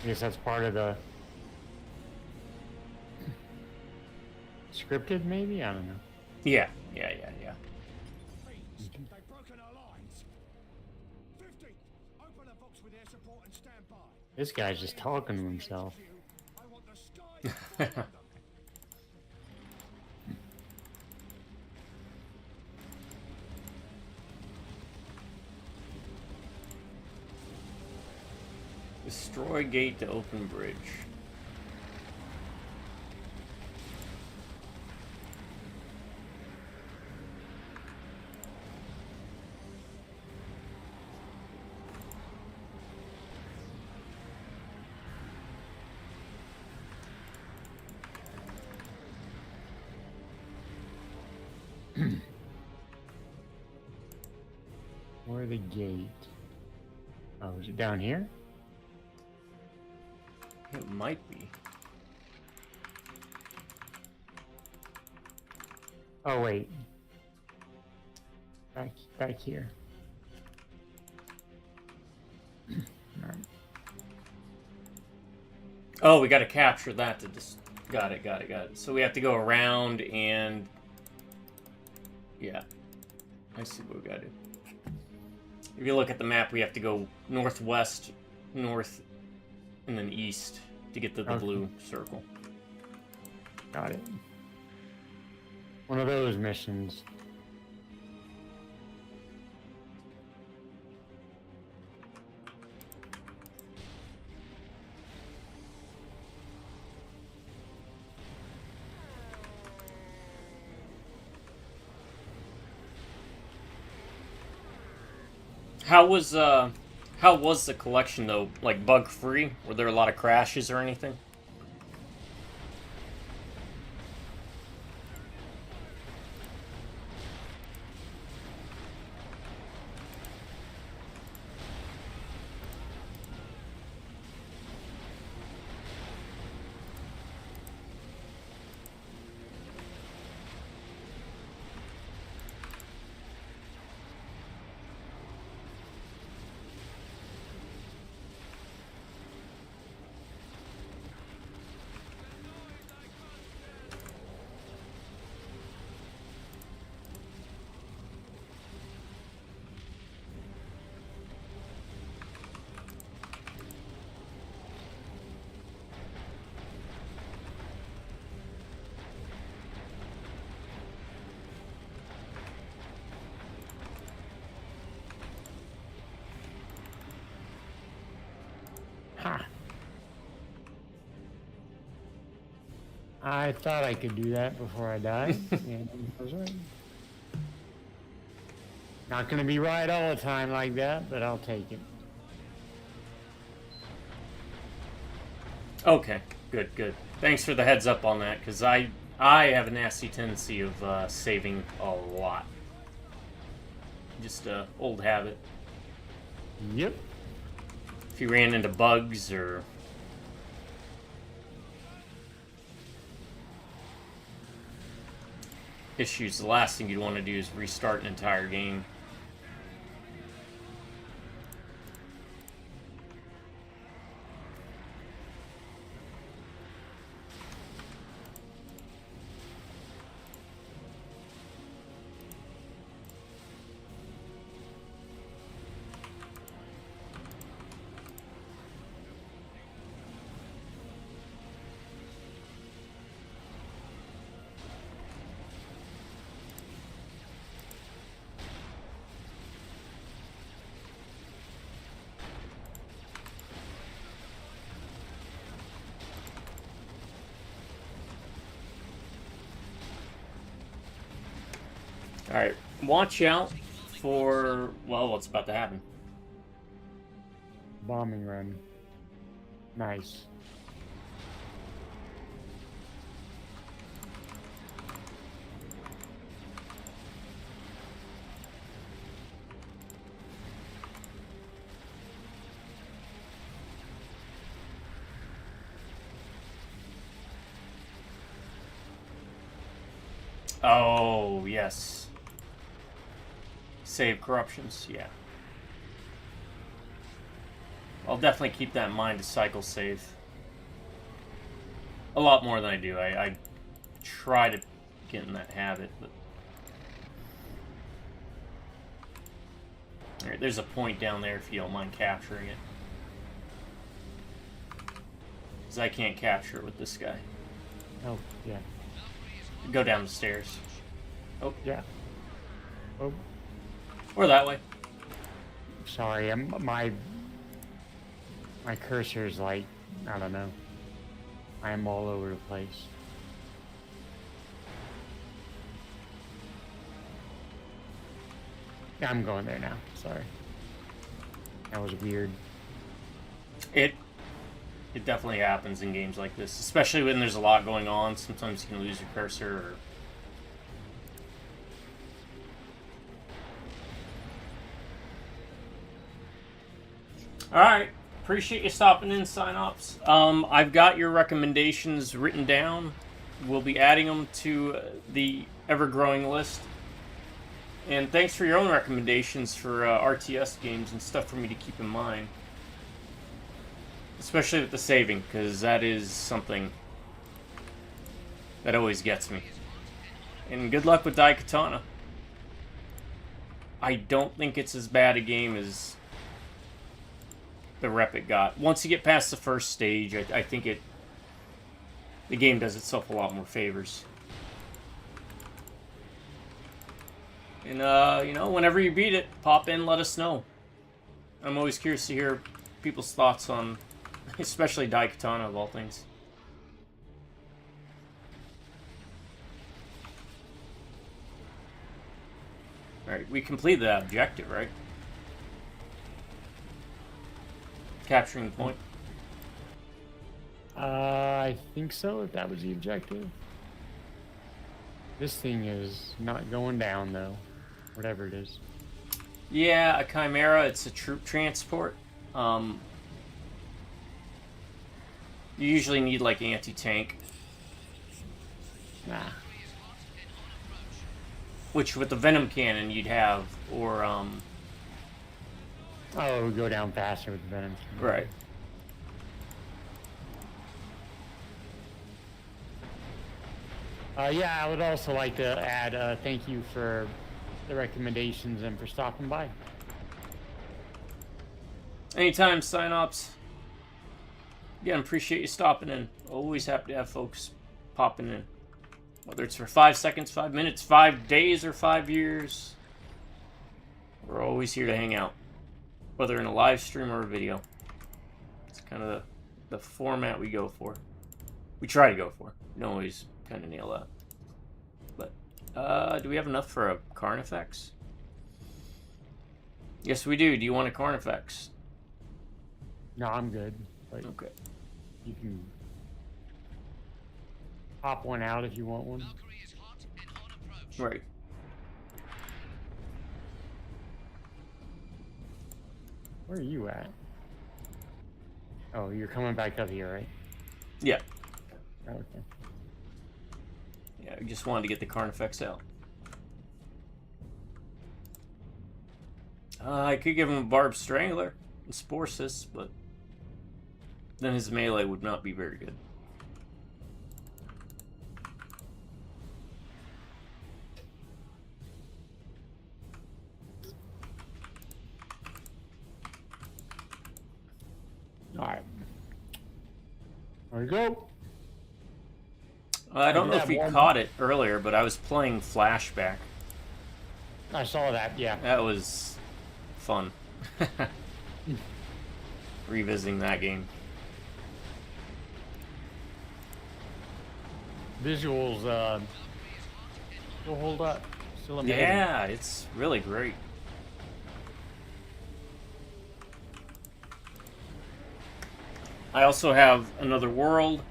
[SPEAKER 2] I guess that's part of the scripted, maybe? I don't know.
[SPEAKER 1] Yeah.
[SPEAKER 3] They've broken our lines. 50. Open the box with air support and stand by.
[SPEAKER 2] This guy's just talking to himself.
[SPEAKER 3] I want the sky to fall on them.
[SPEAKER 1] Destroy gate to open bridge.
[SPEAKER 2] Or the gate. Oh, is it down here?
[SPEAKER 1] It might be.
[SPEAKER 2] Oh wait. Back here. Alright.
[SPEAKER 1] Oh, we got to capture that to just... Got it. So we have to go around and... Yeah. I see what we got to do. If you look at the map, we have to go northwest, north, and then east to get to the blue circle.
[SPEAKER 2] Got it. One of those missions.
[SPEAKER 1] How was the collection though? Like bug free? Were there a lot of crashes or anything?
[SPEAKER 2] Ha! I thought I could do that before I died. And I was right. Not gonna be right all the time like that, but I'll take it.
[SPEAKER 1] Okay, good. Thanks for the heads up on that, because I have a nasty tendency of saving a lot. Just a old habit.
[SPEAKER 2] Yep.
[SPEAKER 1] If you ran into bugs or issues, the last thing you'd want to do is restart an entire game. Alright, watch out for, well, what's about to happen.
[SPEAKER 2] Bombing run. Nice.
[SPEAKER 1] Oh, yes. Save corruptions, yeah. I'll definitely keep that in mind to cycle save. A lot more than I do. I try to get in that habit, but... Alright, there's a point down there if you don't mind capturing it. Because I can't capture it with this guy.
[SPEAKER 2] Oh, yeah.
[SPEAKER 1] Go down the stairs. Oh.
[SPEAKER 2] Yeah. Oh.
[SPEAKER 1] Or that way.
[SPEAKER 2] Sorry, my cursor's like, I don't know. I'm all over the place. Yeah, I'm going there now. Sorry. That was weird.
[SPEAKER 1] It definitely happens in games like this, especially when there's a lot going on. Sometimes you can lose your cursor or Alright. Appreciate you stopping in, Synops. I've got your recommendations written down. We'll be adding them to the ever-growing list. And thanks for your own recommendations for RTS games and stuff for me to keep in mind. Especially with the saving, because that is something that always gets me. And good luck with Daikatana. I don't think it's as bad a game as the rep it got. Once you get past the first stage, I think the game does itself a lot more favors. And, you know, whenever you beat it, pop in, let us know. I'm always curious to hear people's thoughts on, especially Daikatana of all things. Alright, we completed that objective, right? Capturing the point.
[SPEAKER 2] I think so, if that was the objective. This thing is not going down, though. Whatever it is.
[SPEAKER 1] Yeah, a Chimera, it's a troop transport. You usually need, like, anti-tank.
[SPEAKER 2] Nah.
[SPEAKER 1] Which, with the Venom Cannon, you'd have, or,
[SPEAKER 2] Oh, it would go down faster with the Venom.
[SPEAKER 1] Right.
[SPEAKER 2] Yeah, I would also like to add thank you for the recommendations and for stopping by.
[SPEAKER 1] Anytime, Synops. Again, appreciate you stopping in. Always happy to have folks popping in. Whether it's for 5 seconds, 5 minutes, 5 days, or 5 years. We're always here to hang out. Whether in a live stream or a video. It's kind of the format we go for. We try to go for. We don't always kind of nail that. But, do we have enough for a Carnifex? Yes, we do. Do you want a Carnifex?
[SPEAKER 2] No, I'm good. But
[SPEAKER 1] Okay.
[SPEAKER 2] you can pop one out if you want one.
[SPEAKER 1] Right.
[SPEAKER 2] Where are you at? Oh, you're coming back up here, right?
[SPEAKER 1] Yeah.
[SPEAKER 2] Okay.
[SPEAKER 1] Yeah, I just wanted to get the Carnifex out. I could give him a Barbed Strangler and Sporsis, but then his melee would not be very good.
[SPEAKER 2] Alright. There we go.
[SPEAKER 1] I don't know if you caught it earlier, but I was playing Flashback.
[SPEAKER 2] I saw that, yeah.
[SPEAKER 1] That was fun. Revisiting that game.
[SPEAKER 2] Visuals, still hold up. Still amazing.
[SPEAKER 1] Yeah, it's really great. I also have Another World.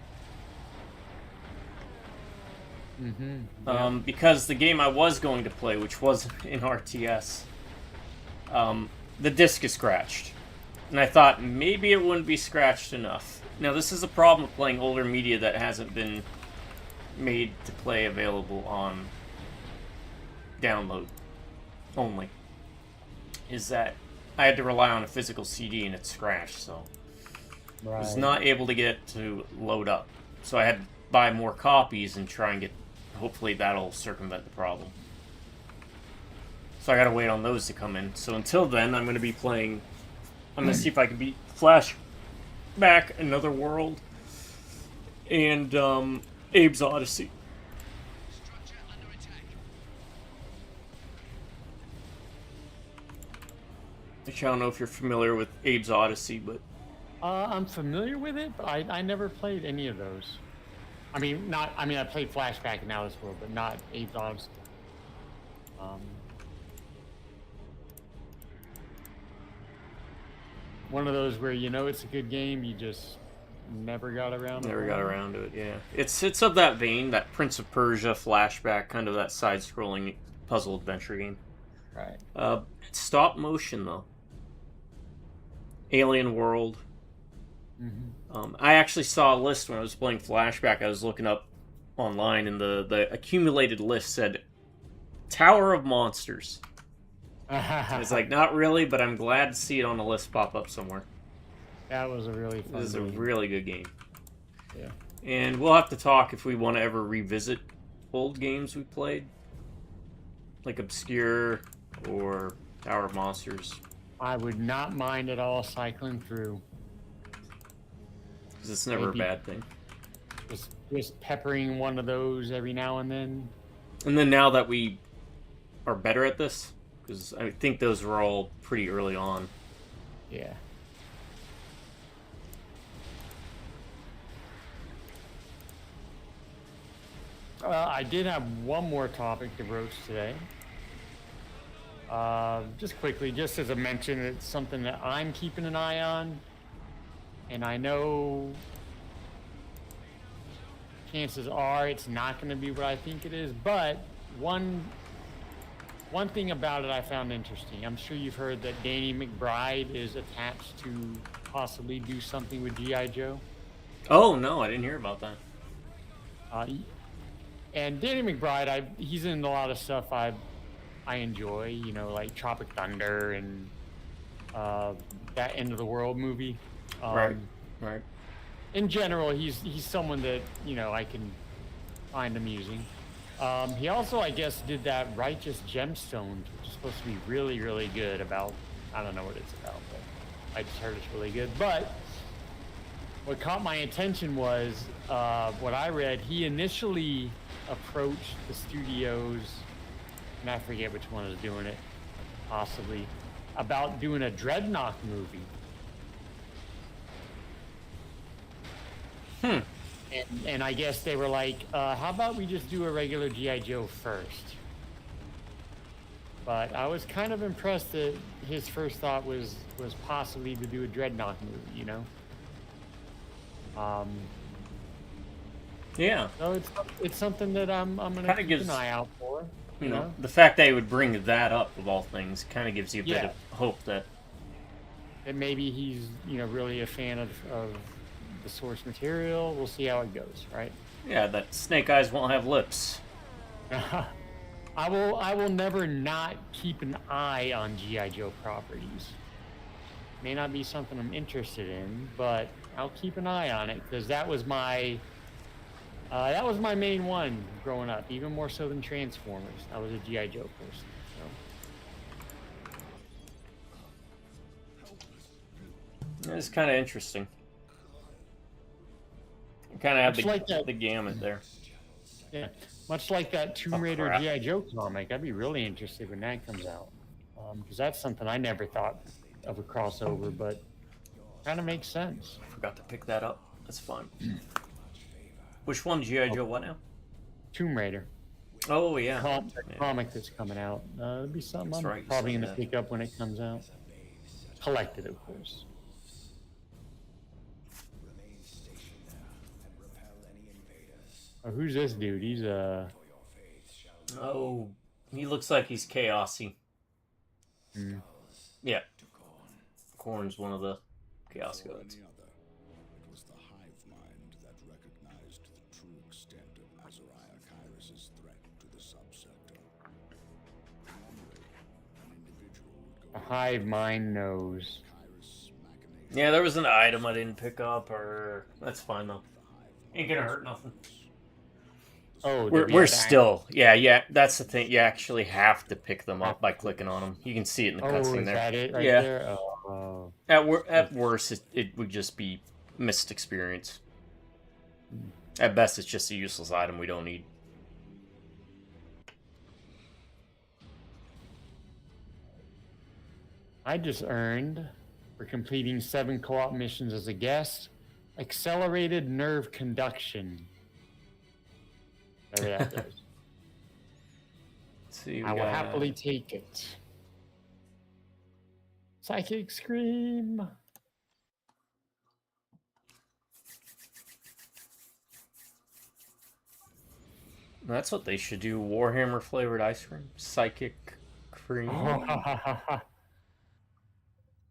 [SPEAKER 2] Mm-hmm.
[SPEAKER 1] Because the game I was going to play, which was in RTS, the disc is scratched. And I thought maybe it wouldn't be scratched enough. Now, this is a problem with playing older media that hasn't been made to play available on download only. Is that I had to rely on a physical CD and it's scratched, so I was not able to get it to load up. So I had to buy more copies and try and get, hopefully that'll circumvent the problem. So I gotta wait on those to come in. So until then, I'm gonna be playing, I'm gonna see if I can beat Flashback, Another World, and Abe's Odyssey. I don't know if you're familiar with Abe's Odyssey, but
[SPEAKER 2] I'm familiar with it, but I never played any of those. I mean, I played Flashback and Now This World, but not Abe's Odyssey. One of those where you know it's a good game, you just never got around to it.
[SPEAKER 1] Never got around to it, yeah. It's of that vein, that Prince of Persia Flashback, kind of that side-scrolling puzzle adventure game.
[SPEAKER 2] Right.
[SPEAKER 1] It's stop motion, though. Alien World. I actually saw a list when I was playing Flashback. I was looking up online, and the accumulated list said Tower of Monsters. It's like, not really, but I'm glad to see it on the list pop up somewhere.
[SPEAKER 2] That was a really fun
[SPEAKER 1] This is a
[SPEAKER 2] game.
[SPEAKER 1] really good game.
[SPEAKER 2] Yeah.
[SPEAKER 1] And we'll have to talk if we want to ever revisit old games we played. Like Obscure or Tower of Monsters.
[SPEAKER 2] I would not mind at all cycling through.
[SPEAKER 1] Because it's never
[SPEAKER 2] Maybe.
[SPEAKER 1] a bad thing.
[SPEAKER 2] Just peppering one of those every now and then.
[SPEAKER 1] And then now that we are better at this, because I think those were all pretty early on.
[SPEAKER 2] Yeah. I did have one more topic to broach today. Just quickly, just as a mention, it's something that I'm keeping an eye on. And I know chances are it's not going to be what I think it is, but one thing about it I found interesting. I'm sure you've heard that Danny McBride is attached to possibly do something with G.I. Joe.
[SPEAKER 1] Oh, no, I didn't hear about that.
[SPEAKER 2] And Danny McBride, he's in a lot of stuff I enjoy, you know, like Tropic Thunder and that End of the World movie.
[SPEAKER 1] Right.
[SPEAKER 2] In general, he's someone that, you know, I can find amusing. He also, I guess, did that Righteous Gemstones, which is supposed to be really, really good about, I don't know what it's about, but I just heard it's really good. But what caught my attention was what I read. He initially approached the studios, and I forget which one is doing it, possibly, about doing a Dreadnought movie. And I guess they were like, how about we just do a regular G.I. Joe first? But I was kind of impressed that his first thought was possibly to do a Dreadnought movie, you know?
[SPEAKER 1] Yeah.
[SPEAKER 2] So it's something that I'm gonna keep
[SPEAKER 1] gives,
[SPEAKER 2] an eye out for.
[SPEAKER 1] You know, the fact that he would bring that up of all things kind of gives you a bit of hope that
[SPEAKER 2] maybe he's, you know, really a fan of the source material. We'll see how it goes, right?
[SPEAKER 1] Yeah, that Snake Eyes won't have lips.
[SPEAKER 2] I will never not keep an eye on G.I. Joe properties. May not be something I'm interested in, but I'll keep an eye on it because that was my main one growing up, even more so than Transformers. I was a G.I. Joe person. So.
[SPEAKER 1] It's kind of interesting. You kind of have
[SPEAKER 2] like
[SPEAKER 1] the gamut there.
[SPEAKER 2] Yeah, much like that Tomb Raider G.I. Joe comic. I'd be really interested when that comes out. Because that's something I never thought of a crossover, but kind of makes sense.
[SPEAKER 1] I forgot to pick that up. That's fun. Which one? G.I. Joe what now?
[SPEAKER 2] Tomb Raider.
[SPEAKER 1] Oh, yeah.
[SPEAKER 2] Comic that's coming out. It'll be something
[SPEAKER 1] That's
[SPEAKER 2] I'm
[SPEAKER 1] right,
[SPEAKER 2] probably
[SPEAKER 1] you
[SPEAKER 2] going
[SPEAKER 1] said
[SPEAKER 2] to
[SPEAKER 1] that.
[SPEAKER 2] pick up when it comes out. Collected, of course. Oh, who's this dude? He's
[SPEAKER 1] Oh, he looks like he's chaosy. Yeah. Korn's one of the Chaos
[SPEAKER 3] Or
[SPEAKER 1] Gods.
[SPEAKER 3] any other, it was the hive mind that recognized the true extent of Azariah Kyrus's threat to the subsector. Normally, an individual would go
[SPEAKER 2] a hive mind knows.
[SPEAKER 3] Kyrus machinations.
[SPEAKER 1] Yeah, there was an item I didn't pick up, or... That's fine, though. Ain't gonna hurt nothing.
[SPEAKER 2] Oh,
[SPEAKER 1] We're still... Yeah, that's the thing. You actually have to pick them up by clicking on them. You can see it in the
[SPEAKER 2] Oh,
[SPEAKER 1] cutscene
[SPEAKER 2] is
[SPEAKER 1] there.
[SPEAKER 2] that it right
[SPEAKER 1] Yeah.
[SPEAKER 2] there? Oh.
[SPEAKER 1] At worst, it would just be missed experience. At best, it's just a useless item we don't need.
[SPEAKER 2] I just earned, for completing 7 co-op missions as a guest, accelerated nerve conduction. Whatever that is.
[SPEAKER 1] Let's see,
[SPEAKER 2] I will happily take it. Psychic Scream.
[SPEAKER 1] That's what they should do. Warhammer flavored ice cream. Psychic cream.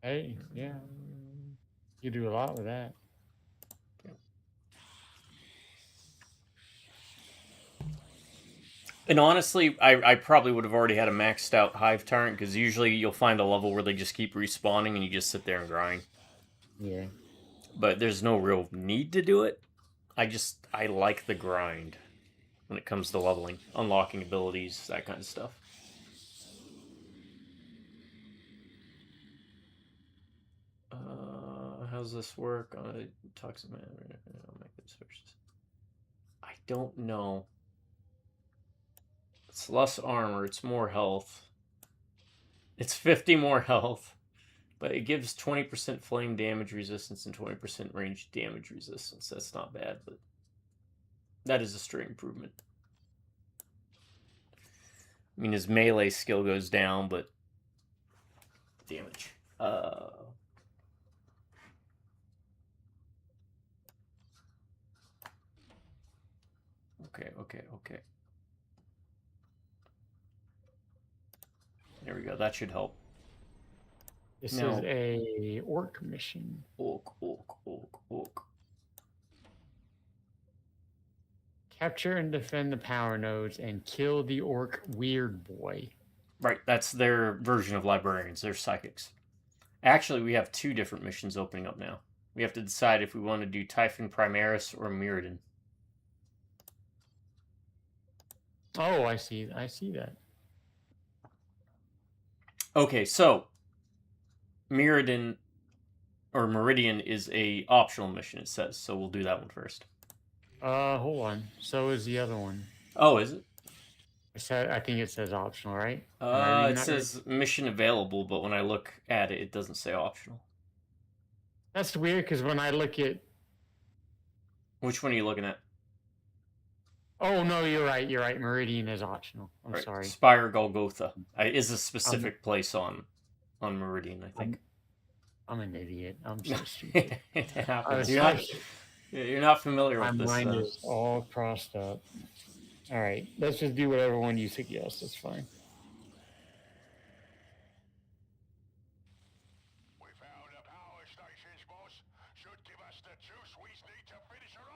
[SPEAKER 2] Hey, yeah. You do a lot with that.
[SPEAKER 1] And honestly, I probably would have already had a maxed out Hive Tyrant, because usually you'll find a level where they just keep respawning and you just sit there and grind.
[SPEAKER 2] Yeah.
[SPEAKER 1] But there's no real need to do it. I like the grind when it comes to leveling, unlocking abilities, that kind of stuff. How's this work? Toxic man. I don't know. It's less armor. It's more health. It's 50 more health. But it gives 20% flame damage resistance and 20% range damage resistance. That's not bad, but that is a straight improvement. I mean, his melee skill goes down, but damage. Okay. There we go. That should help.
[SPEAKER 2] This is a orc mission.
[SPEAKER 1] Orc.
[SPEAKER 2] Capture and defend the power nodes and kill the orc weird boy.
[SPEAKER 1] Right, that's their version of librarians. They're psychics. Actually, we have 2 different missions opening up now. We have to decide if we want to do Typhon Primaris or Mirrodin.
[SPEAKER 2] Oh, I see that.
[SPEAKER 1] Okay, so Mirrodin or Meridian is a optional mission, it says, so we'll do that one first.
[SPEAKER 2] Hold on. So is the other one.
[SPEAKER 1] Oh, is it?
[SPEAKER 2] I think it says optional, right?
[SPEAKER 1] It says mission available, but when I look at it, it doesn't say optional.
[SPEAKER 2] That's weird, because when I look at...
[SPEAKER 1] Which one are you looking at?
[SPEAKER 2] Oh, no, you're right. Meridian is optional. I'm sorry.
[SPEAKER 1] Spire Golgotha is a specific place on Meridian, I think.
[SPEAKER 2] I'm an idiot. I'm so stupid.
[SPEAKER 1] It happens. You're not familiar with this.
[SPEAKER 2] My mind is all crossed up. All right, let's just do whatever one you suggest. That's fine.
[SPEAKER 4] We found the power stations, boss. Should give us the juice we need to finish her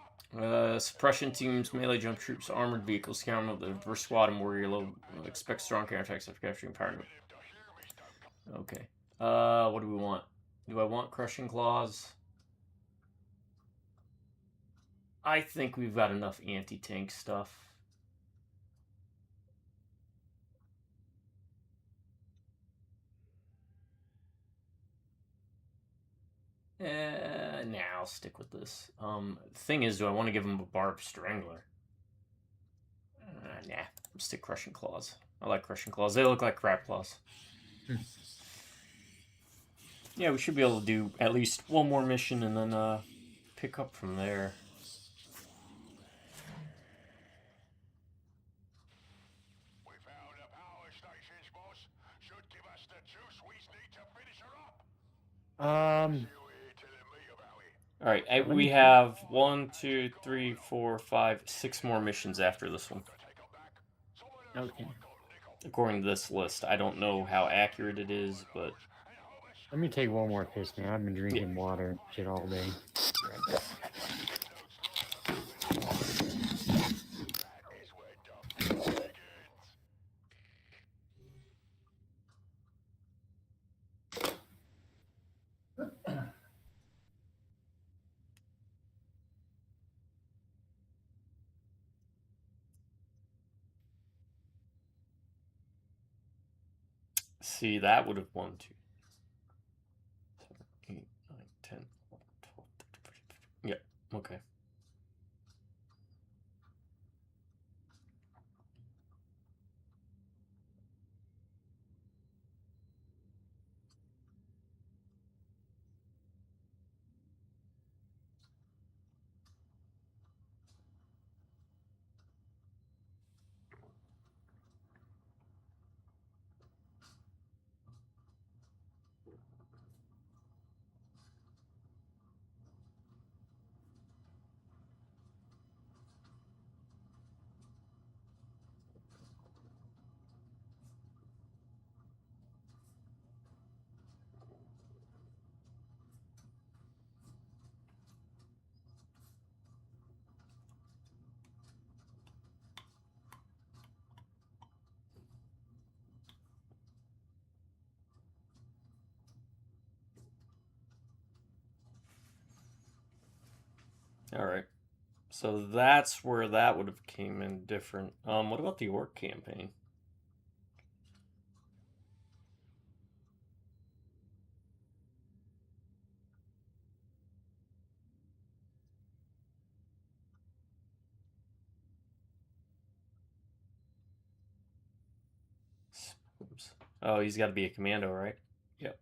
[SPEAKER 4] up.
[SPEAKER 1] Suppression teams, melee jump troops, armored vehicles, counter the diverse squad and warrior low. Expect strong counterattacks after capturing power. Okay. What do we want? Do I want crushing claws? I think we've got enough anti-tank stuff. Nah, I'll stick with this. Thing is, do I want to give him a Barbed Strangler? Nah, I'll stick Crushing Claws. I like Crushing Claws. They look like crab claws. Yeah, we should be able to do at least one more mission and then pick up from there.
[SPEAKER 4] We found the power stations, boss. Should give us the juice we need to finish her up.
[SPEAKER 1] All right, we have 1, 2, 3, 4, 5, 6 more missions after this one.
[SPEAKER 2] Okay.
[SPEAKER 1] According to this list, I don't know how accurate it is, but
[SPEAKER 2] Let me take one more piss, man. I've been drinking water and shit all day.
[SPEAKER 1] see, that would have won 2, 7, 8, 9, 10, 11, 12, 13, 14, 15. Yeah, okay. Alright. So that's where that would have came in different. What about the Orc campaign? Oops. Oh, he's got to be a commando, right? Yep.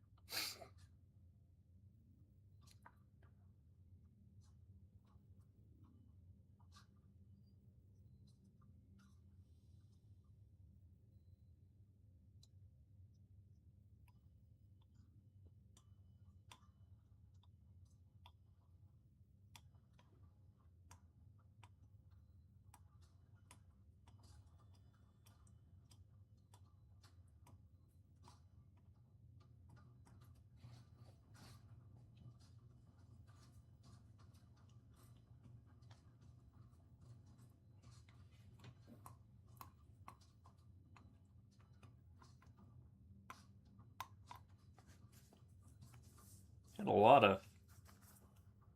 [SPEAKER 1] Had a lot of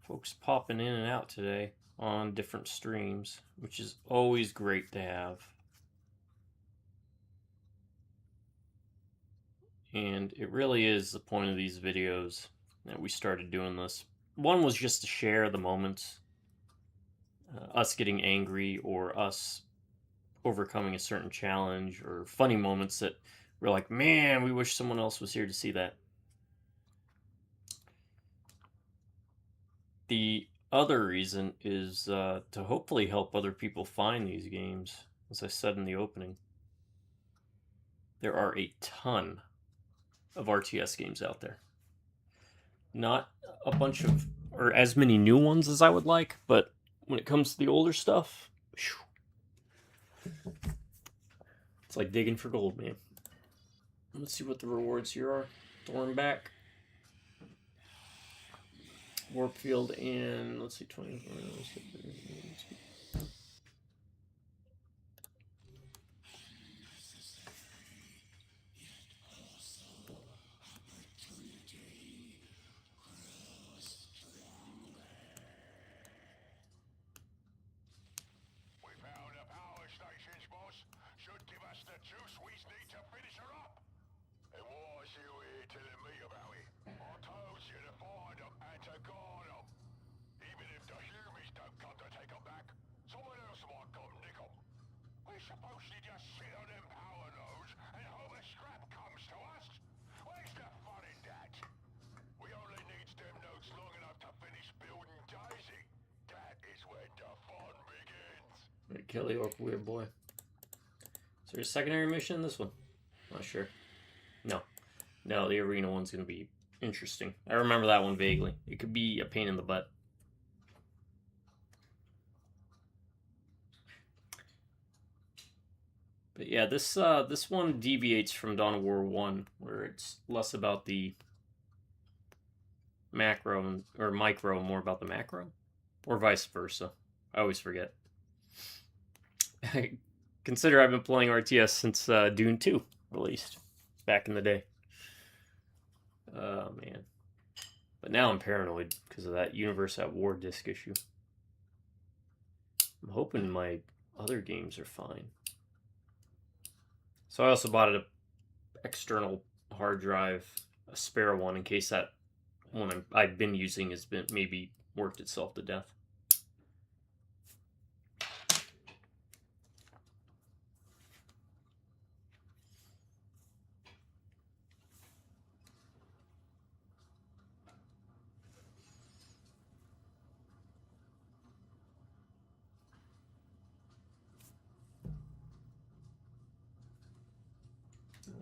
[SPEAKER 1] folks popping in and out today on different streams, which is always great to have. And it really is the point of these videos that we started doing this. One was just to share the moments, us getting angry or us overcoming a certain challenge or funny moments that we're like, man, we wish someone else was here to see that. The other reason is to hopefully help other people find these games. As I said in the opening, there are a ton of RTS games out there. Not a bunch of, or as many new ones as I would like, but when it comes to the older stuff, it's like digging for gold, man. Let's see what the rewards here are. Thornback, Warpfield, and let's see, 20.
[SPEAKER 4] We found the power stations, boss. Should give us the juice we need to finish her up. And why is you here telling me about it? I told you to find them and to guard them. Even if the humans don't come to take them back, someone else might come nick them. We're supposed to just sit on them power nodes and hope a scrap comes to us. Where's the fun in that? We only need them nodes long enough to finish building Daisy. That is when the fun begins.
[SPEAKER 1] Kill the Orc Weird Boy. Is there a secondary mission in this one? Not sure. No. No, the arena one's going to be interesting. I remember that one vaguely. It could be a pain in the butt. But yeah, this one deviates from Dawn of War 1, where it's less about the macro or micro, more about the macro, or vice versa. I always forget. Consider I've been playing RTS since Dune 2 released back in the day. Oh man. But now I'm paranoid because of that Universe at War disc issue. I'm hoping my other games are fine. So I also bought an external hard drive, a spare one, in case that one I've been using has been maybe worked itself to death.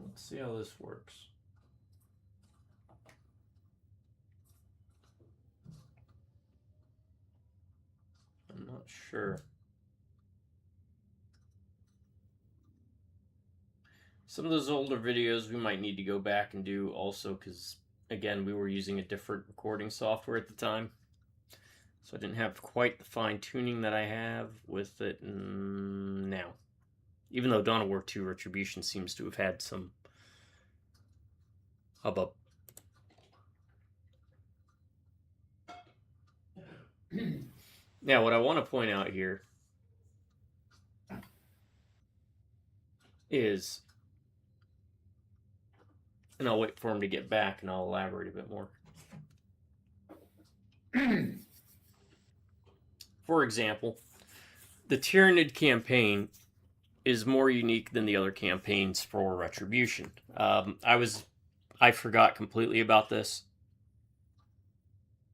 [SPEAKER 1] Let's see how this works. I'm not sure. Some of those older videos we might need to go back and do also because, again, we were using a different recording software at the time. So I didn't have quite the fine-tuning that I have with it now. Even though Dawn of War 2 Retribution seems to have had some hubbub. Now, what I want to point out here is, and I'll wait for him to get back and I'll elaborate a bit more. For example, the Tyrannid campaign is more unique than the other campaigns for Retribution. I forgot completely about this.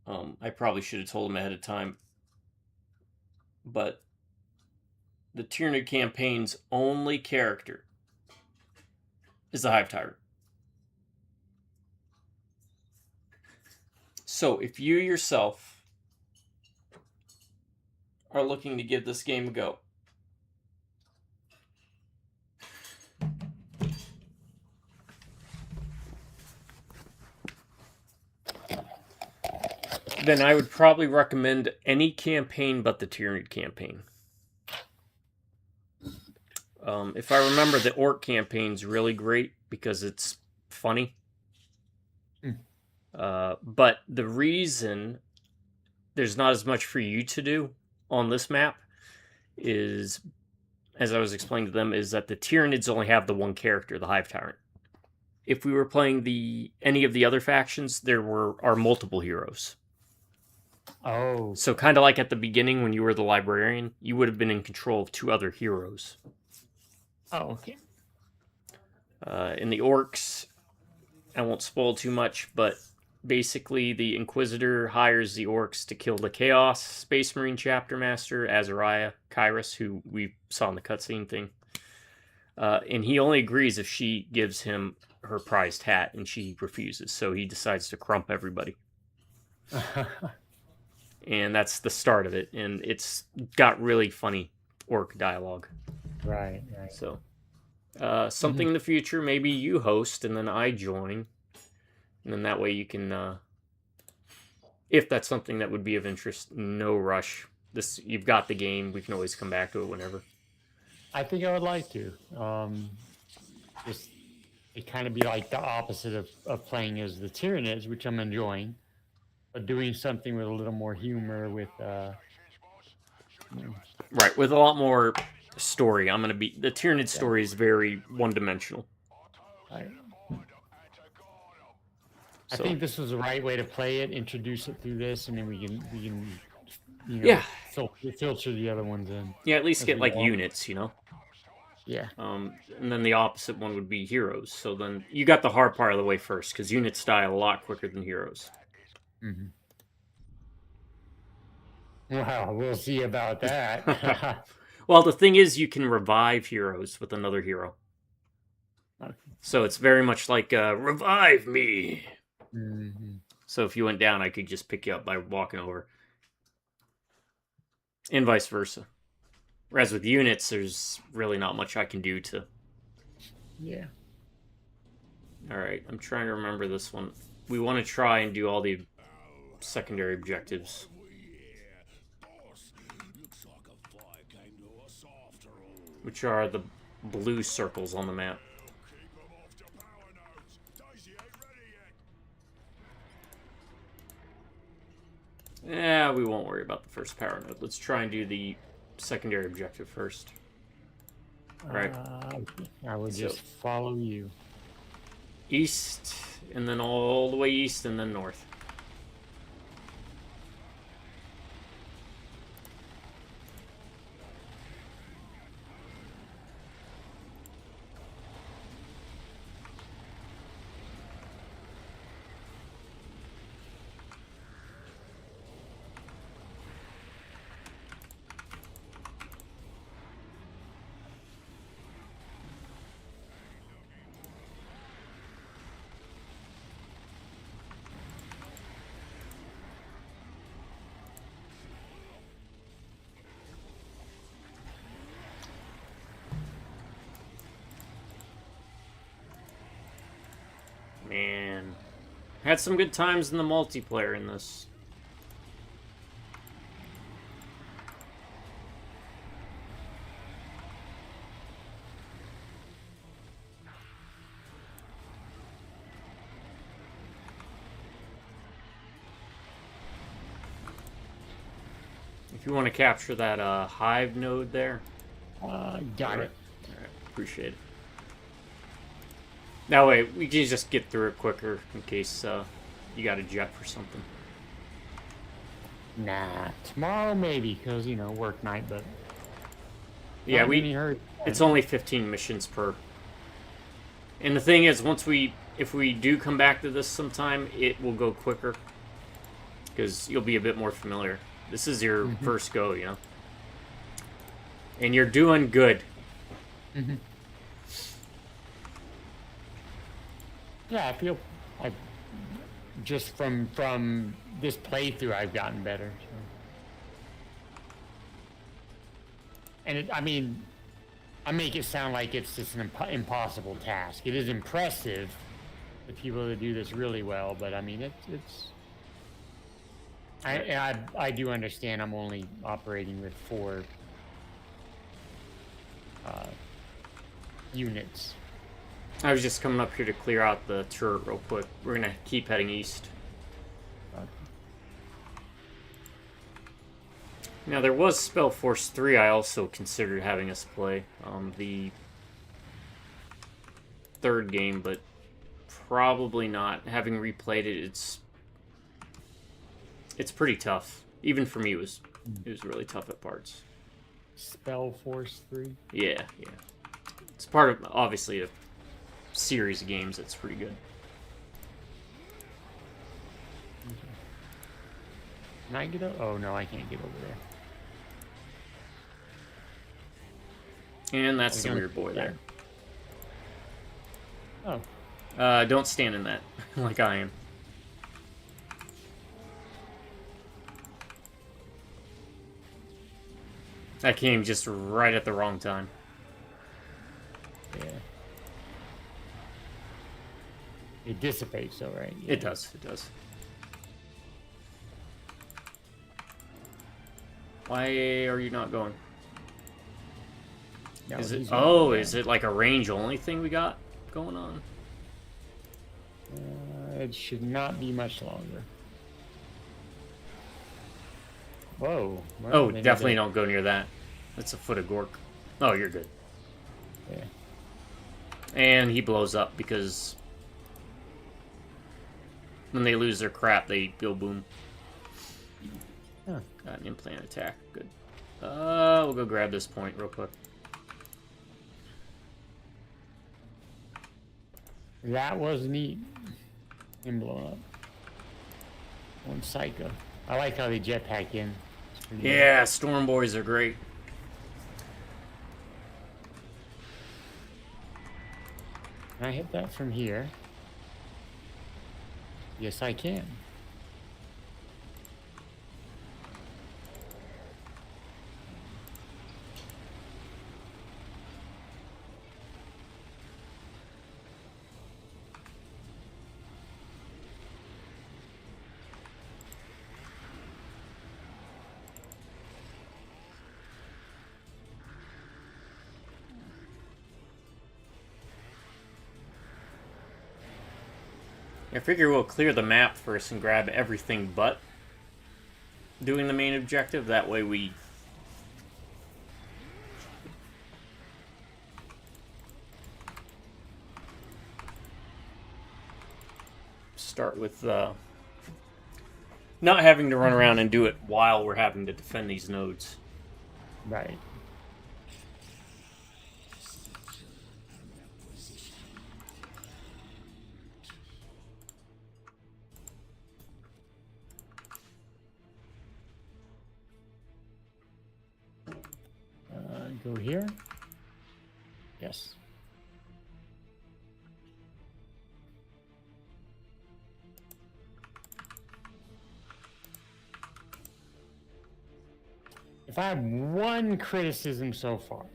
[SPEAKER 1] I probably should have told him ahead of time. But the Tyrannid campaign's only character is the Hive Tyrant. So if you yourself are looking to give this game a go, then I would probably recommend any campaign but the Tyrannid campaign. If I remember, the Orc campaign's really great because it's funny. But the reason there's not as much for you to do on this map is, as I was explaining to them, is that the Tyrannids only have the one character, the Hive Tyrant. If we were playing any of the other factions, there are multiple heroes.
[SPEAKER 2] Oh.
[SPEAKER 1] So kind of like at the beginning when you were the librarian, you would have been in control of 2 other heroes.
[SPEAKER 2] Oh, okay.
[SPEAKER 1] In the Orcs, I won't spoil too much, but basically the Inquisitor hires the Orcs to kill the Chaos Space Marine Chapter Master, Azariah Kyrus, who we saw in the cutscene thing. And he only agrees if she gives him her prized hat, and she refuses, so he decides to crump everybody. And that's the start of it, and it's got really funny Orc dialogue.
[SPEAKER 2] Right.
[SPEAKER 1] So, something in the future, maybe you host, and then I join, and then that way you can, if that's something that would be of interest, no rush. You've got the game, we can always come back to it whenever.
[SPEAKER 2] I think I would like to. Just it kind of be like the opposite of playing as the Tyranids, which I'm enjoying, but doing something with a little more humor, with
[SPEAKER 1] right, with a lot more story. The Tyranid story is very one-dimensional.
[SPEAKER 2] I think this was the right way to play it. Introduce it through this, and then we can filter the other ones in.
[SPEAKER 1] Yeah, at least get like units, you know.
[SPEAKER 2] Yeah.
[SPEAKER 1] And then the opposite one would be heroes. So then you got the hard part of the way first, because units die a lot quicker than heroes.
[SPEAKER 2] Mm-hmm. Well, we'll see about that.
[SPEAKER 1] Well, the thing is, you can revive heroes with another hero.
[SPEAKER 2] Okay.
[SPEAKER 1] So it's very much like, revive me!
[SPEAKER 2] Mm-hmm.
[SPEAKER 1] So if you went down, I could just pick you up by walking over. And vice versa. Whereas with units, there's really not much I can do to...
[SPEAKER 2] Yeah.
[SPEAKER 1] Alright, I'm trying to remember this one. We want to try and do all the secondary objectives. Which are the blue circles on the map. Yeah, we won't worry about the first power node. Let's try and do the secondary objective first. Right.
[SPEAKER 2] I would just follow you.
[SPEAKER 1] East, and then all the way east, and then north. Man, had some good times in the multiplayer in this. If you want to capture that hive node there.
[SPEAKER 2] Got it.
[SPEAKER 1] Alright, appreciate it. That way, we can just get through it quicker in case you got a jet for something.
[SPEAKER 2] Nah, tomorrow maybe, because, you know, work night, but...
[SPEAKER 1] Yeah, it's only 15 missions per. And the thing is, if we do come back to this sometime, it will go quicker. Because you'll be a bit more familiar. This is your first go, you know? And you're doing good.
[SPEAKER 2] Mm-hmm. Yeah, I feel like just from this playthrough, I've gotten better. So. And I mean, I make it sound like it's just an impossible task. It is impressive, the people that do this really well, but I mean, it's. I do understand. I'm only operating with 4 units.
[SPEAKER 1] I was just coming up here to clear out the turret real quick. We're gonna keep heading east. Now, there was Spellforce 3 I also considered having us play. The 3rd game, but probably not. Having replayed it, it's pretty tough. Even for me, it was really tough at parts.
[SPEAKER 2] Spellforce 3?
[SPEAKER 1] Yeah. It's part of, obviously, a series of games that's pretty good.
[SPEAKER 2] Can I get over? Oh, no, I can't get over there.
[SPEAKER 1] And that's the weird boy there.
[SPEAKER 2] Oh.
[SPEAKER 1] Don't stand in that, like I am. I came just right at the wrong time.
[SPEAKER 2] Yeah. It dissipates, though, right? Yeah.
[SPEAKER 1] It does. Why are you not going?
[SPEAKER 2] No,
[SPEAKER 1] is it like a range only thing we got going on?
[SPEAKER 2] It should not be much longer. Whoa. Well,
[SPEAKER 1] Oh, definitely don't go near that. That's a foot of gork. Oh, you're good.
[SPEAKER 2] Yeah.
[SPEAKER 1] And he blows up because when they lose their crap, they go boom.
[SPEAKER 2] Huh.
[SPEAKER 1] Got an implant attack. Good. We'll go grab this point real quick.
[SPEAKER 2] That was neat. Him blowing up. One psycho. I like how they jetpack in.
[SPEAKER 1] Yeah, Storm Boys are great.
[SPEAKER 2] Can I hit that from here? Yes, I can.
[SPEAKER 1] I figure we'll clear the map first and grab everything but doing the main objective. That way we start with not having to run around and do it while we're having to defend these nodes.
[SPEAKER 2] Right. Go here. Yes. If I have one criticism so far,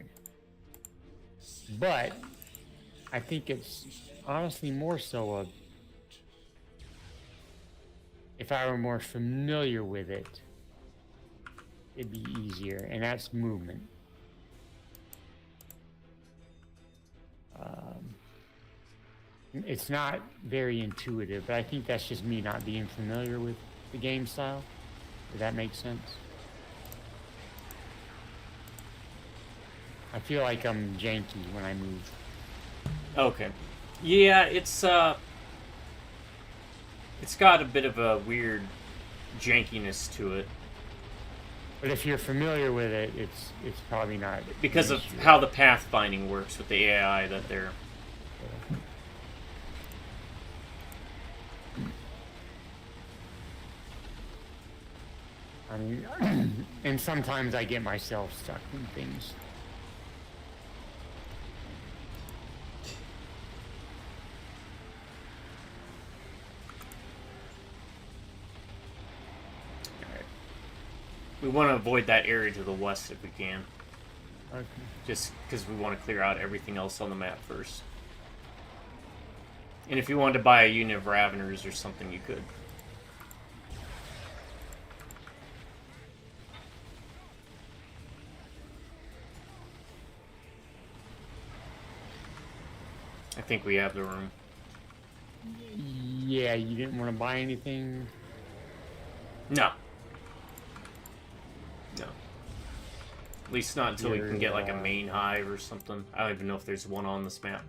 [SPEAKER 2] but I think it's honestly more so of if I were more familiar with it, it'd be easier, and that's movement. It's not very intuitive, but I think that's just me not being familiar with the game style. Does that make sense? I feel like I'm janky when I move.
[SPEAKER 1] Okay. Yeah, it's got a bit of a weird jankiness to it
[SPEAKER 2] But if you're familiar with it, it's probably not
[SPEAKER 1] because
[SPEAKER 2] an
[SPEAKER 1] of
[SPEAKER 2] issue.
[SPEAKER 1] how the pathfinding works with the AI that they're.
[SPEAKER 2] I mean, and sometimes I get myself stuck in things.
[SPEAKER 1] We want to avoid that area to the west if we can.
[SPEAKER 2] Okay.
[SPEAKER 1] Just because we want to clear out everything else on the map first. And if you wanted to buy a unit of Raveners or something, you could. I think we have the room.
[SPEAKER 2] Yeah, you didn't want to buy anything?
[SPEAKER 1] No. No. At least not until we can get like a main hive or something. I don't even know if there's one on this map.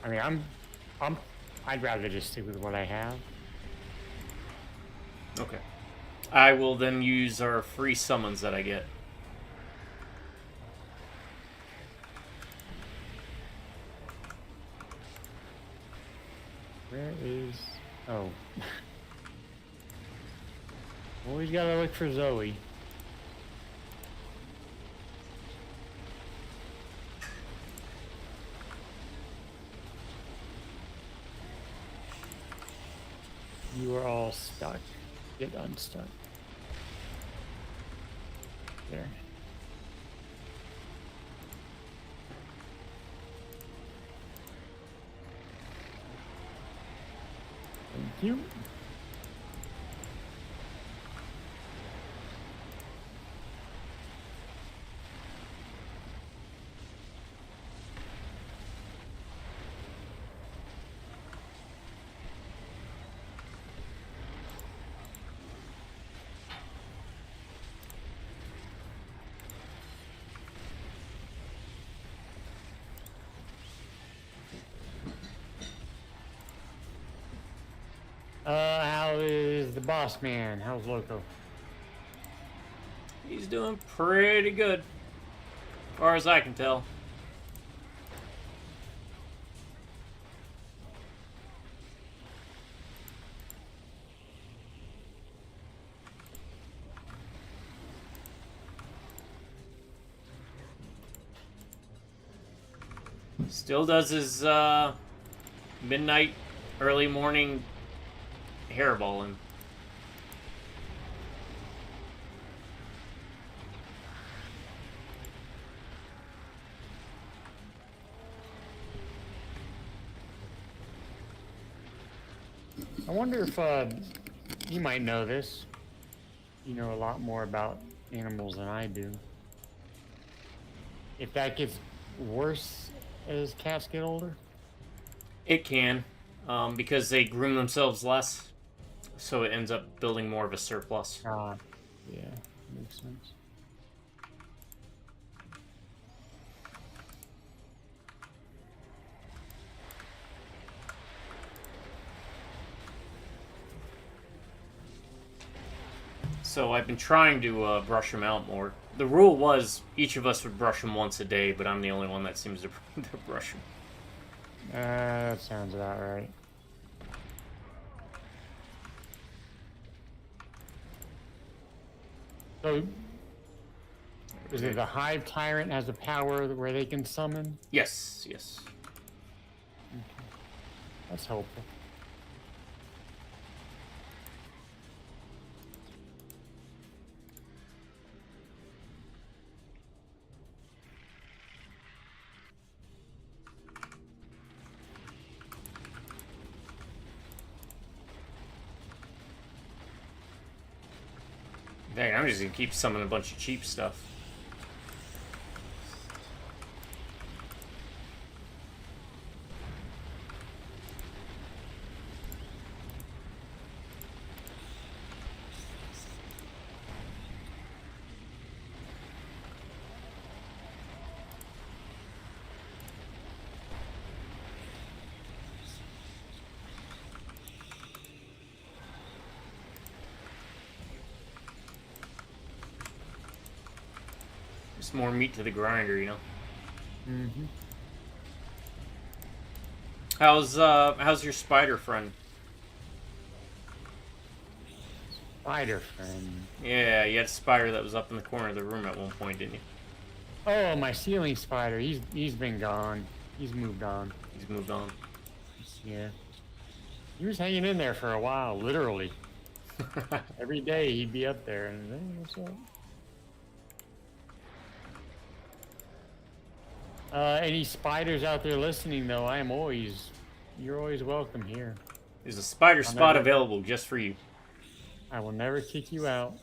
[SPEAKER 2] I mean, I'd rather just stick with what I have.
[SPEAKER 1] Okay. I will then use our free summons that I get.
[SPEAKER 2] Where is... Oh. Always gotta look for Zoe. You are all stuck. Get unstuck. There. Thank you. How is the boss man? How's Loco?
[SPEAKER 1] He's doing pretty good, as far as I can tell. Still does his midnight, early morning hairballing.
[SPEAKER 2] I wonder if you might know this. You know a lot more about animals than I do. If that gets worse as cats get older?
[SPEAKER 1] It can, because they groom themselves less, so it ends up building more of a surplus.
[SPEAKER 2] Yeah, makes sense.
[SPEAKER 1] So I've been trying to brush them out more. The rule was each of us would brush them once a day, but I'm the only one that seems to brush them.
[SPEAKER 2] That sounds about right. So, is it the Hive Tyrant has a power where they can summon?
[SPEAKER 1] Yes, yes.
[SPEAKER 2] Okay. That's hopeful.
[SPEAKER 1] Dang, I'm just gonna keep summoning a bunch of cheap stuff. Just more meat to the grinder, you know.
[SPEAKER 2] Mm-hmm.
[SPEAKER 1] How's your spider friend?
[SPEAKER 2] Spider friend.
[SPEAKER 1] Yeah, you had a spider that was up in the corner of the room at one point, didn't you?
[SPEAKER 2] Oh, my ceiling spider. He's been gone. He's moved on.
[SPEAKER 1] He's moved on.
[SPEAKER 2] Yeah. He was hanging in there for a while, literally. Every day he'd be up there and hey, what's up? Any spiders out there listening though, you're always welcome here.
[SPEAKER 1] There's a spider spot available just for you.
[SPEAKER 2] I will never kick you out.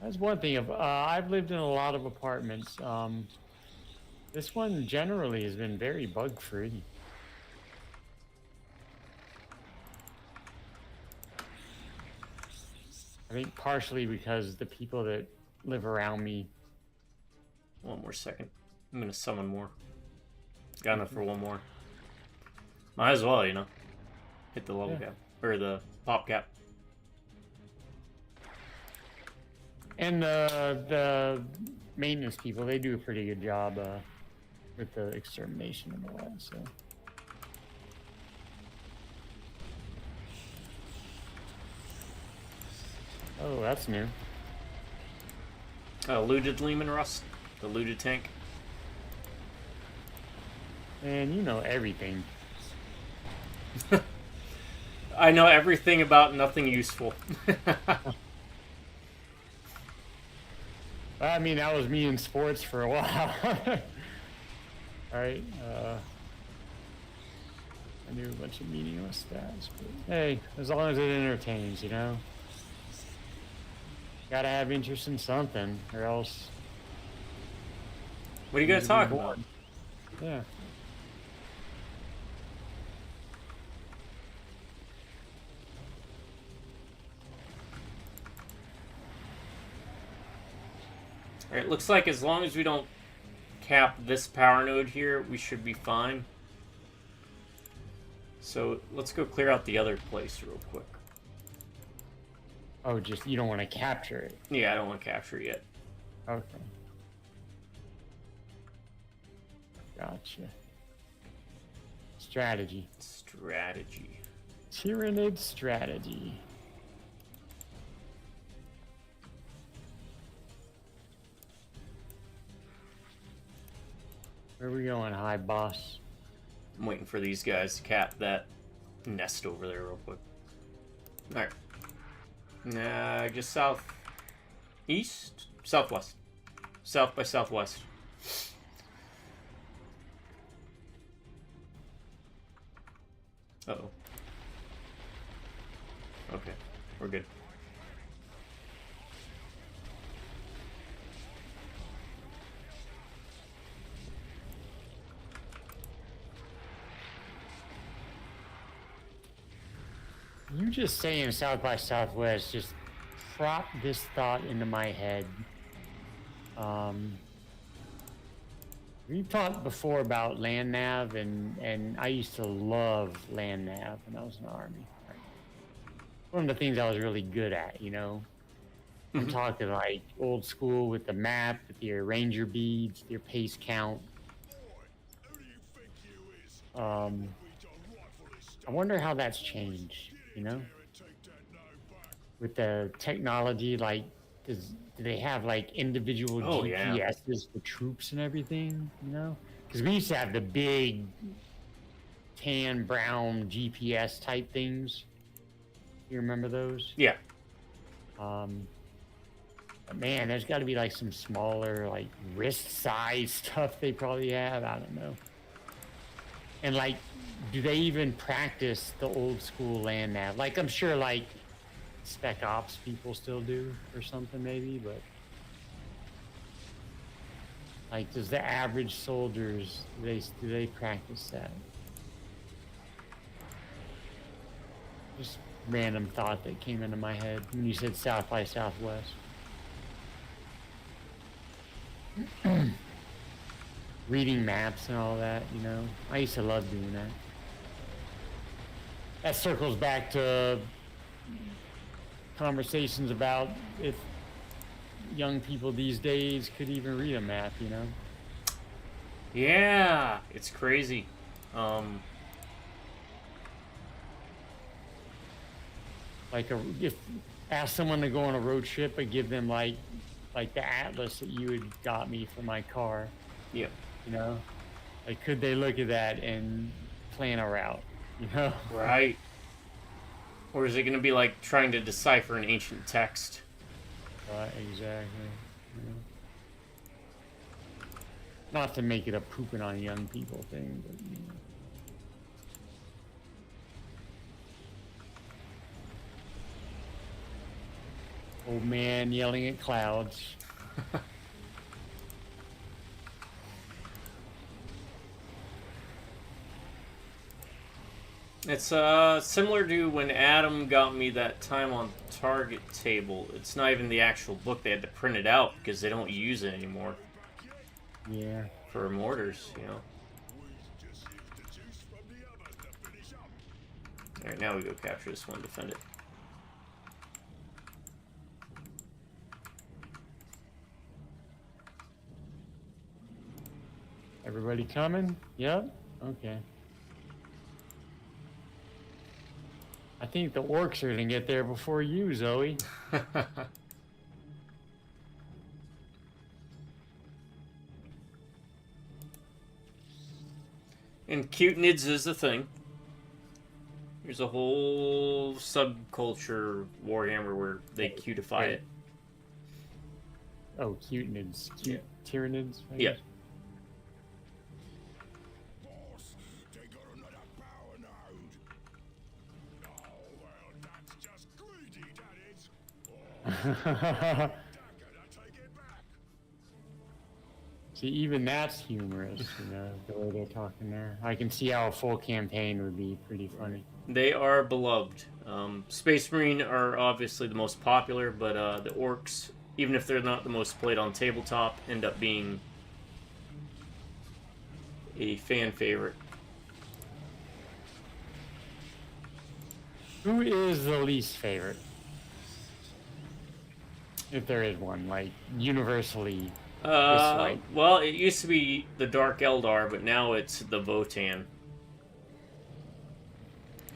[SPEAKER 2] That's one thing. I've lived in a lot of apartments. This one generally has been very bug-free. I think partially because the people that live around me.
[SPEAKER 1] One more second. I'm gonna summon more. Got enough for one more. Might as well, you know. Hit the level cap. Or the pop cap.
[SPEAKER 2] And the maintenance people, they do a pretty good job with the extermination and all that, so. Oh, that's new.
[SPEAKER 1] Looted Lehman Rust. The looted tank.
[SPEAKER 2] Man, you know everything.
[SPEAKER 1] I know everything about nothing useful.
[SPEAKER 2] I mean, that was me in sports for a while. Alright, I knew a bunch of meaningless stats, but hey, as long as it entertains, you know? Gotta have interest in something, or else...
[SPEAKER 1] What are you gonna talk about?
[SPEAKER 2] Yeah.
[SPEAKER 1] Alright, looks like as long as we don't cap this power node here, we should be fine. So let's go clear out the other place real quick.
[SPEAKER 2] Oh, just you don't want to capture it.
[SPEAKER 1] Yeah, I don't want to capture it yet.
[SPEAKER 2] Okay. Gotcha. Strategy.
[SPEAKER 1] Strategy.
[SPEAKER 2] Tyrannid strategy. Where are we going, high boss?
[SPEAKER 1] I'm waiting for these guys to cap that nest over there real quick. Alright. Nah, just south... East? Southwest. South by southwest. Uh-oh. Okay, we're good.
[SPEAKER 2] You just saying South by Southwest just propped this thought into my head. We've talked before about land nav, and I used to love land nav when I was in the Army. One of the things I was really good at, you know? I'm talking like old school with the map, with your ranger beads, your pace count. I wonder how that's changed, you know? With the technology, like, do they have like individual GPSs for troops and everything, you know? Because we used to have the big tan, brown GPS type things. You remember those?
[SPEAKER 1] Yeah.
[SPEAKER 2] But man, there's got to be like some smaller, like wrist size stuff they probably have. I don't know. And like, do they even practice the old school land nav? Like, I'm sure like Spec Ops people still do or something maybe, but like, does the average soldiers, do they practice that? Just random thought that came into my head when you said South by Southwest. Reading maps and all that, you know. I used to love doing that. That circles back to conversations about if young people these days could even read a map, you know?
[SPEAKER 1] Yeah, it's crazy.
[SPEAKER 2] Like if ask someone to go on a road trip and give them like the atlas that you had got me for my car,
[SPEAKER 1] Yeah.
[SPEAKER 2] you know, like could they look at that and plan a route, you know?
[SPEAKER 1] Right. Or is it going to be like trying to decipher an ancient text?
[SPEAKER 2] Exactly. Yeah. Not to make it a pooping on young people thing, but you know. Old man yelling at clouds.
[SPEAKER 1] It's similar to when Adam got me that time on target table. It's not even the actual book. They had to print it out because they don't use it anymore.
[SPEAKER 2] Yeah.
[SPEAKER 1] For mortars, you know. Alright, now we go capture this one, defend it.
[SPEAKER 2] Everybody coming? Yep. Okay. I think the orcs are gonna get there before you, Zoe.
[SPEAKER 1] And cute Nids is a thing. There's a whole subculture Warhammer where they cutify it.
[SPEAKER 2] Oh, cute Nids. Cute Tyranids? I
[SPEAKER 1] Yeah.
[SPEAKER 2] guess.
[SPEAKER 3] Boss, they got another power node. Oh, well, that's just greedy, that is. Take it back.
[SPEAKER 2] See, even that's humorous, you know, the way they're talking there. I can see how a full campaign would be pretty funny.
[SPEAKER 1] They are beloved. Space Marine are obviously the most popular, but the Orcs, even if they're not the most played on tabletop, end up being a fan favorite.
[SPEAKER 2] Who is the least favorite? If there is one, like, universally disliked.
[SPEAKER 1] Well, it used to be the Dark Eldar, but now it's the Votan.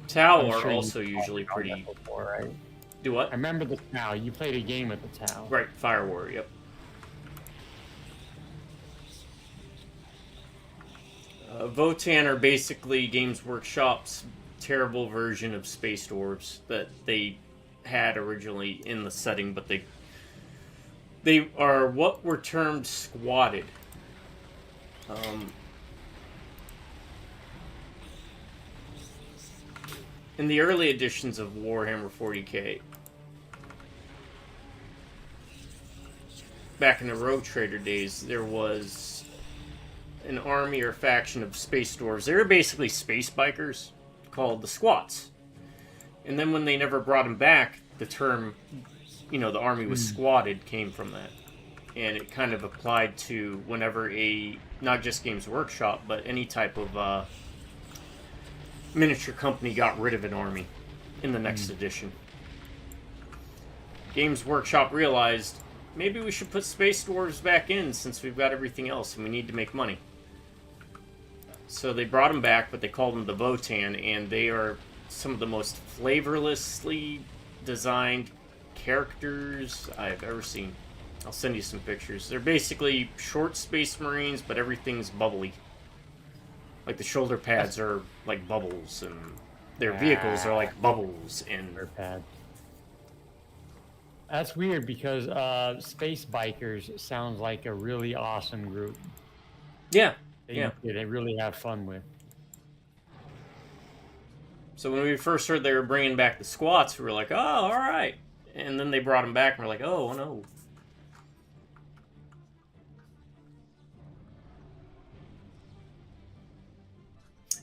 [SPEAKER 1] Tau
[SPEAKER 2] I'm
[SPEAKER 1] are
[SPEAKER 2] sure
[SPEAKER 1] also
[SPEAKER 2] you've
[SPEAKER 1] usually
[SPEAKER 2] talked about
[SPEAKER 1] pretty...
[SPEAKER 2] that before, right?
[SPEAKER 1] Do what?
[SPEAKER 2] I remember the Tau. You played a game with the Tau.
[SPEAKER 1] Right, Fire War, yep. Votan are basically Games Workshop's terrible version of Space Dwarves that they had originally in the setting, but they are what were termed squatted. In the early editions of Warhammer 40k, back in the Rogue Trader days, there was an army or faction of space dwarves. They were basically space bikers called the Squats. And then when they never brought them back, the term, you know, the army was squatted came from that. And it kind of applied to whenever not just Games Workshop, but any type of miniature company got rid of an army in the next edition. Games Workshop realized, maybe we should put Space Dwarves back in since we've got everything else and we need to make money. So they brought them back, but they called them the Votan, and they are some of the most flavorlessly designed characters I've ever seen. I'll send you some pictures. They're basically short Space Marines, but everything's bubbly. Like the shoulder pads are like bubbles, and their vehicles are like bubbles, and
[SPEAKER 2] Pad. That's weird because Space Bikers sounds like a really awesome group.
[SPEAKER 1] yeah.
[SPEAKER 2] They really have fun with.
[SPEAKER 1] So when we first heard they were bringing back the Squats, we were like, oh, all right. And then they brought them back, and we're like, oh, no.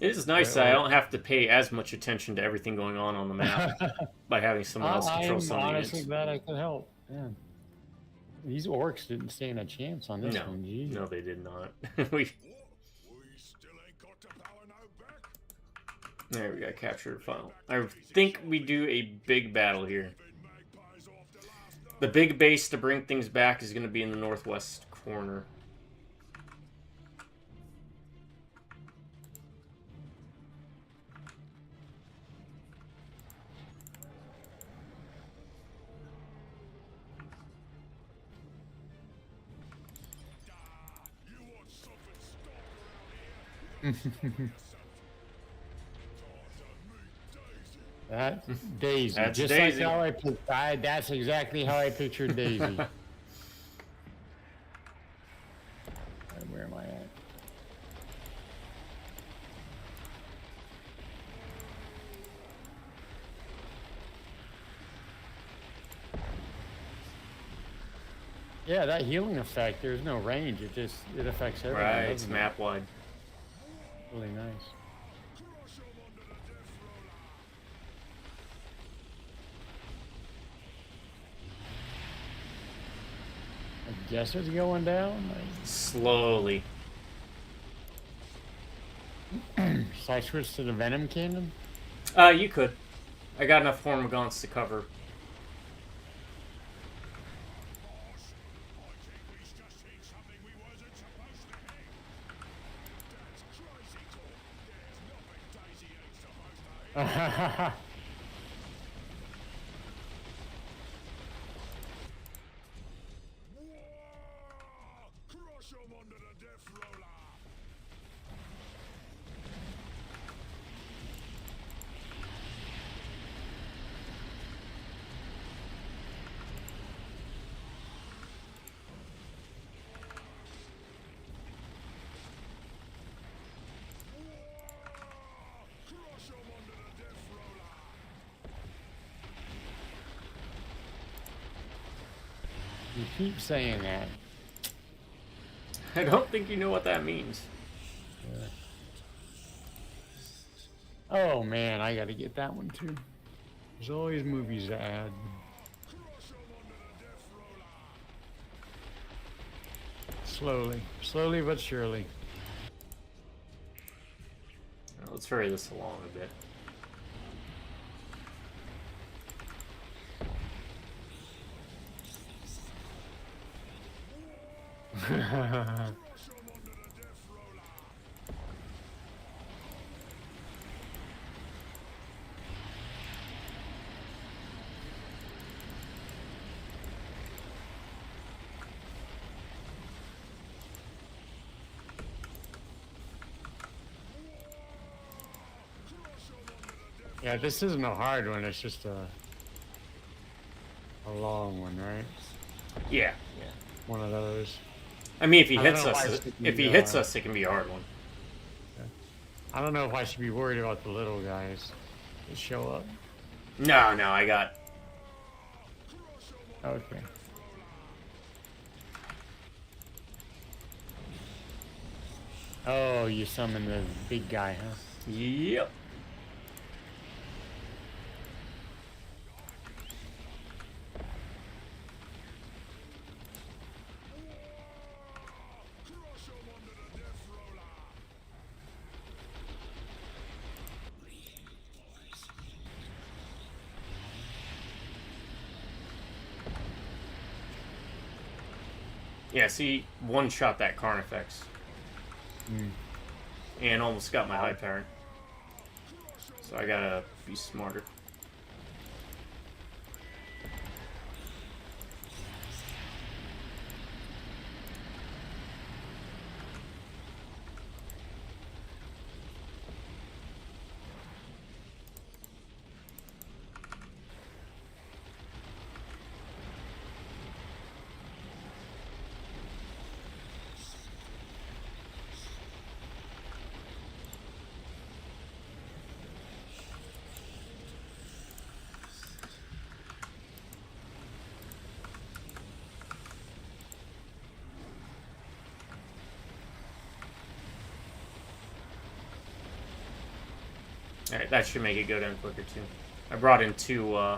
[SPEAKER 1] It is nice that I don't have to pay as much attention to everything going on the map by having someone else control some of the units.
[SPEAKER 2] I'm honestly glad I could help. Yeah. These orcs didn't stand a chance on this one. Geez.
[SPEAKER 1] No, they did not.
[SPEAKER 3] We still ain't got the power node back.
[SPEAKER 1] There we got captured file. I think we do a big battle here.
[SPEAKER 3] Been magpie
[SPEAKER 1] The big base to bring things back is going to be in the northwest corner.
[SPEAKER 2] That's Daisy.
[SPEAKER 1] That's
[SPEAKER 2] Just
[SPEAKER 1] Daisy.
[SPEAKER 2] like how that's exactly how I pictured Daisy. Where am I at? Yeah, that healing effect, there's no range. It affects everyone.
[SPEAKER 1] Right, it's
[SPEAKER 2] doesn't it?
[SPEAKER 1] map wide.
[SPEAKER 2] Really nice. I guess it's going down.
[SPEAKER 1] Slowly.
[SPEAKER 2] Should I switch to the Venom Cannon?
[SPEAKER 1] You could. I got enough Hormigons to cover.
[SPEAKER 3] Crush 'em under the death roller. Crush 'em under the death roller.
[SPEAKER 2] You keep saying that.
[SPEAKER 1] I don't think you know what that means.
[SPEAKER 2] Oh man, I gotta get that one too. There's always movies to add. Slowly but surely.
[SPEAKER 1] Let's hurry this along a bit.
[SPEAKER 2] Yeah, this isn't a hard one. It's just a long one, right?
[SPEAKER 1] Yeah.
[SPEAKER 2] One of those.
[SPEAKER 1] I mean, if he
[SPEAKER 2] I don't
[SPEAKER 1] hits
[SPEAKER 2] know
[SPEAKER 1] us,
[SPEAKER 2] why it's
[SPEAKER 1] if he
[SPEAKER 2] taking,
[SPEAKER 1] hits us, it can be a hard one.
[SPEAKER 2] I don't know if I should be worried about the little guys that show up.
[SPEAKER 1] No, I got.
[SPEAKER 2] Okay. Oh, you summoned the big guy, huh?
[SPEAKER 1] Yep. Yeah, see, one-shot that Carnifex. And almost got my high parent. So I gotta be smarter. Alright, that should make it go down quicker too. I brought in 2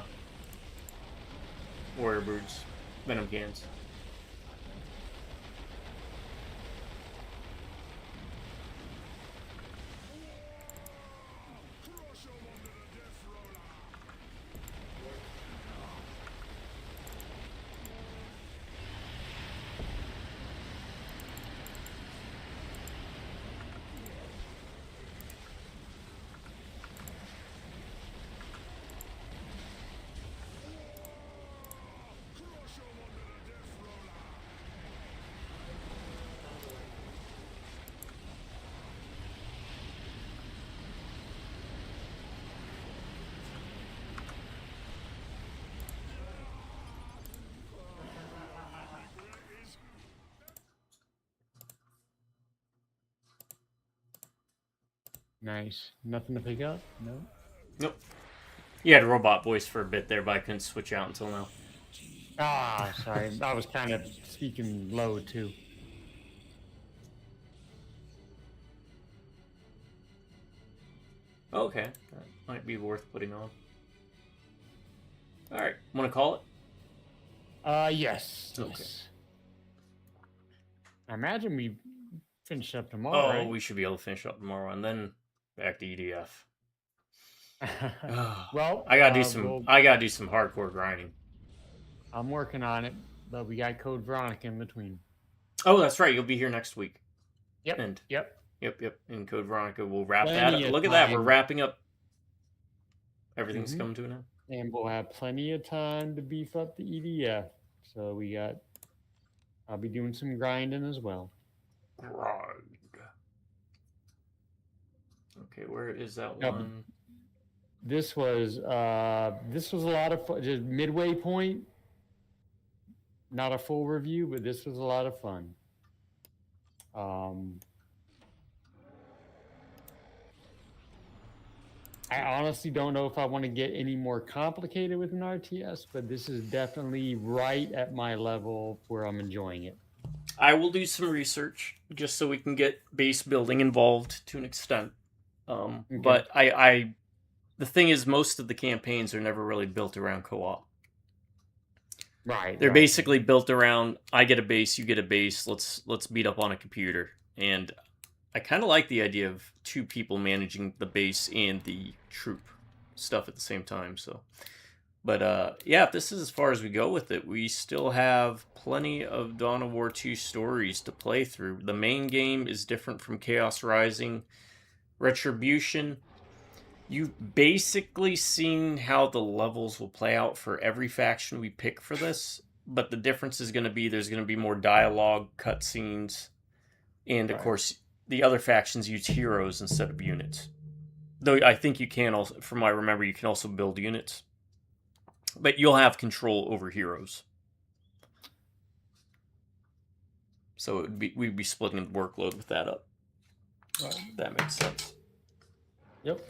[SPEAKER 1] Warrior Broods, Venom cans.
[SPEAKER 2] Nice. Nothing to pick up? No.
[SPEAKER 1] Nope. You had robot voice for a bit there, but I couldn't switch out until now.
[SPEAKER 2] Ah, sorry. I was kind of speaking low too.
[SPEAKER 1] Okay, that might be worth putting on. All right, want to call it?
[SPEAKER 2] Yes.
[SPEAKER 1] Okay.
[SPEAKER 2] Yes. I imagine we finish up
[SPEAKER 1] Oh,
[SPEAKER 2] tomorrow, right?
[SPEAKER 1] we should be able to finish up tomorrow, and then back to EDF.
[SPEAKER 2] Well,
[SPEAKER 1] I gotta do some. I gotta do some hardcore grinding.
[SPEAKER 2] I'm working on it, but we got Code Veronica in between.
[SPEAKER 1] Oh, that's right. You'll be here next week.
[SPEAKER 2] Yep.
[SPEAKER 1] And
[SPEAKER 2] Yep.
[SPEAKER 1] Yep. In Code Veronica, we'll wrap that
[SPEAKER 2] Plenty
[SPEAKER 1] up.
[SPEAKER 2] of
[SPEAKER 1] Look at that. We're
[SPEAKER 2] time.
[SPEAKER 1] wrapping up. Everything's coming to an end.
[SPEAKER 2] And we'll have plenty of time to beef up the EDF. So we got. I'll be doing some grinding as well.
[SPEAKER 1] Grind. Okay, where is that
[SPEAKER 2] Yep.
[SPEAKER 1] one?
[SPEAKER 2] This was a lot of fun. Just midway point. Not a full review, but this was a lot of fun. I honestly don't know if I want to get any more complicated with an RTS, but this is definitely right at my level where I'm enjoying it.
[SPEAKER 1] I will do some research just so we can get base building involved to an extent. But the thing is, most of the campaigns are never really built around co-op.
[SPEAKER 2] Right.
[SPEAKER 1] They're basically built around, I get a base, you get a base, let's beat up on a computer. And I kind of like the idea of two people managing the base and the troop stuff at the same time. So, but yeah, if this is as far as we go with it, we still have plenty of Dawn of War 2 stories to play through. The main game is different from Chaos Rising. Retribution, you've basically seen how the levels will play out for every faction we pick for this, but the difference is going to be there's going to be more dialogue, cutscenes, and of course the other factions use heroes instead of units. Though I think you can also, from what I remember, you can also build units, but you'll have control over heroes. So we'd be splitting the workload with that up. That makes sense.
[SPEAKER 2] Yep.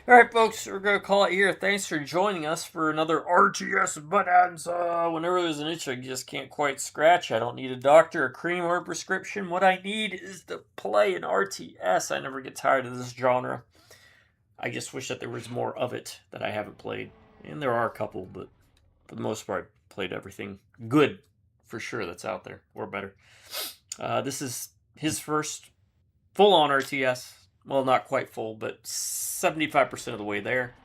[SPEAKER 1] All right, folks, we're going to call it here. Thanks for joining us for another RTS Bonanza. Whenever there's an itch I just can't quite scratch, I don't need a doctor, a cream, or a prescription. What I need is to play an RTS. I never get tired of this genre. I just wish that there was more of it that I haven't played. And there are a couple, but for the most part, I've played everything good, for sure, that's out there, or better. This is his first full-on RTS. Well, not quite full, but 75% of the way there.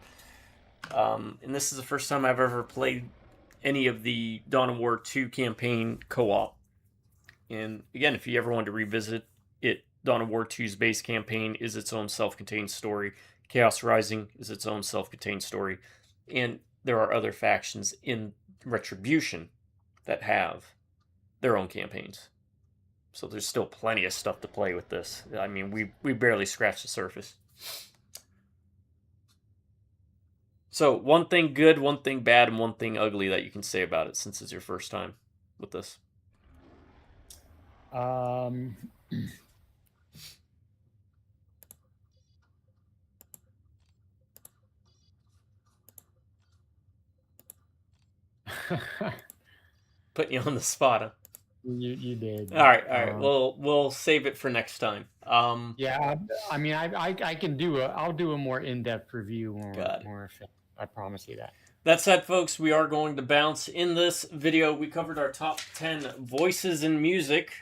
[SPEAKER 1] And this is the first time I've ever played any of the Dawn of War 2 campaign co-op. And again, if you ever wanted to revisit it, Dawn of War 2's base campaign is its own self-contained story. Chaos Rising is its own self-contained story. And there are other factions in Retribution that have their own campaigns. So there's still plenty of stuff to play with this. I mean, we barely scratched the surface. So, one thing good, one thing bad, and one thing ugly that you can say about it since it's your first time with this. Putting you on the spot, huh?
[SPEAKER 2] You did.
[SPEAKER 1] All right. We'll save it for next time.
[SPEAKER 2] Yeah, I mean, I can I'll do a more in-depth review. I promise you that.
[SPEAKER 1] That said, folks, we are going to bounce. In this video, we covered our top 10 voices in music.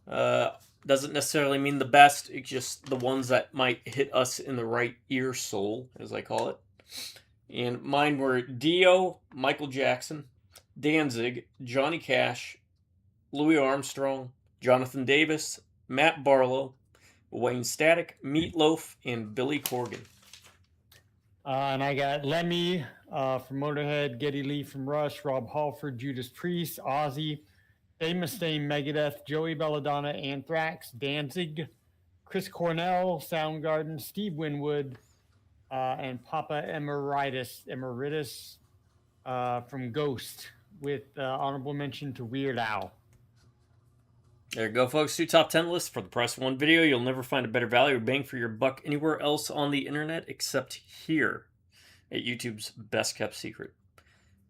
[SPEAKER 1] Doesn't necessarily mean the best. It's just the ones that might hit us in the right ear soul, as I call it. And mine were Dio, Michael Jackson, Danzig, Johnny Cash, Louis Armstrong, Jonathan Davis, Matt Barlow, Wayne Static, Meatloaf, and Billy Corgan.
[SPEAKER 2] And I got Lemmy from Motorhead, Geddy Lee from Rush, Rob Halford, Judas Priest, Ozzy, Dave Mustaine, Megadeth, Joey Belladonna, Anthrax, Danzig, Chris Cornell, Soundgarden, Steve Winwood, and Papa Emeritus from Ghost, with honorable mention to Weird Al.
[SPEAKER 1] There you go, folks. 2 top 10 lists for the price of 1 video. You'll never find a better value or bang for your buck anywhere else on the internet except here at YouTube's best kept secret.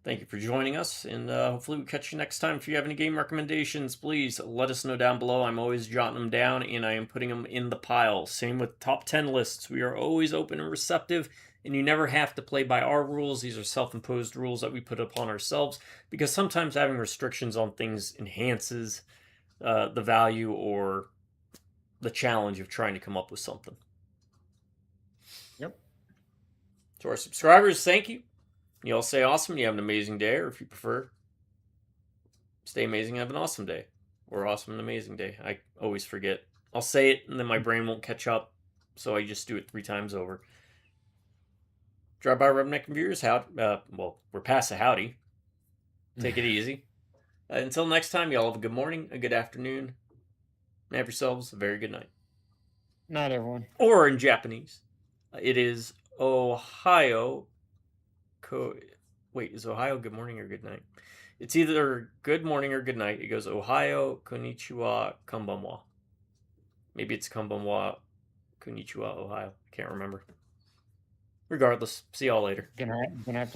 [SPEAKER 1] Thank you for joining us, and hopefully we'll catch you next time. If you have any game recommendations, please let us know down below. I'm always jotting them down, and I am putting them in the pile. Same with top 10 lists. We are always open and receptive, and you never have to play by our rules. These are self-imposed rules that we put upon ourselves, because sometimes having restrictions on things enhances the value or the challenge of trying to come up with something.
[SPEAKER 2] Yep.
[SPEAKER 1] To our subscribers, thank you. You all stay awesome and you have an amazing day, or if you prefer, stay amazing and have an awesome day. Or awesome and amazing day. I always forget. I'll say it and then my brain won't catch up, so I just do it 3 times over. Drive by Rubneck and Viewers. Well, we're past the howdy. Take it easy. Until next time, y'all have a good morning, a good afternoon, and have yourselves a very good night.
[SPEAKER 2] Not everyone.
[SPEAKER 1] Or in Japanese, it is Ohio. Wait, is Ohio good morning or good night? It's either good morning or good night. It goes Ohio, konnichiwa, konbanwa. Maybe it's konbanwa, konnichiwa, Ohio. I can't remember. Regardless, see y'all later.
[SPEAKER 2] Gonna have to